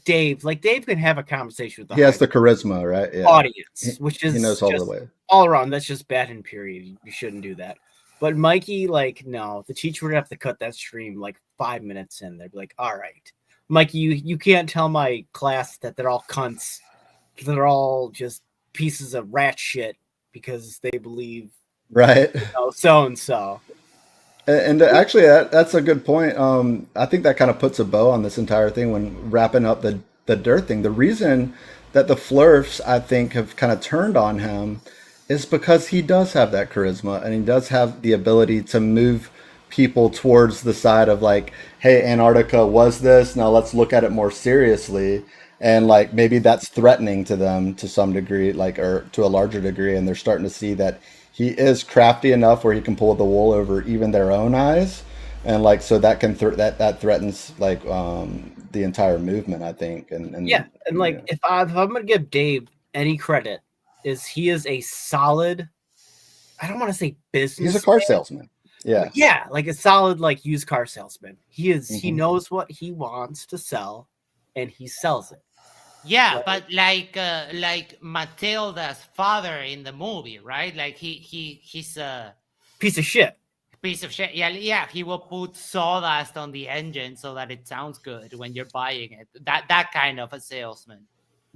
Dave. Like Dave can have a conversation with the He has the charisma, right? Yeah. audience, which is he knows all the just way. all around. That's just bad in period. You shouldn't do that. But Mikey, like, no, the teacher would have to cut that stream like 5 minutes in. They'd be like, all right, Mikey, you can't tell my class that they're all cunts. They're all just pieces of rat shit because they believe Right. So and so. And actually, that's a good point. I think that kind of puts a bow on this entire thing when wrapping up the Dirt thing. The reason that the Flurfs, I think, have kind of turned on him is because he does have that charisma and he does have the ability to move people towards the side of like, hey, Antarctica was this. Now let's look at it more seriously. And like maybe that's threatening to them to some degree, like, or to a larger degree. And they're starting to see that he is crafty enough where he can pull the wool over even their own eyes. And like, so that can that threatens like the entire movement, I think. And yeah. And like, if I'm going to give Dave any credit, is he is a solid, I don't want to say business. He's a car salesman. Yeah. Yeah. Like a solid, like used car salesman. He is, he knows what he wants to sell and he sells it. Yeah, but like Matilda's father in the movie, right? Like he's a piece of shit. Piece of shit. Yeah. He will put sawdust on the engine so that it sounds good when you're buying it. That kind of a salesman.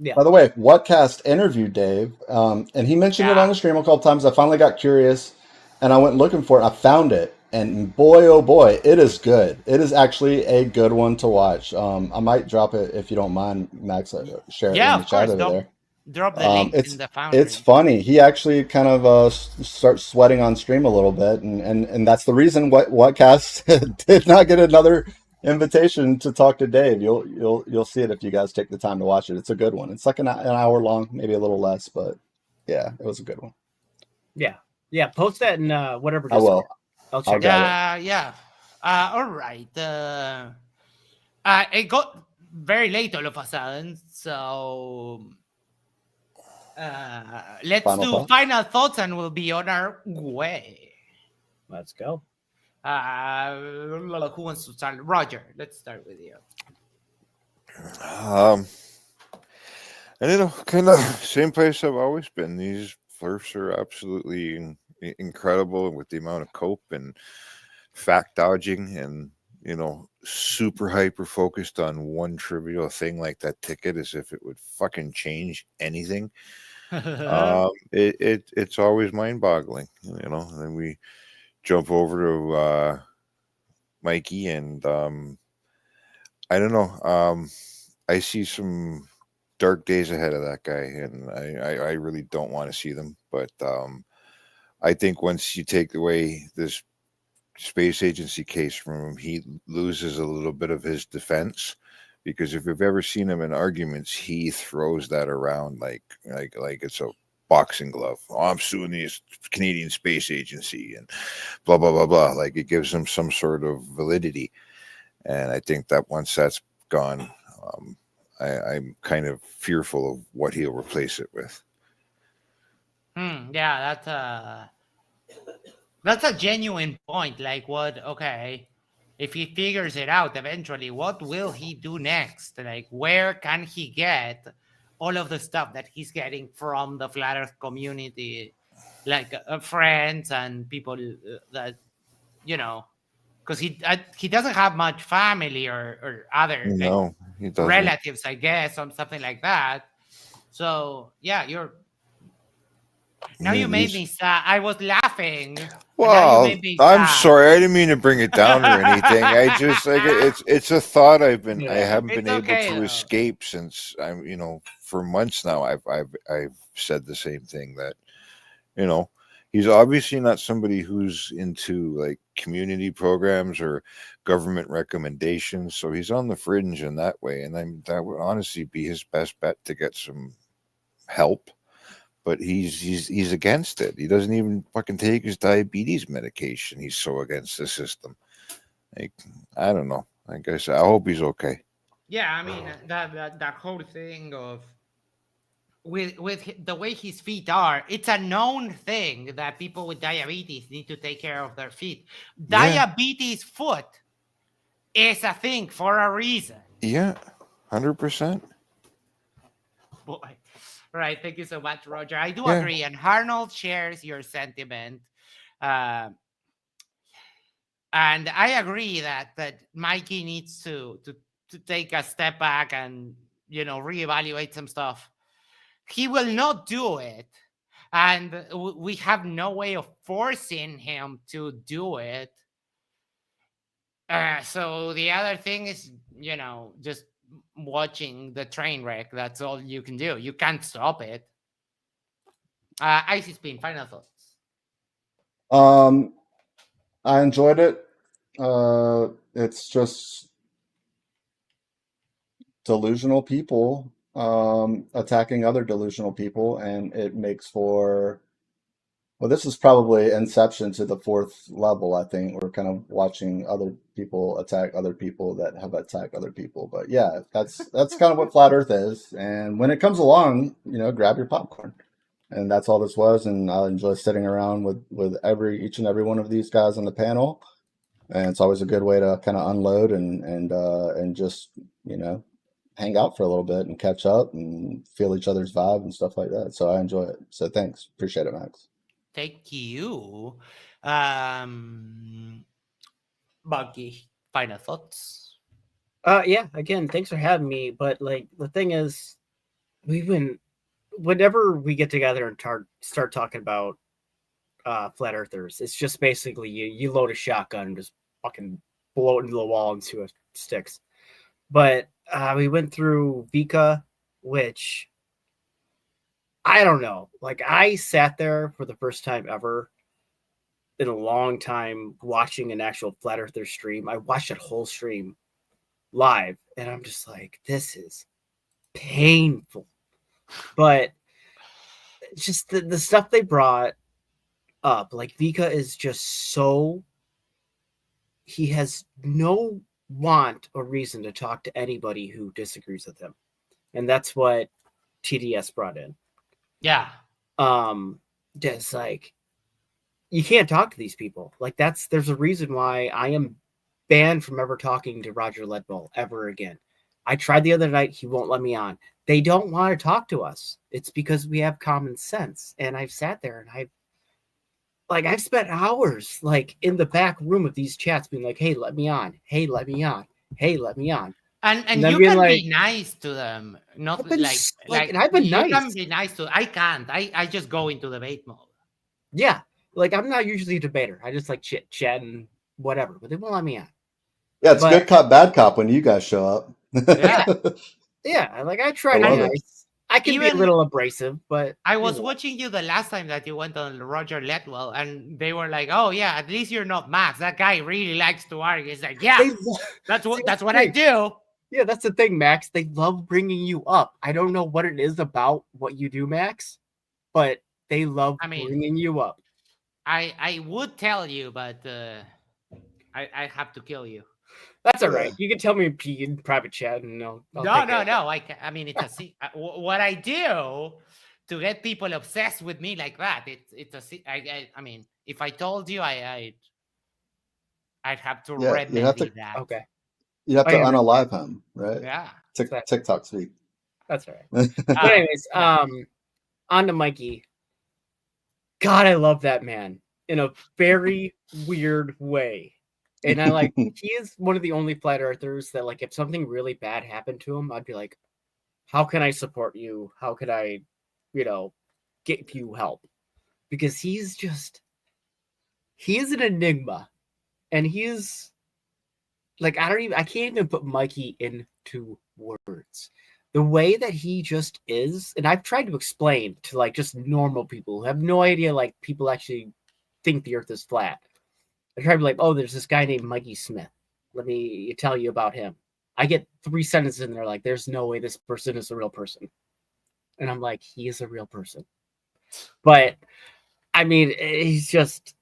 Yeah. By the way, Whatcast interviewed Dave, and he mentioned it on the stream a couple times. I finally got curious, and I went looking for it. I found it, and boy, oh boy, it is good. It is actually a good one to watch. I might drop it if you don't mind, Max. Share it in the chat over there. Drop the link in the Foundry. It's funny. He actually kind of starts sweating on stream a little bit, and that's the reason Whatcast did not get another invitation to talk to Dave. You'll see it if you guys take the time to watch it. It's a good one. It's like an hour long, maybe a little less, but yeah, it was a good one. Yeah. Post that in whatever. I will. I'll check it out. Yeah. All right. It got very late all of a sudden, so let's do final thoughts, and we'll be on our way. Let's go. Who wants to start? Roger, let's start with you. And kind of same place I've always been. These Flurfs are absolutely incredible with the amount of cope and fact dodging, and super hyper focused on one trivial thing like that ticket, as if it would fucking change anything. It's always mind boggling, and then we jump over to Mikey, and I don't know. I see some dark days ahead of that guy, and I really don't want to see them. But I think once you take away this space agency case from him, he loses a little bit of his defense. Because if you've ever seen him in arguments, he throws that around like it's a boxing glove. Oh, I'm suing the Canadian Space Agency and blah blah blah blah. Like, it gives him some sort of validity, and I think that once that's gone, I'm kind of fearful of what he'll replace it with. Yeah, that's a genuine point. Like, what? Okay, if he figures it out eventually, what will he do next? Like, where can he get all of the stuff that he's getting from the flat Earth community, like friends and people that, you know, because he doesn't have much family or other like No, he doesn't. relatives, I guess, or something like that. So yeah, now you made me sad. I was laughing. and now you Well, made me I'm sad. sorry. I didn't mean to bring it down or anything. I just like it's a thought I haven't been It's able okay, to though. escape since I'm for months now. I've said the same thing that he's obviously not somebody who's into like community programs or government recommendations. So he's on the fringe in that way, and that would honestly be his best bet to get some help. But he's against it. He doesn't even fucking take his diabetes medication. He's so against the system. Like, I don't know. Like I said, I hope he's okay. Yeah, I mean that whole thing of with the way his feet are, it's a known thing that people with diabetes need to take care of their feet. Yeah. Diabetes foot is a thing for a reason. Yeah, 100%. Boy. Right. Thank you so much, Roger. I do Yeah. agree, and Arnold shares your sentiment. And I agree that Mikey needs to take a step back and reevaluate some stuff. He will not do it, and we have no way of forcing him to do it. So the other thing is, just watching the train wreck. That's all you can do. You can't stop it. Icy Spin, final thoughts. I enjoyed it. It's just delusional people attacking other delusional people, and it makes for, well, this is probably Inception to the fourth level. I think we're kind of watching other people attack other people that have attacked other people. But yeah, that's kind of what flat Earth is. And when it comes along, grab your popcorn. And that's all this was. And I enjoy sitting around with each and every one of these guys on the panel. And it's always a good way to kind of unload and just hang out for a little bit and catch up and feel each other's vibe and stuff like that. So I enjoy it. So thanks, appreciate it, Max. Thank you. Buggy, final thoughts. Yeah, again, thanks for having me. But like the thing is, whenever we get together and start talking about flat earthers, it's just basically you load a shotgun and just fucking blow it into the wall and see what sticks. But we went through Vika, which I don't know. Like, I sat there for the first time ever in a long time watching an actual flat earther stream. I watched that whole stream live, and I'm just like, this is painful. But just the stuff they brought up, like Vika is just so, he has no want or reason to talk to anybody who disagrees with him. And that's what TDS brought in. Yeah. Just like, you can't talk to these people. Like, there's a reason why I am banned from ever talking to Roger Ledwell ever again. I tried the other night, he won't let me on. They don't want to talk to us. It's because we have common sense. And I've sat there and I've spent hours like in the back room of these chats being like, hey, let me on. Hey, let me on. Hey, let me on. And you can be nice to them. Not and I've been nice. You can be nice to. I can't. I just go into debate mode. Yeah. Like, I'm not usually a debater. I just like chat and whatever, but they won't let me on. Yeah, it's good cop, bad cop when you guys show up. Yeah. Yeah, like I try to be nice. I can be a little abrasive, but I was watching you the last time that you went on Roger Letwell, and they were like, "Oh yeah, at least you're not Max. That guy really likes to argue." It's like, yeah, that's what I do. Yeah, that's the thing, Max. They love bringing you up. I don't know what it is about what you do, Max, but they love bringing you up. I would tell you, but I have to kill you. That's all right. You can tell me in private chat, and I'll No. I mean, it's a secret. What I do to get people obsessed with me like that, it's a. I mean, if I told you, I'd have to Yeah, you have remedy to. that. Okay. You have Oh, to yeah. unalive him, right? Yeah. TikTok speak. That's all right. But anyways, on to Mikey. God, I love that man in a very weird way. And I like he is one of the only flat earthers that like if something really bad happened to him, I'd be like, how can I support you? How could I, get you help? Because he's an enigma. And he's like I can't even put Mikey into words. The way that he just is, and I've tried to explain to like just normal people who have no idea like people actually think the earth is flat. I try to be like, oh, there's this guy named Mikey Smith. Let me tell you about him. I get 3 sentences in there like, there's no way this person is a real person. And I'm like, he is a real person. But I mean, he's just,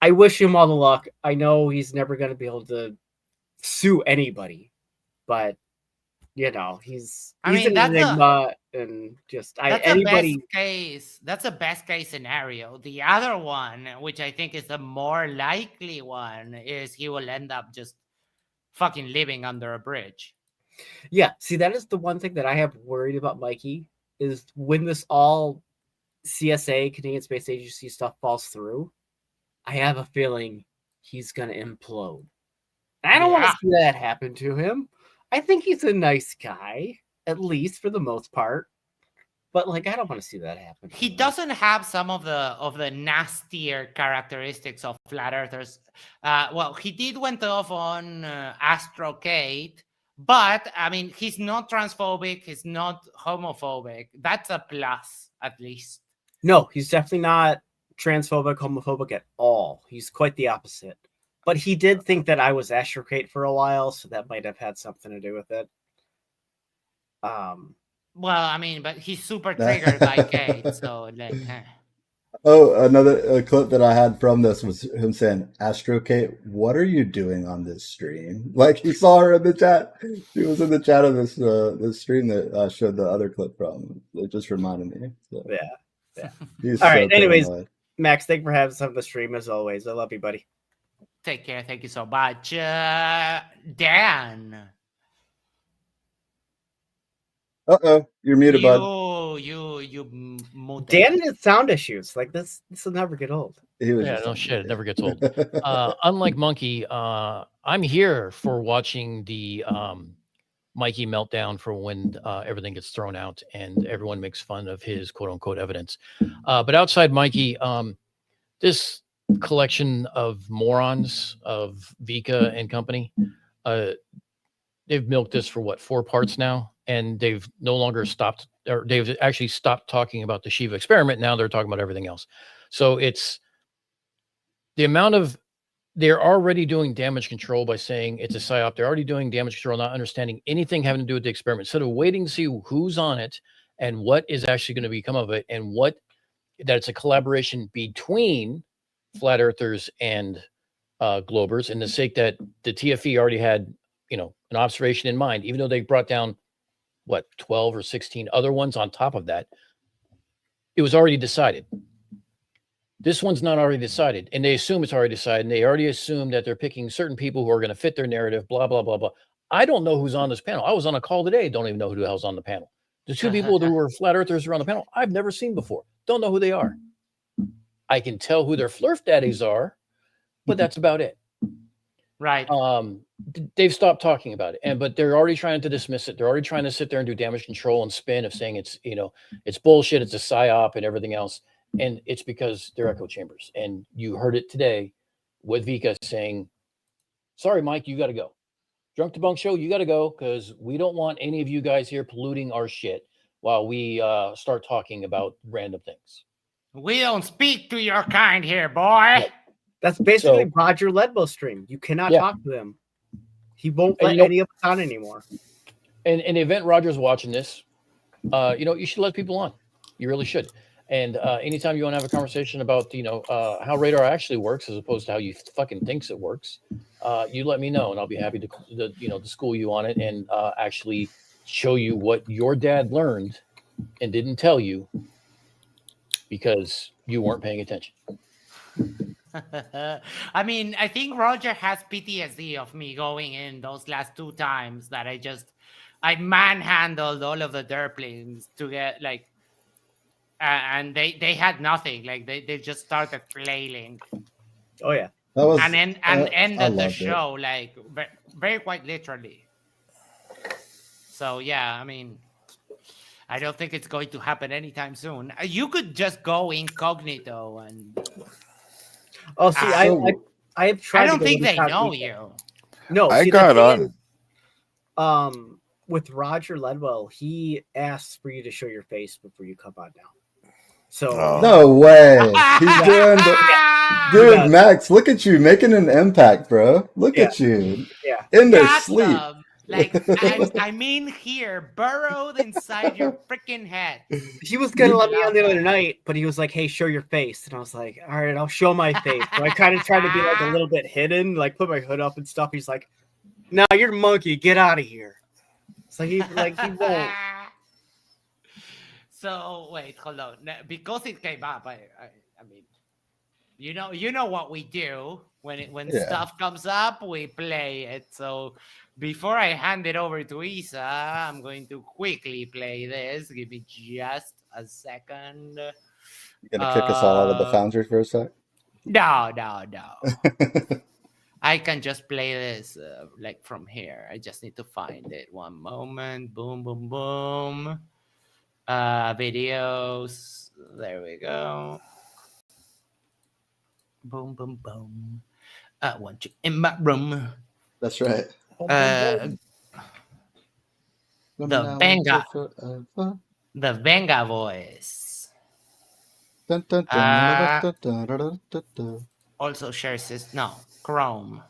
I wish him all the luck. I know he's never going to be able to sue anybody, but he's an enigma, and just that's anybody. a best case. That's a best case scenario. The other one, which I think is the more likely one, is he will end up just fucking living under a bridge. Yeah, see, that is the one thing that I have worried about Mikey is when this all CSA, Canadian Space Agency stuff falls through, I have a feeling he's gonna implode. I don't want to see that happen to him. I think he's a nice guy, at least for the most part. But like, I don't want to see that happen. He doesn't have some of the nastier characteristics of flat earthers. Well, he did went off on Astrocade, but I mean, he's not transphobic. He's not homophobic. That's a plus, at least. No, he's definitely not transphobic, homophobic at all. He's quite the opposite. But he did think that I was Astrocade for a while, so that might have had something to do with it. Well, I mean, but he's super triggered by Kate, so like. Oh, another clip that I had from this was him saying, Astro Kate, what are you doing on this stream? Like he saw her in the chat. She was in the chat of this stream that showed the other clip from. It just reminded me. So. Yeah. He's all so right. Anyways, paranoid. Max, thank you for having us on the stream as always. I love you, buddy. Take care. Thank you so much. Dan. Uh-oh, you're muted, bud. You muted. Dan had sound issues. Like this will never get old. Yeah, no shit. It never gets old. Unlike Monkey, I'm here for watching the Mikey meltdown for when everything gets thrown out and everyone makes fun of his quote unquote evidence. But outside Mikey, this collection of morons of Vika and company, they've milked this for what, 4 parts now? And they've no longer stopped, or they've actually stopped talking about the Shiva experiment. Now they're talking about everything else. So it's the amount of, they're already doing damage control by saying it's a psyop. They're already doing damage control, not understanding anything having to do with the experiment. Instead of waiting to see who's on it and what is actually going to become of it, and that it's a collaboration between flat earthers and globers, in the sake that the TFE already had, an observation in mind, even though they brought down 12 or 16 other ones on top of that. It was already decided. This one's not already decided, and they assume it's already decided, and they already assume that they're picking certain people who are going to fit their narrative, blah, blah, blah, blah. I don't know who's on this panel. I was on a call today. Don't even know who the hell's on the panel. The 2 people who were flat earthers who are on the panel, I've never seen before. Don't know who they are. I can tell who their flurf daddies are, but that's about it. Right. They've stopped talking about it, but they're already trying to dismiss it. They're already trying to sit there and do damage control and spin of saying it's, it's bullshit, it's a psyop and everything else. And it's because they're echo chambers. And you heard it today with Vika saying, sorry, Mike, you got to go. Drunk Debunk Show, you got to go, because we don't want any of you guys here polluting our shit while we start talking about random things. We don't speak to your kind here, boy. That's basically Roger Ledbow's stream. You cannot talk to him. He won't let any of us on anymore. And in the event Roger's watching this, you should let people on. You really should. And anytime you want to have a conversation about, how radar actually works as opposed to how you fucking thinks it works, you let me know, and I'll be happy to school you on it and actually show you what your dad learned and didn't tell you because you weren't paying attention. I mean, I think Roger has PTSD of me going in those last 2 times that I manhandled all of the derplings to get like, and they had nothing. Like they just started flailing. Oh yeah. That was And I ended the loved it. show like very quite literally. So yeah, I mean, I don't think it's going to happen anytime soon. You could just go incognito and. Oh, see, I have tried. I don't to go think they incognito. know you. No, I see, the got thing on. is, with Roger Ledwell, he asks for you to show your face before you come on now. So No way. He's doing dude, Max, look at you making an impact, bro. Look at you. Yeah. In their Got sleep. them. Like I mean, here, burrowed inside your freaking head. He was gonna let me on the other night, but he was like, "Hey, show your face," and I was like, "All right, I'll show my face." So I kind of tried to be like a little bit hidden, like put my hood up and stuff. He's like, "No, you're a monkey. Get out of here." So he won't. So wait, hold on. Because it came up, I mean, you know what we do when Yeah. stuff comes up, we play it. So before I hand it over to Isa, I'm going to quickly play this. Give me just a second. You gonna kick us all out of the foundry for a sec? No. I can just play this like from here. I just need to find it. One moment. Boom, boom, boom. Videos. There we go. Boom, boom, boom. I want you in my room. That's right. The Venga voice. Also shares his Chrome.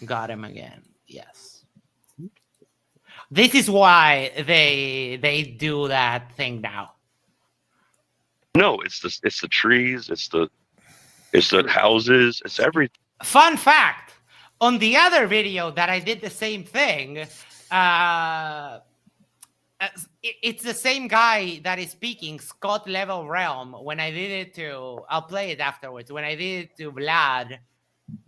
Got him again. Yes. This is why they do that thing now. No, it's the trees, it's the houses, it's everything. Fun fact: on the other video that I did the same thing, it's the same guy that is speaking, Scott Level Realm. When I did it I'll play it afterwards. When I did it to Vlad,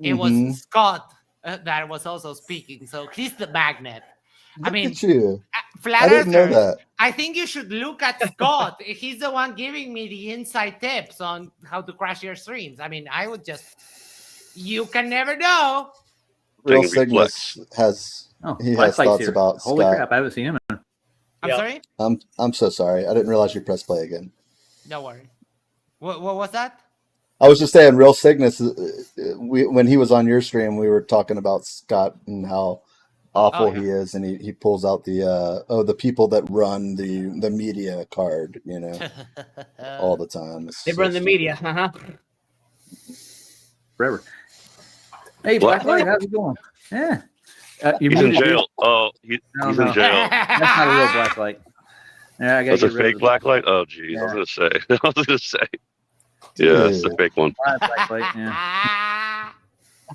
it was Scott that was also speaking. So he's the magnet. Look I mean, at you. Flat I didn't know Earthers, that. I think you should look at Scott. He's the one giving me the inside tips on how to crash your streams. I mean, I would just, you can never know. Real Cygnus has has thoughts about Holy Scott. crap, I haven't seen him. I'm sorry? I'm so sorry. I didn't realize you pressed play again. Don't worry. What was that? I was just saying, Real Cygnus. When he was on your stream, we were talking about Scott and how awful he is, and he pulls out the people that run the media card, all the time. They run the media, Forever. Hey, Blacklight, how's it going? Yeah. He's in jail. Oh, he's in jail. That's not a real Blacklight. Yeah, I got That's a fake blacklight. Oh, geez, Yeah. I was gonna say. Yeah, it's the fake one. Blacklight, yeah.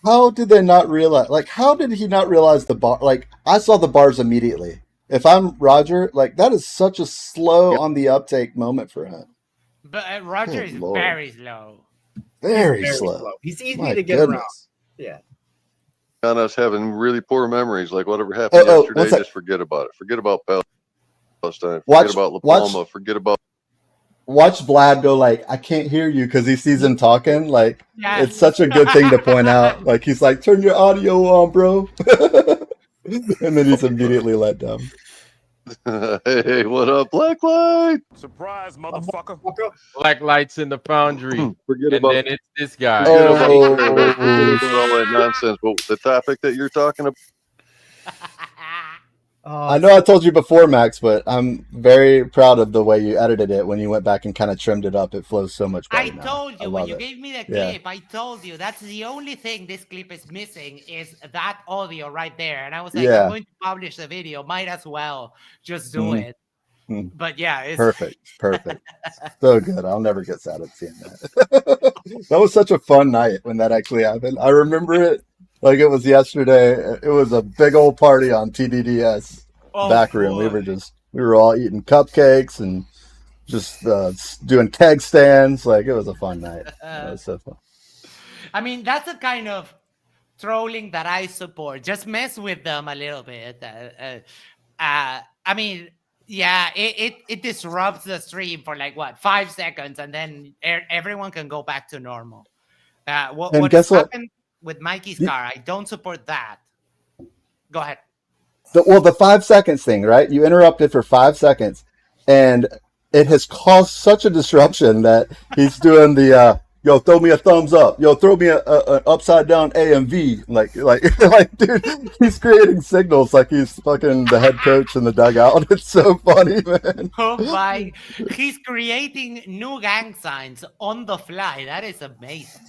How did they not realize? Like, how did he not realize the bar? Like, I saw the bars immediately. If I'm Roger, like, that is such a slow on the uptake moment for him. But Roger Good is Lord. very slow. Very slow. He's easy My to get around. goodness. Yeah. On us having really poor memories, like whatever happened one yesterday, sec. just forget about it. Forget about Palestine. Forget Watch- about La watch- Palma. Forget about. Watch Vlad go like, I can't hear you because he sees him talking. Like, Yeah. it's such a good thing to point out. Like, he's like, turn your audio on, bro. And then he's immediately let down. Hey, what up, Blacklight? Surprise, motherfucker. Black lights in the foundry. Forget and about. then it's this guy. Forget about all Oh. that nonsense. But the topic that you're talking about. I know I told you before, Max, but I'm very proud of the way you edited it when you went back and kind of trimmed it up. It flows so much better. I told you when you gave me the Yeah. clip, I told you that's the only thing this clip is missing is that audio right there. And I was like, Yeah. I'm going to publish the video. Might as well just do Mhm. it. Mm. But yeah, it's Perfect. So good. I'll never get sad at seeing that. That was such a fun night when that actually happened. I remember it like it was yesterday. It was a big old party on TDDS Oh, back room. We were all eating cupcakes and just doing keg stands. Like, it was a fun night. It was so fun. I mean, that's a kind of trolling that I support. Just mess with them a little bit. I mean, yeah, it disrupts the stream for like what 5 seconds, and then everyone can go back to normal. And What has guess what? happened with Mikey's You- car? I don't support that. Go ahead. the 5 seconds thing, right? You interrupted for 5 seconds, and it has caused such a disruption that he's doing the yo, throw me a thumbs up, yo, throw me a upside down AMV, like, dude, he's creating signals like he's fucking the head coach in the dugout. It's so funny, man. Oh my! He's creating new gang signs on the fly. That is amazing.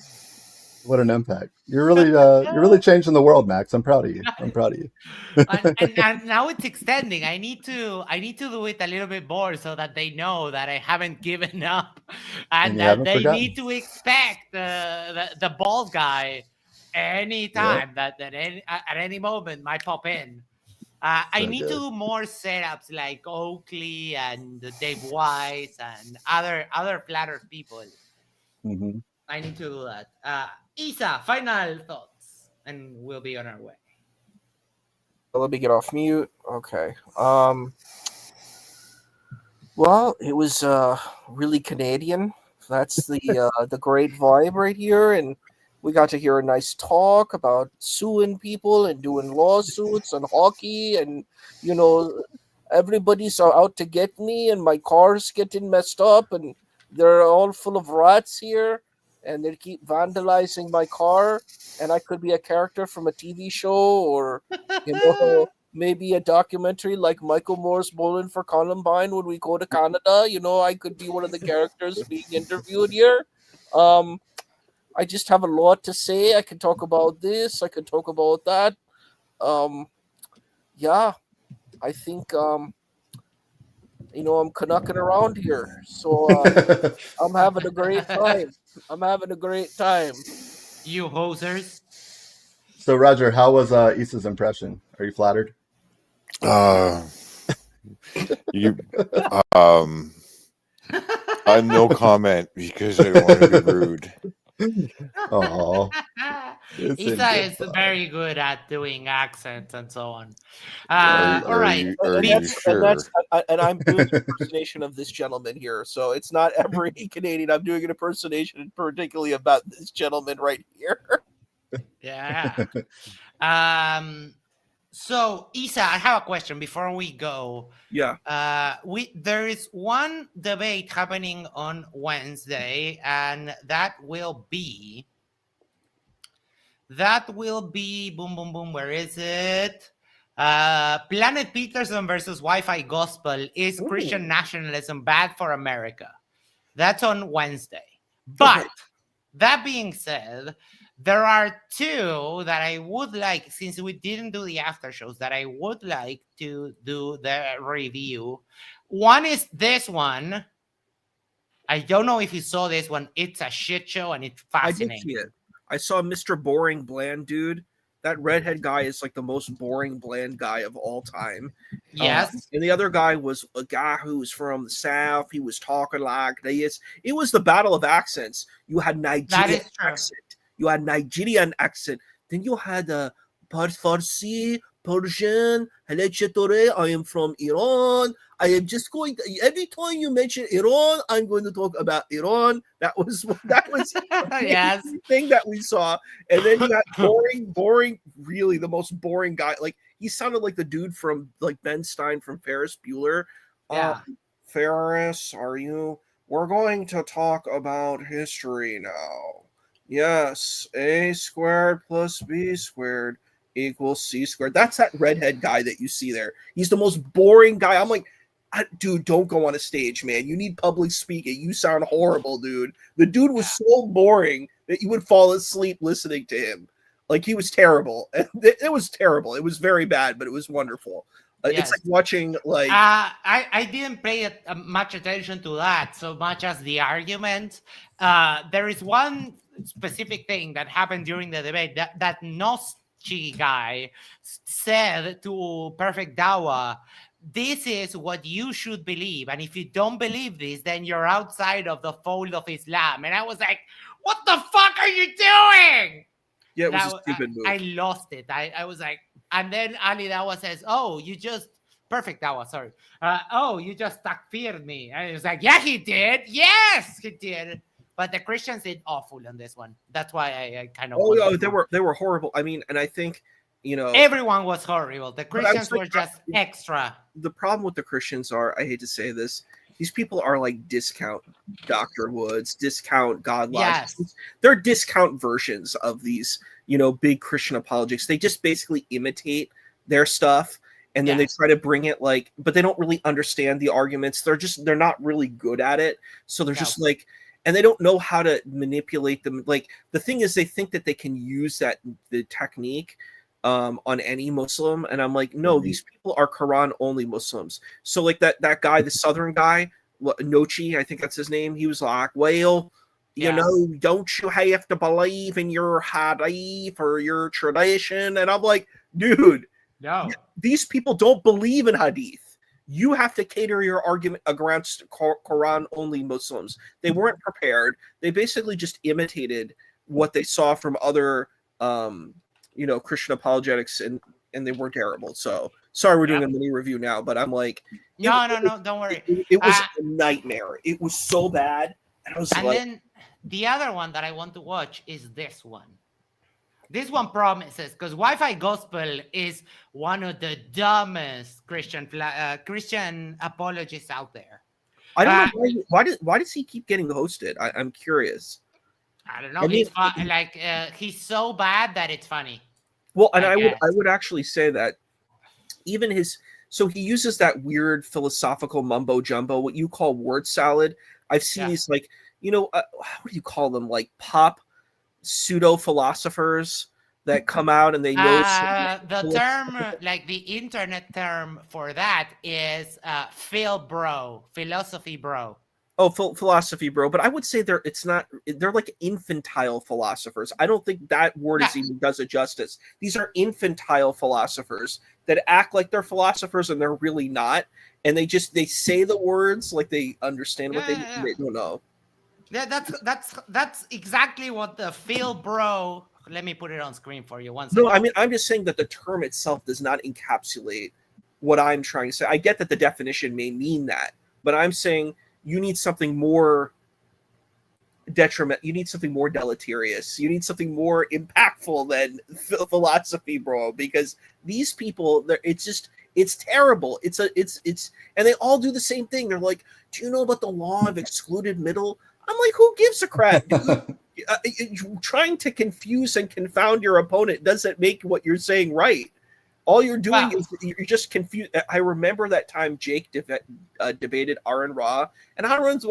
What an impact! You're really changing the world, Max. I'm proud of you. I'm proud of you. And now it's extending. I need to do it a little bit more so that they know that I haven't given up, and you that haven't they forgotten. need to expect the bald guy anytime that at any moment might pop in. I So need to good. do more setups like Oakley and Dave Wise and other Flat Earth people. hmm I need to do that. Isa, final thoughts, and we'll be on our way. Let me get off mute. Okay. Well, it was really Canadian. That's the great vibe right here, and we got to hear a nice talk about suing people and doing lawsuits and hockey, and everybody's out to get me, and my car's getting messed up, and they're all full of rats here, and they keep vandalizing my car, and I could be a character from a TV show or maybe a documentary like Michael Moore's Bowling for Columbine when we go to Canada. I could be one of the characters being interviewed here. I just have a lot to say. I can talk about this. I can talk about that. Yeah, I think I'm Canucking around here, so I'm having a great time. I'm having a great time. You hosers. So, Roger, how was Issa's impression? Are you flattered? You, um, I have no comment because I don't want to be rude. Oh, Isa is very good at doing accents and so on. Are All right. you sure? And I'm doing an impersonation of this gentleman here, so it's not every Canadian. I'm doing an impersonation, particularly about this gentleman right here. Yeah. So Isa, I have a question before we go. Yeah. There is one debate happening on Wednesday, and that will be boom boom boom. Where is it? Planet Peterson versus Wi-Fi Gospel. Is Christian nationalism bad for America? That's on Wednesday. But that being said, there are two that I would like, since we didn't do the after shows, that I would like to do the review. One is this one. I don't know if you saw this one. It's a shit show and it's fascinating. I did see it. I saw Mr. Boring Bland Dude. That redhead guy is like the most boring, bland guy of all time. Yes. And the other guy was a guy who was from the South. He was talking like this. It was the battle of accents. You had Nigerian accent. You had Nigerian accent. Then you had Farsi, Persian, I am from Iran. I am just going to, every time you mention Iran, I'm going to talk about Iran. That was yes. thing that we saw. And then you got boring, really the most boring guy. Like he sounded like the dude from like Ben Stein from Ferris Bueller. Yeah. Ferris, are you? We're going to talk about history now. Yes, A squared plus B squared equals C squared. That's that redhead guy that you see there. He's the most boring guy. I'm like, dude, don't go on a stage, man. You need public speaking. You sound horrible, dude. The dude was so boring that you would fall asleep listening to him. Like he was terrible. It was terrible. It was very bad, but it was wonderful. Yes. It's like watching like I didn't pay much attention to that so much as the argument. There is one specific thing that happened during the debate that Noschi guy said to Perfect Dawa. This is what you should believe, and if you don't believe this, then you're outside of the fold of Islam. And I was like, what the fuck are you doing? Yeah, it was That a stupid move. I lost it. I was like, and then Ali Dawa says, "Oh, you just perfect Dawa, sorry. Oh, you just takfired me." And I was like, "Yeah, he did. Yes, he did." But the Christians did awful on this one. That's why I kind of. Oh, yeah, they were horrible. I mean, and I think everyone was horrible. The But I was Christians like, were just extra. The problem with the Christians are, I hate to say this, these people are like discount Dr. Woods, discount God Logic. Yes. They're discount versions of these, big Christian apologetics. They just basically imitate their stuff and then they try to bring it but they don't really understand the arguments. They're not really good at it. So they're just like, and they don't know how to manipulate them. Like the thing is, they think that they can use the technique on any Muslim, and I'm like, no, these people are Quran only Muslims. So like that guy, the Southern guy, Nochi, I think that's his name. He was like, well, don't you have to believe in your hadith or your tradition? And I'm like, dude, no, these people don't believe in hadith. You have to cater your argument against Quran only Muslims. They weren't prepared. They basically just imitated what they saw from other Christian apologetics, and they were terrible. So sorry we're doing a mini review now, but I'm like, no, don't worry. It was a nightmare. It was so bad. And I was and then the other one that I want to watch is this one. This one promises, because Wi-Fi Gospel is one of the dumbest Christian apologists out there. I don't know why does he keep getting hosted? I'm curious. I don't know. He's so bad that it's funny. Well, and I would actually say that even so he uses that weird philosophical mumbo jumbo, what you call word salad. I've seen these what do you call them? Like pop pseudo philosophers that come out and they know the term, like the internet term for that is philosophy bro. Oh, philosophy bro, but I would say they're like infantile philosophers. I don't think that word even does it justice. These are infantile philosophers that act like they're philosophers and they're really not, and they say the words like they understand what they don't know. Yeah, that's exactly what the Phil bro. Let me put it on screen for you once. No, I mean I'm just saying that the term itself does not encapsulate what I'm trying to say. I get that the definition may mean that, but I'm saying you need something more detriment. You need something more deleterious. You need something more impactful than philosophy, bro. Because these people, it's terrible. It's and they all do the same thing. They're like, do you know about the law of excluded middle? I'm like, who gives a crap? Trying to confuse and confound your opponent doesn't make what you're saying right. All you're doing is you're just confused. I remember that time Jake debated Aaron Ra, and Aaron's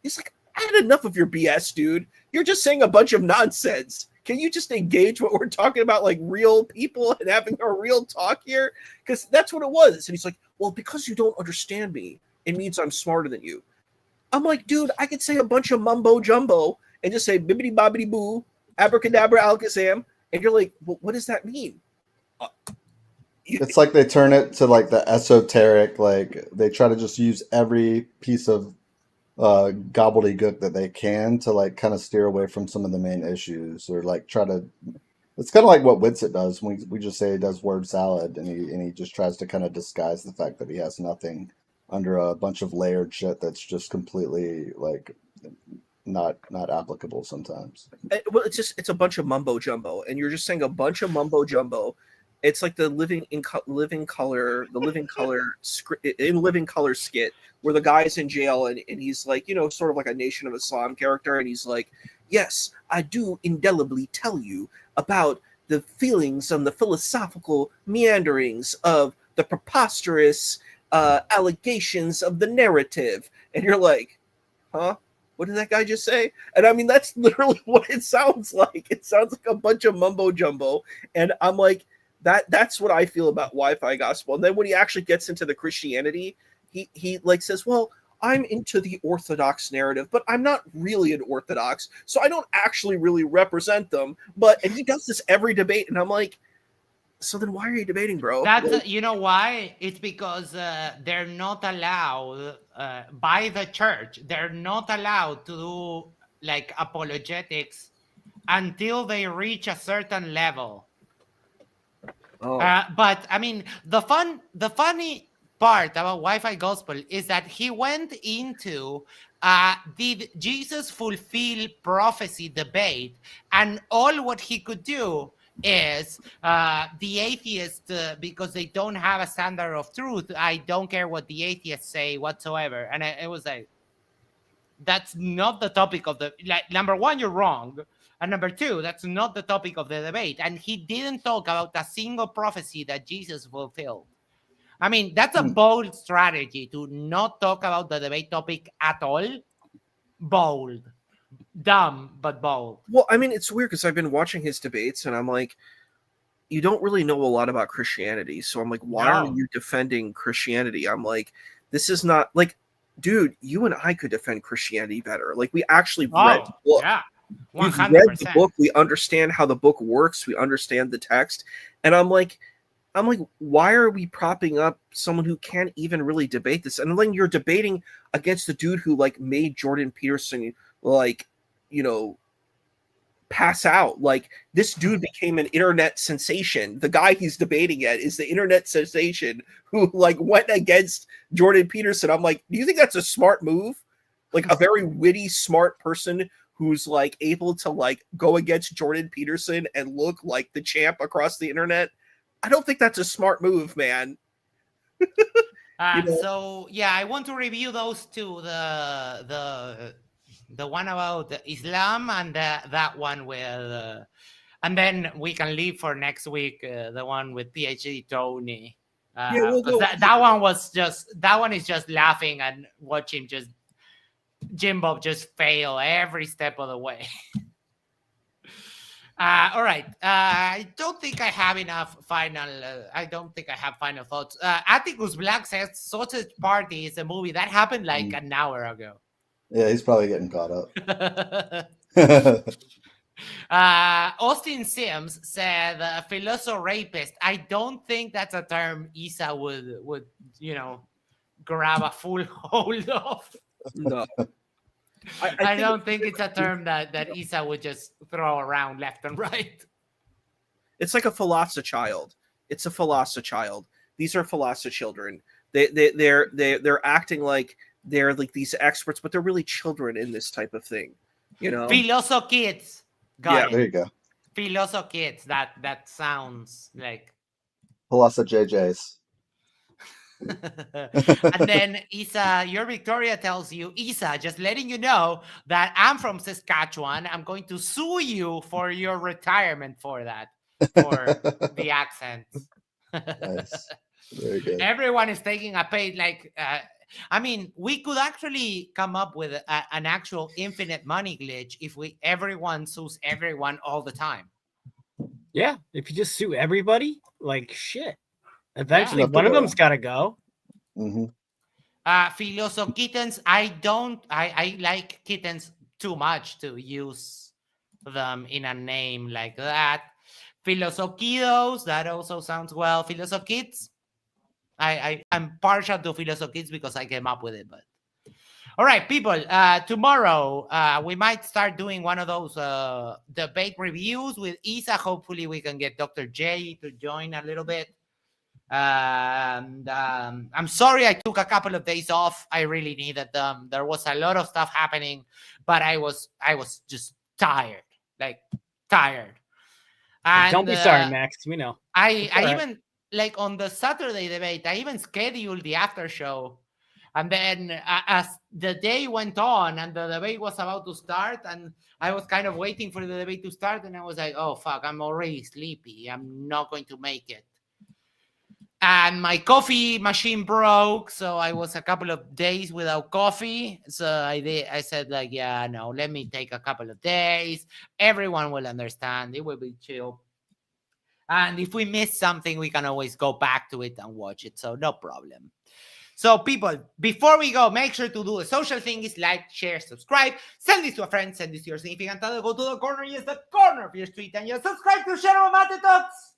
he's like, I had enough of your BS, dude. You're just saying a bunch of nonsense. Can you just engage what we're talking about, like real people and having a real talk here? Because that's what it was. And he's like, well, because you don't understand me, it means I'm smarter than you. I'm like, dude, I could say a bunch of mumbo jumbo and just say bibbidi bobbidi boo, abracadabra alakazam, and you're like, well, what does that mean? It's like they turn it to like the esoteric, like they try to just use every piece of gobbledygook that they can to like kind of steer away from some of the main issues, or like try to. It's kind of like what Witsit does. We just say he does word salad, and he just tries to kind of disguise the fact that he has nothing under a bunch of layered shit that's just completely like not applicable sometimes. Well, it's a bunch of mumbo jumbo, and you're just saying a bunch of mumbo jumbo. It's like the living color skit where the guy's in jail and he's like, sort of like a Nation of Islam character, and he's like, yes, I do indelibly tell you about the feelings and the philosophical meanderings of the preposterous allegations of the narrative, and you're like, huh? What did that guy just say? And I mean, that's literally what it sounds like. It sounds like a bunch of mumbo jumbo, and I'm like, that's what I feel about Wi-Fi Gospel. And then when he actually gets into the Christianity, he like says, well, I'm into the Orthodox narrative, but I'm not really an Orthodox, so I don't actually really represent them. And he does this every debate, and I'm like, so then why are you debating, bro? That's you know why? It's because they're not allowed by the church. They're not allowed to do like apologetics until they reach a certain level. But I mean, the funny part about Wi-Fi Gospel is that he went into did Jesus fulfill prophecy debate, and all what he could do is the atheists, because they don't have a standard of truth. I don't care what the atheists say whatsoever, and it was like, that's not the topic of the, like, number one, you're wrong, and number two, that's not the topic of the debate. And he didn't talk about a single prophecy that Jesus fulfilled. I mean, that's a bold strategy to not talk about the debate topic at all. Bold. Dumb, but bold. Well, I mean, it's weird because I've been watching his debates and I'm like, you don't really know a lot about Christianity. So I'm like, why are you defending Christianity? I'm like, this is not like, dude, you and I could defend Christianity better. Like, we actually read the book. Yeah. 100%. We've read the book. We understand how the book works. We understand the text. And I'm like, why are we propping up someone who can't even really debate this? And then you're debating against the dude who like made Jordan Peterson like, you know, pass out. Like, this dude became an internet sensation. The guy he's debating at is the internet sensation who like went against Jordan Peterson. I'm like, do you think that's a smart move? Like, a very witty, smart person who's like able to like go against Jordan Peterson and look like the champ across the internet? I don't think that's a smart move, man. So yeah, I want to review those two: the one about Islam and that one with, and then we can leave for next week the one with PhD Tony. That one is just laughing and watching just Jim Bob just fail every step of the way. All right. I don't think I have enough final. I don't think I have final thoughts. Atticus Black says Sausage Party is a movie that happened like an hour ago. Yeah, he's probably getting caught up. Austin Sims said philosopher-rapist. I don't think that's a term Isa would grab a full hold of. No. I don't think it's a term that Isa would just throw around left and right. It's like a philosopher-child. It's a philosopher-child. These are philosopher children. They're acting like they're like these experts, but they're really children in this type of thing. You know, Philosopher kids. Got it. There you go. Philosopher kids. That sounds like Philosopher JJs. And then Isa, your Victoria tells you, Isa, just letting you know that I'm from Saskatchewan. I'm going to sue you for your retirement for that, for the accent. Nice. Very good. Everyone is taking a pay. Like, I mean, we could actually come up with an actual infinite money glitch if everyone sues everyone all the time. Yeah, if you just sue everybody, like shit. Eventually, Yeah. one of them's got to go. Mm-hmm. Philosopher kittens. I like kittens too much to use them in a name like that. Philosopher kiddos. That also sounds well. Philosopher kids. I'm partial to philosopher kids because I came up with it. But all right, people. Tomorrow we might start doing one of those debate reviews with Isa. Hopefully, we can get Dr. J to join a little bit. And I'm sorry I took a couple of days off. I really needed them. There was a lot of stuff happening, but I was just tired, like tired. And, don't be sorry, Max. We know. I even like on the Saturday debate, I even scheduled the after show, and then as the day went on and the debate was about to start, and I was kind of waiting for the debate to start, and I was like, oh fuck, I'm already sleepy. I'm not going to make it. And my coffee machine broke, so I was a couple of days without coffee. So I said, like, yeah, no, let me take a couple of days. Everyone will understand. It will be chill. And if we miss something, we can always go back to it and watch it. So no problem. So people, before we go, make sure to do the social thing is like, share, subscribe, send this to a friend, send this to your significant other, go to the corner, yes, the corner of your street, and just subscribe to Shadow Mate Talks.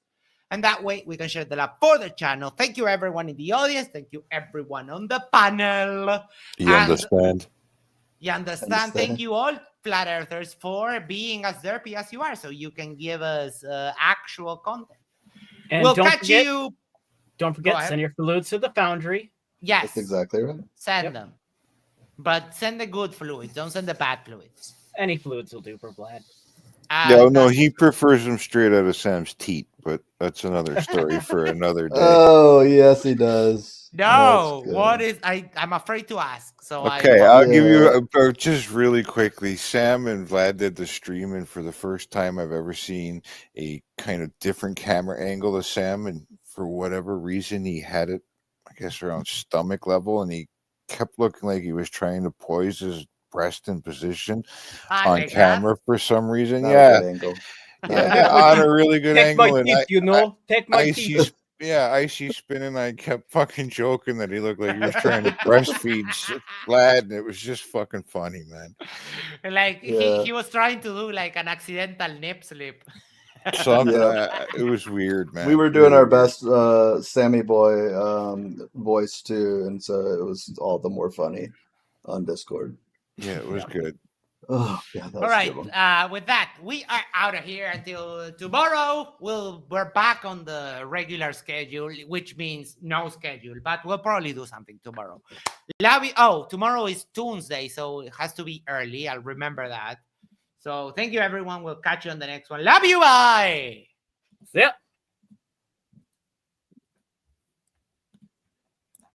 And that way we can share the love for the channel. Thank you, everyone in the audience. Thank you, everyone on the panel. You understand? You understand? Thank you all, flat earthers, for being as derpy as you are, so you can give us actual content. And we'll don't catch forget, you. Don't forget, send your fluids to the foundry. Yes, That's exactly right. Send them, but send the good fluids. Don't send the bad fluids. Any fluids will do for Vlad. No, he prefers them straight out of Sam's teat, but that's another story for another day. Oh yes, he does. No, what is I'm afraid to ask. So Okay, I'll give you just really quickly. Sam and Vlad did the stream, and for the first time I've ever seen a kind of different camera angle of Sam, and for whatever reason he had it, I guess, around stomach level, and he kept looking like he was trying to poise his breast in position on like camera for some reason. Not a Yeah, good angle. yeah, on a really good Take angle. my And teeth, take my teeth. I see spinning. I kept fucking joking that he looked like he was trying to breastfeed Vlad, and it was just fucking funny, man. Like he was trying to do like an accidental nip slip. Something. It was weird, man. We were doing our best Sammy Boy voice too, and so it was all the more funny on Discord. Yeah, it was good. Oh yeah, that was All a good right. one. With that, we are out of here until tomorrow. We're back on the regular schedule, which means no schedule, but we'll probably do something tomorrow. Love you. Oh, tomorrow is Tuesday, so it has to be early. I'll remember that. So thank you, everyone. We'll catch you on the next one. Love you. Bye. Yep.